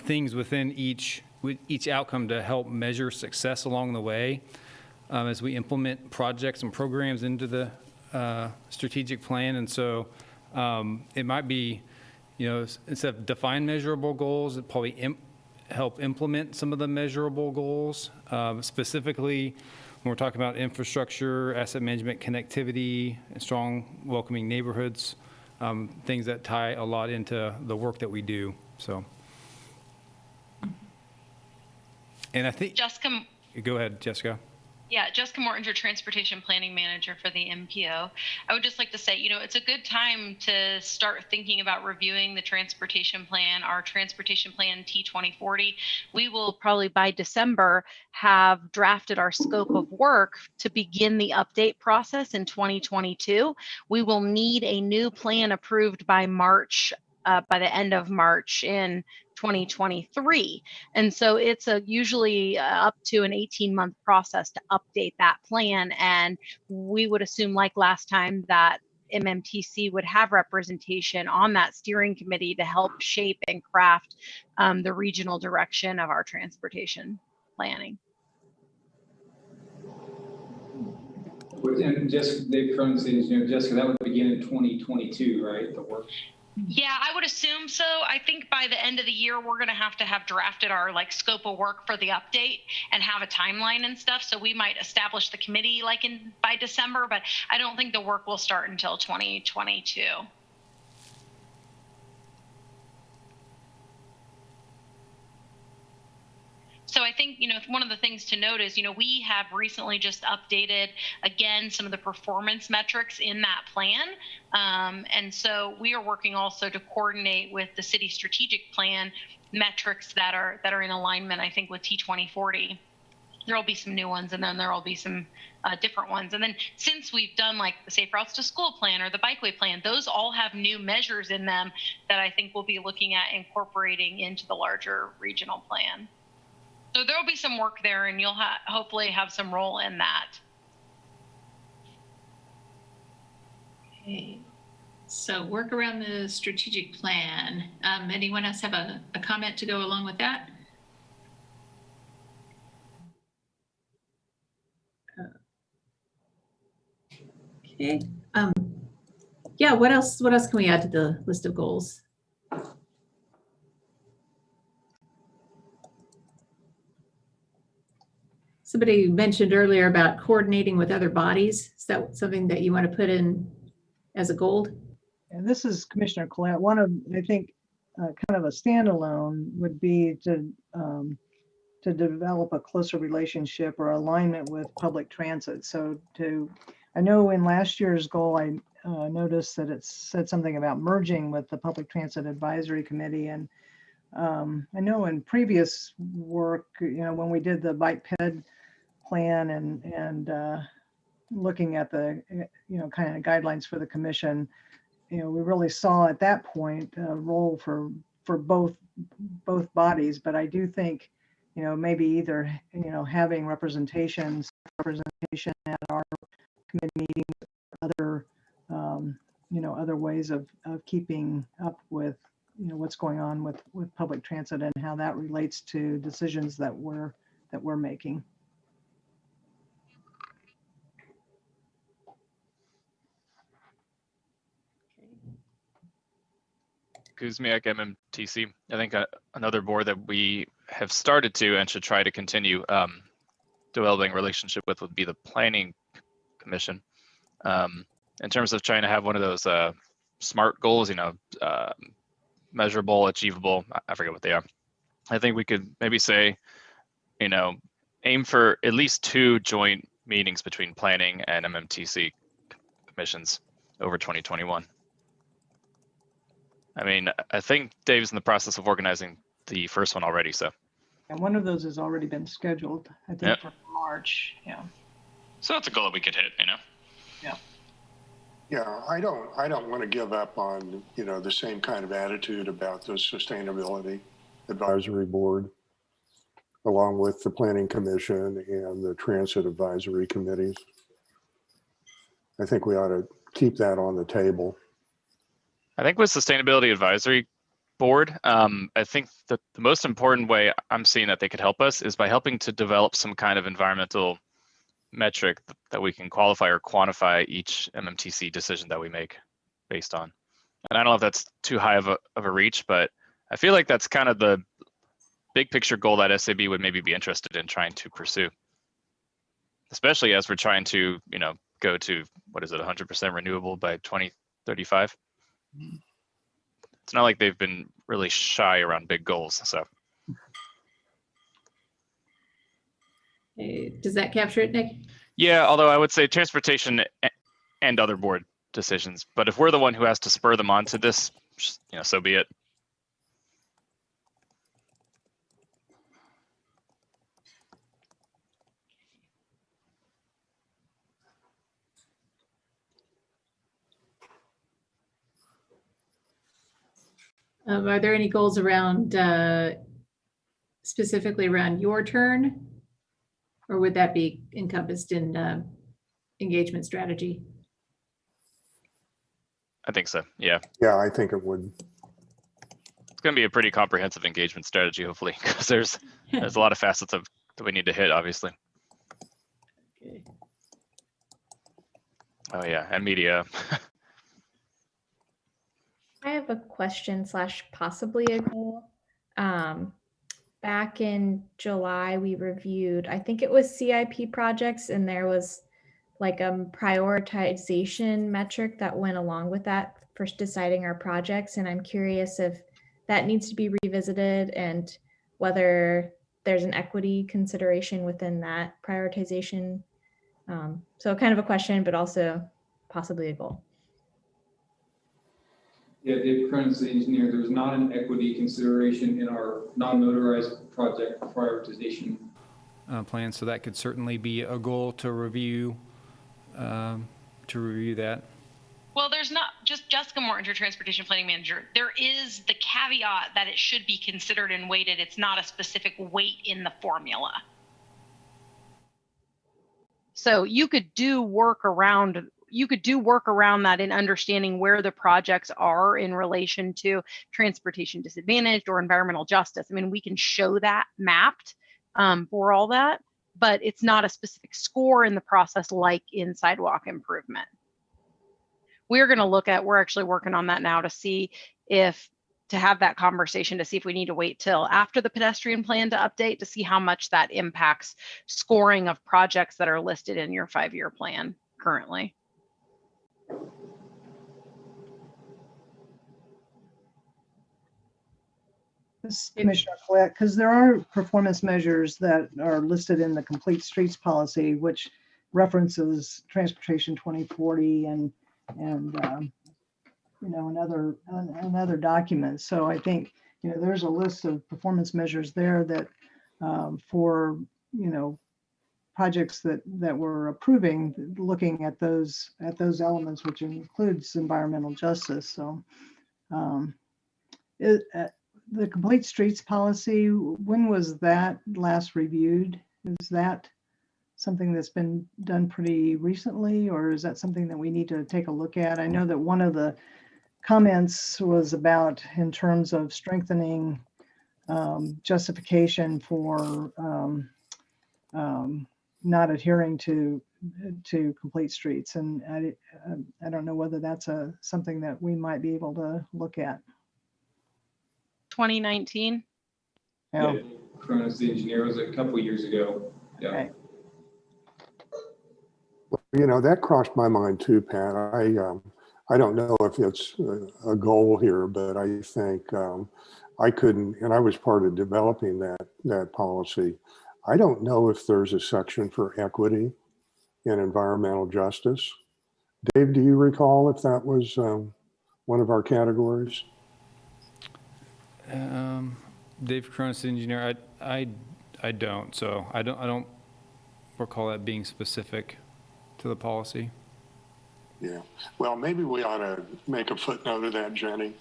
things within each outcome to help measure success along the way. As we implement projects and programs into the strategic plan. And so it might be, instead of define measurable goals, it probably help implement some of the measurable goals. Specifically, when we're talking about infrastructure, asset management, connectivity, and strong, welcoming neighborhoods, things that tie a lot into the work that we do, so. And I think- Jessica. Go ahead, Jessica. Yeah, Jessica Mortinger, Transportation Planning Manager for the MPO. I would just like to say, it's a good time to start thinking about reviewing the transportation plan, our transportation plan T2040. We will probably by December have drafted our scope of work to begin the update process in 2022. We will need a new plan approved by March, by the end of March in 2023. And so it's usually up to an 18-month process to update that plan. And we would assume, like last time, that MMTC would have representation on that steering committee to help shape and craft the regional direction of our transportation planning. And Jessica, Dave Crone, city engineer. Jessica, that would begin in 2022, right? The work. Yeah, I would assume so. I think by the end of the year, we're going to have drafted our scope of work for the update and have a timeline and stuff. So we might establish the committee by December, but I don't think the work will start until 2022. So I think, one of the things to note is, we have recently just updated, again, some of the performance metrics in that plan. And so we are working also to coordinate with the city strategic plan metrics that are in alignment, I think, with T2040. There'll be some new ones, and then there'll be some different ones. And then since we've done the Safe Routes to School plan or the Bikeway plan, those all have new measures in them that I think we'll be looking at incorporating into the larger regional plan. So there'll be some work there, and you'll hopefully have some role in that. Okay, so work around the strategic plan. Anyone else have a comment to go along with that? Okay. Yeah. What else can we add to the list of goals? Somebody mentioned earlier about coordinating with other bodies. Is that something that you want to put in as a goal? And this is Commissioner Collette. One of, I think, kind of a standalone would be to develop a closer relationship or alignment with public transit. So I know in last year's goal, I noticed that it said something about merging with the Public Transit Advisory Committee. And I know in previous work, when we did the bike ped plan and looking at the, kind of guidelines for the commission, we really saw at that point a role for both bodies. But I do think, maybe either, having representation at our committee meetings, other, other ways of keeping up with, what's going on with public transit and how that relates to decisions that we're making. Kuzmiak, MMTC. I think another board that we have started to and should try to continue developing a relationship with would be the Planning Commission. In terms of trying to have one of those SMART goals, measurable, achievable, I forget what they are. I think we could maybe say, aim for at least 2 joint meetings between planning and MMTC commissions over 2021. I mean, I think Dave's in the process of organizing the first one already, so. And one of those has already been scheduled, I think, for March. Yeah. So that's a goal that we could hit, Yeah. Yeah, I don't want to give up on, the same kind of attitude about the Sustainability Advisory Board, along with the Planning Commission and the Transit Advisory Committees. I think we ought to keep that on the table. I think with Sustainability Advisory Board, I think that the most important way I'm seeing that they could help us is by helping to develop some kind of environmental metric that we can qualify or quantify each MMTC decision that we make based on. And I don't know if that's too high of a reach, but I feel like that's kind of the big picture goal that SAB would maybe be interested in trying to pursue, especially as we're trying to, go to, 100% renewable by 2035. It's not like they've been really shy around big goals, so. Does that capture it, Nick? Yeah, although I would say transportation and other board decisions, but if we're the one who has to spur them on to this, so be it. Are there any goals around, specifically around your turn? Or would that be encompassed in engagement strategy? I think so, yeah. Yeah, I think it would. It's going to be a pretty comprehensive engagement strategy, hopefully, because there's a lot of facets that we need to hit, obviously. Okay. Oh yeah, and media. I have a question / possibly a goal. Back in July, we reviewed, I think it was CIP projects, and there was like a prioritization metric that went along with that for deciding our projects. And I'm curious if that needs to be revisited and whether there's an equity consideration within that prioritization. So kind of a question, but also possibly a goal. Yeah, Dave Cronin, city engineer, there's not an equity consideration in our non-motorized project prioritization plan, so that could certainly be a goal to review that. Well, there's not just Jessica Morton, transportation planning manager. There is the caveat that it should be considered and weighted. It's not a specific weight in the formula. So you could do work around that in understanding where the projects are in relation to transportation disadvantaged or environmental justice. I mean, we can show that mapped for all that, but it's not a specific score in the process like in sidewalk improvement. We're actually working on that now to see to have that conversation to see if we need to wait till after the pedestrian plan to update to see how much that impacts scoring of projects that are listed in your 5-year plan currently. Commissioner Fleck, because there are performance measures that are listed in the Complete Streets Policy, which references Transportation 2040 and another documents. So I think, there's a list of performance measures there that for, projects that we're approving, looking at those elements, which includes environmental justice. So the Complete Streets Policy, when was that last reviewed? Is that something that's been done pretty recently, or is that something that we need to take a look at? I know that one of the comments was about in terms of strengthening justification for not adhering to complete streets, and I don't know whether that's something that we might be able to look at. 2019. Yeah. Cronus, the engineer, was a couple years ago. Yeah. Okay. That crossed my mind too, Pat. I don't know if it's a goal here, but I think I couldn't, and I was part of developing that policy. I don't know if there's a section for equity in environmental justice. Dave, do you recall if that was one of our categories? Dave Cronus, engineer. I don't. So I don't recall that being specific to the policy. Yeah. Well, maybe we ought to make a footnote of that, Jenny,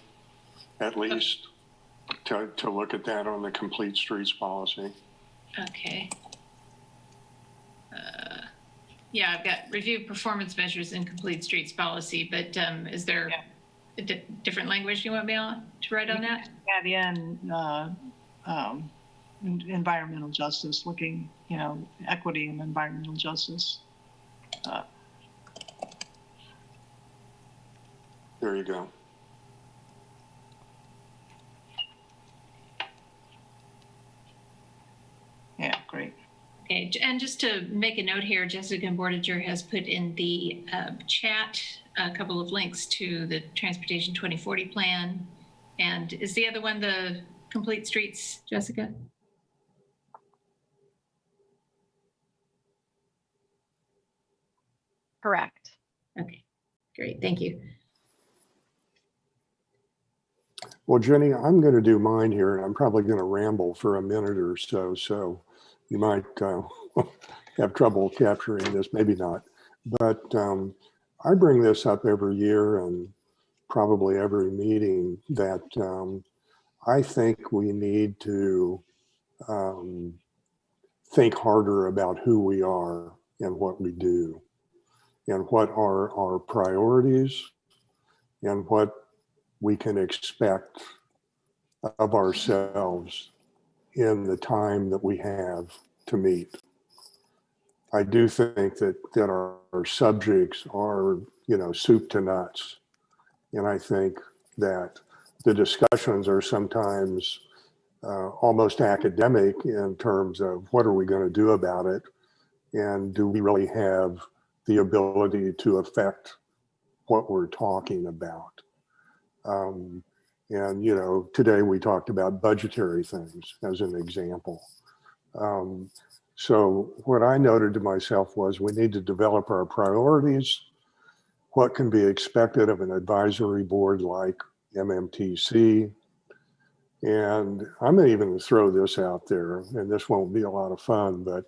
at least to look at that on the Complete Streets Policy. Okay. Yeah, I've got review performance measures in Complete Streets Policy, but is there a different language you want me to write on that? Add in environmental justice, looking, equity and environmental justice. There you go. Yeah, great. Okay, and just to make a note here, Jessica Bordiger has put in the chat a couple of links to the Transportation 2040 plan. And is the other one the Complete Streets, Jessica? Correct. Okay, great, thank you. Well, Jenny, I'm going to do mine here, and I'm probably going to ramble for a minute or so. So you might have trouble capturing this, maybe not. But I bring this up every year and probably every meeting that I think we need to think harder about who we are and what we do and what are our priorities and what we can expect of ourselves in the time that we have to meet. I do think that our subjects are, soup to nuts. And I think that the discussions are sometimes almost academic in terms of what are we going to do about it? And do we really have the ability to affect what we're talking about? And, today we talked about budgetary things as an example. So what I noted to myself was we need to develop our priorities, what can be expected of an advisory board like MMTC. And I'm even going to throw this out there, and this won't be a lot of fun, but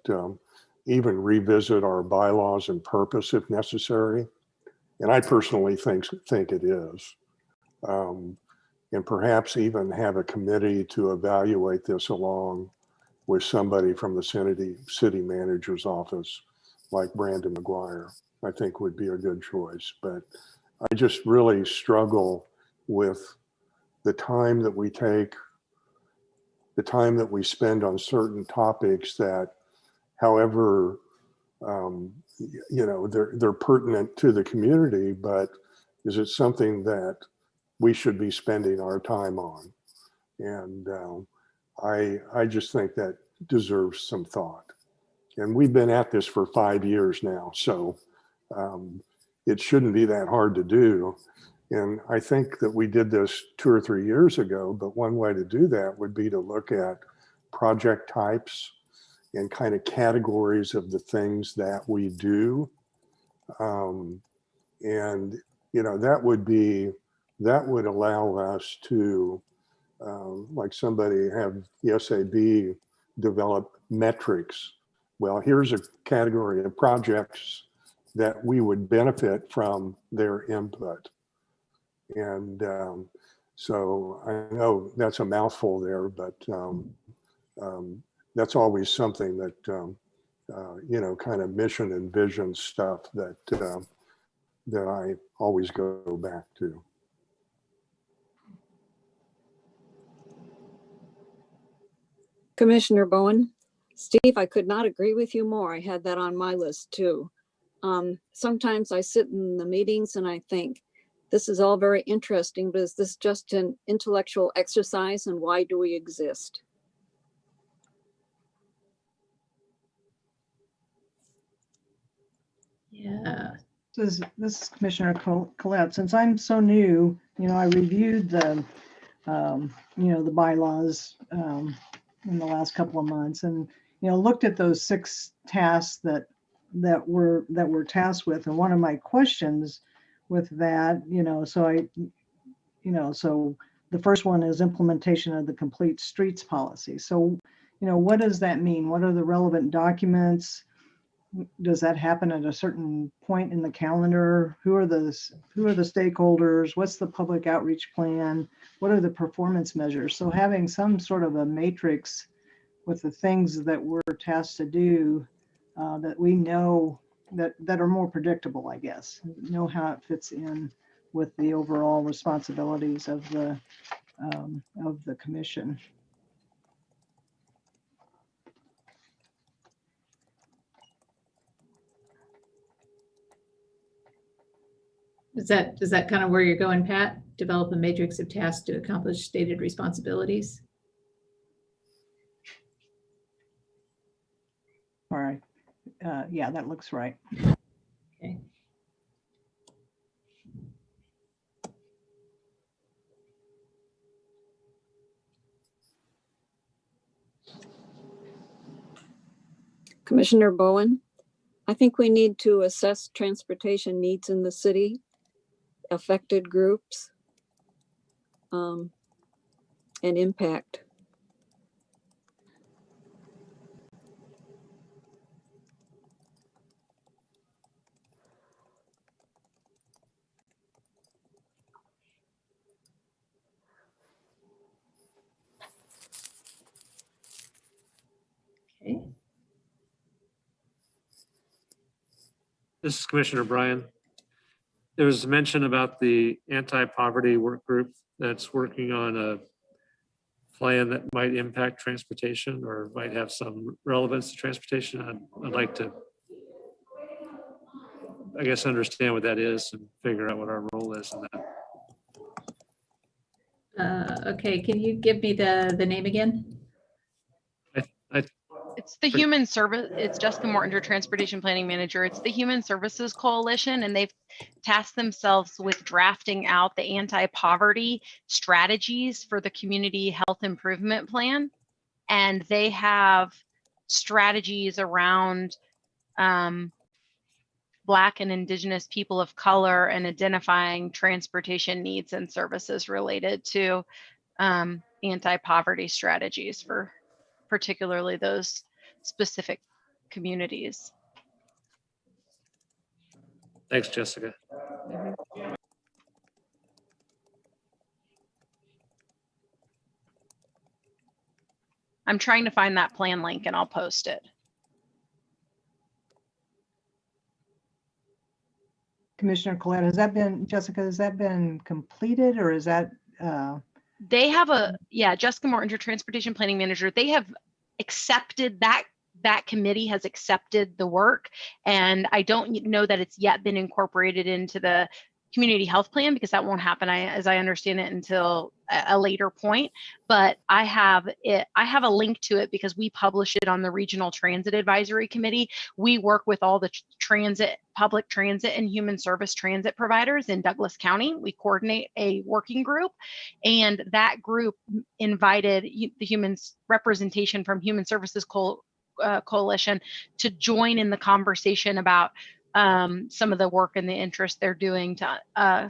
even revisit our bylaws and purpose if necessary. And I personally think it is. And perhaps even have a committee to evaluate this along with somebody from the city manager's office, like Brandon McGuire, I think would be a good choice. But I just really struggle with the time that we take, the time that we spend on certain topics that, however, they're pertinent to the community, but is it something that we should be spending our time on? And I just think that deserves some thought. And we've been at this for 5 years now, so it shouldn't be that hard to do. And I think that we did this 2 or 3 years ago, but one way to do that would be to look at project types and kind of categories of the things that we do. And, you know, that would allow us to, like somebody have the SAB develop metrics. Well, here's a category of projects that we would benefit from their input. And so I know that's a mouthful there, but that's always something that, you know, kind of mission and vision stuff that, that I always go back to. Commissioner Bowen, Steve, I could not agree with you more. I had that on my list too. Sometimes I sit in the meetings and I think, this is all very interesting, but is this just an intellectual exercise, and why do we exist? Yeah. This is Commissioner Collette. Since I'm so new, you know, I reviewed the, you know, the bylaws in the last couple of months, and you know, looked at those 6 tasks that we're tasked with. And one of my questions with that, you know, so the first one is implementation of the complete streets policy. So, you know, what does that mean? What are the relevant documents? Does that happen at a certain point in the calendar? Who are the stakeholders? What's the public outreach plan? What are the performance measures? So having some sort of a matrix with the things that we're tasked to do, that we know that are more predictable, I guess, know how it fits in with the overall responsibilities of the commission. Is that kind of where you're going, Pat? Develop a matrix of tasks to accomplish stated responsibilities? All right. Yeah, that looks right. Okay. Commissioner Bowen, I think we need to assess transportation needs in the city, affected groups, and impact. Okay. This is Commissioner Bryan. There was mention about the anti-poverty work group that's working on a plan that might impact transportation or might have some relevance to transportation. I'd like to, I guess, understand what that is and figure out what our role is in that. Okay, can you give me the name again? It's the Human Service. It's Jessica Morton, your Transportation Planning Manager. It's the Human Services Coalition, and they've tasked themselves with drafting out the anti-poverty strategies for the Community Health Improvement Plan. And they have strategies around Black and Indigenous people of color and identifying transportation needs and services related to anti-poverty strategies for particularly those specific communities. Thanks, Jessica. I'm trying to find that plan link and I'll post it. Commissioner Collette, has that been, Jessica, has that been completed, or is that? They have Jessica Morton, your Transportation Planning Manager, they have accepted that committee has accepted the work, and I don't know that it's yet been incorporated into the community health plan, because that won't happen, as I understand it, until a later point. But I have a link to it because we publish it on the Regional Transit Advisory Committee. We work with all the public transit and human service transit providers in Douglas County. We coordinate a working group, and that group invited the representation from Human Services Coalition to join in the conversation about some of the work and the interest they're doing to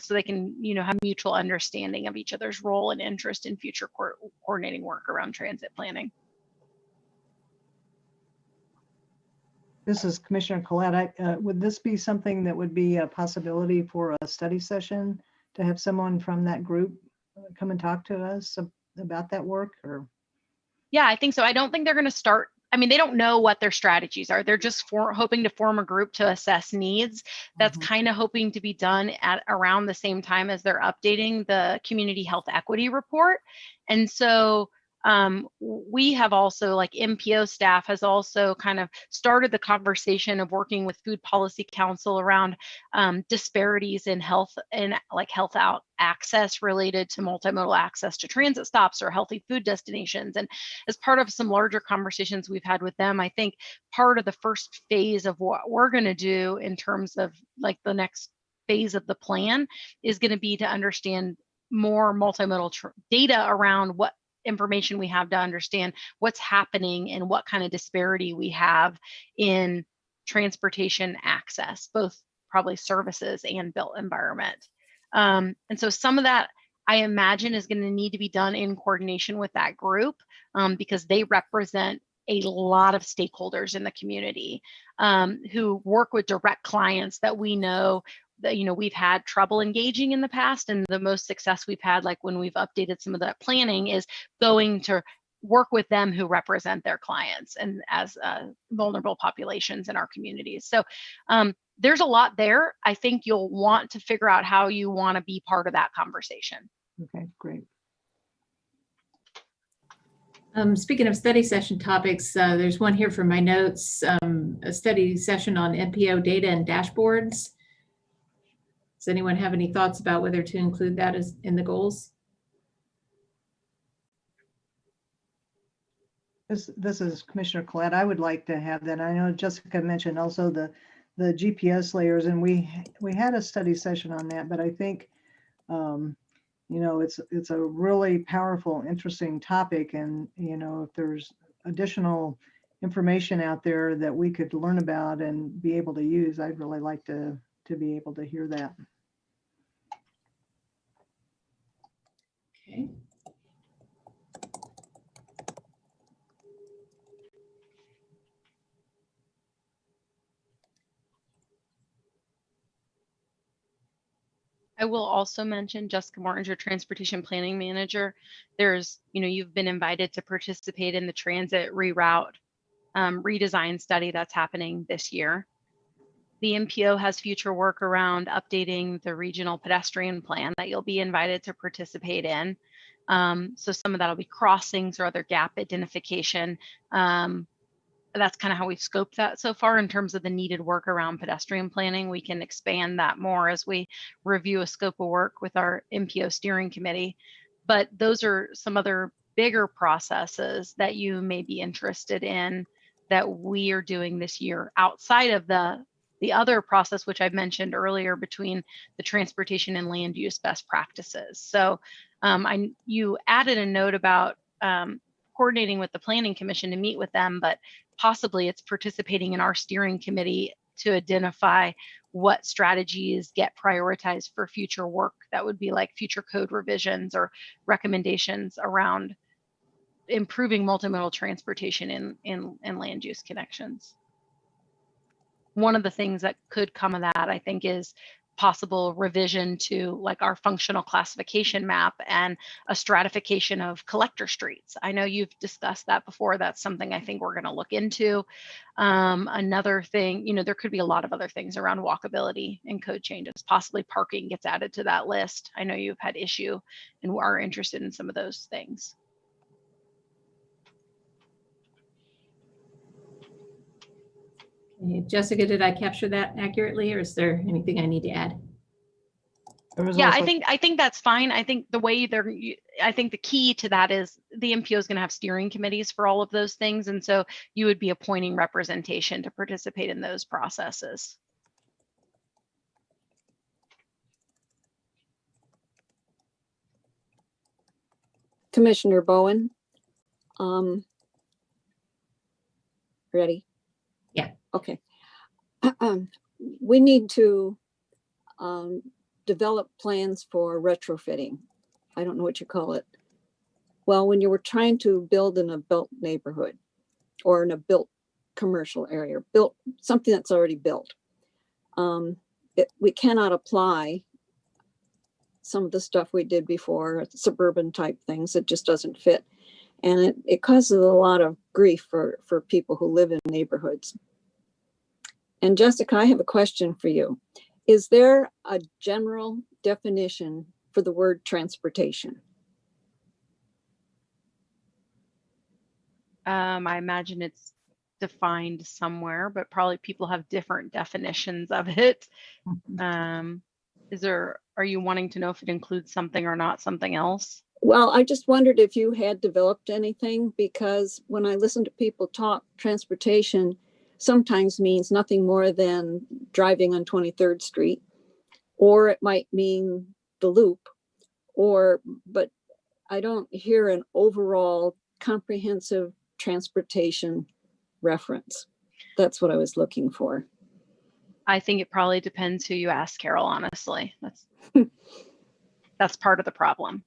so they can have mutual understanding of each other's role and interest in future coordinating work around transit planning. This is Commissioner Collette. Would this be something that would be a possibility for a study session, to have someone from that group come and talk to us about that work? Or yeah, I think so. I don't think they're going to start. I mean, they don't know what their strategies are. They're just hoping to form a group to assess needs. That's kind of hoping to be done at around the same time as they're updating the community health equity report. And so we have also, like MPO staff has also kind of started the conversation of working with Food Policy Council around disparities in health and health out access related to multimodal access to transit stops or healthy food destinations. And as part of some larger conversations we've had with them, I think part of the first phase of what we're going to do in terms of like the next phase of the plan is going to be to understand more multimodal data around what information we have to understand what's happening and what kind of disparity we have in transportation access, both probably services and built environment. And so some of that I imagine is going to need to be done in coordination with that group because they represent a lot of stakeholders in the community who work with direct clients that we know that we've had trouble engaging in the past, and the most success we've had, like when we've updated some of that planning, is going to work with them who represent their clients and as vulnerable populations in our communities. So there's a lot there. I think you'll want to figure out how you want to be part of that conversation. Okay, great. Speaking of study session topics, there's one here from my notes, a study session on MPO data and dashboards. Does anyone have any thoughts about whether to include that as in the goals? This is Commissioner Collette. I would like to have that. I know Jessica mentioned also the GPS layers, and we had a study session on that, but I think it's a really powerful, interesting topic, and if there's additional information out there that we could learn about and be able to use, I'd really like to be able to hear that. Okay. I will also mention, Jessica Martin, your transportation planning manager. There's, you've been invited to participate in the transit reroute redesign study that's happening this year. The MPO has future work around updating the regional pedestrian plan that you'll be invited to participate in. So some of that will be crossings or other gap identification. That's kind of how we've scoped that so far in terms of the needed work around pedestrian planning. We can expand that more as we review a scope of work with our MPO steering committee. But those are some other bigger processes that you may be interested in that we are doing this year outside of the other process, which I mentioned earlier, between the transportation and land use best practices. So you added a note about coordinating with the Planning Commission to meet with them, but possibly it's participating in our steering committee to identify what strategies get prioritized for future work. That would be like future code revisions or recommendations around improving multimodal transportation in land use connections. One of the things that could come of that, I think, is possible revision to like our functional classification map and a stratification of collector streets. I know you've discussed that before. That's something I think we're going to look into. Another thing, there could be a lot of other things around walkability and code changes. Possibly parking gets added to that list. I know you've had issue and are interested in some of those things. Jessica, did I capture that accurately, or is there anything I need to add? Yeah, I think that's fine. I think the way I think the key to that is the MPO is going to have steering committees for all of those things. And so you would be appointing representation to participate in those processes. Commissioner Bowen. Ready? Yeah. Okay. We need to develop plans for retrofitting. I don't know what you call it. Well, when you were trying to build in a built neighborhood or in a built commercial area, built something that's already built, we cannot apply some of the stuff we did before, suburban type things. It just doesn't fit. And it causes a lot of grief for people who live in neighborhoods. And Jessica, I have a question for you. Is there a general definition for the word transportation? I imagine it's defined somewhere, but probably people have different definitions of it. Are you wanting to know if it includes something or not something else? Well, I just wondered if you had developed anything, because when I listen to people talk, transportation sometimes means nothing more than driving on 23rd Street, or it might mean the loop, but I don't hear an overall comprehensive transportation reference. That's what I was looking for. I think it probably depends who you ask, Carol, honestly. That's part of the problem.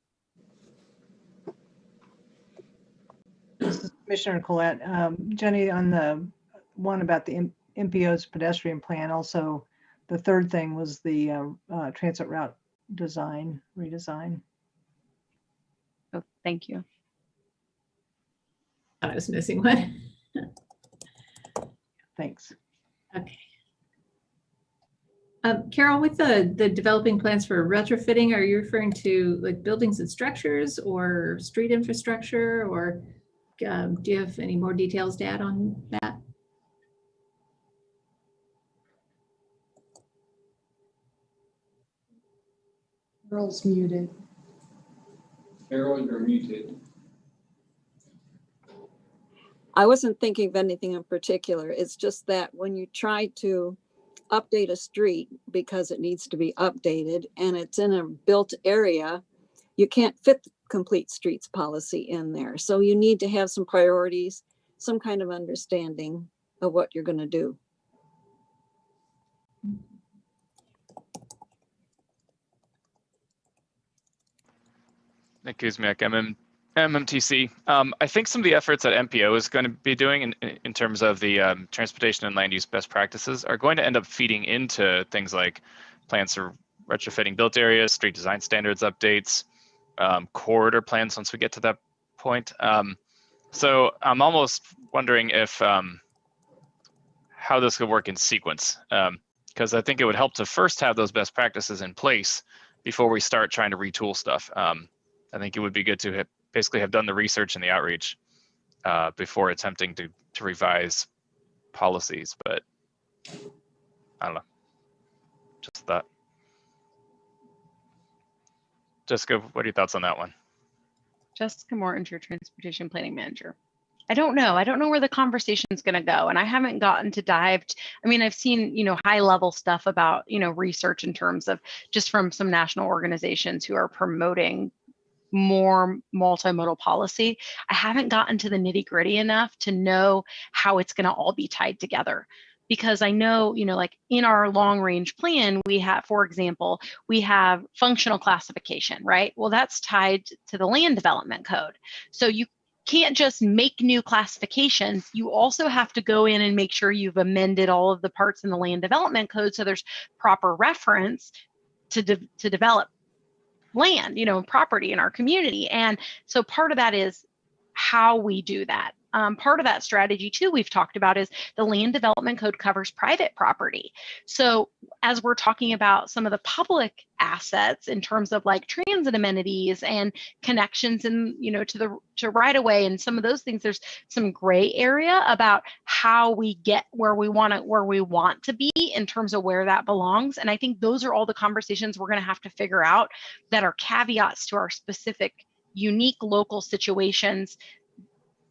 Commissioner Collette, Jenny, on the one about the MPO's pedestrian plan, also the third thing was the transit route redesign. Oh, thank you. I was missing one. Thanks. Okay. Carol, with the developing plans for retrofitting, are you referring to like buildings and structures or street infrastructure, or do you have any more details to add on that? Carol's muted. Carol, you're muted. I wasn't thinking of anything in particular. It's just that when you try to update a street because it needs to be updated and it's in a built area, you can't fit the complete streets policy in there. So you need to have some priorities, some kind of understanding of what you're going to do. Nick Kuzmiak, MMTC. I think some of the efforts that MPO is going to be doing in terms of the transportation and land use best practices are going to end up feeding into things like plans for retrofitting built areas, street design standards updates, corridor plans once we get to that point. So I'm almost wondering if how this could work in sequence, because I think it would help to first have those best practices in place before we start trying to retool stuff. I think it would be good to basically have done the research and the outreach before attempting to revise policies, but I don't know, just that. Jessica, what are your thoughts on that one? Jessica Mortinger, Transportation Planning Manager. I don't know. I don't know where the conversation is going to go. And I haven't gotten to I mean, I've seen, high level stuff about, research in terms of just from some national organizations who are promoting more multimodal policy. I haven't gotten to the nitty gritty enough to know how it's going to all be tied together. Because I know, like in our long range plan, we have, for example, we have functional classification, right? Well, that's tied to the land development code. So you can't just make new classifications. You also have to go in and make sure you've amended all of the parts in the land development code so there's proper reference to develop land, property in our community. And so part of that is how we do that. part of that strategy too we've talked about is the land development code covers private property. So as we're talking about some of the public assets in terms of like transit amenities and connections and to right away and some of those things, there's some gray area about how we get where we want to be in terms of where that belongs. And I think those are all the conversations we're going to have to figure out that are caveats to our specific unique local situations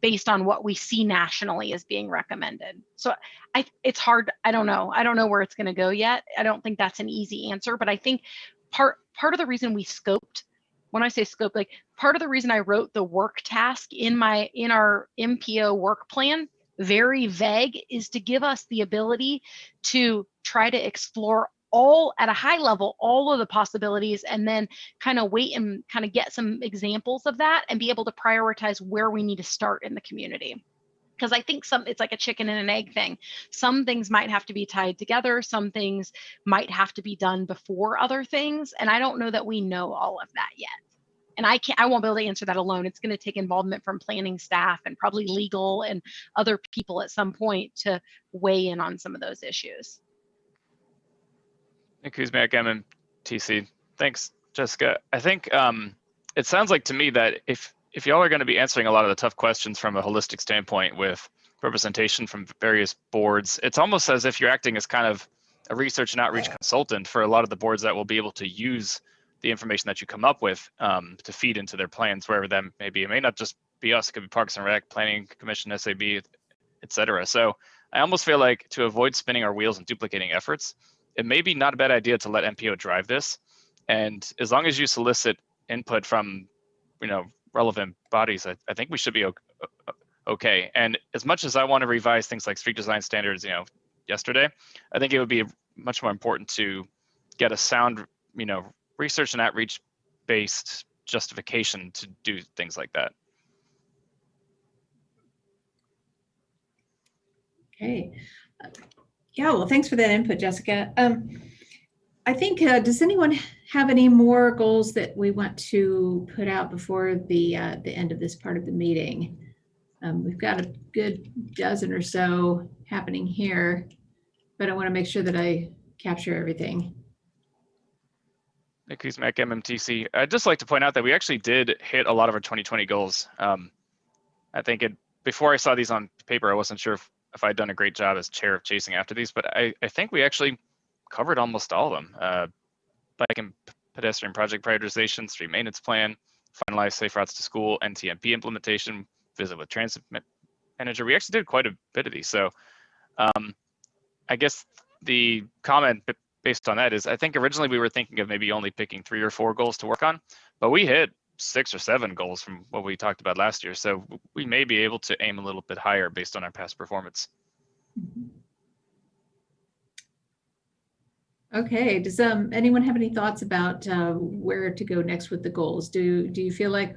based on what we see nationally as being recommended. So it's hard. I don't know where it's going to go yet. I don't think that's an easy answer, but I think part of the reason we scoped, when I say scope, like part of the reason I wrote the work task in our MPO work plan very vague is to give us the ability to try to explore all at a high level, all of the possibilities, and then kind of wait and kind of get some examples of that and be able to prioritize where we need to start in the community. Because I think it's like a chicken and an egg thing. Some things might have to be tied together. Some things might have to be done before other things. And I don't know that we know all of that yet. And I won't be able to answer that alone. It's going to take involvement from planning staff and probably legal and other people at some point to weigh in on some of those issues. Nick Kuzmiak, MMTC. Thanks, Jessica. I think it sounds like to me that if y'all are going to be answering a lot of the tough questions from a holistic standpoint with representation from various boards, it's almost as if you're acting as kind of a research and outreach consultant for a lot of the boards that will be able to use the information that you come up with to feed into their plans, wherever that may be. It may not just be us, it could be Parks and Rec, Planning Commission, SAB, et cetera. So I almost feel like to avoid spinning our wheels and duplicating efforts, it may be not a bad idea to let MPO drive this. And as long as you solicit input from, relevant bodies, I think we should be okay. And as much as I want to revise things like street design standards, yesterday, I think it would be much more important to get a sound, research and outreach based justification to do things like that. Okay. Yeah, well, thanks for that input, Jessica. I think, does anyone have any more goals that we want to put out before the end of this part of the meeting? We've got a good dozen or so happening here, but I want to make sure that I capture everything. Nick Kuzmiak, MMTC. I'd just like to point out that we actually did hit a lot of our 2020 goals. I think before I saw these on paper, I wasn't sure if I'd done a great job as chair of chasing after these, but I think we actually covered almost all of them. Bike and pedestrian project prioritization, street maintenance plan, finalize safe routes to school, NTMP implementation, visit with transit manager. We actually did quite a bit of these. So I guess the comment based on that is I think originally we were thinking of maybe only picking 3 or 4 goals to work on, but we hit 6 or 7 goals from what we talked about last year. So we may be able to aim a little bit higher based on our past performance. Okay, does anyone have any thoughts about where to go next with the goals? Do you feel like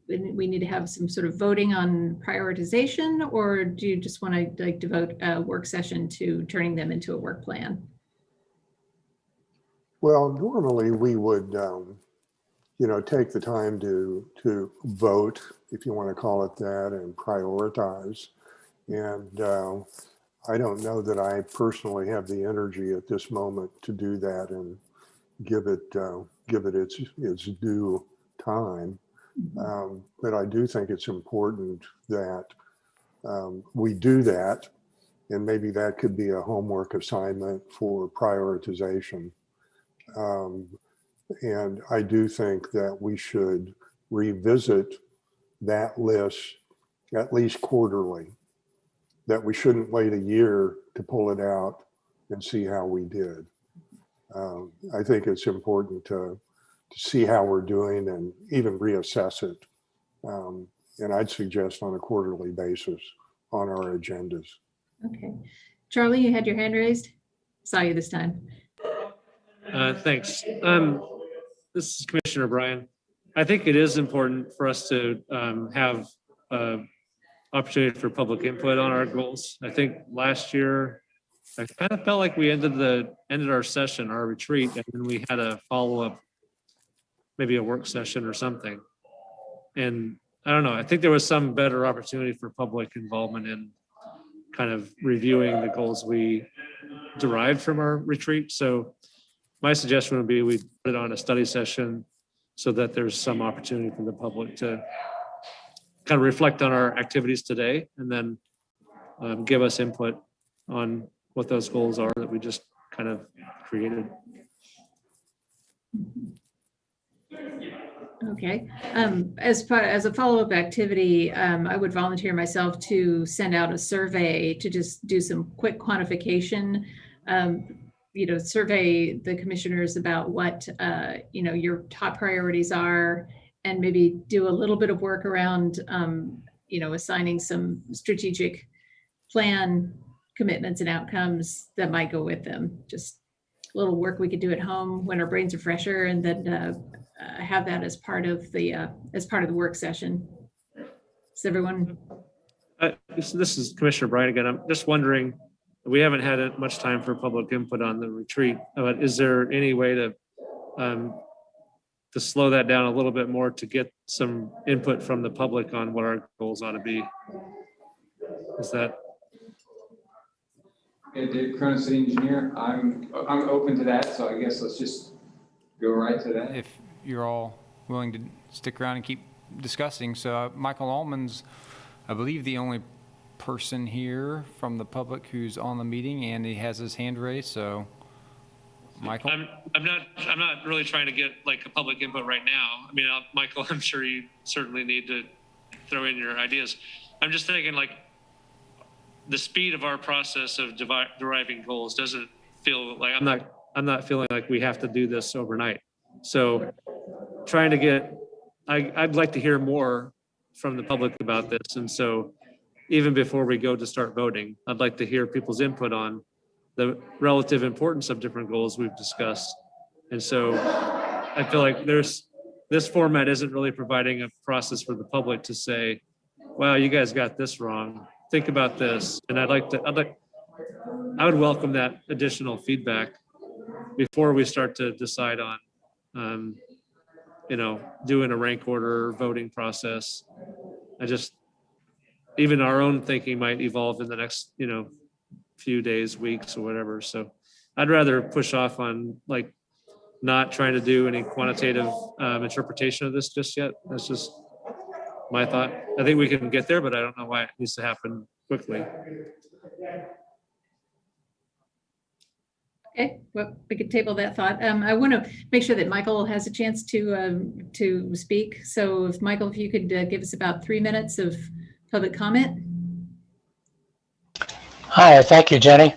we need to have some sort of voting on prioritization, or do you just want to devote a work session to turning them into a work plan? Well, normally we would, take the time to vote, if you want to call it that, and prioritize. And I don't know that I personally have the energy at this moment to do that and give it its due time. But I do think it's important that we do that, and maybe that could be a homework assignment for prioritization. And I do think that we should revisit that list at least quarterly, that we shouldn't wait a year to pull it out and see how we did. I think it's important to see how we're doing and even reassess it. And I'd suggest on a quarterly basis on our agendas. Okay. Charlie, you had your hand raised? Saw you this time. Thanks. This is Commissioner Bryan. I think it is important for us to have opportunity for public input on our goals. I think last year, I kind of felt like we ended our session, our retreat, and then we had a follow-up, maybe a work session or something. And I don't know. I think there was some better opportunity for public involvement in kind of reviewing the goals we derived from our retreat. So my suggestion would be we put it on a study session so that there's some opportunity for the public to kind of reflect on our activities today and then give us input on what those goals are that we just kind of created. Okay. As a follow-up activity, I would volunteer myself to send out a survey to just do some quick quantification. Survey the commissioners about what your top priorities are, and maybe do a little bit of work around assigning some strategic plan commitments and outcomes that might go with them. Just a little work we could do at home when our brains are fresher, and then have that as part of the work session. Is everyone? This is Commissioner Bryant again. I'm just wondering, we haven't had much time for public input on the retreat, but is there any way to slow that down a little bit more to get some input from the public on what our goals ought to be? Is that? Yeah, Dave Cronin, city engineer. I'm open to that, so I guess let's just go right to that. If you're all willing to stick around and keep discussing. So Michael Allman's, I believe, the only person here from the public who's on the meeting, and he has his hand raised. So Michael? I'm not really trying to get like a public input right now. I mean, Michael, I'm sure you certainly need to throw in your ideas. I'm just thinking like the speed of our process of deriving goals doesn't feel like I'm not feeling like we have to do this overnight. So trying to get, I'd like to hear more from the public about this. And so even before we go to start voting, I'd like to hear people's input on the relative importance of different goals we've discussed. And so I feel like this format isn't really providing a process for the public to say, wow, you guys got this wrong. Think about this. And I would welcome that additional feedback before we start to decide on, doing a rank order voting process. Even our own thinking might evolve in the next, few days, weeks, or whatever. So I'd rather push off on like not trying to do any quantitative interpretation of this just yet. That's just my thought. I think we can get there, but I don't know why it needs to happen quickly. Okay, well, we could table that thought. I want to make sure that Michael has a chance to speak. So if Michael, if you could give us about 3 minutes of public comment. Hi, thank you, Jenny.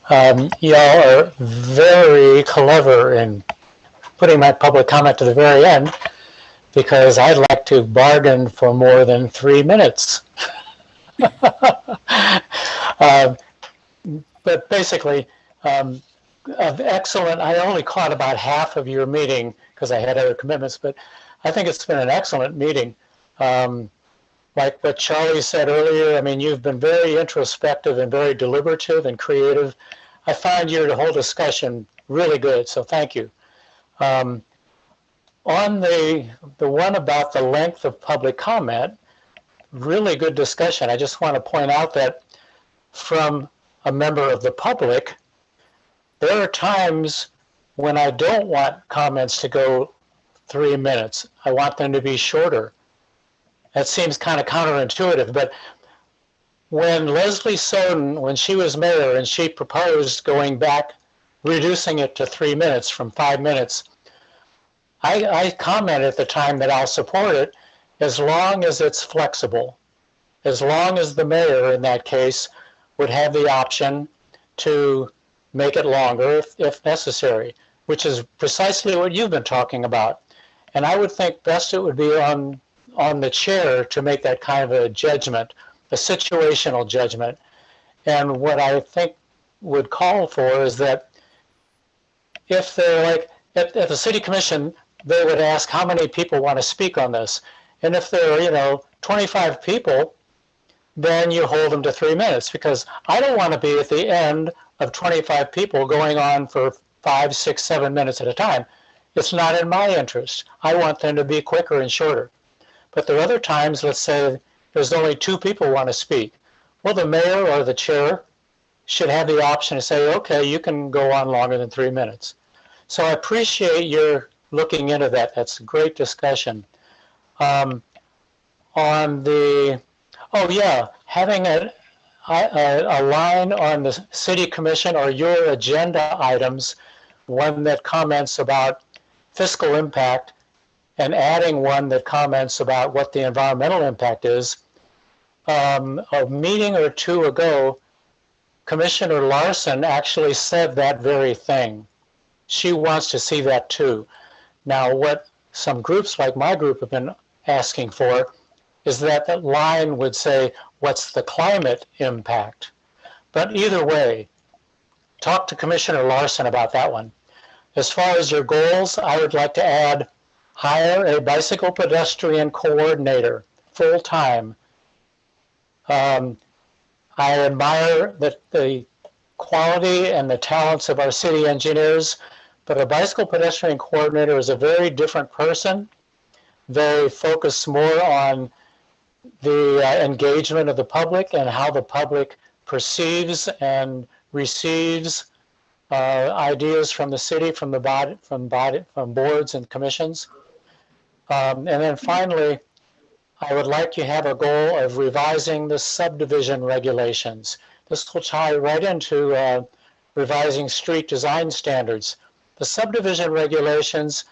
Y'all are very clever in putting my public comment to the very end, because I'd like to bargain for more than 3 minutes. But basically, excellent. I only caught about half of your meeting because I had other commitments, but I think it's been an excellent meeting. Like what Charlie said earlier, I mean, you've been very introspective and very deliberative and creative. I find your whole discussion really good, so thank you. On the one about the length of public comment, really good discussion. I just want to point out that from a member of the public, there are times when I don't want comments to go 3 minutes. I want them to be shorter. That seems kind of counterintuitive, but when Leslie Soden, when she was mayor and she proposed going back, reducing it to 3 minutes from 5 minutes, I commented at the time that I'll support it as long as it's flexible, as long as the mayor in that case would have the option to make it longer if necessary, which is precisely what you've been talking about. And I would think best it would be on the chair to make that kind of a judgment, a situational judgment. And what I think would call for is that if they're like, at the city commission, they would ask how many people want to speak on this. And if there are, 25 people, then you hold them to 3 minutes, because I don't want to be at the end of 25 people going on for 5, 6, 7 minutes at a time. It's not in my interest. I want them to be quicker and shorter. But there are other times, let's say there's only 2 people want to speak. Well, the mayor or the chair should have the option to say, okay, you can go on longer than 3 minutes. So I appreciate your looking into that. That's a great discussion. On the, oh yeah, having a line on the city commission or your agenda items, one that comments about fiscal impact and adding one that comments about what the environmental impact is. A meeting or 2 ago, Commissioner Larson actually said that very thing. She wants to see that too. Now, what some groups like my group have been asking for is that that line would say, what's the climate impact? But either way, talk to Commissioner Larson about that one. As far as your goals, I would like to add, hire a bicycle pedestrian coordinator, full-time. I admire the quality and the talents of our city engineers, but a bicycle pedestrian coordinator is a very different person. They focus more on the engagement of the public and how the public perceives and receives ideas from the city, from boards and commissions. And then finally, I would like you to have a goal of revising the subdivision regulations. This will tie right into revising street design standards. The subdivision regulations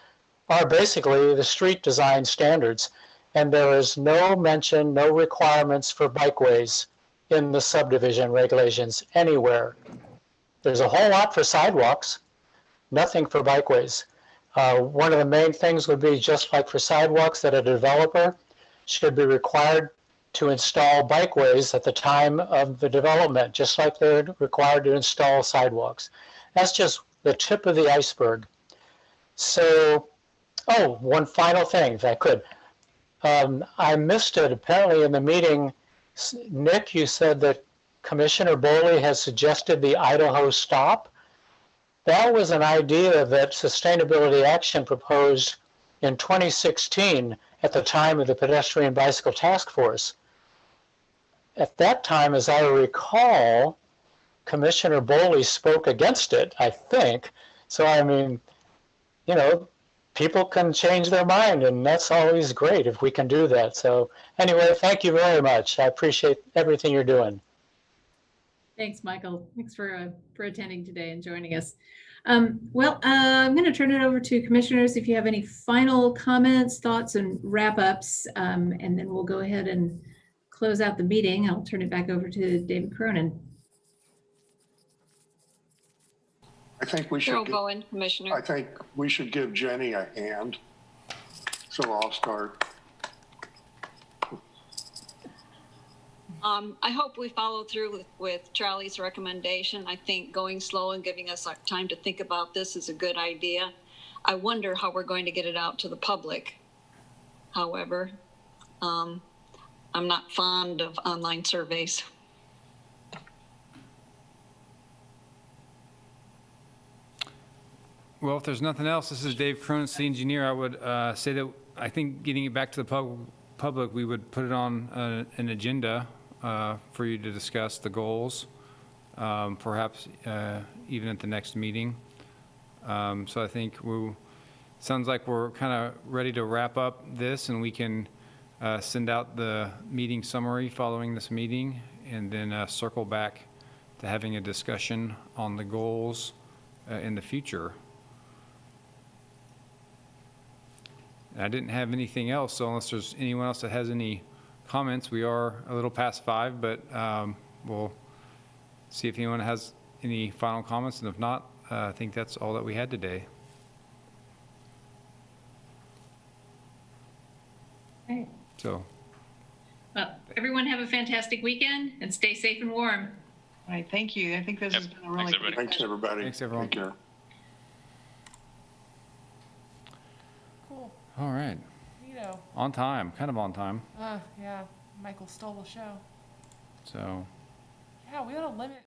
are basically the street design standards, and there is no mention, no requirements for bikeways in the subdivision regulations anywhere. There's a whole lot for sidewalks, nothing for bikeways. One of the main things would be, just like for sidewalks, that a developer should be required to install bikeways at the time of the development, just like they're required to install sidewalks. That's just the tip of the iceberg. So, oh, one final thing, if I could. I missed it apparently in the meeting. Nick, you said that Commissioner Boley has suggested the Idaho stop. That was an idea that Sustainability Action proposed in 2016 at the time of the Pedestrian Bicycle Task Force. At that time, as I recall, Commissioner Boley spoke against it, I think. So, I mean, you know, people can change their mind, and that's always great if we can do that. So anyway, thank you very much. I appreciate everything you're doing. Thanks, Michael. Thanks for attending today and joining us. I'm going to turn it over to commissioners if you have any final comments, thoughts, and wrap-ups, and then we'll go ahead and close out the meeting. I'll turn it back over to David Cronin. I think we should. Carol Bowen, Commissioner. I think we should give Jenny a hand. So I'll start. I hope we follow through with Charlie's recommendation. I think going slow and giving us time to think about this is a good idea. I wonder how we're going to get it out to the public. However, I'm not fond of online surveys. Well, if there's nothing else, this is Dave Cronin, city engineer. I would say that I think getting it back to the public, we would put it on an agenda for you to discuss the goals, perhaps even at the next meeting. So I think sounds like we're kind of ready to wrap up this, and we can send out the meeting summary following this meeting, and then circle back to having a discussion on the goals in the future. I didn't have anything else, so unless there's anyone else that has any comments, we are a little past 5, but we'll see if anyone has any final comments, and if not, I think that's all that we had today. Okay. So. Well, everyone have a fantastic weekend and stay safe and warm. All right, thank you. I think this has been a really good. Thanks, everybody. Thanks, everyone. Take care. Cool. All right. Neato. On time, kind of on time. Yeah, Michael stole the show. So. Yeah, we had a limit.